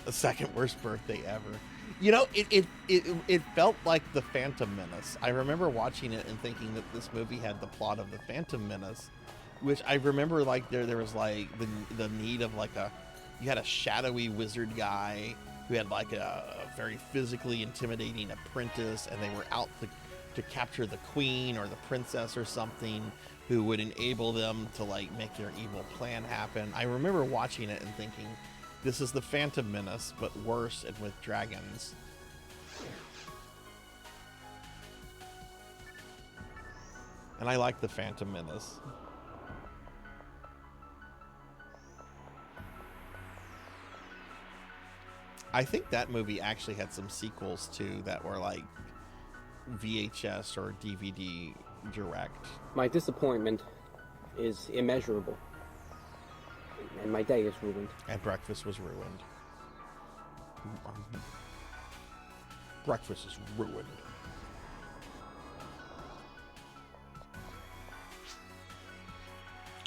The second worst birthday ever. You know, it felt like the Phantom Menace. I remember watching it and thinking that this movie had the plot of the Phantom Menace, which I remember like there was like the need of like you had a shadowy wizard guy who had like a very physically intimidating apprentice, and they were out to capture the queen or the princess or something who would enable them to like make their evil plan happen. I remember watching it and thinking, this is the Phantom Menace, but worse and with dragons. And I like the Phantom Menace. I think that movie actually had some sequels too that were like VHS or DVD direct. My disappointment is immeasurable. And my day is ruined. And breakfast was ruined. Breakfast is ruined.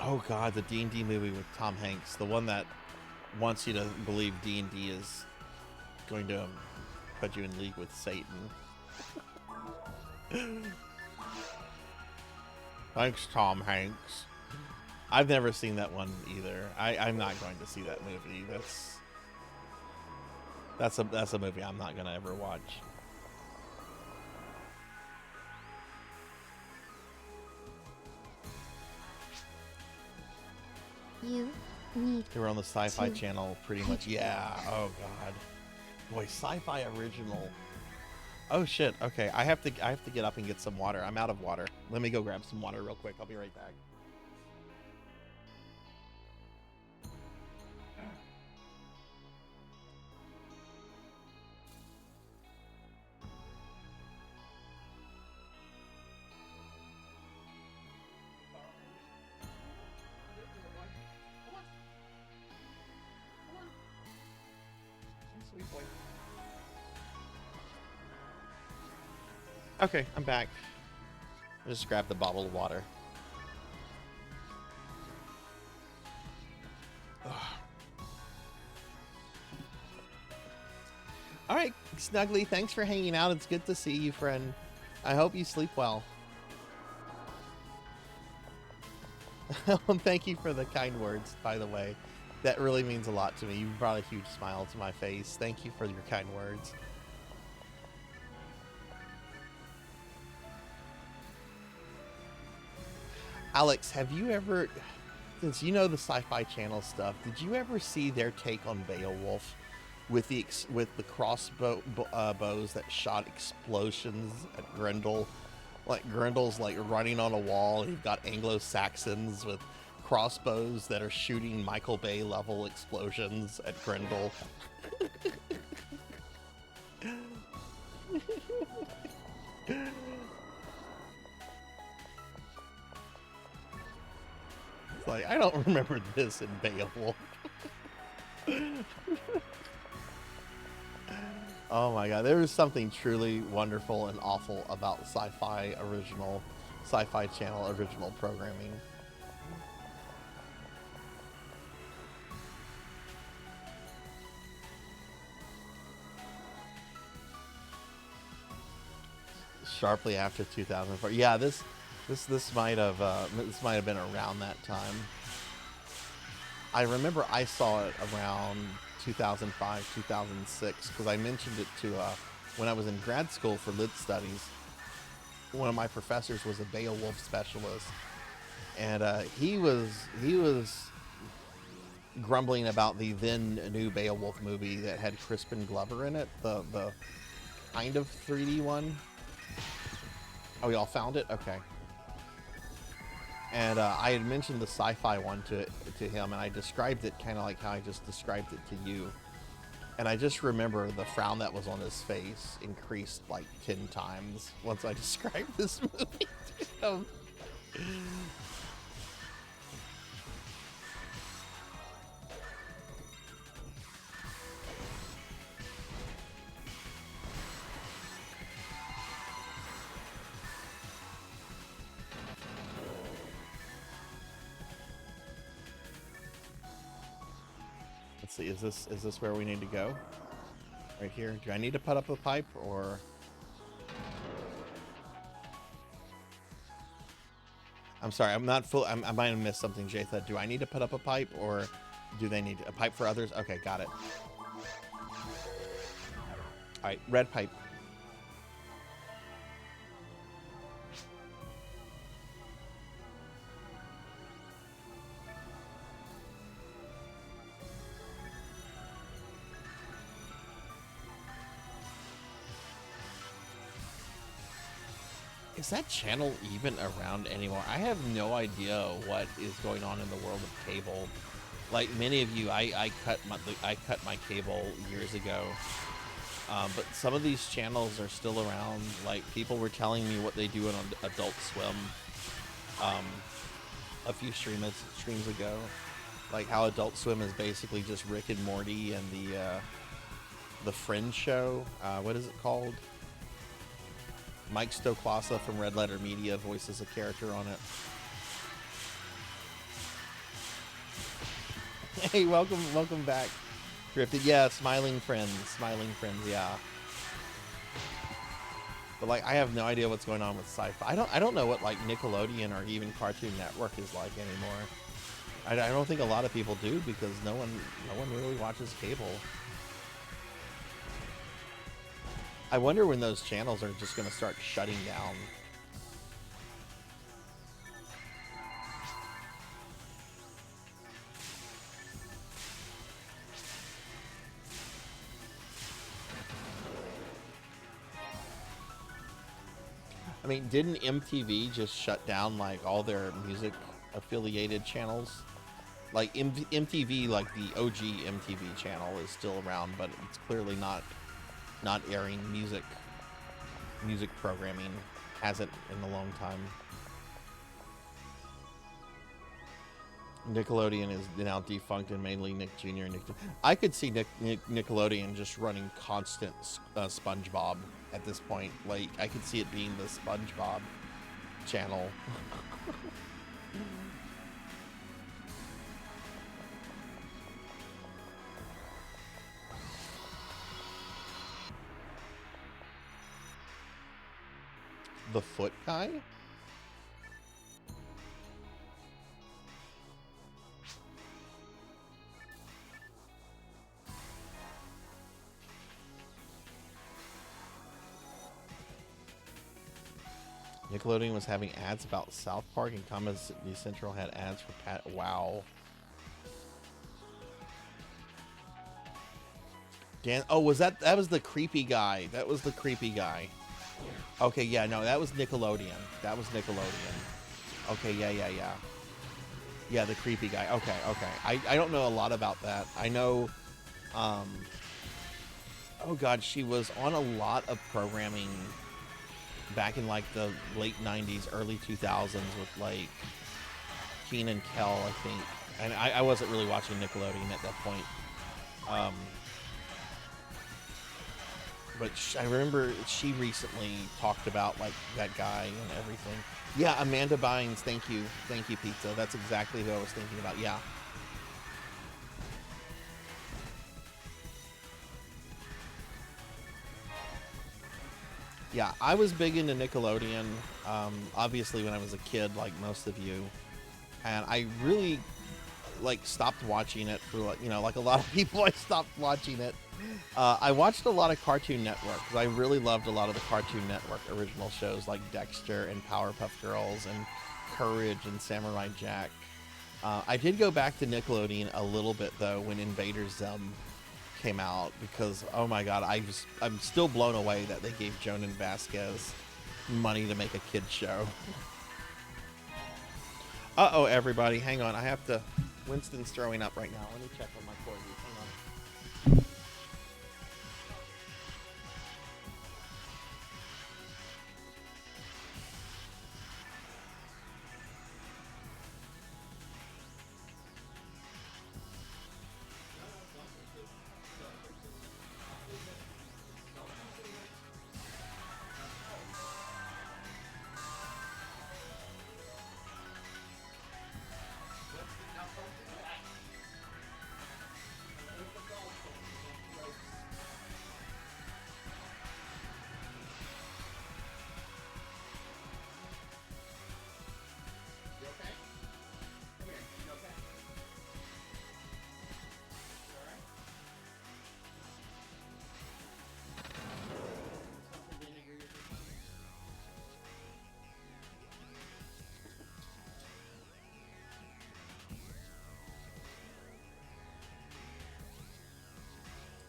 Oh God, the D&D movie with Tom Hanks, the one that wants you to believe D&D is going to put you in league with Satan. Thanks, Tom Hanks. I've never seen that one either. I'm not going to see that movie. That's a movie I'm not going to ever watch. You need They were on the Sci-Fi to Channel pretty much. Yeah. Oh God. Boy, Sci-Fi original. Oh shit. Okay, I have to get up and get some water. I'm out of water. Let me go grab some water real quick. I'll be right back. Okay, I'm back. I just grabbed the bottle of water. Ugh. All right, Snuggly, thanks for hanging out. It's good to see you, friend. I hope you sleep well. Thank you for the kind words, by the way. That really means a lot to me. You brought a huge smile to my face. Thank you for your kind words. Alex, have you ever, since you know the Sci-Fi Channel stuff, did you ever see their take on Beowulf with the crossbows that shot explosions at Grendel? Like Grendel's like running on a wall, and you've got Anglo-Saxons with crossbows that are shooting Michael Bay level explosions at Grendel. Like, I don't remember this in Beowulf. Oh my God, there is something truly wonderful and awful about Sci-Fi Channel original programming. Sharply after 2004. Yeah, this might have been around that time. I remember I saw it around 2005, 2006 because I mentioned it to when I was in grad school for lit studies. One of my professors was a Beowulf specialist, and he was grumbling about the then new Beowulf movie that had Crispin Glover in it, the kind of 3D one. Oh, y'all found it? Okay. And I had mentioned the sci-fi one to him, and I described it kind of like how I just described it to you. And I just remember the frown that was on his face increased like 10 times once I described this movie to him. Let's see, is this where we need to go? Right here. Do I need to put up a pipe or? I'm sorry, I'm not full. I might have missed something, Jatha. Do I need to put up a pipe or do they need a pipe for others? Okay, got it. All right, red pipe. Is that channel even around anymore? I have no idea what is going on in the world of cable. Like many of you, I cut my cable years ago, but some of these channels are still around. Like people were telling me what they do on Adult Swim a few streams ago, like how Adult Swim is basically just Rick and Morty and the Friends show. What is it called? Mike Stoklasa from Red Letter Media voices a character on it. Hey, welcome back, Drifted. Yeah, smiling friends, yeah. But like, I have no idea what's going on with sci-fi. I don't know what like Nickelodeon or even Cartoon Network is like anymore. I don't think a lot of people do because no one really watches cable. I wonder when those channels are just going to start shutting down. I mean, didn't MTV just shut down like all their music affiliated channels? Like MTV, like the OG MTV channel is still around, but it's clearly not airing music programming. Hasn't in a long time. Nickelodeon is now defunct and mainly Nick Jr. and Nick. I could see Nickelodeon just running constant SpongeBob at this point. Like I could see it being the SpongeBob channel. The foot guy? Nickelodeon was having ads about South Park and Comedy Central had ads for Pat. Wow. Dan, oh, was that was the creepy guy. That was the creepy guy. Okay, yeah, no, that was Nickelodeon. That was Nickelodeon. Okay, yeah. Yeah, the creepy guy. Okay. I don't know a lot about that. I know, oh God, she was on a lot of programming back in like the late 90s, early 2000s with like Keen and Kel, I think. And I wasn't really watching Nickelodeon at that point. But I remember she recently talked about like that guy and everything. Yeah, Amanda Bynes, thank you, Pizza. That's exactly who I was thinking about. Yeah. Yeah, I was big into Nickelodeon, obviously when I was a kid, like most of you, and I really like stopped watching it for like, you know, like a lot of people. I stopped watching it. I watched a lot of Cartoon Network because I really loved a lot of the Cartoon Network original shows like Dexter and Powerpuff Girls and Courage and Samurai Jack. I did go back to Nickelodeon a little bit though when Invader Zim came out because, oh my god, I'm still blown away that they gave Jonan Vasquez money to make a kid's show. Uh-oh, everybody, hang on. I have to... Winston's throwing up right now. Let me check on my corgis. Hang on.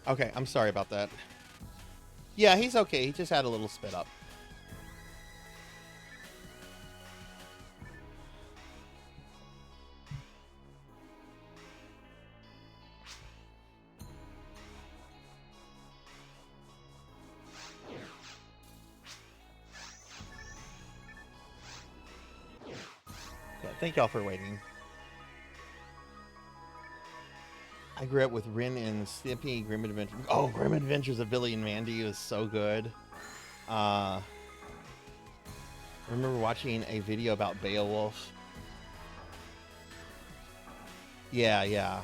Okay, I'm sorry about that. Yeah, he's okay. He just had a little spit up. Yeah, thank y'all for waiting. I grew up with Ren and Stimpy, Grim Adventures. Oh, Grim Adventures of Billy and Mandy was so good. I remember watching a video about Beowulf. Yeah.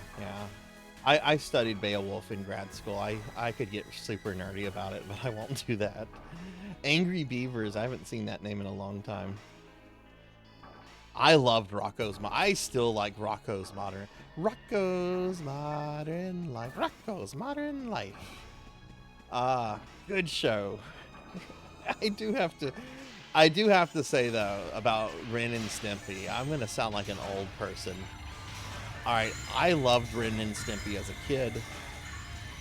I studied Beowulf in grad school. I could get super nerdy about it, but I won't do that. Angry Beavers. I haven't seen that name in a long time. I loved Rocco's. I still like Rocco's Modern Life. Rocco's Modern Life. Good show. I do have to say though about Ren and Stimpy. I'm gonna sound like an old person. All right, I loved Ren and Stimpy as a kid.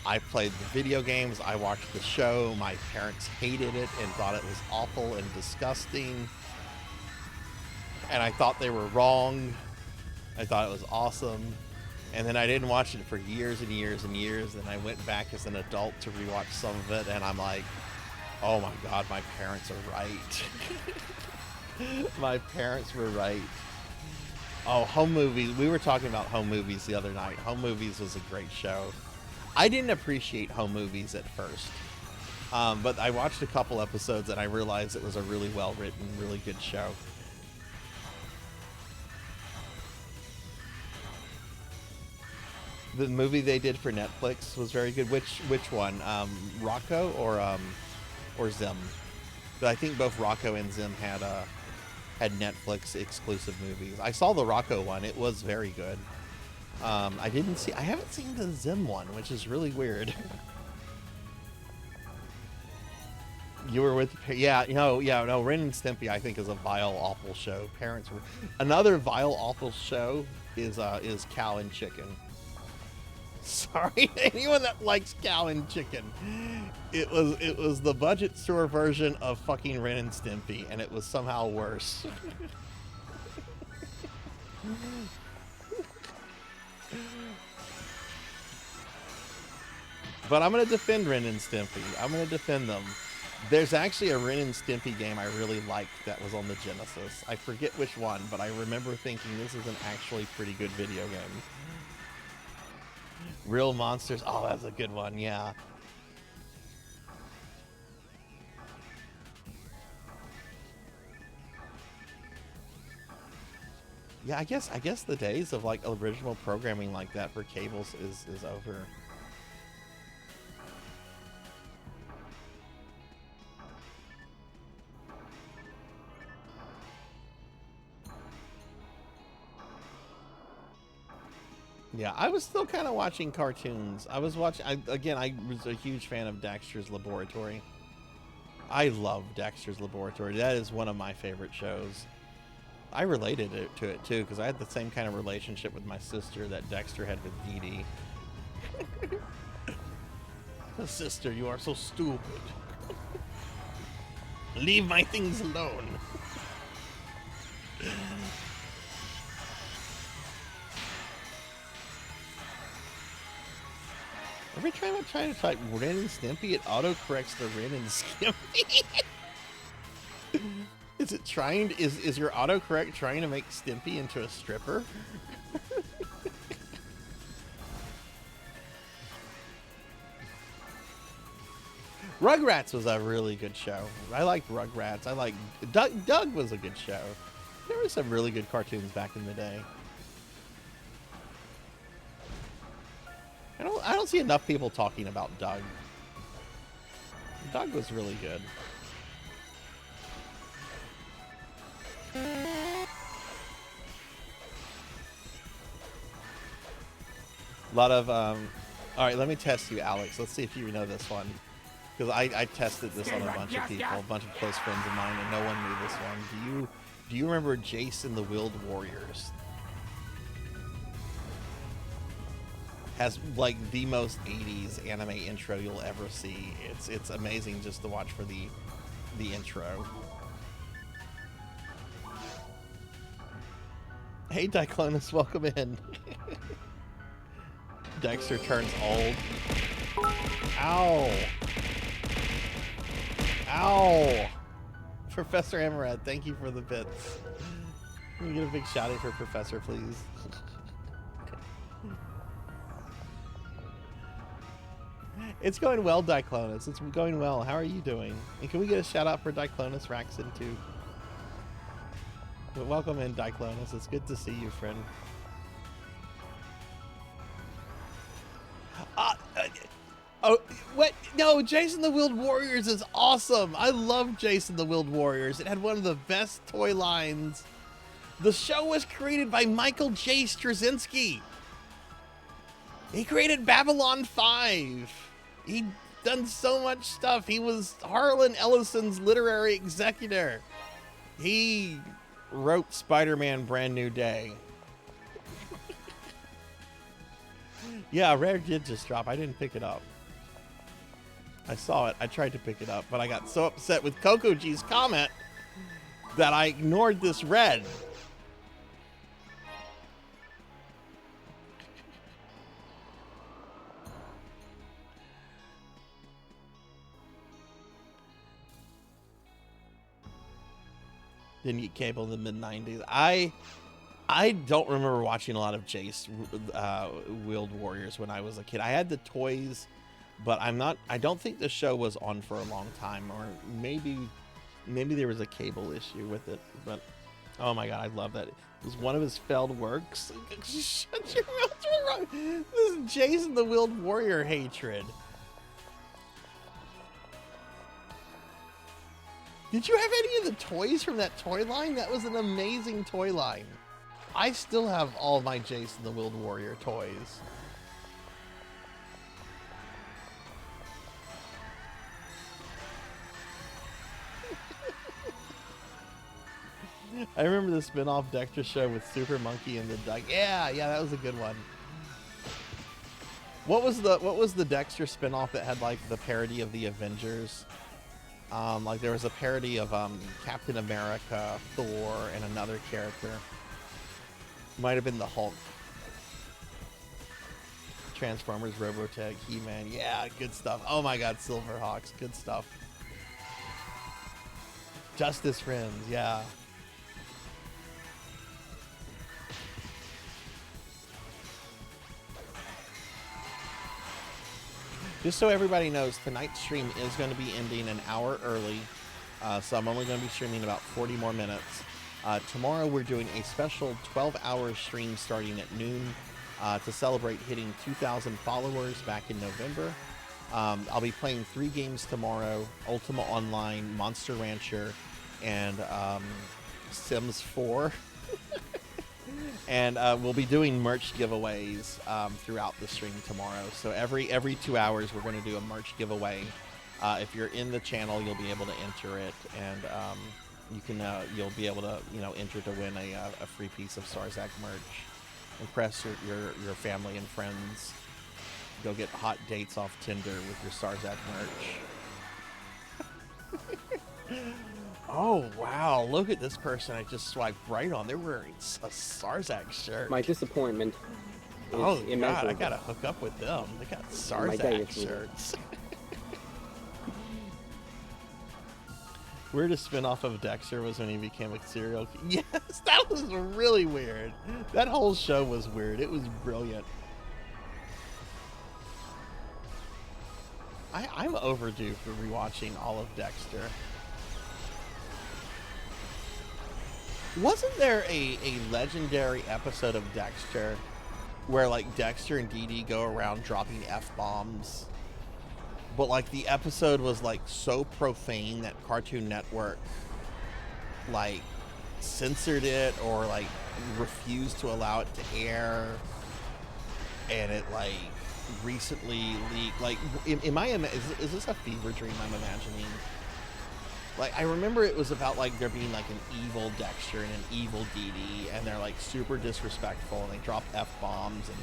I played the video games. I watched the show. My parents hated it and thought it was awful and disgusting. And I thought they were wrong. I thought it was awesome. And then I didn't watch it for years and years and years. And I went back as an adult to rewatch some of it. And I'm like, oh my God, my parents are right. My parents were right. Oh, Home Movies. We were talking about Home Movies the other night. Home Movies was a great show. I didn't appreciate Home Movies at first. But I watched a couple episodes and I realized it was a really well-written, really good show. The movie they did for Netflix was very good. Which one? Rocco or Zim? But I think both Rocco and Zim had Netflix exclusive movies. I saw the Rocco one. It was very good. I haven't seen the Zim one, which is really weird. You were with, no, Ren and Stimpy I think is a vile, awful show. Another vile, awful show is Cow and Chicken. Sorry, anyone that likes Cow and Chicken. It was the budget store version of fucking Ren and Stimpy, and it was somehow worse. But I'm gonna defend Ren and Stimpy. I'm gonna defend them. There's actually a Ren and Stimpy game I really liked that was on the Genesis. I forget which one, but I remember thinking this is an actually pretty good video game. Real Monsters. Oh, that's a good one. Yeah. Yeah, I guess the days of like original programming like that for cables is over. Yeah, I was still kind of watching cartoons. I was watching. I was a huge fan of Dexter's Laboratory. I love Dexter's Laboratory. That is one of my favorite shows. I related to it too because I had the same kind of relationship with my sister that Dexter had with Dee Dee. Sister, you are so stupid. Leave my things alone. Every time I try to type Ren and Stimpy, it autocorrects the Ren and Stimpy. Is it trying? Is your autocorrect trying to make Stimpy into a stripper? Rugrats was a really good show. I liked Rugrats. I liked Doug was a good show. There were some really good cartoons back in the day. I don't see enough people talking about Doug. Doug was really good. A lot of all right, let me test you, Alex. Let's see if you know this one. Because I tested this on a bunch of people, a bunch of close friends of mine, and no one knew this one. Do you remember Jason the Willed Warriors? Has like the most 80s anime intro you'll ever see. It's amazing just to watch for the intro. Hey Diclonus, welcome in. Dexter turns old. Ow. Ow! Professor Amaret, thank you for the bits. Can you get a big shout out for Professor, please? It's going well, Diclonus. It's going well. How are you doing? And can we get a shout out for Diclonus Raxon, too? But welcome in, Diclonus. It's good to see you, friend. Oh, what? No, Jason the Willed Warriors is awesome. I love Jason the Willed Warriors. It had one of the best toy lines. The show was created by Michael J. Straczynski. He created Babylon 5. He done so much stuff. He was Harlan Ellison's literary executor. He wrote Spider-Man Brand New Day. Yeah, Rare did just drop. I didn't pick it up. I saw it. I tried to pick it up, but I got so upset with Coco G's comment that I ignored this red. Didn't get cable in the mid-90s. I don't remember watching a lot of Jace Willed Warriors when I was a kid. I had the toys, but I don't think the show was on for a long time, or maybe there was a cable issue with it. But oh my god, I love that. It was one of his failed works. Shut your mouth. What's wrong? This is Jason the Willed Warrior hatred. Did you have any of the toys from that toy line? That was an amazing toy line. I still have all my Jason the Willed Warrior toys. I remember the spin-off Dexter show with Super Monkey and the Duck. Yeah, that was a good one. What was the Dexter spin-off that had like the parody of the Avengers? Like there was a parody of Captain America, Thor, and another character. Might have been the Hulk. Transformers, Robotech, He-Man. Yeah, good stuff. Oh my god, Silverhawks. Good stuff. Justice Friends. Yeah. Just so everybody knows, tonight's stream is going to be ending an hour early. So I'm only going to be streaming about 40 more minutes. Tomorrow we're doing a special 12-hour stream starting at noon to celebrate hitting 2,000 followers back in November. I'll be playing 3 games tomorrow: Ultima Online, Monster Rancher, and Sims 4. And we'll be doing merch giveaways throughout the stream tomorrow. So every 2 hours, we're going to do a merch giveaway. If you're in the channel, you'll be able to enter it, and you'll be able to enter to win a free piece of Sarzac merch. Impress your family and friends. Go get hot dates off Tinder with your Sarzac merch. Oh, wow. Look at this person I just swiped right on. They're wearing a Sarzac shirt. My disappointment is immeasurable. God, I got to hook up with them. They got Sarzac shirts. Weirdest spin-off of Dexter was when he became a serial killer. Yes, that was really weird. That whole show was weird. It was brilliant. I'm overdue for rewatching all of Dexter. Wasn't there a legendary episode of Dexter where like Dexter and Dee Dee go around dropping F-bombs? But like the episode was like so profane that Cartoon Network like censored it or like refused to allow it to air, and it like recently leaked. Like, is this a fever dream I'm imagining? Like, I remember it was about like there being like an evil Dexter and an evil Dee Dee, and they're like super disrespectful and they drop F-bombs and.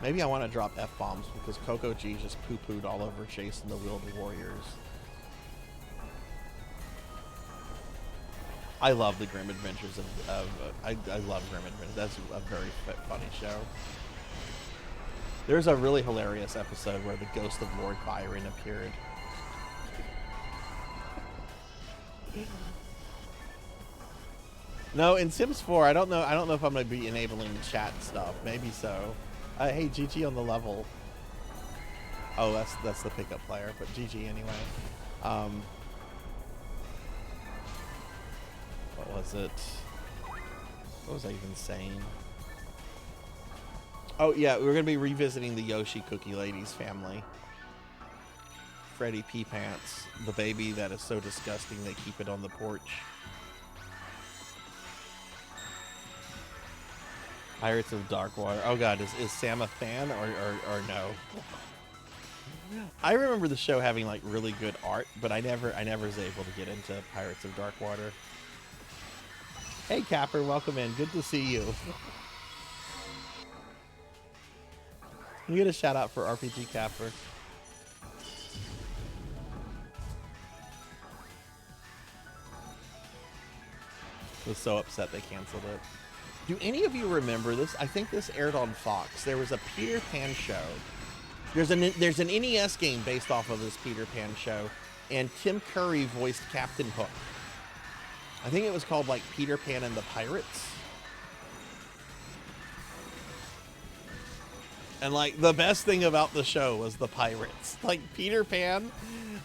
Maybe I want to drop F-bombs because Coco G just poo-pooed all over Chase and the Wheeled Warriors. I love the Grim Adventures I love Grim Adventures. That's a very funny show. There's a really hilarious episode where the ghost of Lord Byron appeared. No, in Sims 4, I don't know if I'm going to be enabling chat stuff. Maybe so. Hey, GG on the level. Oh, that's the pickup player, but GG anyway. What was it? What was I even saying? Oh yeah, we're gonna be revisiting the Yoshi Cookie Ladies family. Freddy Pee Pants, the baby that is so disgusting they keep it on the porch. Pirates of Darkwater. Oh god, is Sam a fan or no? I remember the show having like really good art, but I never was able to get into Pirates of Darkwater. Hey Capper, welcome in. Good to see you. You get a shout out for RPG Capper. Was so upset they canceled it. Do any of you remember this? I think this aired on Fox. There was a Peter Pan show. There's an NES game based off of this Peter Pan show, and Tim Curry voiced Captain Hook. I think it was called like Peter Pan and the Pirates. And like the best thing about the show was the pirates. Like Peter Pan,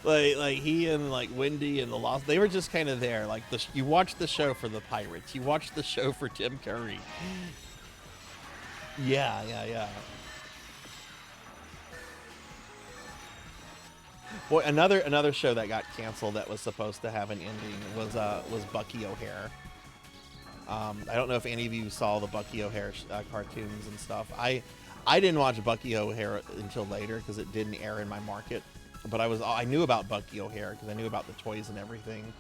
like he and like Wendy and the Lost, they were just kind of there. Like you watch the show for the pirates. You watch the show for Tim Curry. Yeah. Boy, another show that got canceled that was supposed to have an ending was Bucky O'Hare. I don't know if any of you saw the Bucky O'Hare cartoons and stuff. I didn't watch Bucky O'Hare until later because it didn't air in my market. But I knew about Bucky O'Hare because I knew about the toys and everything.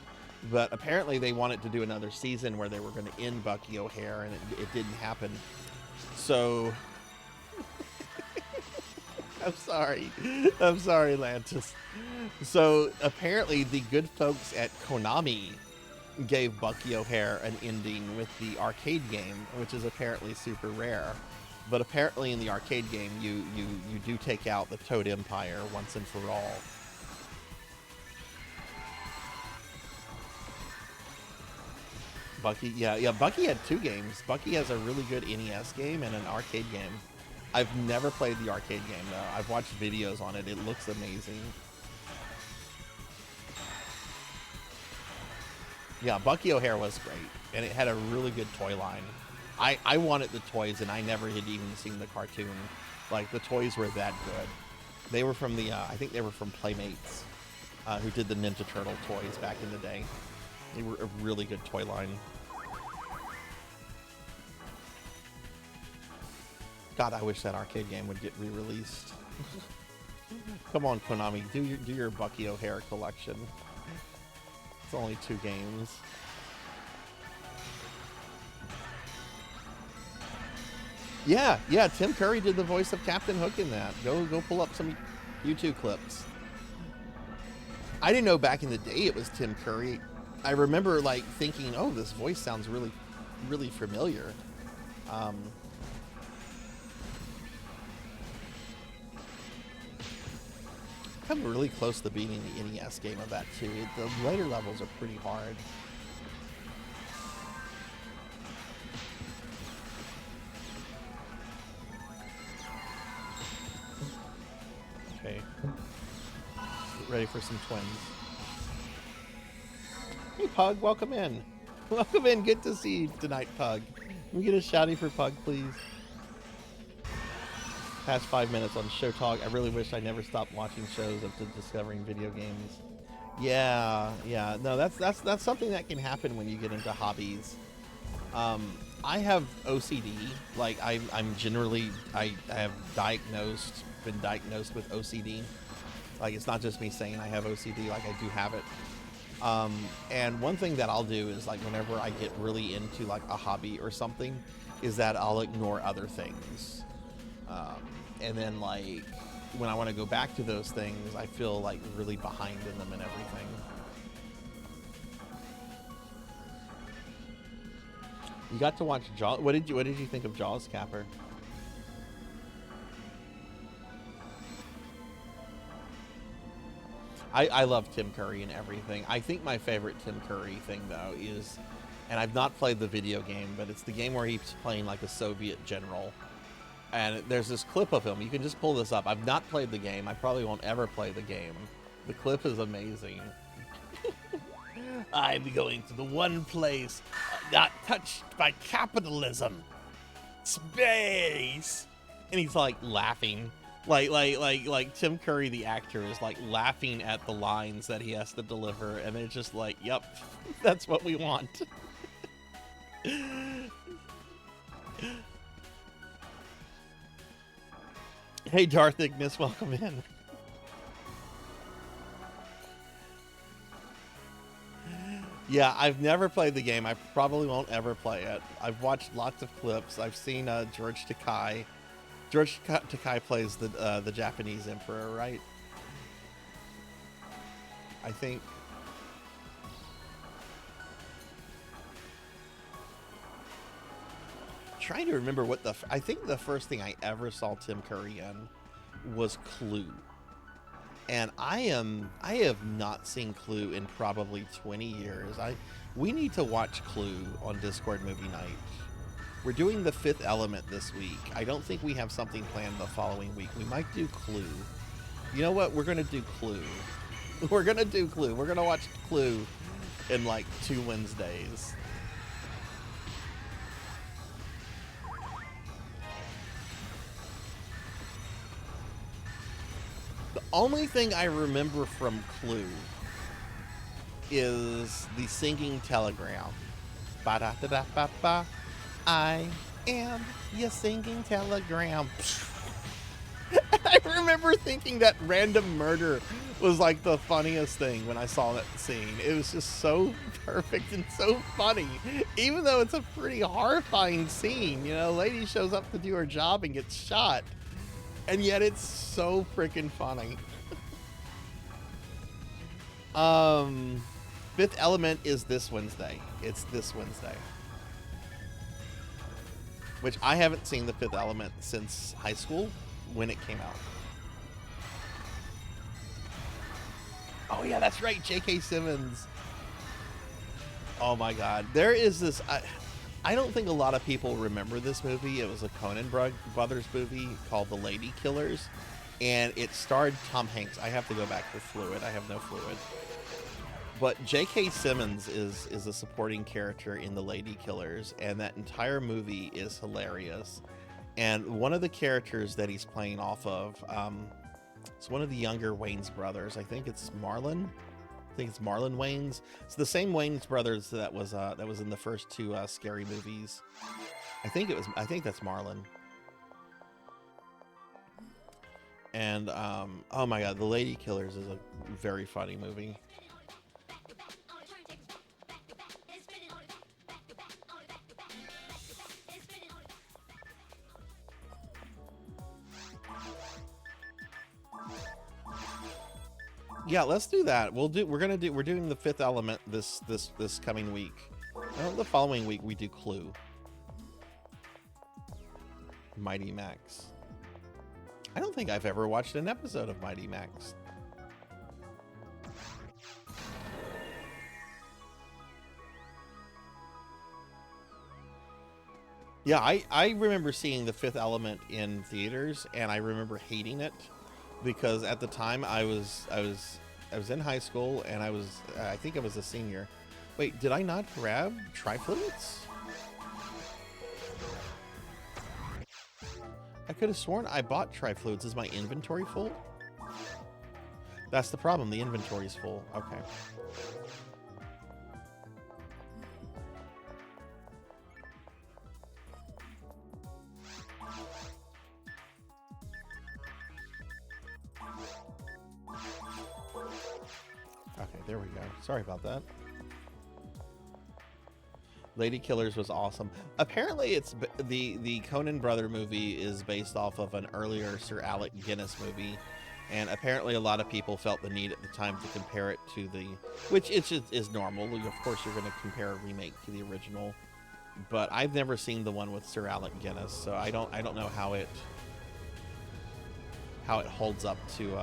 But apparently they wanted to do another season where they were going to end Bucky O'Hare, and it didn't happen. So I'm sorry, Lantis. So apparently the good folks at Konami gave Bucky O'Hare an ending with the arcade game, which is apparently super rare. But apparently in the arcade game, you do take out the Toad Empire once and for all. Bucky, yeah, Bucky had two games. Bucky has a really good NES game and an arcade game. I've never played the arcade game though. I've watched videos on it. It looks amazing. Yeah, Bucky O'Hare was great, and it had a really good toy line. I wanted the toys, and I never had even seen the cartoon. Like, the toys were that good. They were from I think they were from Playmates, who did the Ninja Turtle toys back in the day. They were a really good toy line. God, I wish that arcade game would get re-released. Come on, Konami, do your Bucky O'Hare collection. It's only 2 games. Yeah, Tim Curry did the voice of Captain Hook in that. Go pull up some YouTube clips. I didn't know back in the day it was Tim Curry. I remember like thinking, oh, this voice sounds really, really familiar. I'm really close to beating the NES game of that too. The later levels are pretty hard. Okay. Get ready for some twins. Hey Pug, welcome in. Welcome in, good to see you tonight, Pug. Can we get a shouty for Pug, please? Past 5 minutes on Show Talk. I really wish I never stopped watching shows up to discovering video games. Yeah. No, that's something that can happen when you get into hobbies. I have OCD. Like I'm generally I have been diagnosed with OCD. Like it's not just me saying I have OCD. Like I do have it. And one thing that I'll do is like whenever I get really into like a hobby or something, is that I'll ignore other things. And then like when I want to go back to those things, I feel like really behind in them and everything. You got to watch Jaws. What did you think of Jaws, Capper? I love Tim Curry and everything. I think my favorite Tim Curry thing though is, and I've not played the video game, but it's the game where he's playing like a Soviet general. And there's this clip of him. You can just pull this up. I've not played the game. I probably won't ever play the game. The clip is amazing. I'm going to the one place not touched by capitalism. Space. And he's like laughing. Like Tim Curry, the actor, is like laughing at the lines that he has to deliver. And they're just like, yep, that's what we want. Hey, Darth Ignis, welcome in. Yeah, I've never played the game. I probably won't ever play it. I've watched lots of clips. I've seen George Takei. George Takei plays the Japanese emperor, right? I think. Trying to remember what I think the first thing I ever saw Tim Curry in was Clue. And I have not seen Clue in probably 20 years. We need to watch Clue on Discord Movie Night. We're doing The Fifth Element this week. I don't think we have something planned the following week. We might do Clue. You know what? We're going to do Clue. We're going to do Clue. We're going to watch Clue in like 2 Wednesdays. The only thing I remember from Clue is the singing telegram. Ba-da-da-da-ba-ba. I am your singing telegram. I remember thinking that random murder was like the funniest thing when I saw that scene. It was just so perfect and so funny. Even though it's a pretty horrifying scene. You know, lady shows up to do her job and gets shot. And yet it's so freaking funny. Fifth Element is this Wednesday. It's this Wednesday. Which I haven't seen The Fifth Element since high school when it came out. Oh yeah, that's right, J.K. Simmons. Oh my God. There is this... I don't think a lot of people remember this movie. It was a Coen Brothers movie called The Lady Killers, and it starred Tom Hanks. I have to go back for fluid. I have no fluid. But J.K. Simmons is a supporting character in The Lady Killers, and that entire movie is hilarious. And one of the characters that he's playing off of, it's one of the younger Wayne's brothers. I think it's Marlon. I think it's Marlon Wayans. It's the same Wayans brothers that was in the first two scary movies. I think that's Marlon. And oh my god, The Lady Killers is a very funny movie. Yeah, let's do that. We're doing The Fifth Element this coming week. The following week we do Clue. Mighty Max. I don't think I've ever watched an episode of Mighty Max. Yeah, I remember seeing The Fifth Element in theaters, and I remember hating it because at the time I was in high school, and I think I was a senior. Wait, did I not grab Trifluids? I could have sworn I bought Trifluids. Is my inventory full? That's the problem. The inventory's full. Okay. Okay, there we go. Sorry about that. Lady Killers was awesome. Apparently, it's the Coen brother movie is based off of an earlier Sir Alec Guinness movie, and apparently a lot of people felt the need at the time to compare it to which is normal. Of course, you're going to compare a remake to the original, but I've never seen the one with Sir Alec Guinness, so I don't know how it holds up to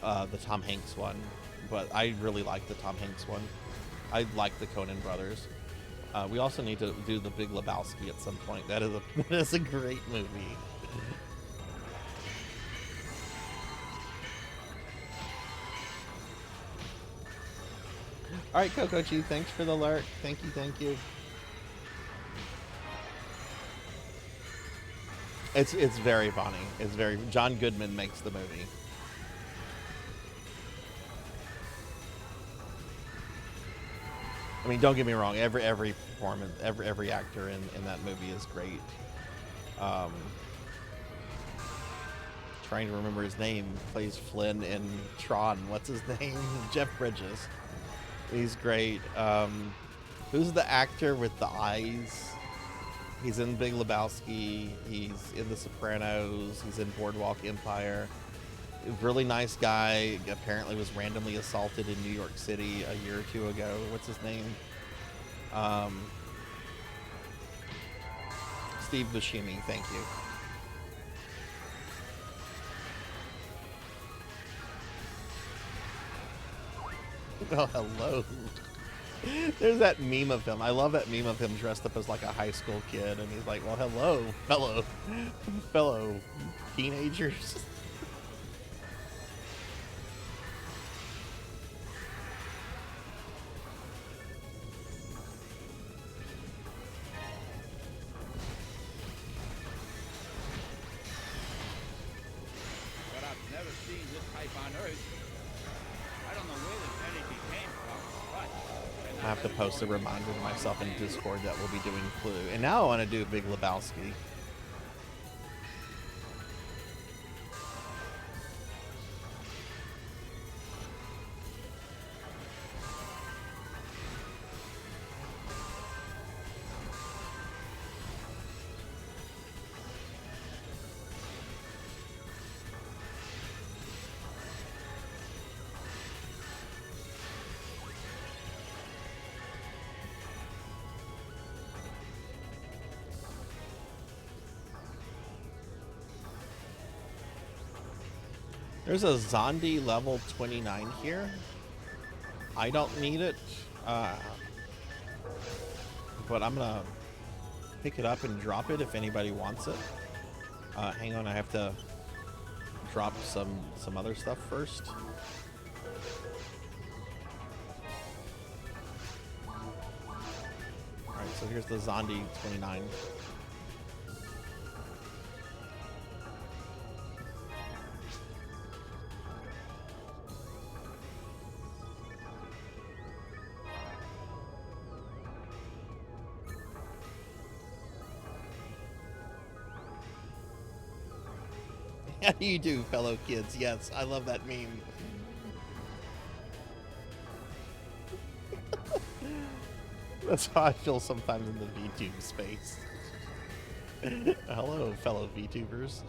the Tom Hanks one, but I really like the Tom Hanks one. I like the Coen brothers. We also need to do The Big Lebowski at some point. That is a great movie. All right, Coco Chi, thanks for the alert. Thank you. It's very funny. John Goodman makes the movie. I mean, don't get me wrong. Every performance, every actor in that movie is great. Trying to remember his name. Plays Flynn in Tron. What's his name? Jeff Bridges. He's great. Who's the actor with the eyes? He's in Big Lebowski. He's in The Sopranos. He's in Boardwalk Empire. Really nice guy. Apparently was randomly assaulted in New York City a year or two ago. What's his name? Steve Buscemi. Thank you. Oh, hello. There's that meme of him. I love that meme of him dressed up as like a high school kid, and he's like, well, hello, fellow teenagers. But I've never seen this type on Earth. I don't know where this energy came from, but... I have to post a reminder to myself in Discord that we'll be doing Clue. And now I want to do Big Lebowski. There's a Zondi level 29 here. I don't need it, but I'm gonna pick it up and drop it if anybody wants it. Hang on, I have to drop some other stuff first. Alright, so here's the Zondi 29. How do you do, fellow kids? Yes, I love that meme. That's how I feel sometimes in the VTube space. Hello, fellow VTubers.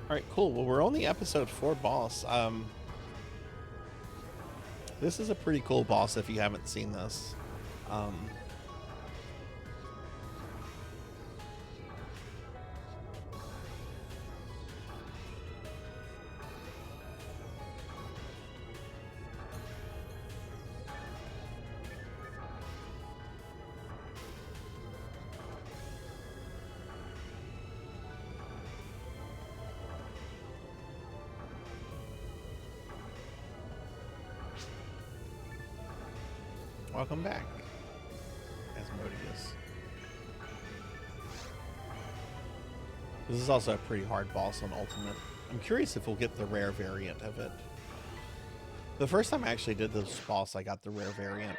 All right, cool. Well, we're only episode 4 boss. This is a pretty cool boss if you haven't seen this. Welcome back, Asmodeus. This is also a pretty hard boss on Ultimate. I'm curious if we'll get the rare variant of it. The first time I actually did this boss, I got the rare variant.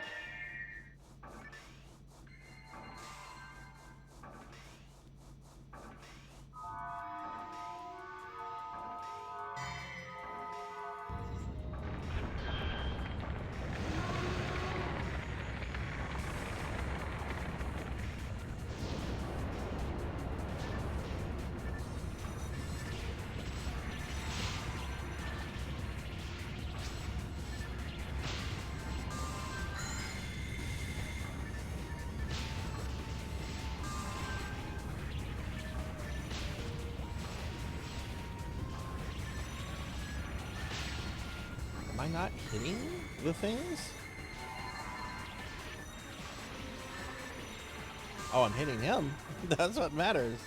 Am I not hitting the things? Oh, I'm hitting him. That's what matters.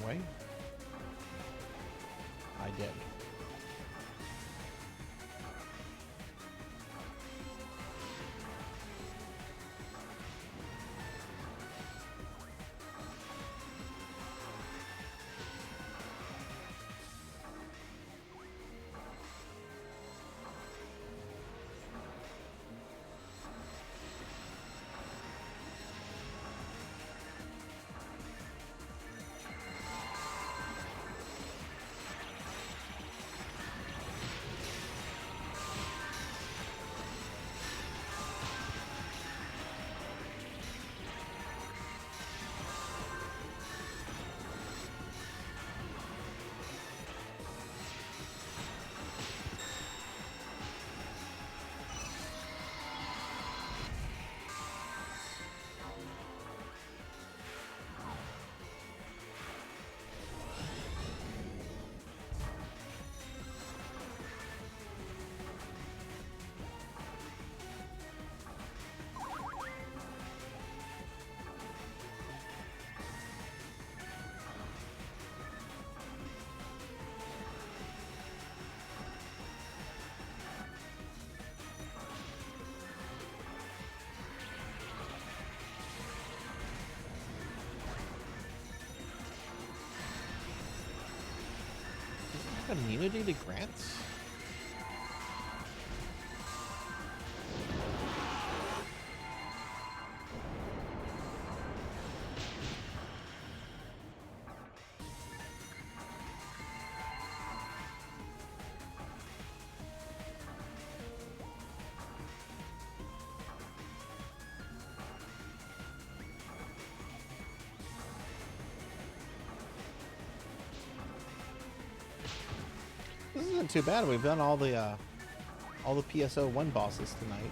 Way. I did. Immunity to grants? This isn't too bad. We've done all the PSO1 bosses tonight.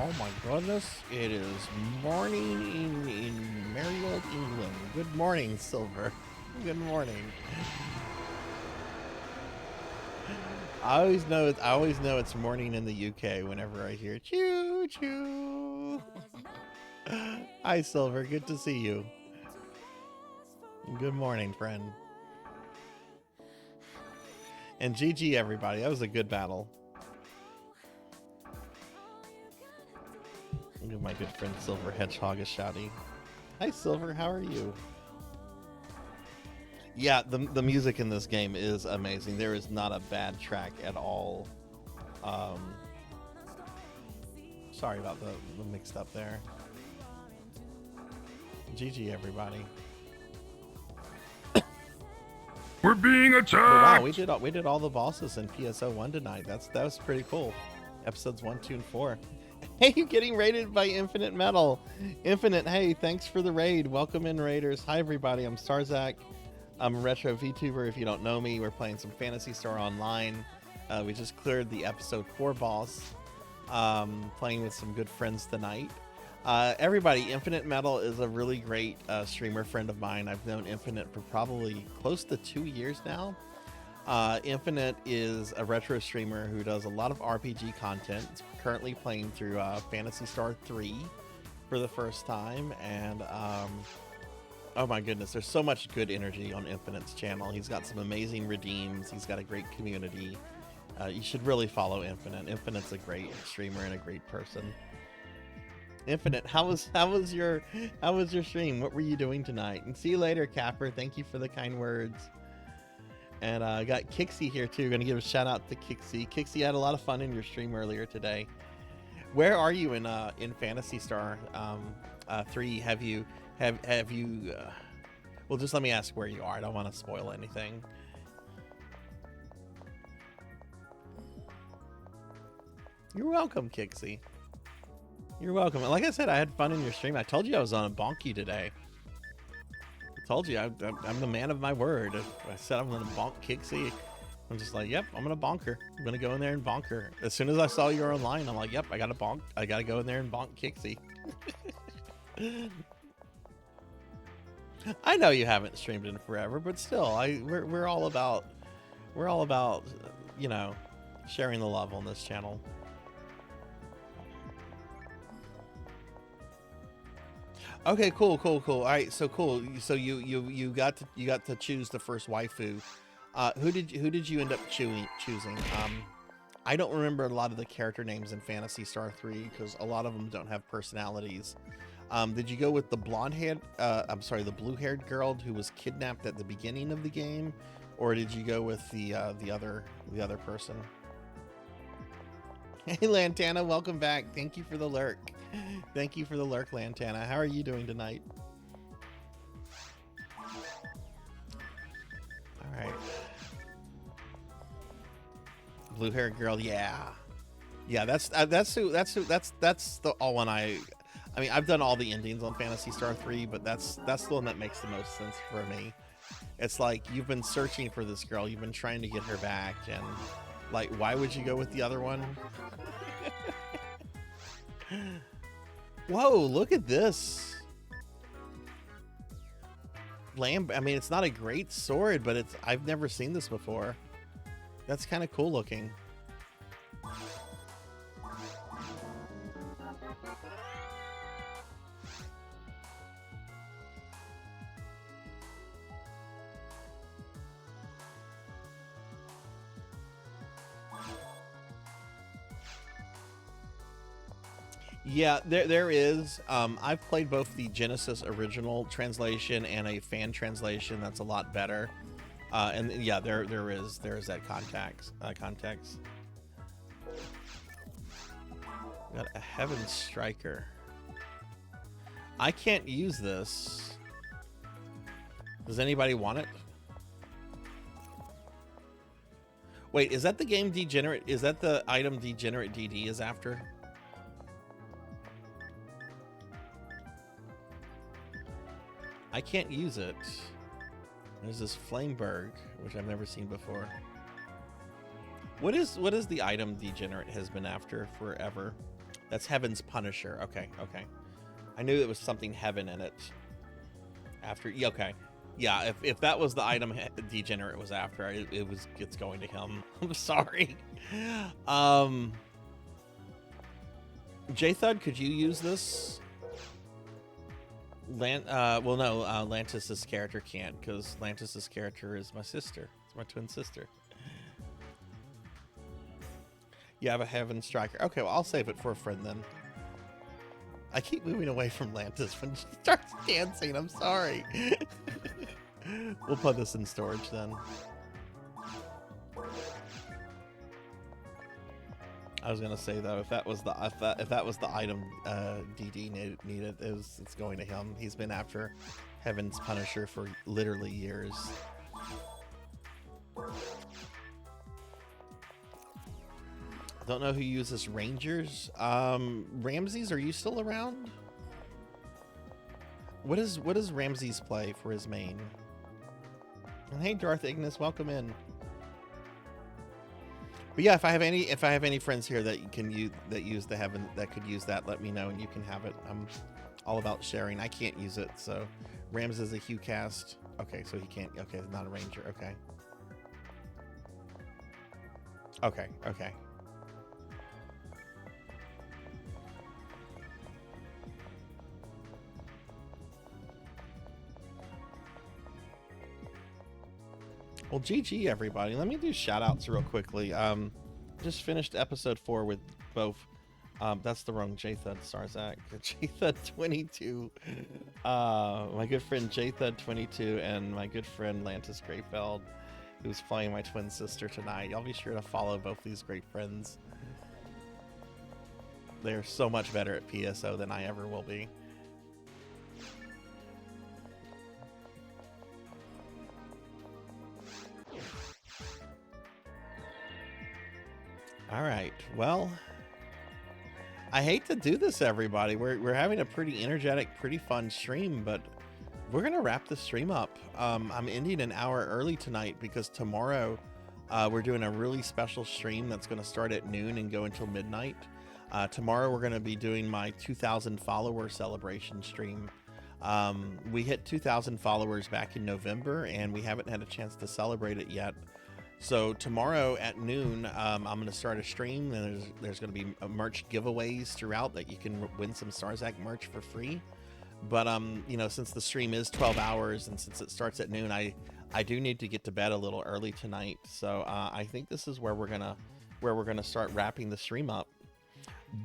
Oh my goodness, it is morning in merry old England. Good morning, Silver. Good morning. I always know it's morning in the UK whenever I hear choo choo. Hi Silver, good to see you. Good morning, friend. And GG everybody, that was a good battle. My good friend Silver Hedgehog is shouting. Hi Silver, how are you? Yeah, the music in this game is amazing. There is not a bad track at all. Sorry about the mixed up there. GG everybody. We're being attacked. Wow, we did all the bosses in PSO1 tonight. That was pretty cool. Episodes 1, 2, and 4. Hey, you're getting raided by Infinite Metal. Infinite, hey, thanks for the raid. Welcome in, raiders. Hi, everybody. I'm Sarzac. I'm a retro VTuber. If you don't know me, we're playing some Phantasy Star Online. We just cleared the episode 4 boss. Playing with some good friends tonight. Everybody, Infinite Metal is a really great streamer friend of mine. I've known Infinite for probably close to 2 years now. Infinite is a retro streamer who does a lot of RPG content. It's currently playing through Phantasy Star 3 for the first time, and oh my goodness, there's so much good energy on Infinite's channel. He's got some amazing redeems. He's got a great community. You should really follow Infinite. Infinite's a great streamer and a great person. Infinite, how was your stream? What were you doing tonight? And see you later, Capper. Thank you for the kind words. And I got Kixie here too. Gonna give a shout out to Kixie. Kixie had a lot of fun in your stream earlier today. Where are you in Phantasy Star 3? Have you well, just let me ask where you are. I don't want to spoil anything. You're welcome, Kixie. You're welcome. Like I said, I had fun in your stream. I told you I was on a bonky today. Told you I'm the man of my word. I said I'm gonna bonk Kixie. I'm just like, yep, I'm gonna bonk her. I'm gonna go in there and bonk her. As soon as I saw you were online, I'm like, yep, I gotta bonk. I gotta go in there and bonk Kixie. I know you haven't streamed in forever, but still, we're all about you know, sharing the love on this channel. Okay, cool. All right, so cool. So you got to choose the first waifu. Who did you end up choosing? I don't remember a lot of the character names in Phantasy Star 3 because a lot of them don't have personalities. Did you go with the the blue-haired girl who was kidnapped at the beginning of the game, or did you go with the other person? Hey Lantana, welcome back. Thank you for the lurk. Thank you for the lurk, Lantana. How are you doing tonight? All right. Blue-haired girl, yeah. That's the all one I mean, I've done all the endings on Phantasy Star 3, but that's the one that makes the most sense for me. It's like you've been searching for this girl, you've been trying to get her back, and like, why would you go with the other one? Whoa, look at this. I mean, it's not a great sword, but I've never seen this before. That's kind of cool looking. Yeah, there is. I've played both the Genesis original translation and a fan translation that's a lot better. And yeah, there is that context. Got a Heaven Striker. I can't use this. Does anybody want it? Wait, is that the game Degenerate? Is that the item Degenerate DD is after? I can't use it. There's this Flameberg, which I've never seen before. What is the item Degenerate has been after forever? That's Heaven's Punisher. Okay. I knew it was something Heaven in it. After, yeah, okay. Yeah, if that was the item Degenerate was after, it's going to him. I'm sorry. J-Thud, could you use this? Well, no, Lantis's character can't, because Lantis's character is my sister. It's my twin sister. You have a Heaven Striker. Okay, well, I'll save it for a friend then. I keep moving away from Lantis when she starts dancing. I'm sorry. We'll put this in storage then. I was gonna say though, if that was the item DD needed, it's going to him. He's been after Heaven's Punisher for literally years. Don't know who uses Rangers. Ramses, are you still around? What does Ramses play for his main? And hey, Darth Ignis, welcome in. But yeah, if I have any friends here that use the Heaven that could use that, let me know and you can have it. I'm all about sharing. I can't use it, so Rams is a Hugh cast. Okay, so he can't. Okay, not a Ranger. Okay. Okay. Well, GG everybody. Let me do shout outs real quickly. Just finished episode 4 with both. That's the wrong J-Thud Sarzac. J-Thud 22. My good friend J-Thud 22 and my good friend Lantis Grayfeld, who's playing my twin sister tonight. Y'all be sure to follow both these great friends. They're so much better at PSO than I ever will be. All right, well, I hate to do this, everybody. We're having a pretty energetic, pretty fun stream, but we're gonna wrap the stream up. I'm ending an hour early tonight because tomorrow we're doing a really special stream that's gonna start at noon and go until midnight. Tomorrow we're gonna be doing my 2,000 follower celebration stream. We hit 2,000 followers back in November, and we haven't had a chance to celebrate it yet. So tomorrow at noon, I'm going to start a stream, and there's going to be merch giveaways throughout that you can win some Sarzac merch for free. But you know, since the stream is 12 hours and since it starts at noon, I do need to get to bed a little early tonight. So I think this is where we're gonna start wrapping the stream up.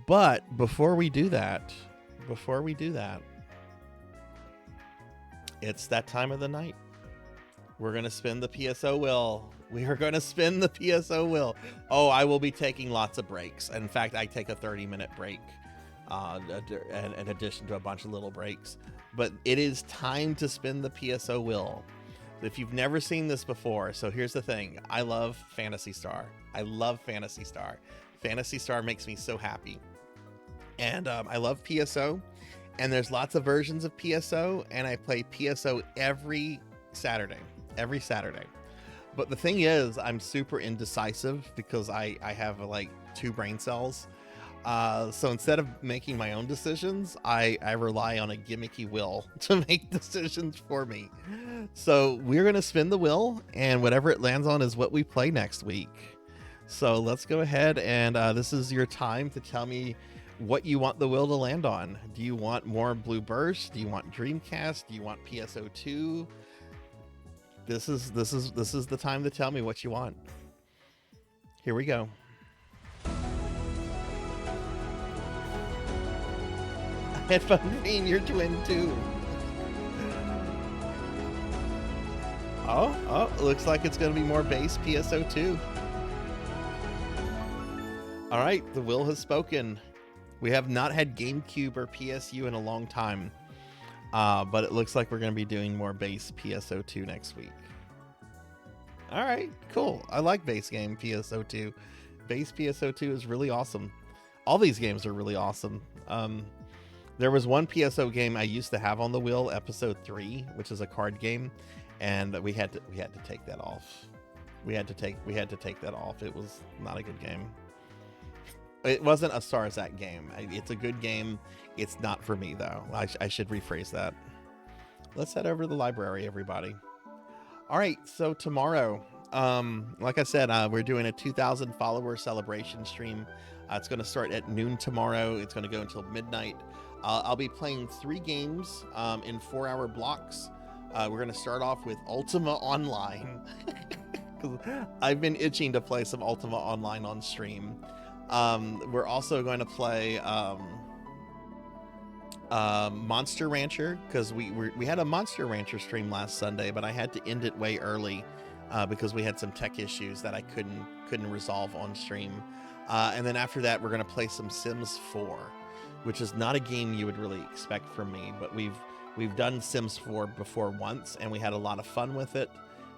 But before we do that, it's that time of the night. We're going to spin the PSO wheel. We are going to spin the PSO wheel. Oh, I will be taking lots of breaks. In fact, I take a 30-minute break in addition to a bunch of little breaks. But it is time to spin the PSO wheel. If you've never seen this before, so here's the thing. I love Phantasy Star. I love Phantasy Star. Phantasy Star makes me so happy. And I love PSO. And there's lots of versions of PSO. And I play PSO every Saturday. But the thing is, I'm super indecisive because I have like 2 brain cells. So instead of making my own decisions, I rely on a gimmicky wheel to make decisions for me. So we're going to spin the wheel, and whatever it lands on is what we play next week. So let's go ahead, and this is your time to tell me what you want the wheel to land on. Do you want more Blue Burst? Do you want Dreamcast? Do you want PSO2? This is the time to tell me what you want. Here we go. Headphone Fiend, your twin too. Oh, looks like it's going to be more base PSO2. All right, the will has spoken. We have not had GameCube or PSU in a long time, but it looks like we're going to be doing more base PSO2 next week. All right, cool. I like base game PSO2. Base PSO2 is really awesome. All these games are really awesome. There was one PSO game I used to have on the wheel, Episode 3, which is a card game, and we had to take that off. We had to take that off. It was not a good game. It wasn't a Sarzac game. It's a good game. It's not for me though. I should rephrase that. Let's head over to the library, everybody. All right, so tomorrow, like I said, we're doing a 2,000 follower celebration stream. It's going to start at noon tomorrow. It's going to go until midnight. I'll be playing 3 games in 4-hour blocks. We're going to start off with Ultima Online. I've been itching to play some Ultima Online on stream. We're also going to play Monster Rancher, because we had a Monster Rancher stream last Sunday, but I had to end it way early because we had some tech issues that I couldn't resolve on stream. And then after that, we're going to play some Sims 4, which is not a game you would really expect from me, but we've done Sims 4 before once, and we had a lot of fun with it.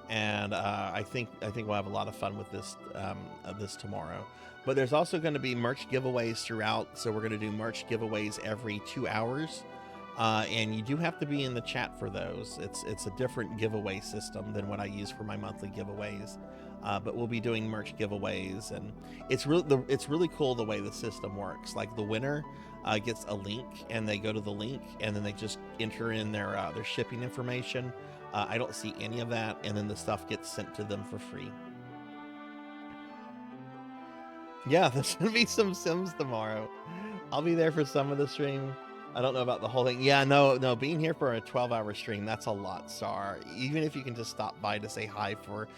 And I think we'll have a lot of fun with this this tomorrow. But there's also going to be merch giveaways throughout, so we're going to do merch giveaways every 2 hours, and you do have to be in the chat for those. It's a different giveaway system than what I use for my monthly giveaways, but we'll be doing merch giveaways, and it's really cool the way the system works. Like the winner gets a link, and they go to the link, and then they just enter in their shipping information. I don't see any of that, and then the stuff gets sent to them for free. Yeah, there's gonna be some Sims tomorrow. I'll be there for some of the stream. I don't know about the whole thing. Yeah, no, being here for a 12-hour stream, that's a lot, Star. Even if you can just stop by to say hi for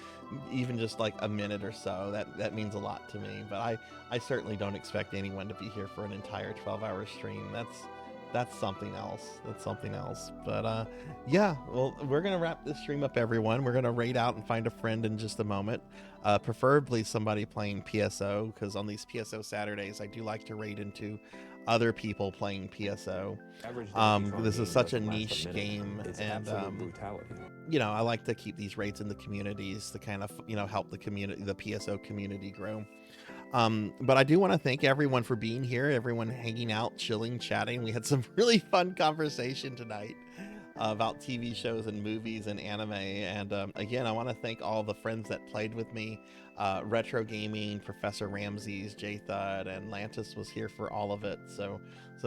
even just like a minute or so, that means a lot to me. But I certainly don't expect anyone to be here for an entire 12-hour stream. That's something else. That's something else. But yeah, well, we're gonna wrap this stream up, everyone. We're gonna raid out and find a friend in just a moment. Preferably somebody playing PSO, because on these PSO Saturdays, I do like to raid into other people playing PSO. This is such a niche game, and you know, I like to keep these raids in the communities to kind of, you know, help the community, the PSO community grow. But I do want to thank everyone for being here, everyone hanging out, chilling, chatting. We had some really fun conversation tonight about TV shows and movies and anime. And again, I want to thank all the friends that played with me. Retro Gaming, Professor Ramses, J-Thud, and Lantis was here for all of it. So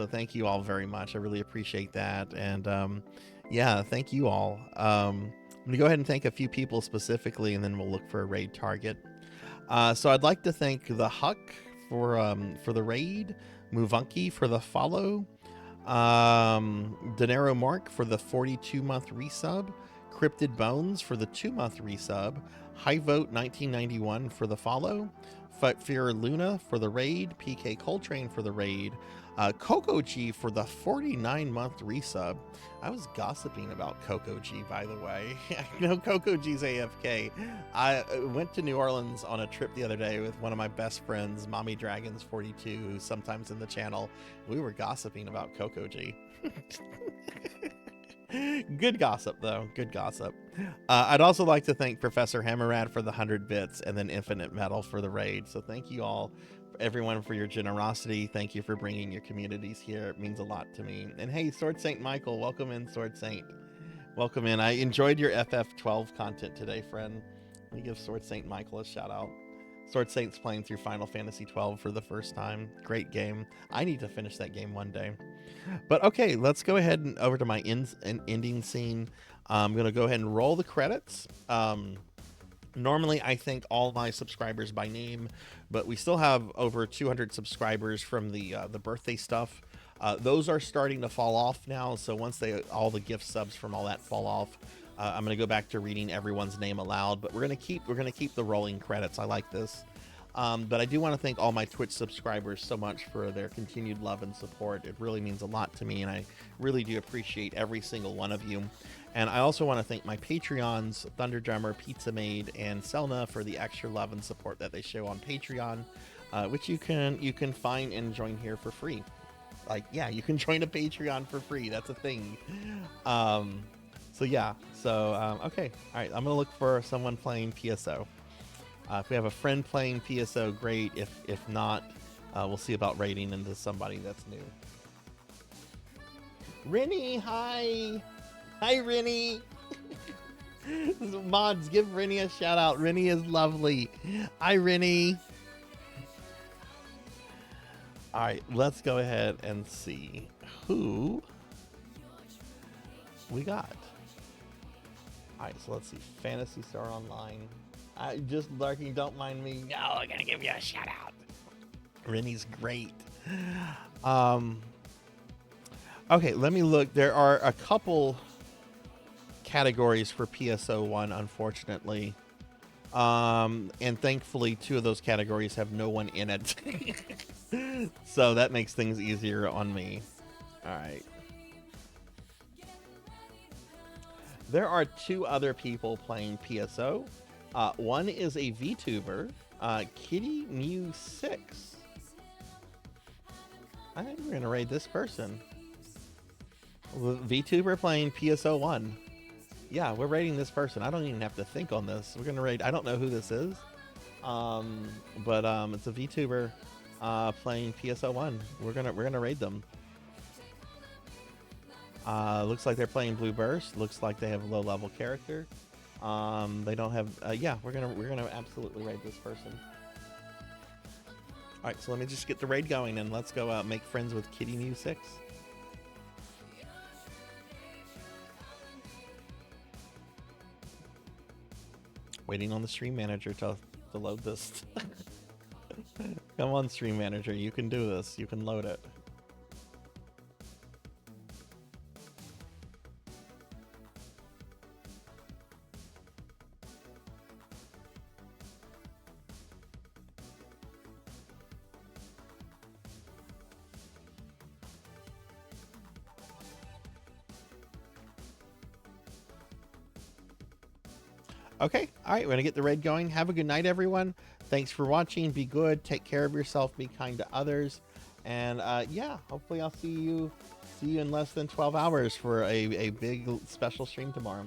thank you all very much. I really appreciate that. And yeah, thank you all. I'm gonna go ahead and thank a few people specifically, and then we'll look for a raid target. So I'd like to thank the Huck for the raid, Muvunky for the follow, Denero Mark for the 42-month resub, Cryptid Bones for the 2-month resub, High Vote 1991 for the follow, Fear Luna for the raid, PK Coltrane for the raid, Coco G for the 49-month resub. I was gossiping about Coco G, by the way. I know Coco G's AFK. I went to New Orleans on a trip the other day with one of my best friends, Mommy Dragons 42, who's sometimes in the channel. We were gossiping about Coco G. Good gossip, though. Good gossip. I'd also like to thank Professor Hammerad for the 100 bits, and then Infinite Metal for the raid. So thank you all, everyone, for your generosity. Thank you for bringing your communities here. It means a lot to me. And hey, Sword Saint Michael, welcome in, Sword Saint. Welcome in. I enjoyed your FF12 content today, friend. Let me give Sword Saint Michael a shout out. Sword Saint's playing through Final Fantasy 12 for the first time. Great game. I need to finish that game one day. But okay, let's go ahead and over to my ending scene. I'm going to go ahead and roll the credits. Normally, I thank all my subscribers by name, but we still have over 200 subscribers from the birthday stuff. Those are starting to fall off now. So once all the gift subs from all that fall off, I'm going to go back to reading everyone's name aloud. But we're going to keep the rolling credits. I like this. But I do want to thank all my Twitch subscribers so much for their continued love and support. It really means a lot to me, and I really do appreciate every single one of you. And I also want to thank my Patreons, Thunderdrummer, Pizza Maid, and Selna for the extra love and support that they show on Patreon, which you can find and join here for free. Like, yeah, you can join a Patreon for free. That's a thing. So yeah. So okay. All right. I'm gonna look for someone playing PSO. If we have a friend playing PSO, great. If not, we'll see about raiding into somebody that's new. Rennie, hi. Hi, Rennie. Mods, give Rennie a shout out. Rennie is lovely. Hi, Rennie. All right, let's go ahead and see who we got. All right, so let's see. Phantasy Star Online. Just lurking, don't mind me. No, I'm gonna give you a shout out. Rennie's great. Okay, let me look. There are a couple categories for PSO1, unfortunately. And thankfully, 2 of those categories have no one in it. So that makes things easier on me. All right. There are 2 other people playing PSO. One is a VTuber, Kitty Mew 6. I think we're going to raid this person. VTuber playing PSO1. Yeah, we're raiding this person. I don't even have to think on this. We're going to raid. I don't know who this is. But it's a VTuber playing PSO1. We're gonna raid them. Looks like they're playing Blue Burst. Looks like they have a low level character. They don't have. Yeah, we're gonna absolutely raid this person. All right, so let me just get the raid going and let's go make friends with Kitty Mew 6. Waiting on the stream manager to load this. Come on, stream manager, you can do this. You can load it. Okay, all right, we're gonna get the raid going. Have a good night, everyone. Thanks for watching. Be good. Take care of yourself. Be kind to others. And yeah, hopefully I'll see you in less than 12 hours for a big special stream tomorrow.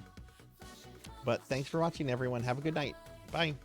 But thanks for watching, everyone. Have a good night. Bye.